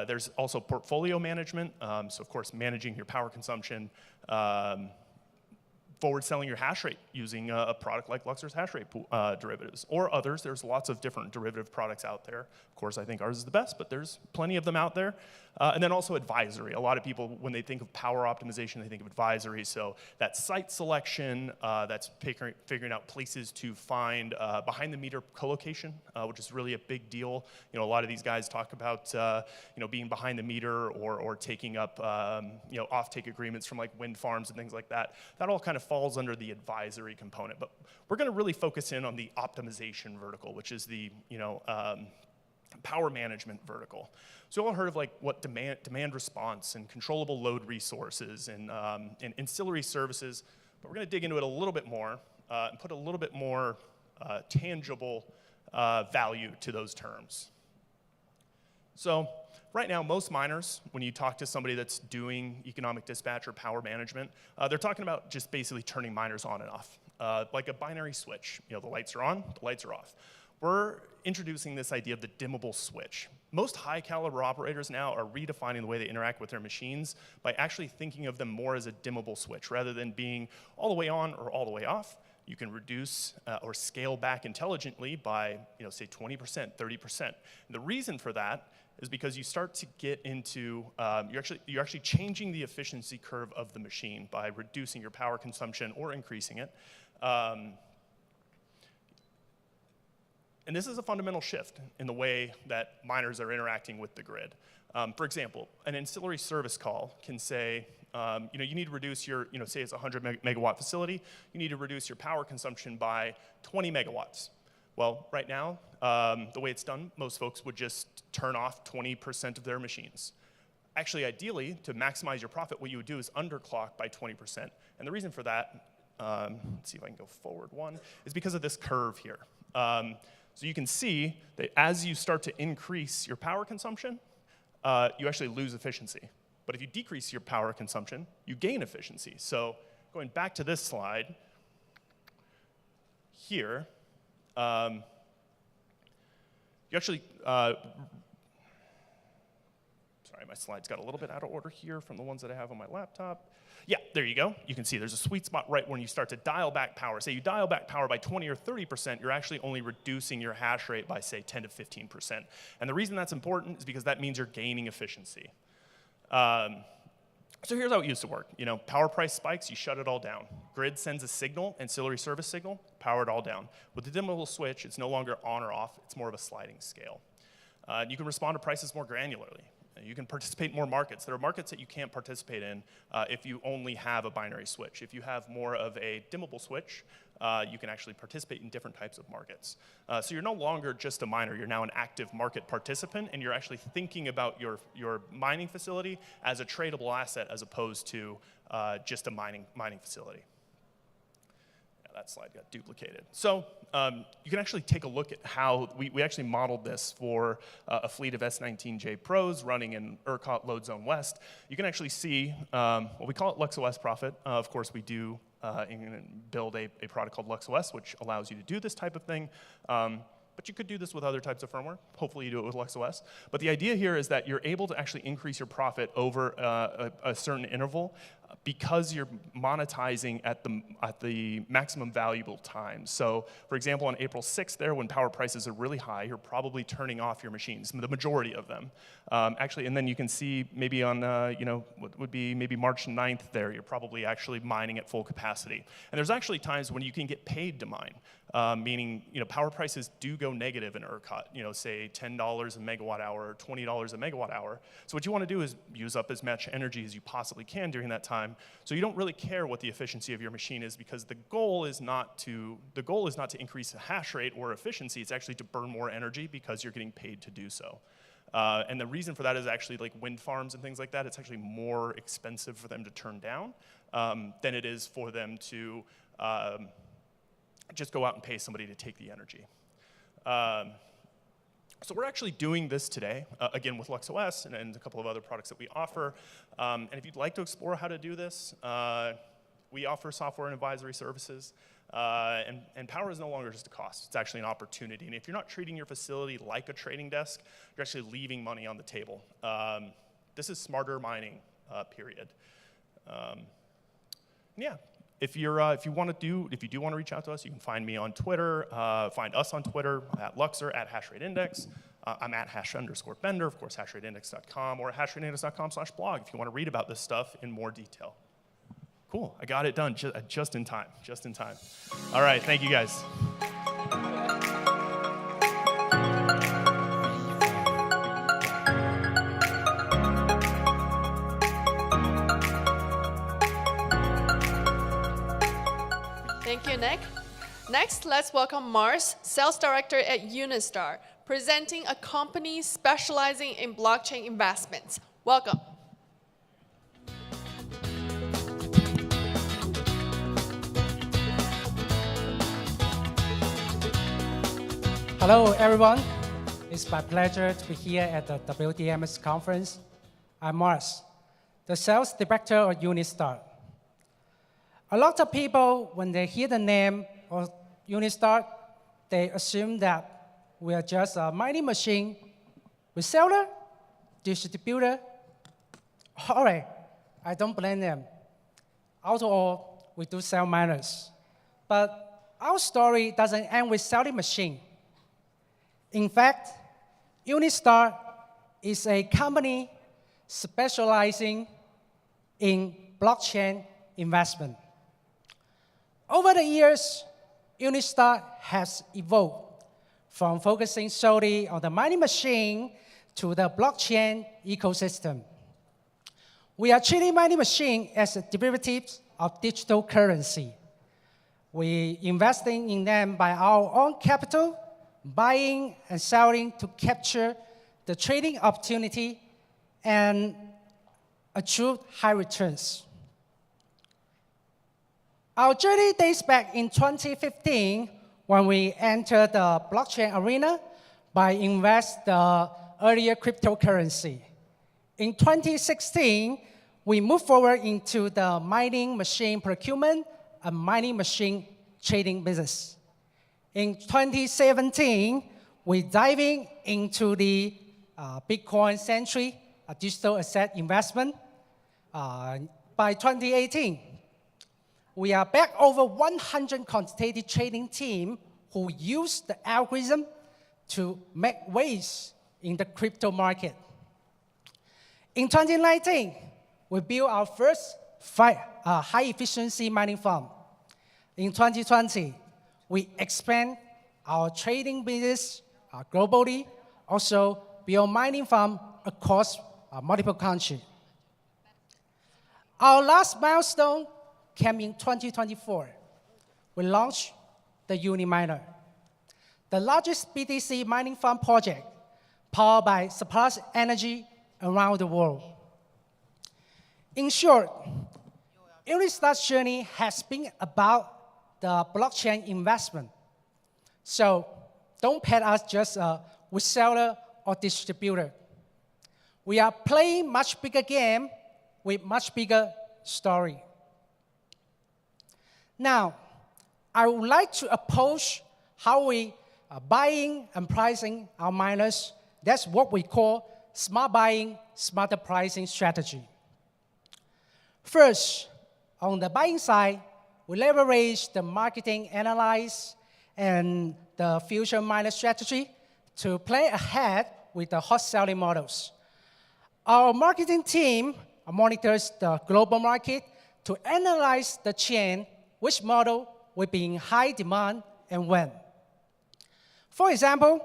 There's also portfolio management, so of course managing your power consumption, forward selling your hash rate using a product like Luxor's hash rate derivatives, or others. There's lots of different derivative products out there. Of course, I think ours is the best, but there's plenty of them out there. And then also advisory. A lot of people, when they think of power optimization, they think of advisory. So that's site selection, that's figuring out places to find behind the meter co-location, which is really a big deal. You know, a lot of these guys talk about being behind the meter or taking up off-take agreements from like wind farms and things like that. That all kind of falls under the advisory component. But we're going to really focus in on the optimization vertical, which is the power management vertical. So you all heard of like what demand response and controllable load resources and ancillary services, but we're going to dig into it a little bit more and put a little bit more tangible value to those terms. So right now, most miners, when you talk to somebody that's doing economic dispatch or power management, they're talking about just basically turning miners on and off, like a binary switch. You know, the lights are on, the lights are off. We're introducing this idea of the dimmable switch. Most high caliber operators now are redefining the way they interact with their machines by actually thinking of them more as a dimmable switch rather than being all the way on or all the way off. You can reduce or scale back intelligently by, say 20%, 30%. And the reason for that is because you start to get into, you're actually changing the efficiency curve of the machine by reducing your power consumption or increasing it. And this is a fundamental shift in the way that miners are interacting with the grid. For example, an ancillary service call can say, you need to reduce your, say it's a 100 megawatt facility, you need to reduce your power consumption by 20 megawatts. Well, right now, the way it's done, most folks would just turn off 20% of their machines. Actually, ideally, to maximize your profit, what you would do is underclock by 20%. And the reason for that, let's see if I can go forward one, is because of this curve here. So you can see that as you start to increase your power consumption, you actually lose efficiency. But if you decrease your power consumption, you gain efficiency. So going back to this slide, here, you actually, sorry, my slides got a little bit out of order here from the ones that I have on my laptop. Yeah, there you go. You can see there's a sweet spot right when you start to dial back power. Say you dial back power by 20 or 30%, you're actually only reducing your hash rate by, say, 10 to 15%. And the reason that's important is because that means you're gaining efficiency. So here's how it used to work. Power price spikes, you shut it all down. Grid sends a signal, ancillary service signal, power it all down. With the dimmable switch, it's no longer on or off. It's more of a sliding scale. You can respond to prices more granularly. You can participate in more markets. There are markets that you can't participate in if you only have a binary switch. If you have more of a dimmable switch, you can actually participate in different types of markets. So you're no longer just a miner. You're now an active market participant, and you're actually thinking about your mining facility as a tradable asset as opposed to just a mining facility. That slide got duplicated. So you can actually take a look at how we actually modeled this for a fleet of S19J Pros running in ERCOT Load Zone West. You can actually see, well, we call it LuxOS Profit. Of course, we do build a product called LuxOS, which allows you to do this type of thing. But you could do this with other types of firmware. Hopefully you do it with LuxOS. But the idea here is that you're able to actually increase your profit over a certain interval because you're monetizing at the maximum valuable time. So for example, on April 6th there, when power prices are really high, you're probably turning off your machines, the majority of them. Actually, and then you can see maybe on, what would be maybe March 9th there, you're probably actually mining at full capacity. And there's actually times when you can get paid to mine. Meaning, power prices do go negative in ERCOT, say $10 a megawatt hour or $20 a megawatt hour. So what you want to do is use up as much energy as you possibly can during that time. So you don't really care what the efficiency of your machine is, because the goal is not to increase the hash rate or efficiency. It's actually to burn more energy because you're getting paid to do so. And the reason for that is actually like wind farms and things like that. It's actually more expensive for them to turn down than it is for them to just go out and pay somebody to take the energy. So we're actually doing this today, again with LuxOS and a couple of other products that we offer. And if you'd like to explore how to do this, we offer software and advisory services. And power is no longer just a cost. It's actually an opportunity. And if you're not treating your facility like a trading desk, you're actually leaving money on the table. This is smarter mining, period. Yeah. If you do want to reach out to us, you can find me on Twitter, find us on Twitter at Luxor, at #HashrateIndex. I'm at #_Bender, of course, hashrateindex.com, or hashrateindex.com/blog if you want to read about this stuff in more detail. Cool, I got it done just in time, just in time. All right, thank you guys. Thank you, Nick. Next, let's welcome Mars, Sales Director at Unistar, presenting a company specializing in blockchain investments. Welcome. Hello, everyone. It's my pleasure to be here at the Wdms conference. I'm Mars, the Sales Director of Unistar. A lot of people, when they hear the name of Unistar, they assume that we are just a mining machine reseller, distributor. All right, I don't blame them. After all, we do sell miners. But our story doesn't end with selling machine. In fact, Unistar is a company specializing in blockchain investment. Over the years, Unistar has evolved from focusing solely on the mining machine to the blockchain ecosystem. We are treating mining machine as a derivative of digital currency. We investing in them by our own capital, buying and selling to capture the trading opportunity and achieve high returns. Our journey dates back in 2015 when we entered the blockchain arena by invest the earlier cryptocurrency. In 2016, we moved forward into the mining machine procurement and mining machine trading business. In 2017, we diving into the Bitcoin-centric digital asset investment. By 2018, we are back over 100 quantitative trading team who use the algorithm to make waves in the crypto market. In 2019, we built our first high-efficiency mining farm. In 2020, we expand our trading business globally, also build mining farm across multiple countries. Our last milestone came in 2024. We launched the Uniminer, the largest BTC mining farm project powered by surplus energy around the world. In short, Unistar's journey has been about the blockchain investment. So don't pet us just a reseller or distributor. We are playing much bigger game with much bigger story. Now, I would like to approach how we are buying and pricing our miners. That's what we call smart buying, smarter pricing strategy. First, on the buying side, we leverage the marketing analysis and the future miner strategy to play ahead with the hot selling models. Our marketing team monitors the global market to analyze the chain, which model will be in high demand and when. For example,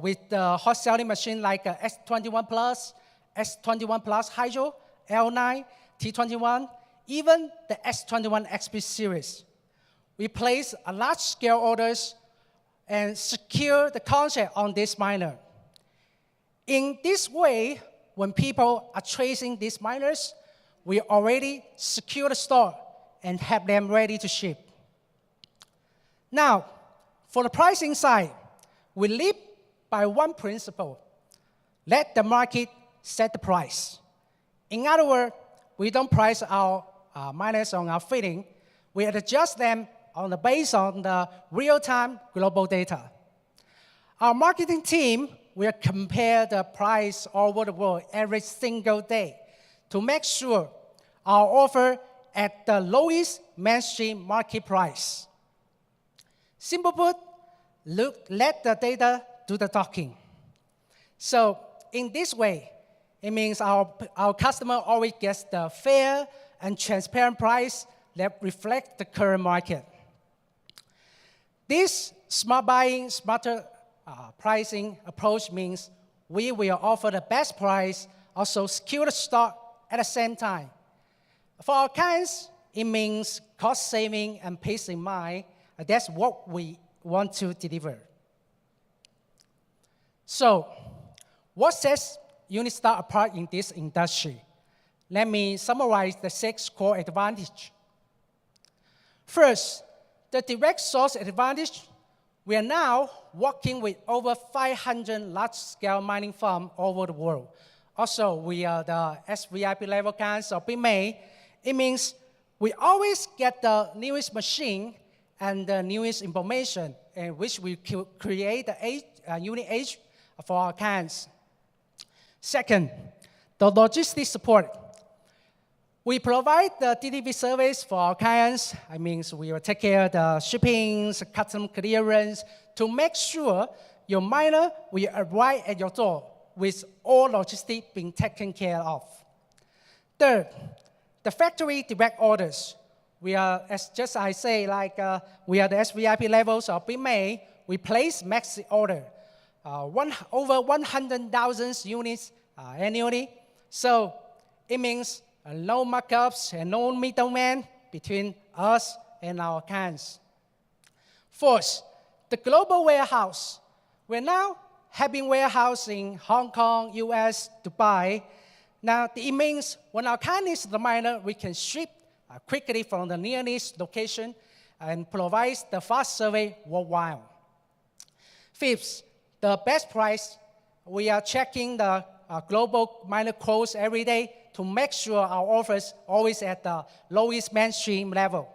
with the hot selling machine like S21 Plus, S21 Plus Hydro, L9, T21, even the S21 XP series, we place a large-scale orders and secure the contract on this miner. In this way, when people are tracing these miners, we already secure the stock and have them ready to ship. Now, for the pricing side, we live by one principle. Let the market set the price. In other words, we don't price our miners on our feeling. We adjust them based on the real-time global data. Our marketing team will compare the price all over the world every single day to make sure our offer at the lowest mainstream market price. Simple put, let the data do the talking. So in this way, it means our customer always gets the fair and transparent price that reflects the current market. This smart buying, smarter pricing approach means we will offer the best price, also secure the stock at the same time. For our clients, it means cost saving and peace of mind. That's what we want to deliver. So, what sets Unistar apart in this industry? Let me summarize the 6 core advantages. First, the direct source advantage. We are now working with over 500 large-scale mining farms all over the world. Also, we are the SVIP level clients of Bitmain. It means we always get the newest machine and the newest information, in which we create a unique edge for our clients. Second, the logistics support. We provide the delivery service for our clients. I mean, we will take care of the shippings, custom clearance, to make sure your miner will arrive at your door with all logistics being taken care of. Third, the factory direct orders. We are, as I say, we are the SVIP levels of Bitmain. We place max order, over 100,000 units annually. So it means no markups and no middleman between us and our clients. Fourth, the global warehouse. We're now having warehouse in Hong Kong, US, Dubai. Now, it means when our client needs the miner, we can ship quickly from the nearest location and provides the fast service worldwide. Fifth, the best price. We are checking the global miner quotes every day to make sure our offers always at the lowest mainstream level.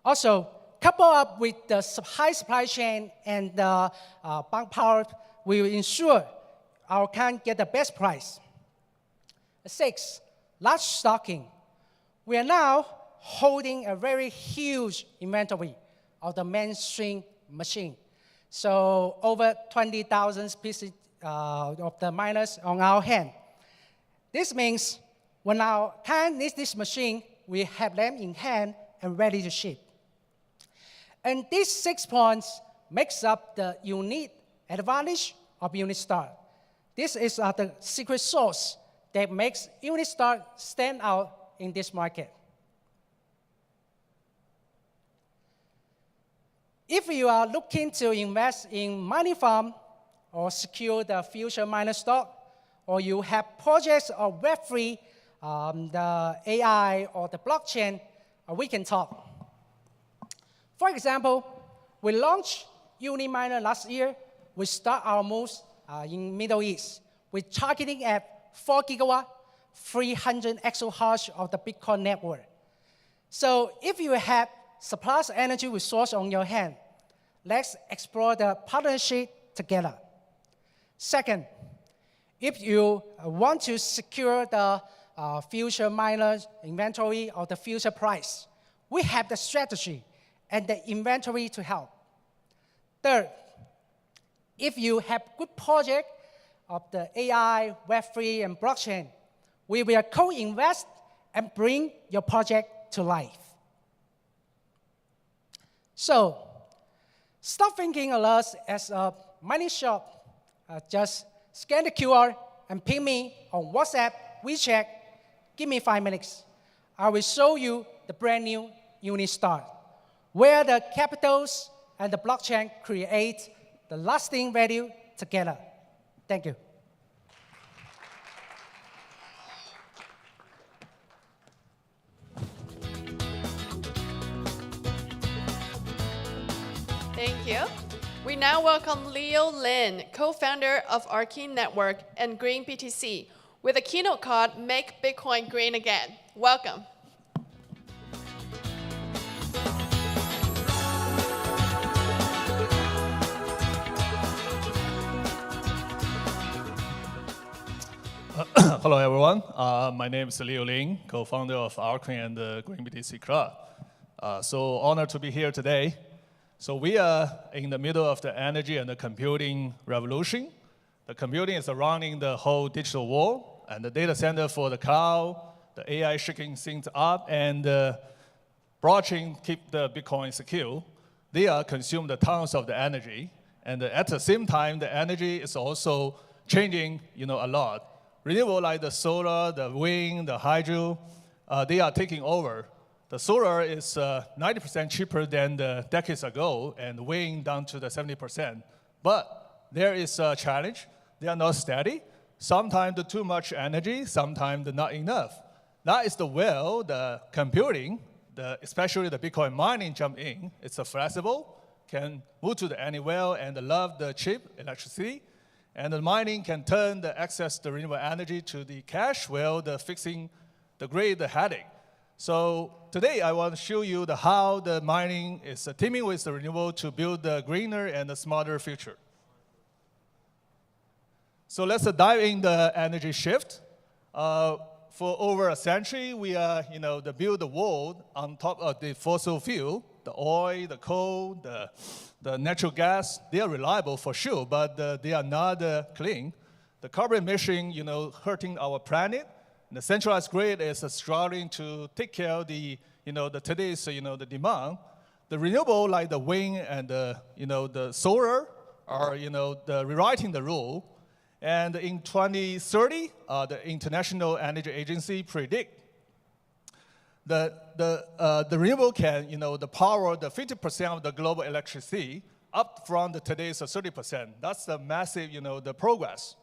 Also, coupled up with the high supply chain and the bank power, we will ensure our client get the best price. Six, large stocking. We are now holding a very huge inventory of the mainstream machine. So over 20,000 pieces of the miners on our hand. This means when our client needs this machine, we have them in hand and ready to ship. And these 6 points makes up the unique advantage of Unistar. This is the secret sauce that makes Unistar stand out in this market. If you are looking to invest in mining farm or secure the future miner stock, or you have projects of Web3, the AI or the blockchain, we can talk. For example, we launched Uniminer last year. We start our moves in Middle East with targeting at 4 gigawatt, 300 exahash of the Bitcoin network. So if you have surplus energy resource on your hand, let's explore the partnership together. Second, if you want to secure the future miners inventory or the future price, we have the strategy and the inventory to help. Third, if you have good project of the AI, Web3, and blockchain, we will co-invest and bring your project to life. So, stop thinking of us as a mining shop. Just scan the QR and ping me on WhatsApp, WeChat. Give me 5 minutes. I will show you the brand new Unistar, where the capitals and the blockchain create the lasting value together. Thank you. Thank you. We now welcome Leo Lin, co-founder of Arcane Network and Green BTC, with a keynote called Make Bitcoin Green Again. Welcome. Hello, everyone. My name is Leo Lin, co-founder of Arcane and the Green BTC Club. So honored to be here today. So we are in the middle of the energy and the computing revolution. The computing is running the whole digital world, and the data center for the cloud, the AI shaking things up, and blockchain keep the Bitcoin secure. They are consume the tons of the energy, and at the same time, the energy is also changing, a lot. Renewable like the solar, the wind, the hydro, they are taking over. The solar is 90% cheaper than the decades ago, and wind down to the 70%. But there is a challenge. They are not steady. Sometimes too much energy, sometimes not enough. That is where the computing, especially the Bitcoin mining jump in. It's flexible, can move to anywhere and love the cheap electricity. And the mining can turn the excess the renewable energy to the cash, while the fixing the grid, the headache. So today I want to show you how the mining is teaming with the renewable to build the greener and the smarter future. So let's dive in the energy shift. For over a century, we are, build the world on top of the fossil fuel, the oil, the coal, the natural gas. They are reliable for sure, but they are not clean. The carbon emission, hurting our planet. And the centralized grid is struggling to take care of the today's, the demand. The renewable, like the wind and the solar, are, rewriting the rule. And in 2030, the International Energy Agency predict the renewable can, the power, the 50% of the global electricity, up from today's 30%. That's the massive, the progress.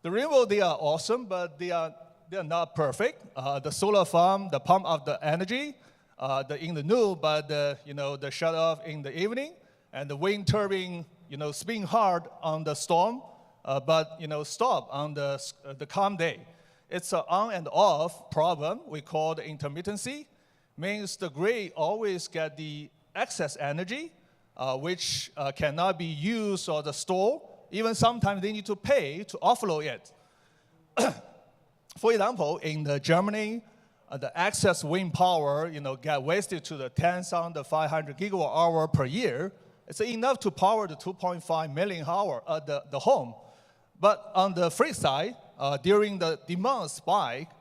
The renewable, they are awesome, but they are not perfect. The solar farm, the pump of the energy, in the noon, but the shut off in the evening, and the wind turbine, spin hard on the storm, but stop on the calm day. It's an on and off problem we call the intermittency. Means the grid always get the excess energy, which cannot be used or the store. Even sometimes they need to pay to offload it. For example, in Germany, the excess wind power, get wasted to the 10,500 gigawatt hour per year. It's enough to power the 2.5 million hour the home. But on the flip side, during the demand spike,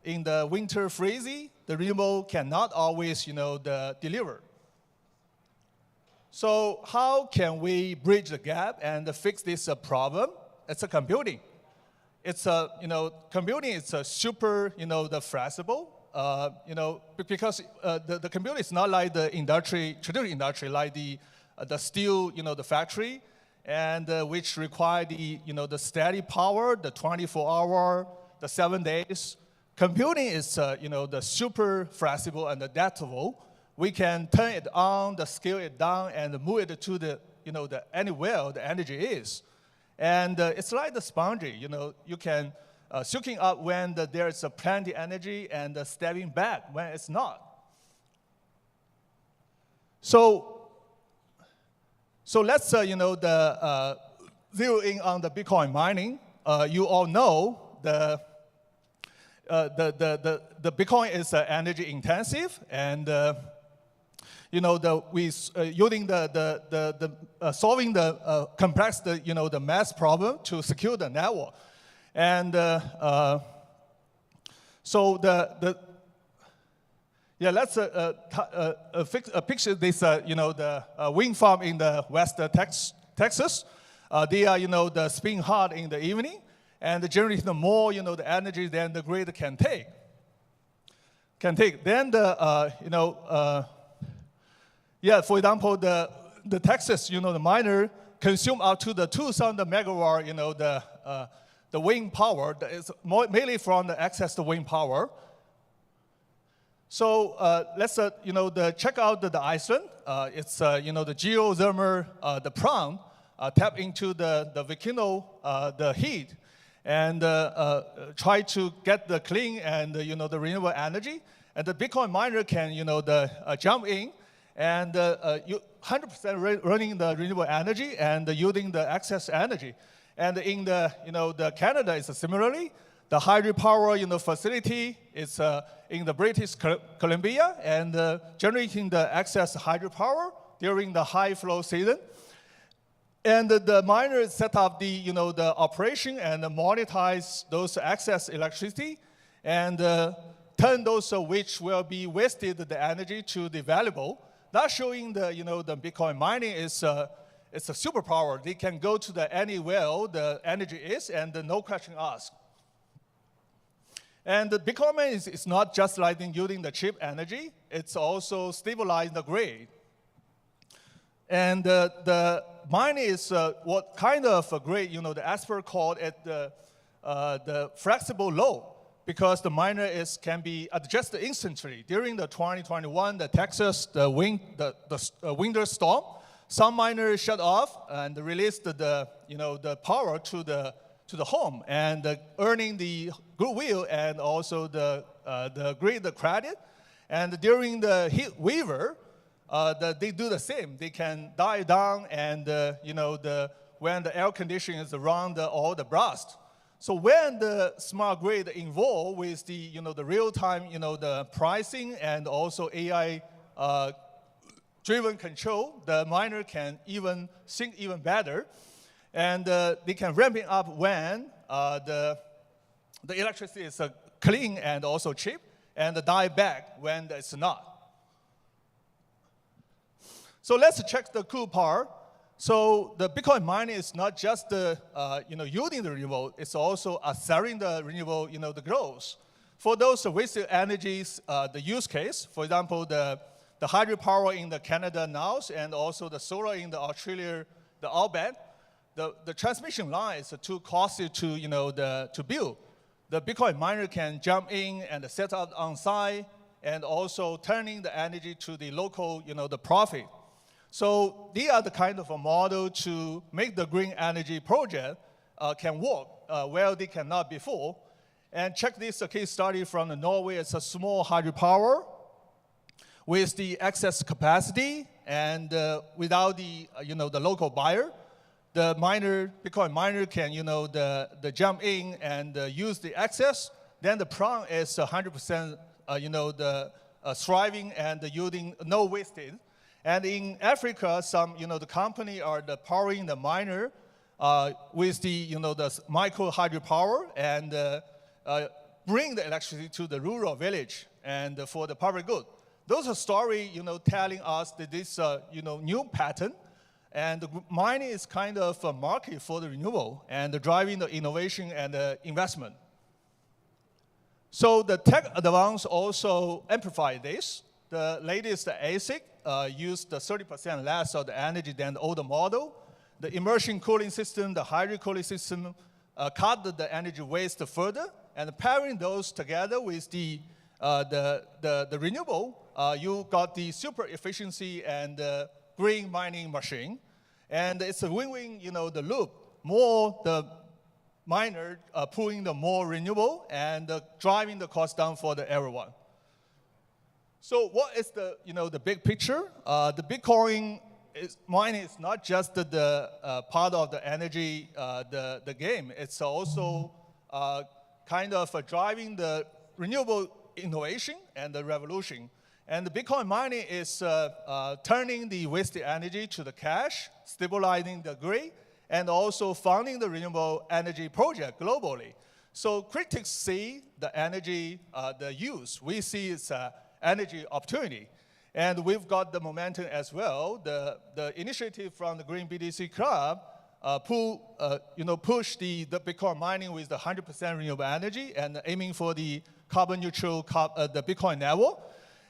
in the winter freezing, the renewable cannot always, deliver. So how can we bridge the gap and fix this problem? It's a computing. It's computing is a super, the flexible, because the computing is not like the industry, traditional industry, like the steel, the factory, and which require the steady power, the 24-hour, the 7 days. Computing is, the super flexible and adaptable. We can turn it on, scale it down, and move it to the anywhere the energy is. And it's like the sponge, you can soaking up when there is plenty energy and stepping back when it's not. So let's, zero in on the Bitcoin mining. You all know the Bitcoin is energy intensive, and using solving the complex the math problem to secure the network, and so let's picture this the wind farm in the West Texas. They are the spin hard in the evening and generate more the energy than the grid can take. Then for example, the Texas, the miner consume up to the 2,000 megawatt, the wind power. That is mainly from the excess wind power. So let's check out the Iceland. It's the geothermal, the prong tap into the volcano, the heat, and try to get the clean and the renewable energy. And the Bitcoin miner can jump in and 100% running the renewable energy and using the excess energy. And in the Canada is similarly. The hydropower facility is in the British Columbia and generating the excess hydropower during the high flow season. And the miners set up the operation and monetize those excess electricity and turn those which will be wasted the energy to the valuable. That's showing the Bitcoin mining is it's a superpower. They can go to the any well the energy is and no question asked. And the Bitcoin mining is not just like using the cheap energy, it's also stabilizing the grid. And the mining is what kind of a grid, the expert called it the flexible load, because the miner can be adjusted instantly. During the 2021, the Texas, the winter storm, some miners shut off and released the power to the home and earning the goodwill and also the grid credit. And during the heat waiver, they do the same. They can die down and when the air conditioning is around all the blast. So when the smart grid involved with the real time the pricing and also AI driven control, the miner can even think even better. And they can ramp it up when the electricity is clean and also cheap, and die back when it's not. So let's check the cool part. So the Bitcoin mining is not just using the renewable; it's also accelerating the renewable the growth. For those wasted energies, the use case, for example, the hydropower in the Canada now, and also the solar in the Australia, the outback. The transmission line is too costly to build. The Bitcoin miner can jump in and set up on site and also turning the energy to the local, the profit. So they are the kind of a model to make the green energy project can work where they cannot before. And check this case study from Norway. It's a small hydropower with the excess capacity and without the local buyer. The Bitcoin miner can, the jump in and use the excess. Then the prong is 100%, thriving and using no wasted. And in Africa, some, the company are powering the miner with the micro hydropower and bring the electricity to the rural village and for the public good. Those are stories, telling us that this, new pattern. And the mining is kind of a market for the renewable and driving the innovation and investment. So the tech advance also amplify this. The latest ASIC used 30% less of the energy than the older model. The immersion cooling system, the hybrid cooling system cut the energy waste further. And pairing those together with the renewable, you got the super efficiency and green mining machine. And it's a win-win, the loop. More the miner pulling the more renewable and driving the cost down for everyone. So what is the big picture? The Bitcoin mining is not just the part of the energy, the game. It's also kind of driving the renewable innovation and the revolution. And the Bitcoin mining is turning the wasted energy to the cash, stabilizing the grid, and also funding the renewable energy project globally. So critics see the energy, the use. We see it's an energy opportunity. And we've got the momentum as well. The initiative from the Green BTC Club push the Bitcoin mining with the 100% renewable energy and aiming for the carbon neutral, the Bitcoin network.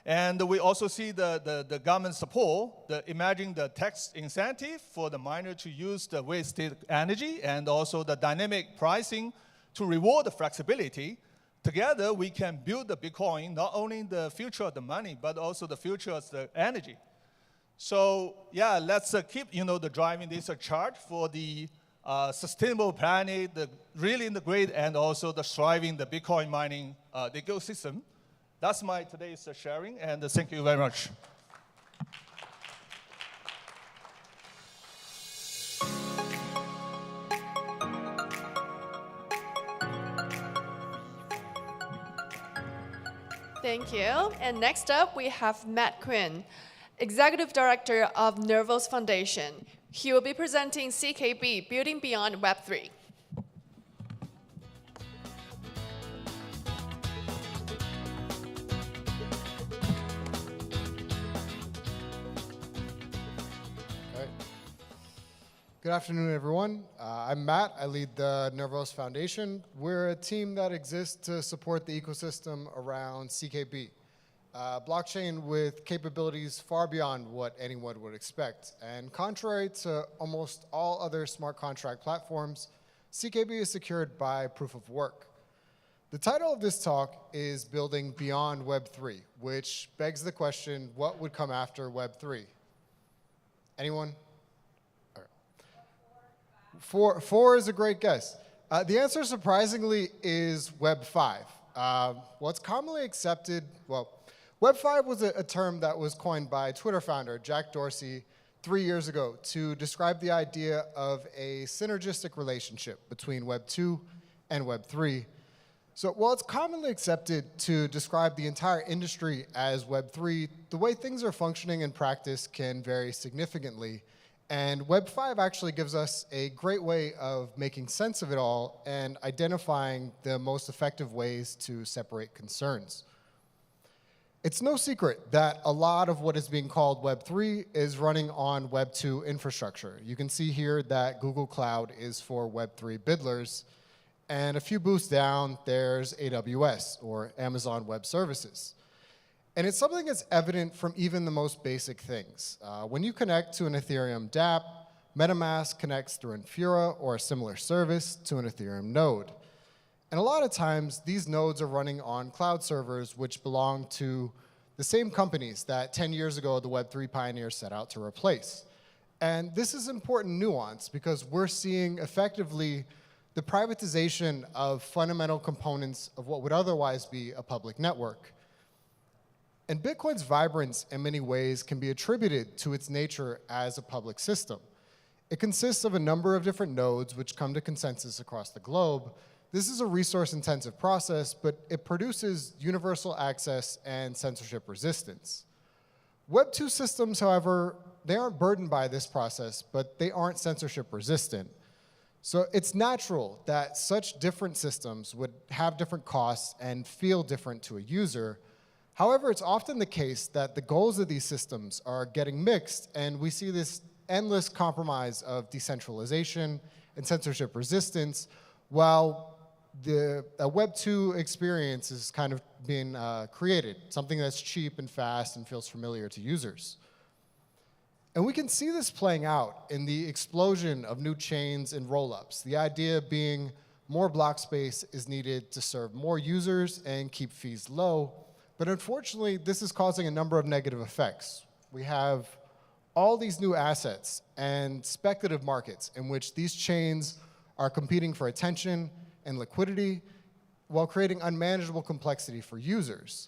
And we also see the government support, imagine the tax incentive for the miner to use the wasted energy and also the dynamic pricing to reward the flexibility. together we can build the Bitcoin, not only the future of the money, but also the future of the energy. So yeah, let's keep the driving this charge for the sustainable planet, the really integrate and also the thriving the Bitcoin mining the ecosystem. That's my today's sharing, and thank you very much. Thank you. And next up, we have Matt Quinn, Executive Director of Nervos Foundation. He will be presenting CKB, Building Beyond Web3. Good afternoon, everyone. I'm Matt. I lead the Nervos Foundation. We're a team that exists to support the ecosystem around CKB, blockchain with capabilities far beyond what anyone would expect. And contrary to almost all other smart contract platforms, CKB is secured by proof of work. The title of this talk is Building Beyond Web3, which begs the question, what would come after Web3? Anyone? Four is a great guess. The answer, surprisingly, is Web 5. What's commonly accepted, well, Web 5 was a term that was coined by Twitter founder Jack Dorsey 3 years ago to describe the idea of a synergistic relationship between Web 2 and Web 3. So while it's commonly accepted to describe the entire industry as Web 3, the way things are functioning in practice can vary significantly. And Web 5 actually gives us a great way of making sense of it all and identifying the most effective ways to separate concerns. It's no secret that a lot of what is being called Web 3 is running on Web 2 infrastructure. You can see here that Google Cloud is for Web 3 bidlers, and a few booths down, there's AWS, or Amazon Web Services. And it's something that's evident from even the most basic things. When you connect to an Ethereum dApp, MetaMask connects through Infura or a similar service to an Ethereum node. And a lot of times, these nodes are running on cloud servers which belong to the same companies that 10 years ago the Web3 pioneers set out to replace. And this is important nuance because we're seeing effectively the privatization of fundamental components of what would otherwise be a public network. And Bitcoin's vibrance in many ways can be attributed to its nature as a public system. It consists of a number of different nodes which come to consensus across the globe. This is a resource-intensive process, but it produces universal access and censorship resistance. Web 2 systems, however, they aren't burdened by this process, but they aren't censorship resistant. So it's natural that such different systems would have different costs and feel different to a user. However, it's often the case that the goals of these systems are getting mixed, and we see this endless compromise of decentralization and censorship resistance, while the Web 2 experience is kind of being created, something that's cheap and fast and feels familiar to users. And we can see this playing out in the explosion of new chains and rollups, the idea being more block space is needed to serve more users and keep fees low. But unfortunately, this is causing a number of negative effects. We have all these new assets and speculative markets in which these chains are competing for attention and liquidity while creating unmanageable complexity for users.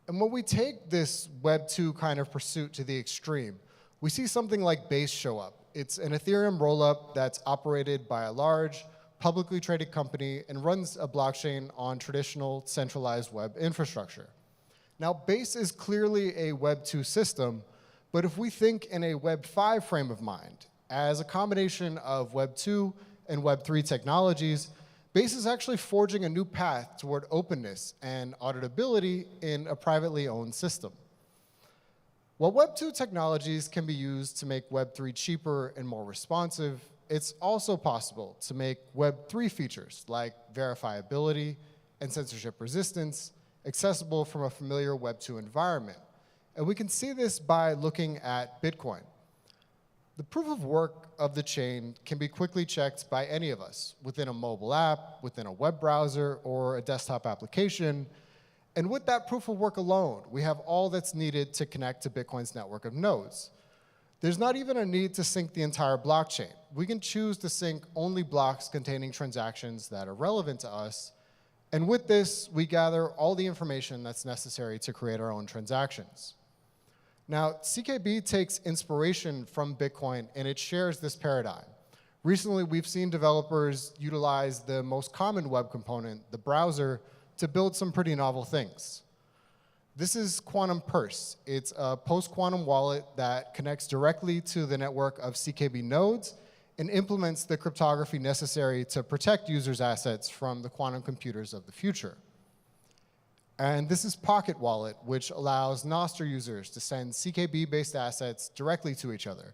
And when we take this Web 2 kind of pursuit to the extreme, we see something like Base show up. It's an Ethereum rollup that's operated by a large, publicly traded company and runs a blockchain on traditional centralized web infrastructure. Now, Base is clearly a Web 2 system, but if we think in a Web 5 frame of mind, as a combination of Web 2 and Web 3 technologies, Base is actually forging a new path toward openness and auditability in a privately owned system. While Web 2 technologies can be used to make Web 3 cheaper and more responsive, it's also possible to make Web 3 features like verifiability and censorship resistance accessible from a familiar Web 2 environment. And we can see this by looking at Bitcoin. The proof of work of the chain can be quickly checked by any of us within a mobile app, within a web browser, or a desktop application. And with that proof of work alone, we have all that's needed to connect to Bitcoin's network of nodes. There's not even a need to sync the entire blockchain. We can choose to sync only blocks containing transactions that are relevant to us. And with this, we gather all the information that's necessary to create our own transactions. Now, CKB takes inspiration from Bitcoin, and it shares this paradigm. Recently, we've seen developers utilize the most common web component, the browser, to build some pretty novel things. This is Quantum Purse. It's a post-quantum wallet that connects directly to the network of CKB nodes and implements the cryptography necessary to protect users' assets from the quantum computers of the future. And this is Pocket Wallet, which allows Nostr users to send CKB-based assets directly to each other.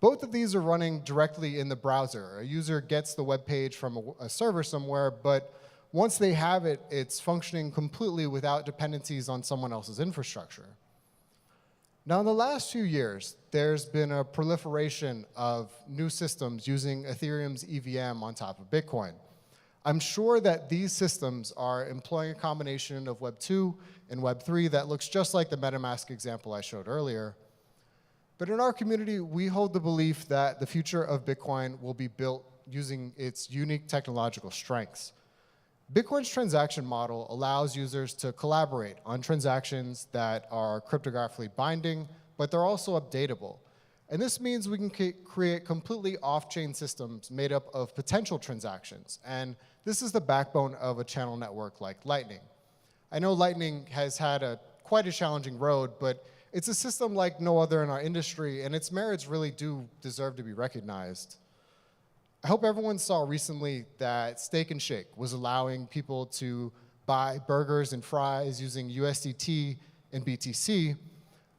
Both of these are running directly in the browser. A user gets the web page from a server somewhere, but once they have it, it's functioning completely without dependencies on someone else's infrastructure. Now, in the last few years, there's been a proliferation of new systems using Ethereum's EVM on top of Bitcoin. I'm sure that these systems are employing a combination of Web 2 and Web 3 that looks just like the MetaMask example I showed earlier. But in our community, we hold the belief that the future of Bitcoin will be built using its unique technological strengths. Bitcoin's transaction model allows users to collaborate on transactions that are cryptographically binding, but they're also updatable. And this means we can create completely off-chain systems made up of potential transactions. And this is the backbone of a channel network like Lightning. I know Lightning has had quite a challenging road, but it's a system like no other in our industry, and its merits really do deserve to be recognized. I hope everyone saw recently that Steak and Shake was allowing people to buy burgers and fries using USDT and BTC.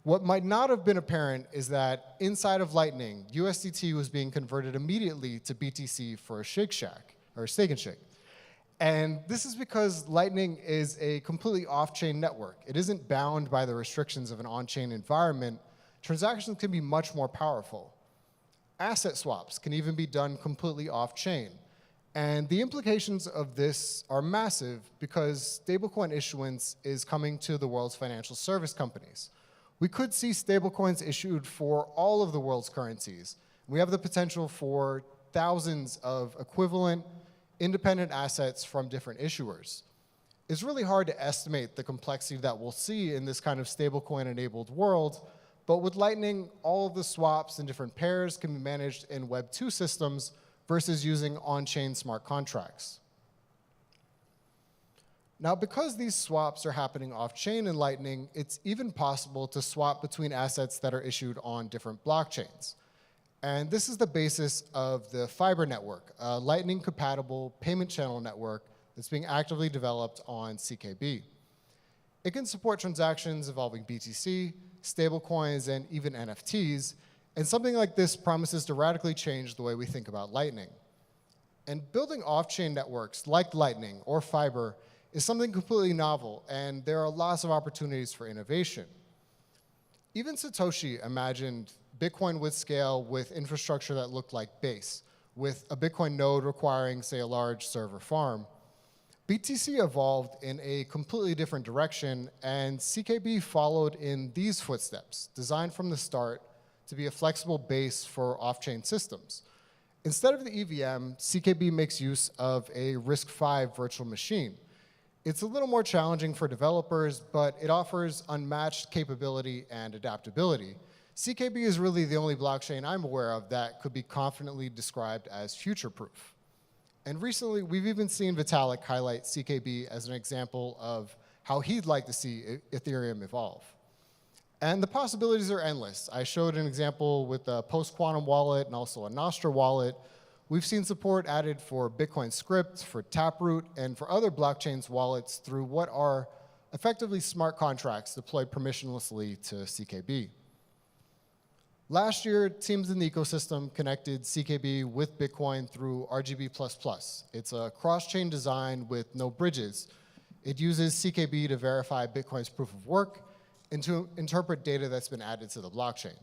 What might not have been apparent is that inside of Lightning, USDT was being converted immediately to BTC for a Shake Shack, or Steak and Shake. And this is because Lightning is a completely off-chain network. It isn't bound by the restrictions of an on-chain environment. Transactions can be much more powerful. Asset swaps can even be done completely off-chain. And the implications of this are massive because stablecoin issuance is coming to the world's financial service companies. We could see stablecoins issued for all of the world's currencies. We have the potential for thousands of equivalent independent assets from different issuers. It's really hard to estimate the complexity that we'll see in this kind of stablecoin-enabled world, but with Lightning, all of the swaps and different pairs can be managed in Web 2 systems versus using on-chain smart contracts. Now, because these swaps are happening off-chain in Lightning, it's even possible to swap between assets that are issued on different blockchains. And this is the basis of the Fiber network, a Lightning-compatible payment channel network that's being actively developed on CKB. It can support transactions involving BTC, stablecoins, and even NFTs, and something like this promises to radically change the way we think about Lightning. And building off-chain networks like Lightning or Fiber is something completely novel, and there are lots of opportunities for innovation. Even Satoshi imagined Bitcoin would scale with infrastructure that looked like Base, with a Bitcoin node requiring, say, a large server farm. BTC evolved in a completely different direction, and CKB followed in these footsteps, designed from the start to be a flexible base for off-chain systems. Instead of the EVM, CKB makes use of a RISC-V virtual machine. It's a little more challenging for developers, but it offers unmatched capability and adaptability. CKB is really the only blockchain I'm aware of that could be confidently described as future-proof. And recently, we've even seen Vitalik highlight CKB as an example of how he'd like to see Ethereum evolve. And the possibilities are endless. I showed an example with a post-quantum wallet and also a Nostr wallet. We've seen support added for Bitcoin script, for Taproot, and for other blockchains wallets through what are effectively smart contracts deployed permissionlessly to CKB. Last year, teams in the ecosystem connected CKB with Bitcoin through RGB++. It's a cross-chain design with no bridges. It uses CKB to verify Bitcoin's proof of work and to interpret data that's been added to the blockchain.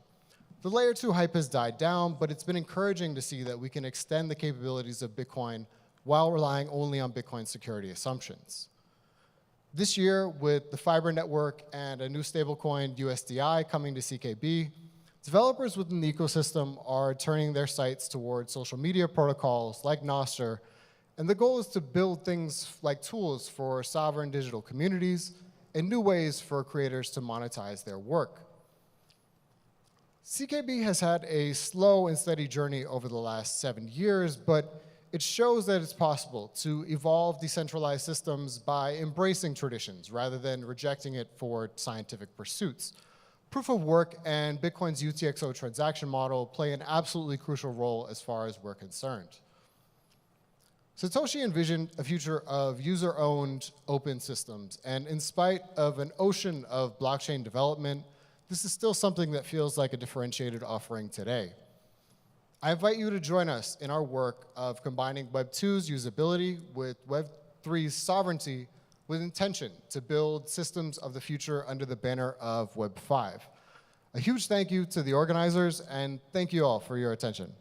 For The layer 2 hype has died down, but it's been encouraging to see that we can extend the capabilities of Bitcoin while relying only on Bitcoin security assumptions. This year, with the Fiber network and a new stablecoin, USDI, coming to CKB, developers within the ecosystem are turning their sights towards social media protocols like Nostr, and the goal is to build things like tools for sovereign digital communities and new ways for creators to monetize their work. CKB has had a slow and steady journey over the last 7 years, but it shows that it's possible to evolve decentralized systems by embracing traditions rather than rejecting it for scientific pursuits. Proof of work and Bitcoin's UTXO transaction model play an absolutely crucial role as far as we're concerned. Satoshi envisioned a future of user-owned open systems, and in spite of an ocean of blockchain development, this is still something that feels like a differentiated offering today. I invite you to join us in our work of combining Web 2's usability with Web 3's sovereignty with intention to build systems of the future under the banner of Web 5. A huge thank you to the organizers, and thank you all for your attention.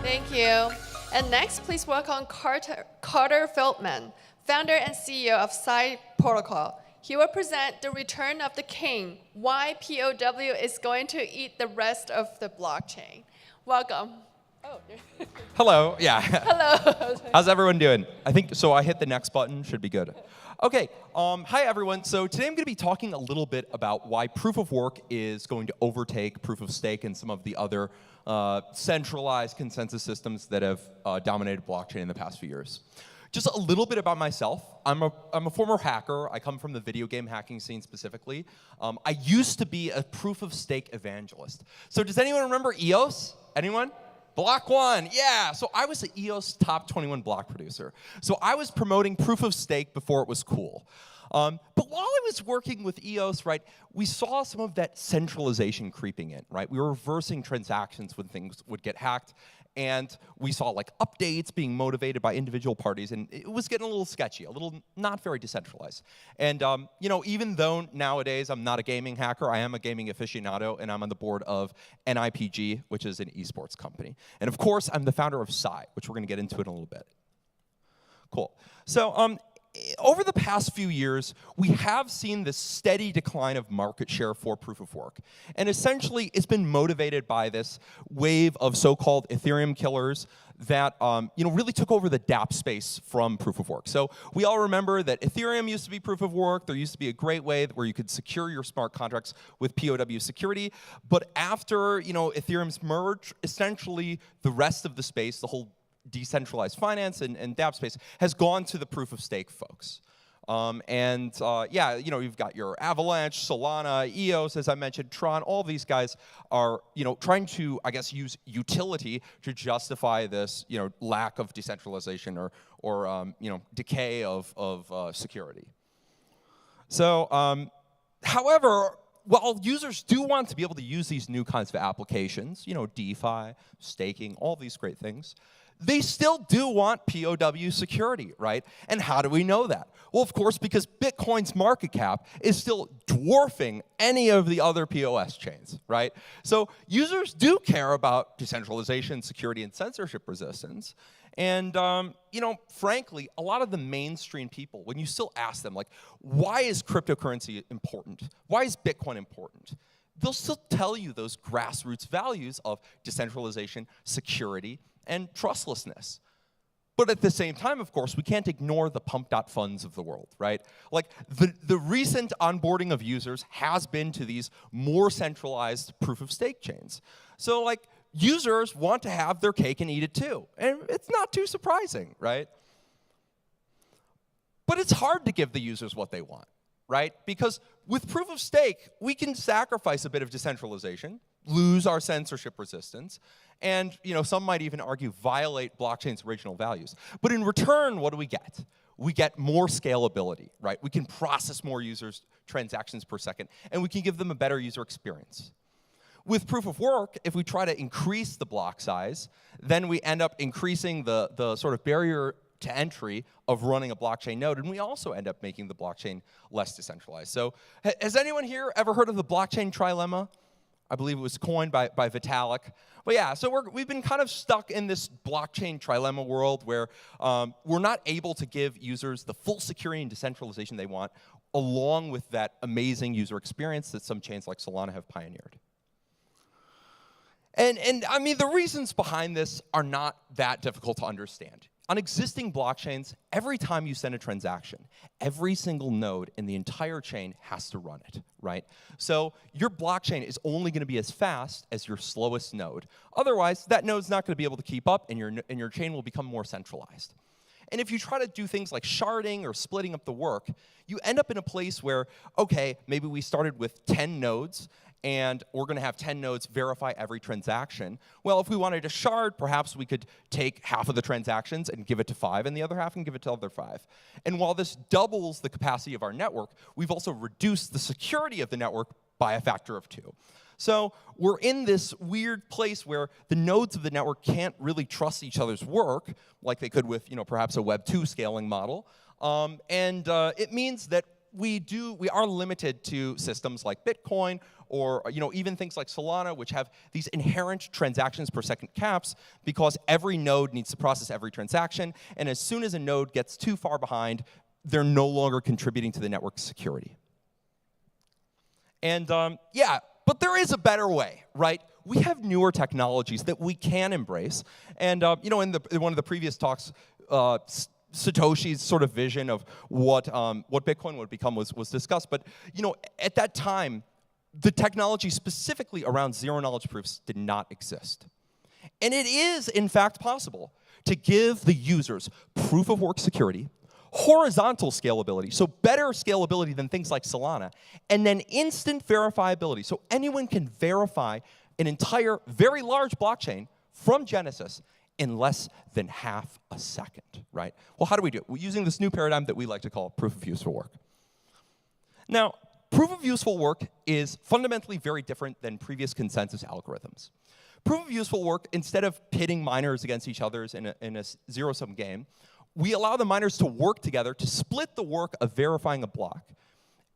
Thank you. And next, please welcome Carter Feldman, founder and CEO of Side Protocol. He will present the return of the king, why POW is going to eat the rest of the blockchain. Welcome. Oh. Hello, yeah. Hello. How's everyone doing? I think, so I hit the next button, should be good. Okay, hi everyone. So today I'm gonna be talking a little bit about why proof of work is going to overtake proof of stake and some of the other centralized consensus systems that have dominated blockchain in the past few years. Just a little bit about myself. I'm a former hacker. I come from the video game hacking scene specifically. I used to be a proof of stake evangelist. So does anyone remember EOS? Anyone? Block 1, yeah. So I was the EOS top 21 block producer. So I was promoting proof of stake before it was cool. But while I was working with EOS, right, we saw some of that centralization creeping in, right? We were reversing transactions when things would get hacked, and we saw like updates being motivated by individual parties, and it was getting a little sketchy, a little not very decentralized. And you know, even though nowadays I'm not a gaming hacker, I am a gaming aficionado, and I'm on the board of NIPG, which is an esports company. And of course, I'm the founder of Psy, which we're gonna get into in a little bit. Cool. So over the past few years, we have seen this steady decline of market share for proof of work. And essentially, it's been motivated by this wave of so-called Ethereum killers that you know, really took over the dApp space from proof of work. So we all remember that Ethereum used to be proof of work. There used to be a great way where you could secure your smart contracts with POW security. But after, you know, Ethereum's merge, essentially the rest of the space, the whole decentralized finance and dApp space, has gone to the proof of stake folks. Yeah, you know, you've got your Avalanche, Solana, EOS, as I mentioned, Tron, all these guys are, you know, trying to, I guess, use utility to justify this, you know, lack of decentralization or you know, decay of security. So, however, while users do want to be able to use these new kinds of applications, you know, DeFi, staking, all these great things, they still do want POW security, right? And how do we know that? Well, of course, because Bitcoin's market cap is still dwarfing any of the other POS chains, right? So users do care about decentralization, security, and censorship resistance. And you know, frankly, a lot of the mainstream people, when you still ask them, like, why is cryptocurrency important? Why is Bitcoin important? They'll still tell you those grassroots values of decentralization, security, and trustlessness. But at the same time, of course, we can't ignore the pump.funds of the world, right? Like, the recent onboarding of users has been to these more centralized proof-of-stake chains. So, like, users want to have their cake and eat it too. And it's not too surprising, right? But it's hard to give the users what they want, right? Because with proof of stake, we can sacrifice a bit of decentralization, lose our censorship resistance, and, you know, some might even argue violate blockchain's original values. But in return, what do we get? we get more scalability, right? We can process more users' transactions per second, and we can give them a better user experience. With proof of work, if we try to increase the block size, then we end up increasing the sort of barrier to entry of running a blockchain node, and we also end up making the blockchain less decentralized. So has anyone here ever heard of the blockchain trilemma? I believe it was coined by Vitalik. But yeah, so we've been kind of stuck in this blockchain trilemma world where we're not able to give users the full security and decentralization they want, along with that amazing user experience that some chains like Solana have pioneered. And I mean, the reasons behind this are not that difficult to understand. On existing blockchains, every time you send a transaction, every single node in the entire chain has to run it, right? So your blockchain is only going to be as fast as your slowest node. Otherwise, that node's not going to be able to keep up, and your chain will become more centralized. And if you try to do things like sharding or splitting up the work, you end up in a place where, okay, maybe we started with 10 nodes, and we're going to have 10 nodes verify every transaction. Well, if we wanted to shard, perhaps we could take half of the transactions and give it to 5, and the other half and give it to the other 5. And while this doubles the capacity of our network, we've also reduced the security of the network by a factor of 2. So we're in this weird place where the nodes of the network can't really trust each other's work like they could with, perhaps a Web 2 scaling model. It means that we are limited to systems like Bitcoin or even things like Solana, which have these inherent transactions per second caps because every node needs to process every transaction. And as soon as a node gets too far behind, they're no longer contributing to the network's security. And yeah, but there is a better way, right? We have newer technologies that we can embrace. And in one of the previous talks, Satoshi's sort of vision of what Bitcoin would become was discussed. But at that time, the technology specifically around zero-knowledge proofs did not exist. And it is, in fact, possible to give the users proof-of-work security, horizontal scalability, so better scalability than things like Solana, and then instant verifiability, so anyone can verify an entire, very large blockchain from Genesis in less than half a second, right? Well, how do we do it? We're using this new paradigm that we like to call proof of useful work. Now, proof of useful work is fundamentally very different than previous consensus algorithms. Proof of useful work, instead of pitting miners against each other in a zero-sum game, we allow the miners to work together to split the work of verifying a block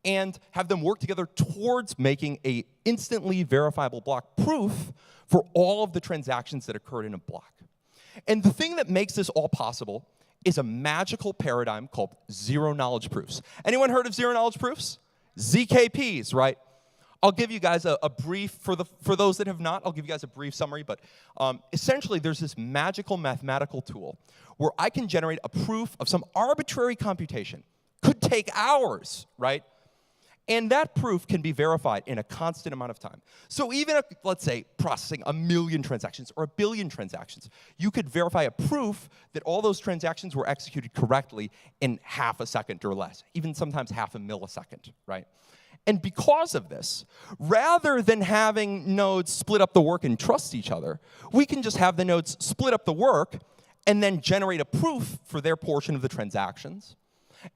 and have them work together towards making a instantly verifiable block proof for all of the transactions that occurred in a block. And the thing that makes this all possible is a magical paradigm called zero-knowledge proofs. Anyone heard of zero-knowledge proofs? ZKPs, right? I'll give you guys a brief, for those that have not, I'll give you guys a brief summary, but essentially there's this magical mathematical tool where I can generate a proof of some arbitrary computation. Could take hours, right? And that proof can be verified in a constant amount of time. So even if, let's say, processing 1 million transactions or 1 billion transactions, you could verify a proof that all those transactions were executed correctly in half a second or less, even sometimes half a millisecond, right? And because of this, rather than having nodes split up the work and trust each other, we can just have the nodes split up the work and then generate a proof for their portion of the transactions,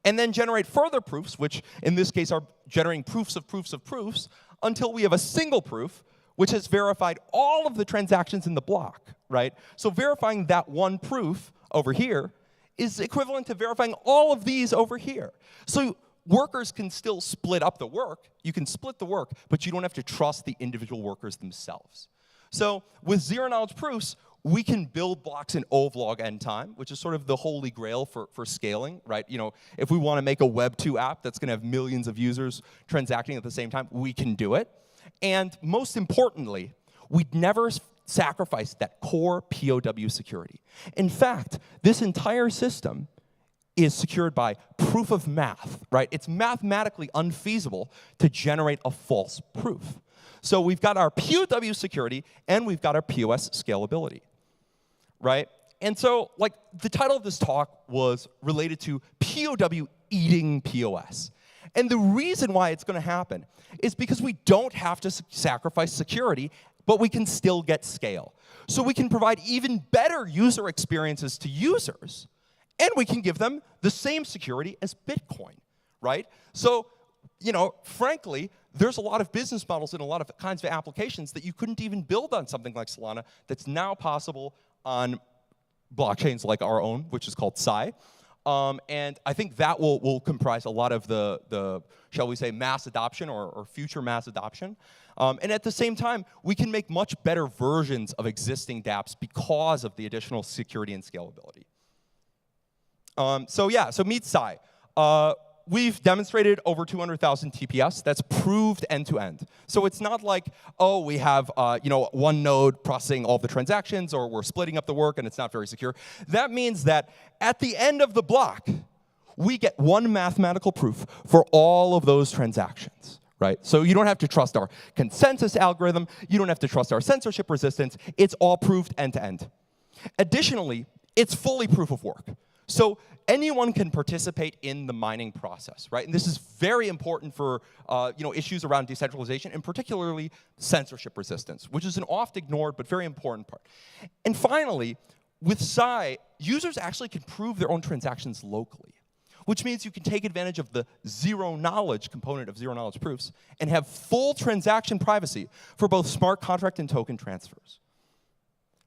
and then generate further proofs, which in this case are generating proofs of proofs of proofs, until we have a single proof, which has verified all of the transactions in the block, right? So verifying that one proof over here is equivalent to verifying all of these over here. So workers can still split up the work. You can split the work, but you don't have to trust the individual workers themselves. So with zero-knowledge proofs, we can build blocks in O(log n time, which is sort of the holy grail for scaling, right? If we want to make a Web 2 app that's going to have millions of users transacting at the same time, we can do it. And most importantly, we'd never sacrifice that core POW security. In fact, this entire system is secured by proof of math, right? It's mathematically unfeasible to generate a false proof. So we've got our POW security, and we've got our POS scalability, right? And so, the title of this talk was related to POW eating POS. And the reason why it's going to happen is because we don't have to sacrifice security, but we can still get scale. So we can provide even better user experiences to users And we can give them the same security as Bitcoin, right? So, you know, frankly, there's a lot of business models and a lot of kinds of applications that you couldn't even build on something like Solana that's now possible on blockchains like our own, which is called Psi. And I think that will comprise a lot of the shall we say, mass adoption or future mass adoption. And at the same time, we can make much better versions of existing dApps because of the additional security and scalability. So meet Psi. We've demonstrated over 200,000 TPS. That's proved end-to-end. So it's not like, oh, we have one node processing all the transactions, or we're splitting up the work and it's not very secure. That means that at the end of the block, we get one mathematical proof for all of those transactions, right? So you don't have to trust our consensus algorithm. You don't have to trust our censorship resistance. It's all proved end-to-end. Additionally, it's fully proof of work. So anyone can participate in the mining process, right? And this is very important for issues around decentralization, and particularly censorship resistance, which is an oft ignored but very important part. And finally, with Psi, users actually can prove their own transactions locally, which means you can take advantage of the zero-knowledge component of zero-knowledge proofs and have full transaction privacy for both smart contract and token transfers.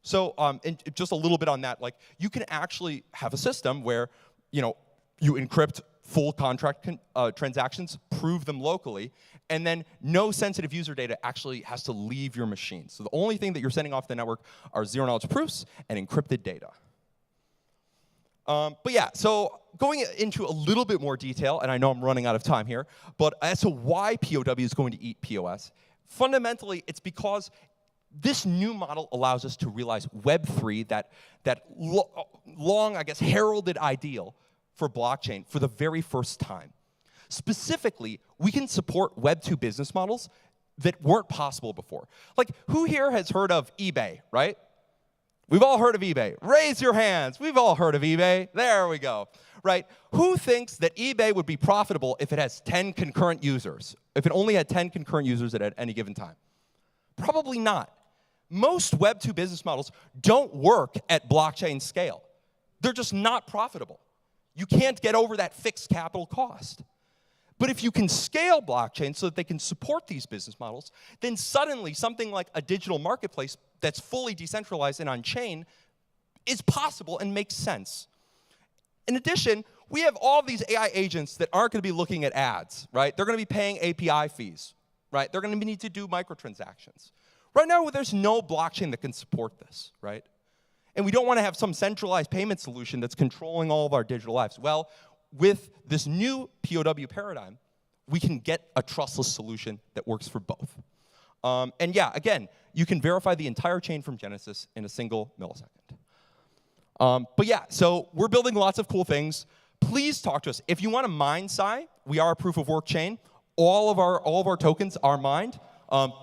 So, and just a little bit on that, like, you can actually have a system where, you encrypt full contract transactions, prove them locally, and then no sensitive user data actually has to leave your machine. So the only thing that you're sending off the network are zero-knowledge proofs and encrypted data. But yeah, so going into a little bit more detail, and I know I'm running out of time here, but as to why POW is going to eat POS, fundamentally, it's because this new model allows us to realize Web3, that long, I guess, heralded ideal for blockchain for the very first time. Specifically, we can support Web2 business models that weren't possible before. Like, who here has heard of eBay, right? We've all heard of eBay. Raise your hands. We've all heard of eBay. There we go, right? Who thinks that eBay would be profitable if it has 10 concurrent users, if it only had 10 concurrent users at any given time? Probably not. Most Web2 business models don't work at blockchain scale. They're just not profitable. You can't get over that fixed capital cost. But if you can scale blockchain so that they can support these business models, then suddenly something like a digital marketplace that's fully decentralized and on-chain is possible and makes sense. In addition, we have all these AI agents that aren't going to be looking at ads, right? They're going to be paying API fees, right? They're going to need to do microtransactions. Right now, there's no blockchain that can support this, right? And we don't want to have some centralized payment solution that's controlling all of our digital lives. Well, with this new POW paradigm, we can get a trustless solution that works for both. And yeah, again, you can verify the entire chain from Genesis in a single millisecond. But yeah, so we're building lots of cool things. Please talk to us. If you want to mine Psi, we are a proof of work chain. All of our tokens are mined.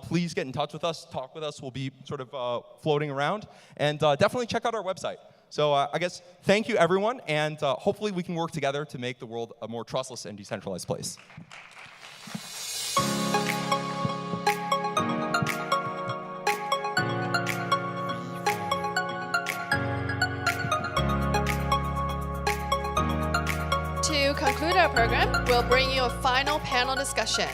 Please get in touch with us, talk with us. We'll be sort of floating around. And definitely check out our website. So I guess thank you, everyone. And hopefully we can work together to make the world a more trustless and decentralized place. To conclude our program, we'll bring you a final panel discussion.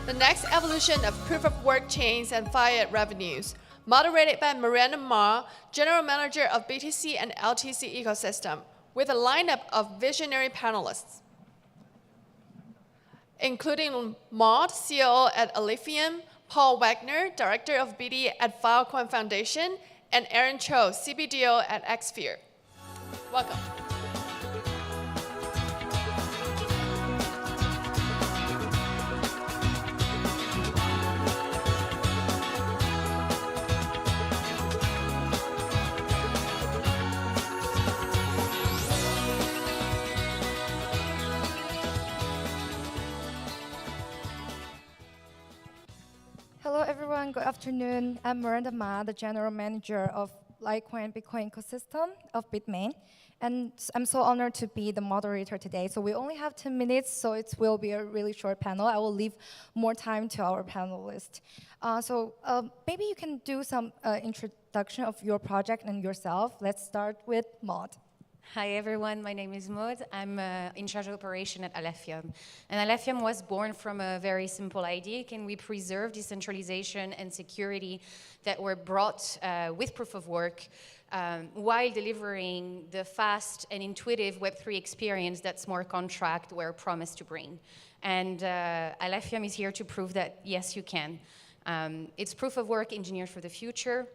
The next evolution of proof-of-work chains and fiat revenues, moderated by Miranda Ma, General Manager of BTC and LTC ecosystem, with a lineup of visionary panelists, including Maud, COO at Alephium, Paul Wagner, Director of BD at Filecoin Foundation, and Aaron Cho, CBDO at Xsphere. Welcome. Hello, everyone. Good afternoon. I'm Miranda Ma, the General Manager of Litecoin and Bitcoin ecosystem of Bitmain. And I'm so honored to be the moderator today. So we only have 10 minutes, so it will be a really short panel. I will leave more time to our panelists. Maybe you can do some introduction of your project and yourself. Let's start with Maud. Hi everyone, my name is Maud. I'm in charge of operation at Alephium. And Alephium was born from a very simple idea. Can we preserve decentralization and security that were brought with proof of work while delivering the fast and intuitive Web3 experience that smart contracts were promised to bring? And Alephium is here to prove that yes, you can. It's proof of work engineered for the future.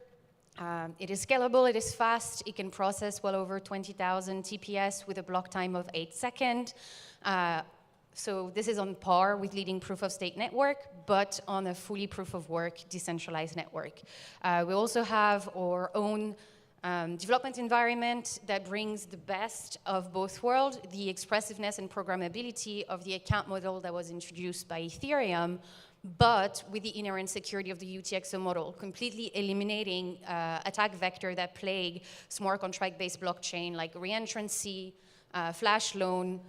It is scalable, it is fast, it can process well over 20,000 TPS with a block time of 8 seconds. So this is on par with leading proof-of-stake network, but on a fully proof-of-work decentralized network. We also have our own development environment that brings the best of both worlds, the expressiveness and programmability of the account model that was introduced by Ethereum, but with the inherent security of the UTXO model, completely eliminating attack vector that plague smart contract-based blockchain like reentrancy, flash loan,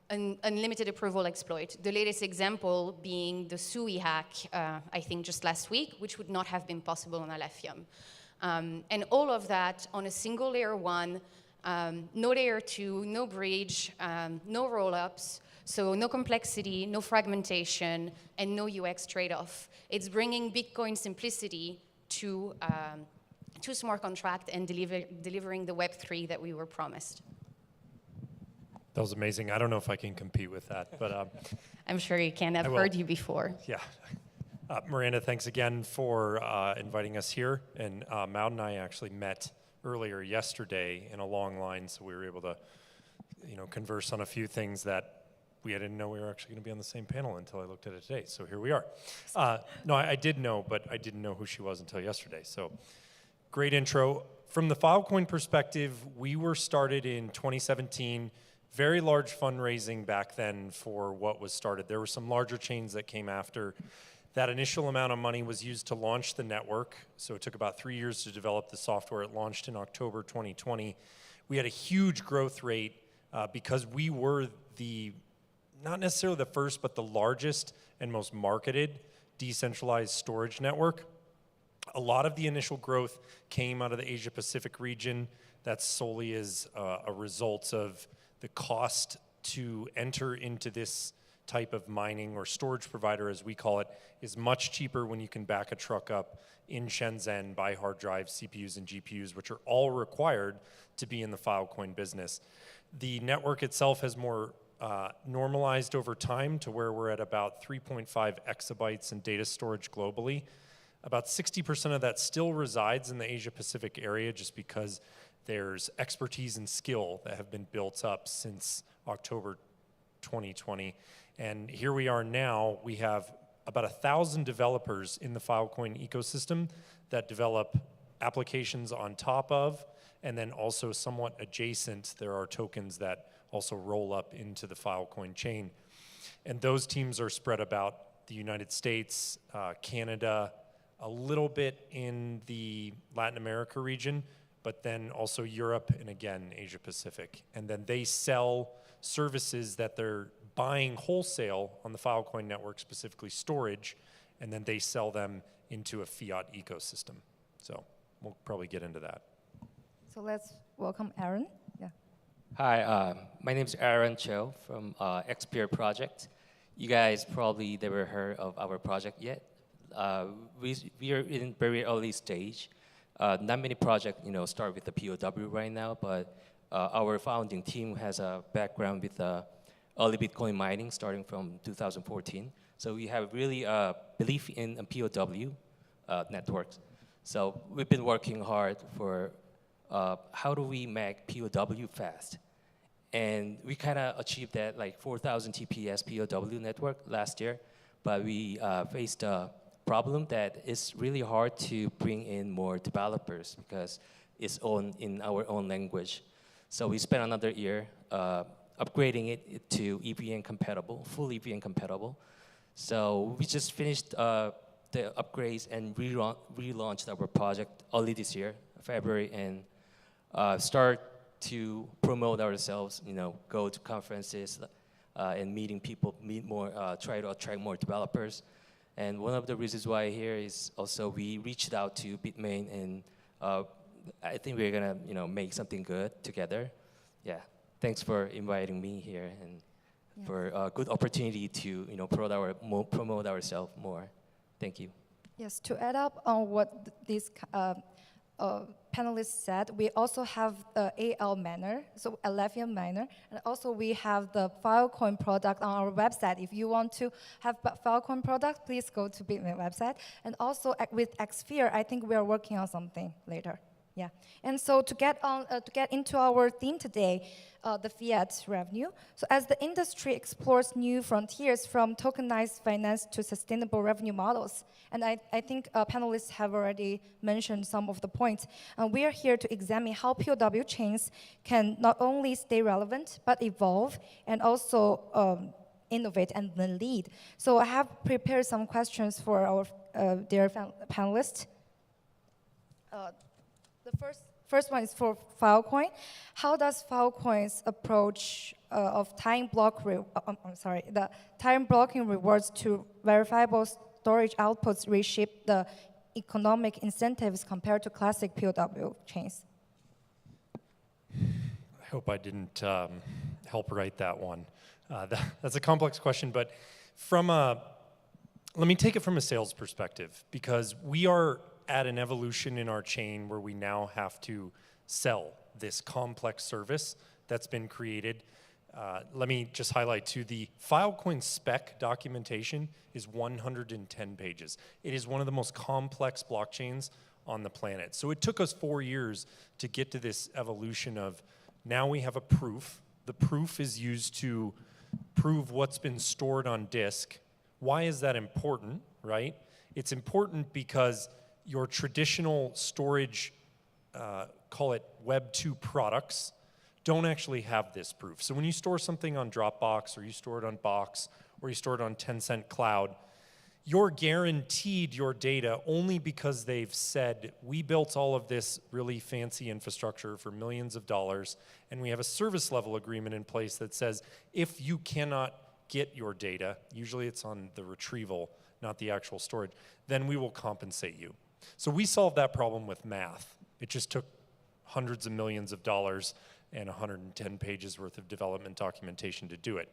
unlimited approval exploit. The latest example being the SUI hack, I think just last week, which would not have been possible on Alephium. And all of that on a single layer 1, no layer 2, no bridge, no rollups, so no complexity, no fragmentation, and no UX trade-off. It's bringing Bitcoin simplicity to smart contract and delivering the Web3 that we were promised. That was amazing. I don't know if I can compete with that, but I'm sure you can. I've heard you before. Yeah. Miranda, thanks again for inviting us here. And Maud and I actually met earlier yesterday in a long line, so we were able to, converse on a few things that I didn't know we were actually going to be on the same panel until I looked at it today. So here we are. No, I did know, but I didn't know who she was until yesterday. So great intro. From the Filecoin perspective, we were started in 2017. Very large fundraising back then for what was started. There were some larger chains that came after. That initial amount of money was used to launch the network. So it took about 3 years to develop the software. It launched in October 2020. We had a huge growth rate because we were not necessarily the first, but the largest and most marketed decentralized storage network. A lot of the initial growth came out of the Asia Pacific region. That solely is a result of the cost to enter into this type of mining or storage provider, as we call it, is much cheaper when you can back a truck up in Shenzhen, buy hard drives, CPUs, and GPUs, which are all required to be in the Filecoin business. The network itself has more normalized over time to where we're at about 3.5 exabytes in data storage globally. About 60% of that still resides in the Asia Pacific area just because there's expertise and skill that have been built up since October 2020. And here we are now, we have about 1,000 developers in the Filecoin ecosystem that develop applications on top of, and then also somewhat adjacent, there are tokens that also roll up into the Filecoin chain. And those teams are spread about the United States, Canada, a little bit in the Latin America region, but then also Europe and again, Asia Pacific. And then they sell services that they're buying wholesale on the Filecoin network, specifically storage, and then they sell them into a fiat ecosystem. So we'll probably get into that. So let's welcome Aaron. Yeah. Hi, my name is Aaron Cho from XPeer Project. You guys probably never heard of our project yet. We are in very early stage. Not many projects, start with the POW right now, but our founding team has a background with early Bitcoin mining starting from 2014. So we have really a belief in POW networks. So we've been working hard for how do we make POW fast? And we kind of achieved that, like 4,000 TPS POW network last year, but we faced a problem that it's really hard to bring in more developers because it's in our own language. So we spent another year upgrading it to EVM compatible, full EVM compatible. So we just finished the upgrades and relaunched our project early this year, February, and start to promote ourselves, go to conferences and meeting people, try to attract more developers. And one of the reasons why here is also we reached out to Bitmain, and I think we're gonna make something good together. yeah, thanks for inviting me here and for a good opportunity to promote ourselves more. Thank you. Yes, to add up on what these panelists said, we also have the AL miner, so Alephium miner, and also we have the Filecoin product on our website. If you want to have Filecoin product, please go to Bitmain website. And also with Xsphere, I think we are working on something later. Yeah, and so to get into our theme today, the fiat revenue. So as the industry explores new frontiers from tokenized finance to sustainable revenue models, and I think panelists have already mentioned some of the points, we are here to examine how POW chains can not only stay relevant, but evolve and also innovate and then lead. So I have prepared some questions for our dear panelists. The first one is for Filecoin. How does Filecoin's approach of time blocking rewards to verifiable storage outputs reshape the economic incentives compared to classic POW chains? I hope I didn't help write that one. That's a complex question, but let me take it from a sales perspective, because we are at an evolution in our chain where we now have to sell this complex service that's been created. Let me just highlight too, the Filecoin spec documentation is 110 pages. It is one of the most complex blockchains on the planet. So it took us 4 years to get to this evolution of, now we have a proof. The proof is used to prove what's been stored on disk. Why is that important, right? It's important because your traditional storage, call it Web 2 products, don't actually have this proof. So when you store something on Dropbox, or you store it on Box, or you store it on Tencent Cloud, you're guaranteed your data only because they've said, we built all of this really fancy infrastructure for millions of dollars, and we have a service level agreement in place that says, if you cannot get your data, usually it's on the retrieval, not the actual storage, then we will compensate you. So we solved that problem with math. It just took hundreds of millions of dollars and 110 pages worth of development documentation to do it.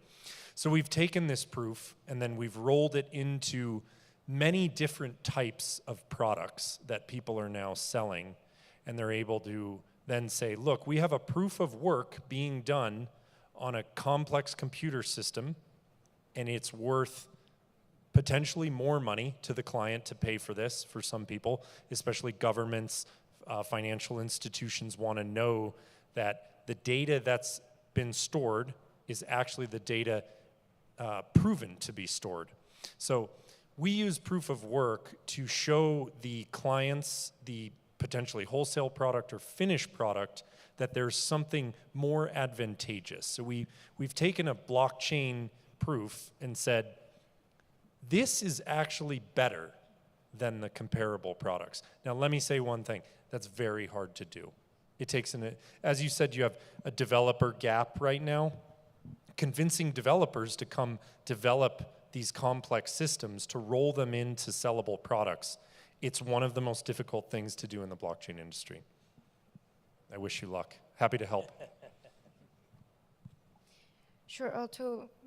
So we've taken this proof and then we've rolled it into many different types of products that people are now selling, and they're able to then say, look, we have a proof of work being done on a complex computer system, and it's worth potentially more money to the client to pay for this. For some people, especially governments, financial institutions, want to know that the data that's been stored is actually the data proven to be stored. So we use proof of work to show the clients, the potentially wholesale product or finished product, that there's something more advantageous. So we've taken a blockchain proof and said, this is actually better than the comparable products. Now, let me say one thing. That's very hard to do. It takes, as you said, you have a developer gap right now. Convincing developers to come develop these complex systems, to roll them into sellable products, it's one of the most difficult things to do in the blockchain industry. I wish you luck. Happy to help. Sure,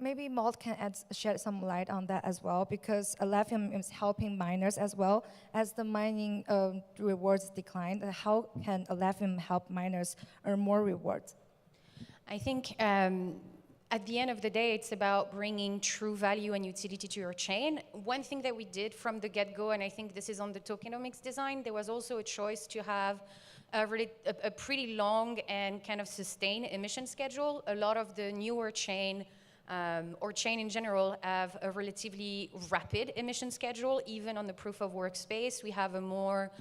maybe Malt can shed some light on that as well, because Alephium is helping miners as well. As the mining rewards decline, how can Alephium help miners earn more rewards? I think at the end of the day, it's about bringing true value and utility to your chain. One thing that we did from the get-go, and I think this is on the tokenomics design, there was also a choice to have a pretty long and kind of sustained emission schedule. A lot of the newer chain or chain in general have a relatively rapid emission schedule. Even on the proof of work space, we have a more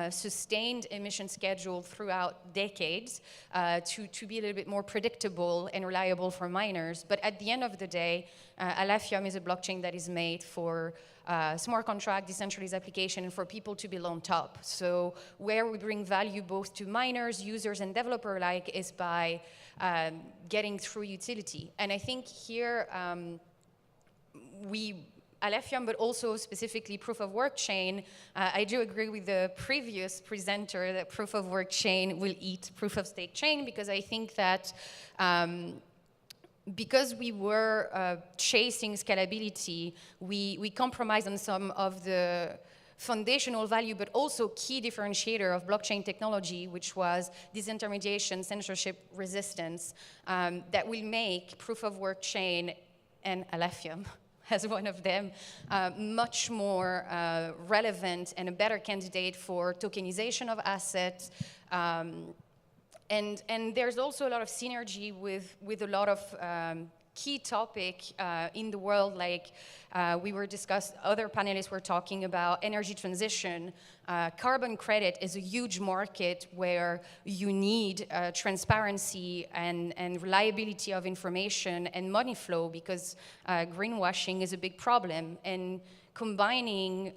sustained emission schedule throughout decades to be a little bit more predictable and reliable for miners. But at the end of the day, Alephium is a blockchain that is made for smart contract, decentralized application, and for people to build on top. So where we bring value both to miners, users, and developer alike is by getting through utility. And I think here we Alephium, but also specifically proof of work chain, I do agree with the previous presenter that proof of work chain will eat proof of stake chain, because I think that because we were chasing scalability, we compromised on some of the foundational value, but also key differentiator of blockchain technology, which was disintermediation, censorship resistance, that will make proof of work chain and Alephium as one of them, much more relevant and a better candidate for tokenization of assets. And there's also a lot of synergy with a lot of key topic in the world, like other panelists were talking about energy transition. Carbon credit is a huge market where you need transparency and reliability of information and money flow, because greenwashing is a big problem. And combining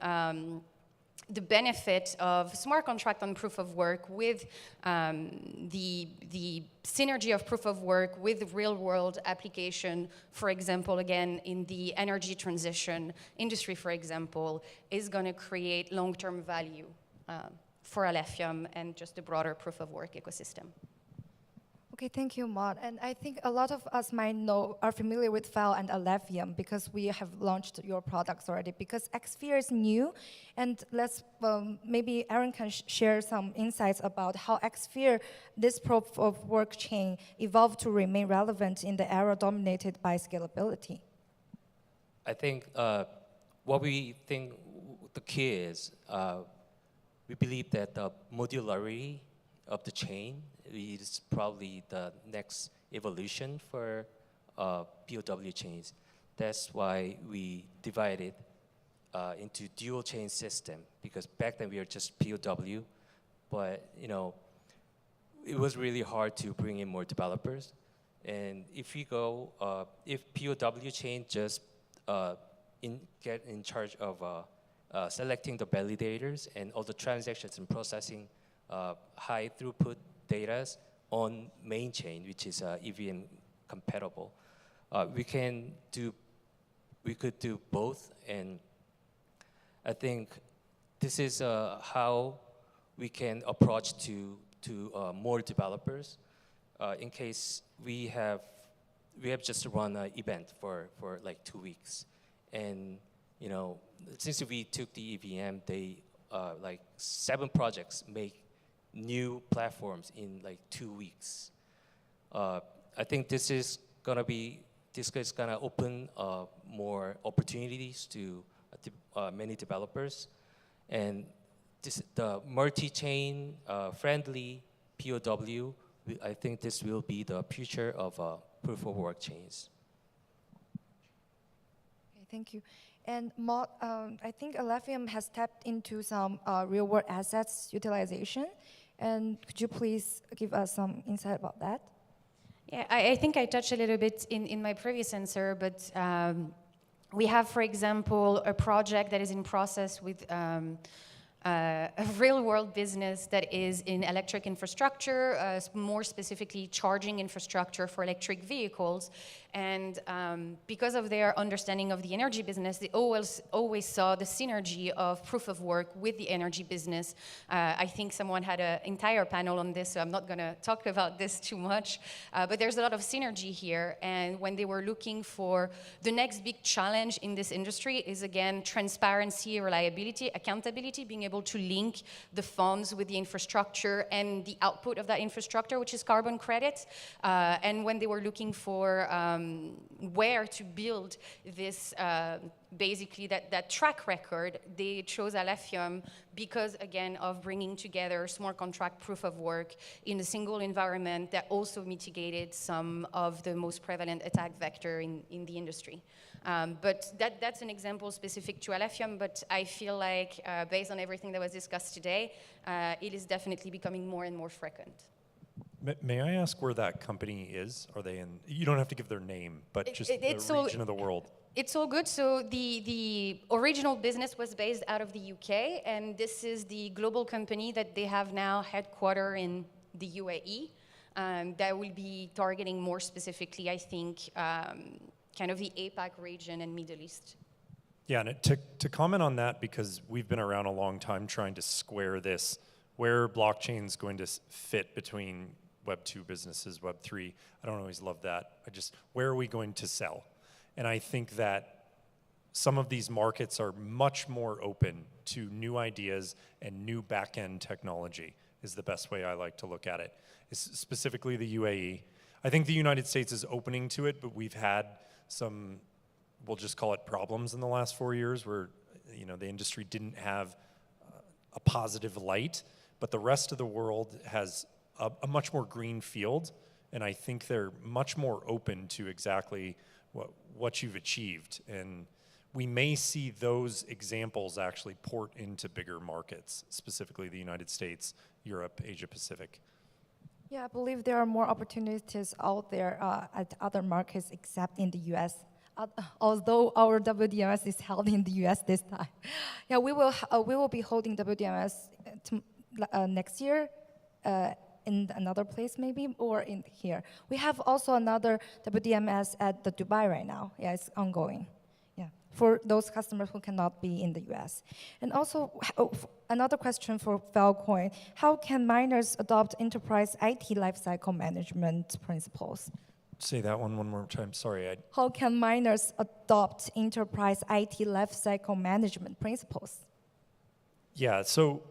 the benefit of smart contract on proof of work with the synergy of proof of work with real world application, for example, again, in the energy transition industry, for example, is going to create long-term value for Alephium and just the broader proof of work ecosystem. Okay, thank you, Maud. And I think a lot of us are familiar with FAL and Alephium because we have launched your products already. Because Xsphere is new, and maybe Aaron can share some insights about how Xsphere, this proof of work chain, evolved to remain relevant in the era dominated by scalability. I think what we think the key is, we believe that the modularity of the chain is probably the next evolution for POW chains. That's why we divided into dual chain system, because back then we were just POW, but it was really hard to bring in more developers. And if we go, if POW chain just get in charge of selecting the validators and all the transactions and processing high throughput data on main chain, which is EVM compatible, we could do both. And I think this is how we can approach to more developers. In case we have just run an event for like 2 weeks, and since we took the EVM, they like 7 projects make new platforms in like 2 weeks. I think this is gonna open more opportunities to many developers, and the multi-chain friendly POW. I think this will be the future of proof of work chains. Okay, thank you. And Maud, I think Alephium has tapped into some real-world assets utilization. And could you please give us some insight about that? Yeah, I think I touched a little bit in my previous answer, but we have, for example, a project that is in process with a real-world business that is in electric infrastructure, more specifically charging infrastructure for electric vehicles. And because of their understanding of the energy business, they always saw the synergy of proof of work with the energy business. I think someone had an entire panel on this, so I'm not going to talk about this too much. But there's a lot of synergy here. And when they were looking for the next big challenge in this industry is, again, transparency, reliability, accountability, being able to link the funds with the infrastructure and the output of that infrastructure, which is carbon credit. And when they were looking for where to build this, basically that track record, they chose Alephium because, again, of bringing together smart contract proof of work in a single environment that also mitigated some of the most prevalent attack vector in the industry. But that's an example specific to Alephium, but I feel like based on everything that was discussed today, it is definitely becoming more and more frequent. May I ask where that company is? Are they in, you don't have to give their name, but just the region of the world. It's all good. So the original business was based out of the UK, and this is the global company that they have now headquartered in the UAE. That will be targeting more specifically, I think, kind of the APAC region and Middle East. Yeah, and to comment on that, because we've been around a long time trying to square this, where blockchain's going to fit between Web 2 businesses, Web 3. I don't always love that. Where are we going to sell? And I think that some of these markets are much more open to new ideas and new back-end technology is the best way I like to look at it. Specifically the UAE. I think the United States is opening to it, but we've had some, we'll just call it problems in the last 4 years where the industry didn't have a positive light, but the rest of the world has a much more green field, and I think they're much more open to exactly what you've achieved. And we may see those examples actually port into bigger markets, specifically the United States, Europe, Asia Pacific. Yeah, I believe there are more opportunities out there at other markets except in the US. Although our WDMS is held in the US this time. Yeah, we will be holding WDMS next year in another place maybe, or in here. We have also another WDMS at the Dubai right now. Yeah, it's ongoing. Yeah, for those customers who cannot be in the US. And also, another question for Filecoin, how can miners adopt enterprise IT lifecycle management principles? Say that one more time, sorry. How can miners adopt enterprise IT lifecycle management principles? Yeah, so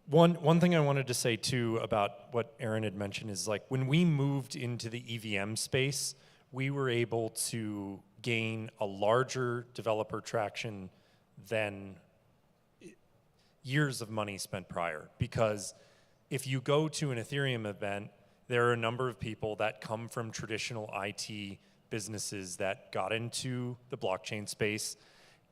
one thing I wanted to say too about what Aaron had mentioned is like when we moved into the EVM space, we were able to gain a larger developer traction than years of money spent prior. Because if you go to an Ethereum event, there are a number of people that come from traditional IT businesses that got into the blockchain space,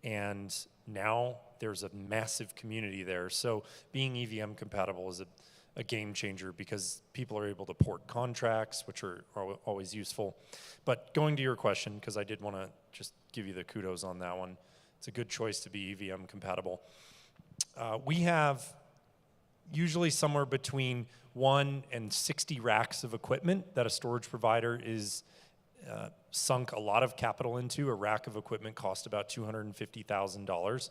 and now there's a massive community there. So being EVM compatible is a game changer because people are able to port contracts, which are always useful. But going to your question, because I did want to just give you the kudos on that one, it's a good choice to be EVM compatible. We have usually somewhere between 1 and 60 racks of equipment that a storage provider is sunk a lot of capital into. A rack of equipment costs about $250,000.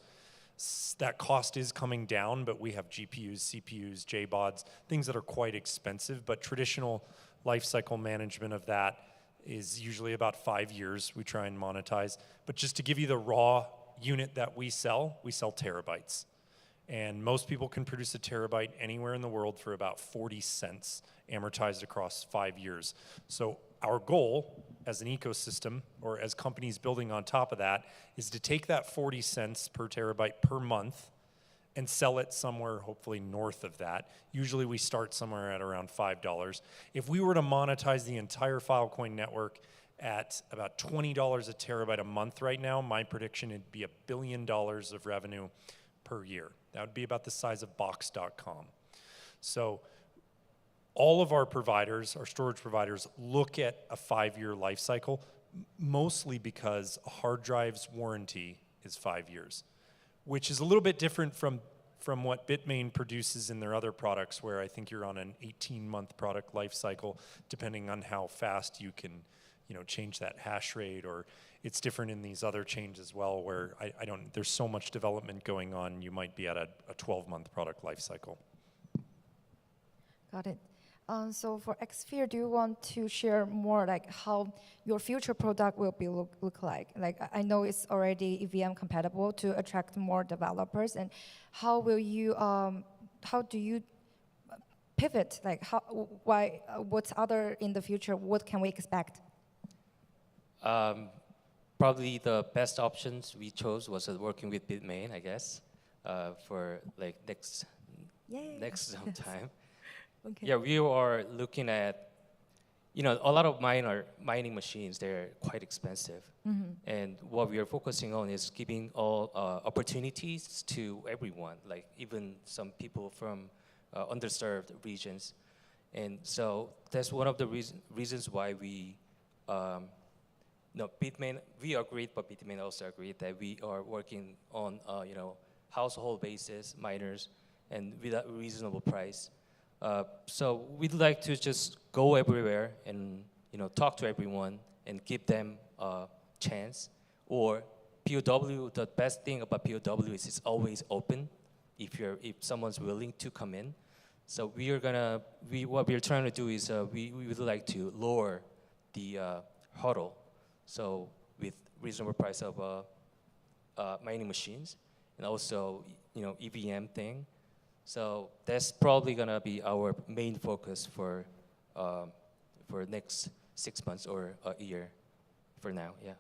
That cost is coming down, but we have GPUs, CPUs, JBODs, things that are quite expensive, but traditional lifecycle management of that is usually about 5 years we try and monetize. But just to give you the raw unit that we sell terabytes. And most people can produce a terabyte anywhere in the world for about 40 cents, amortized across 5 years. So our goal as an ecosystem, or as companies building on top of that, is to take that 40 cents per terabyte per month and sell it somewhere hopefully north of that. Usually we start somewhere at around $5. If we were to monetize the entire Filecoin network at about $20 a terabyte a month right now, my prediction would be $1 billion of revenue per year. That would be about the size of Box.com. So all of our providers, our storage providers, look at a 5-year life cycle, mostly because a hard drive's warranty is 5 years, which is a little bit different from what Bitmain produces in their other products, where I think you're on an 18-month product life cycle, depending on how fast you can change that hash rate, or it's different in these other chains as well, where there's so much development going on, you might be at a 12-month product life cycle. Got it. So for Xsphere, do you want to share more like how your future product will be look like? Like I know it's already EVM compatible to attract more developers, and how will you how do you pivot? Like what's other in the future? What can we expect? Probably the best options we chose was working with Bitmain, I guess, for like next some time. Okay. Yeah, we are looking at, a lot of mining machines, they're quite expensive. Mm-hmm. And what we are focusing on is giving all opportunities to everyone, like even some people from underserved regions. And so that's one of the reasons why we, Bitmain, we agreed, but Bitmain also agreed that we are working on, household basis miners and with a reasonable price. So we'd like to just go everywhere and talk to everyone and give them a chance, or POW, the best thing about POW is it's always open if someone's willing to come in. So what we're trying to do is we would like to lower the hurdle. So with reasonable price of mining machines and also EVM thing. So that's probably gonna be our main focus for next 6 months or a year for now, yeah.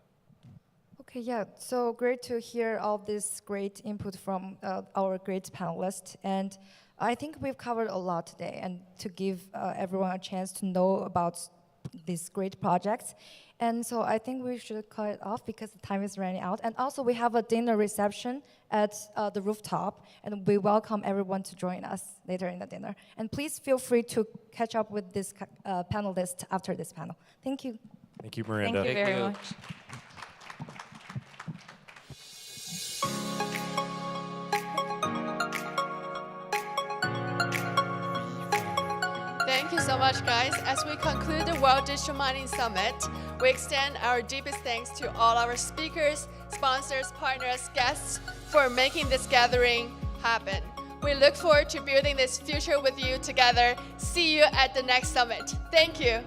Okay, yeah, so great to hear all this great input from our great panelists. And I think we've covered a lot today, and to give everyone a chance to know about these great projects. And so I think we should cut it off because the time is running out. And also we have a dinner reception at the rooftop, and we welcome everyone to join us later in the dinner. And please feel free to catch up with this panelist after this panel. Thank you. Thank you, Miranda. Thank you very much. Thank you so much, guys. As we conclude the World Digital Mining Summit, we extend our deepest thanks to all our speakers, sponsors, partners, guests for making this gathering happen. We look forward to building this future with you together. See you at the next summit. Thank you.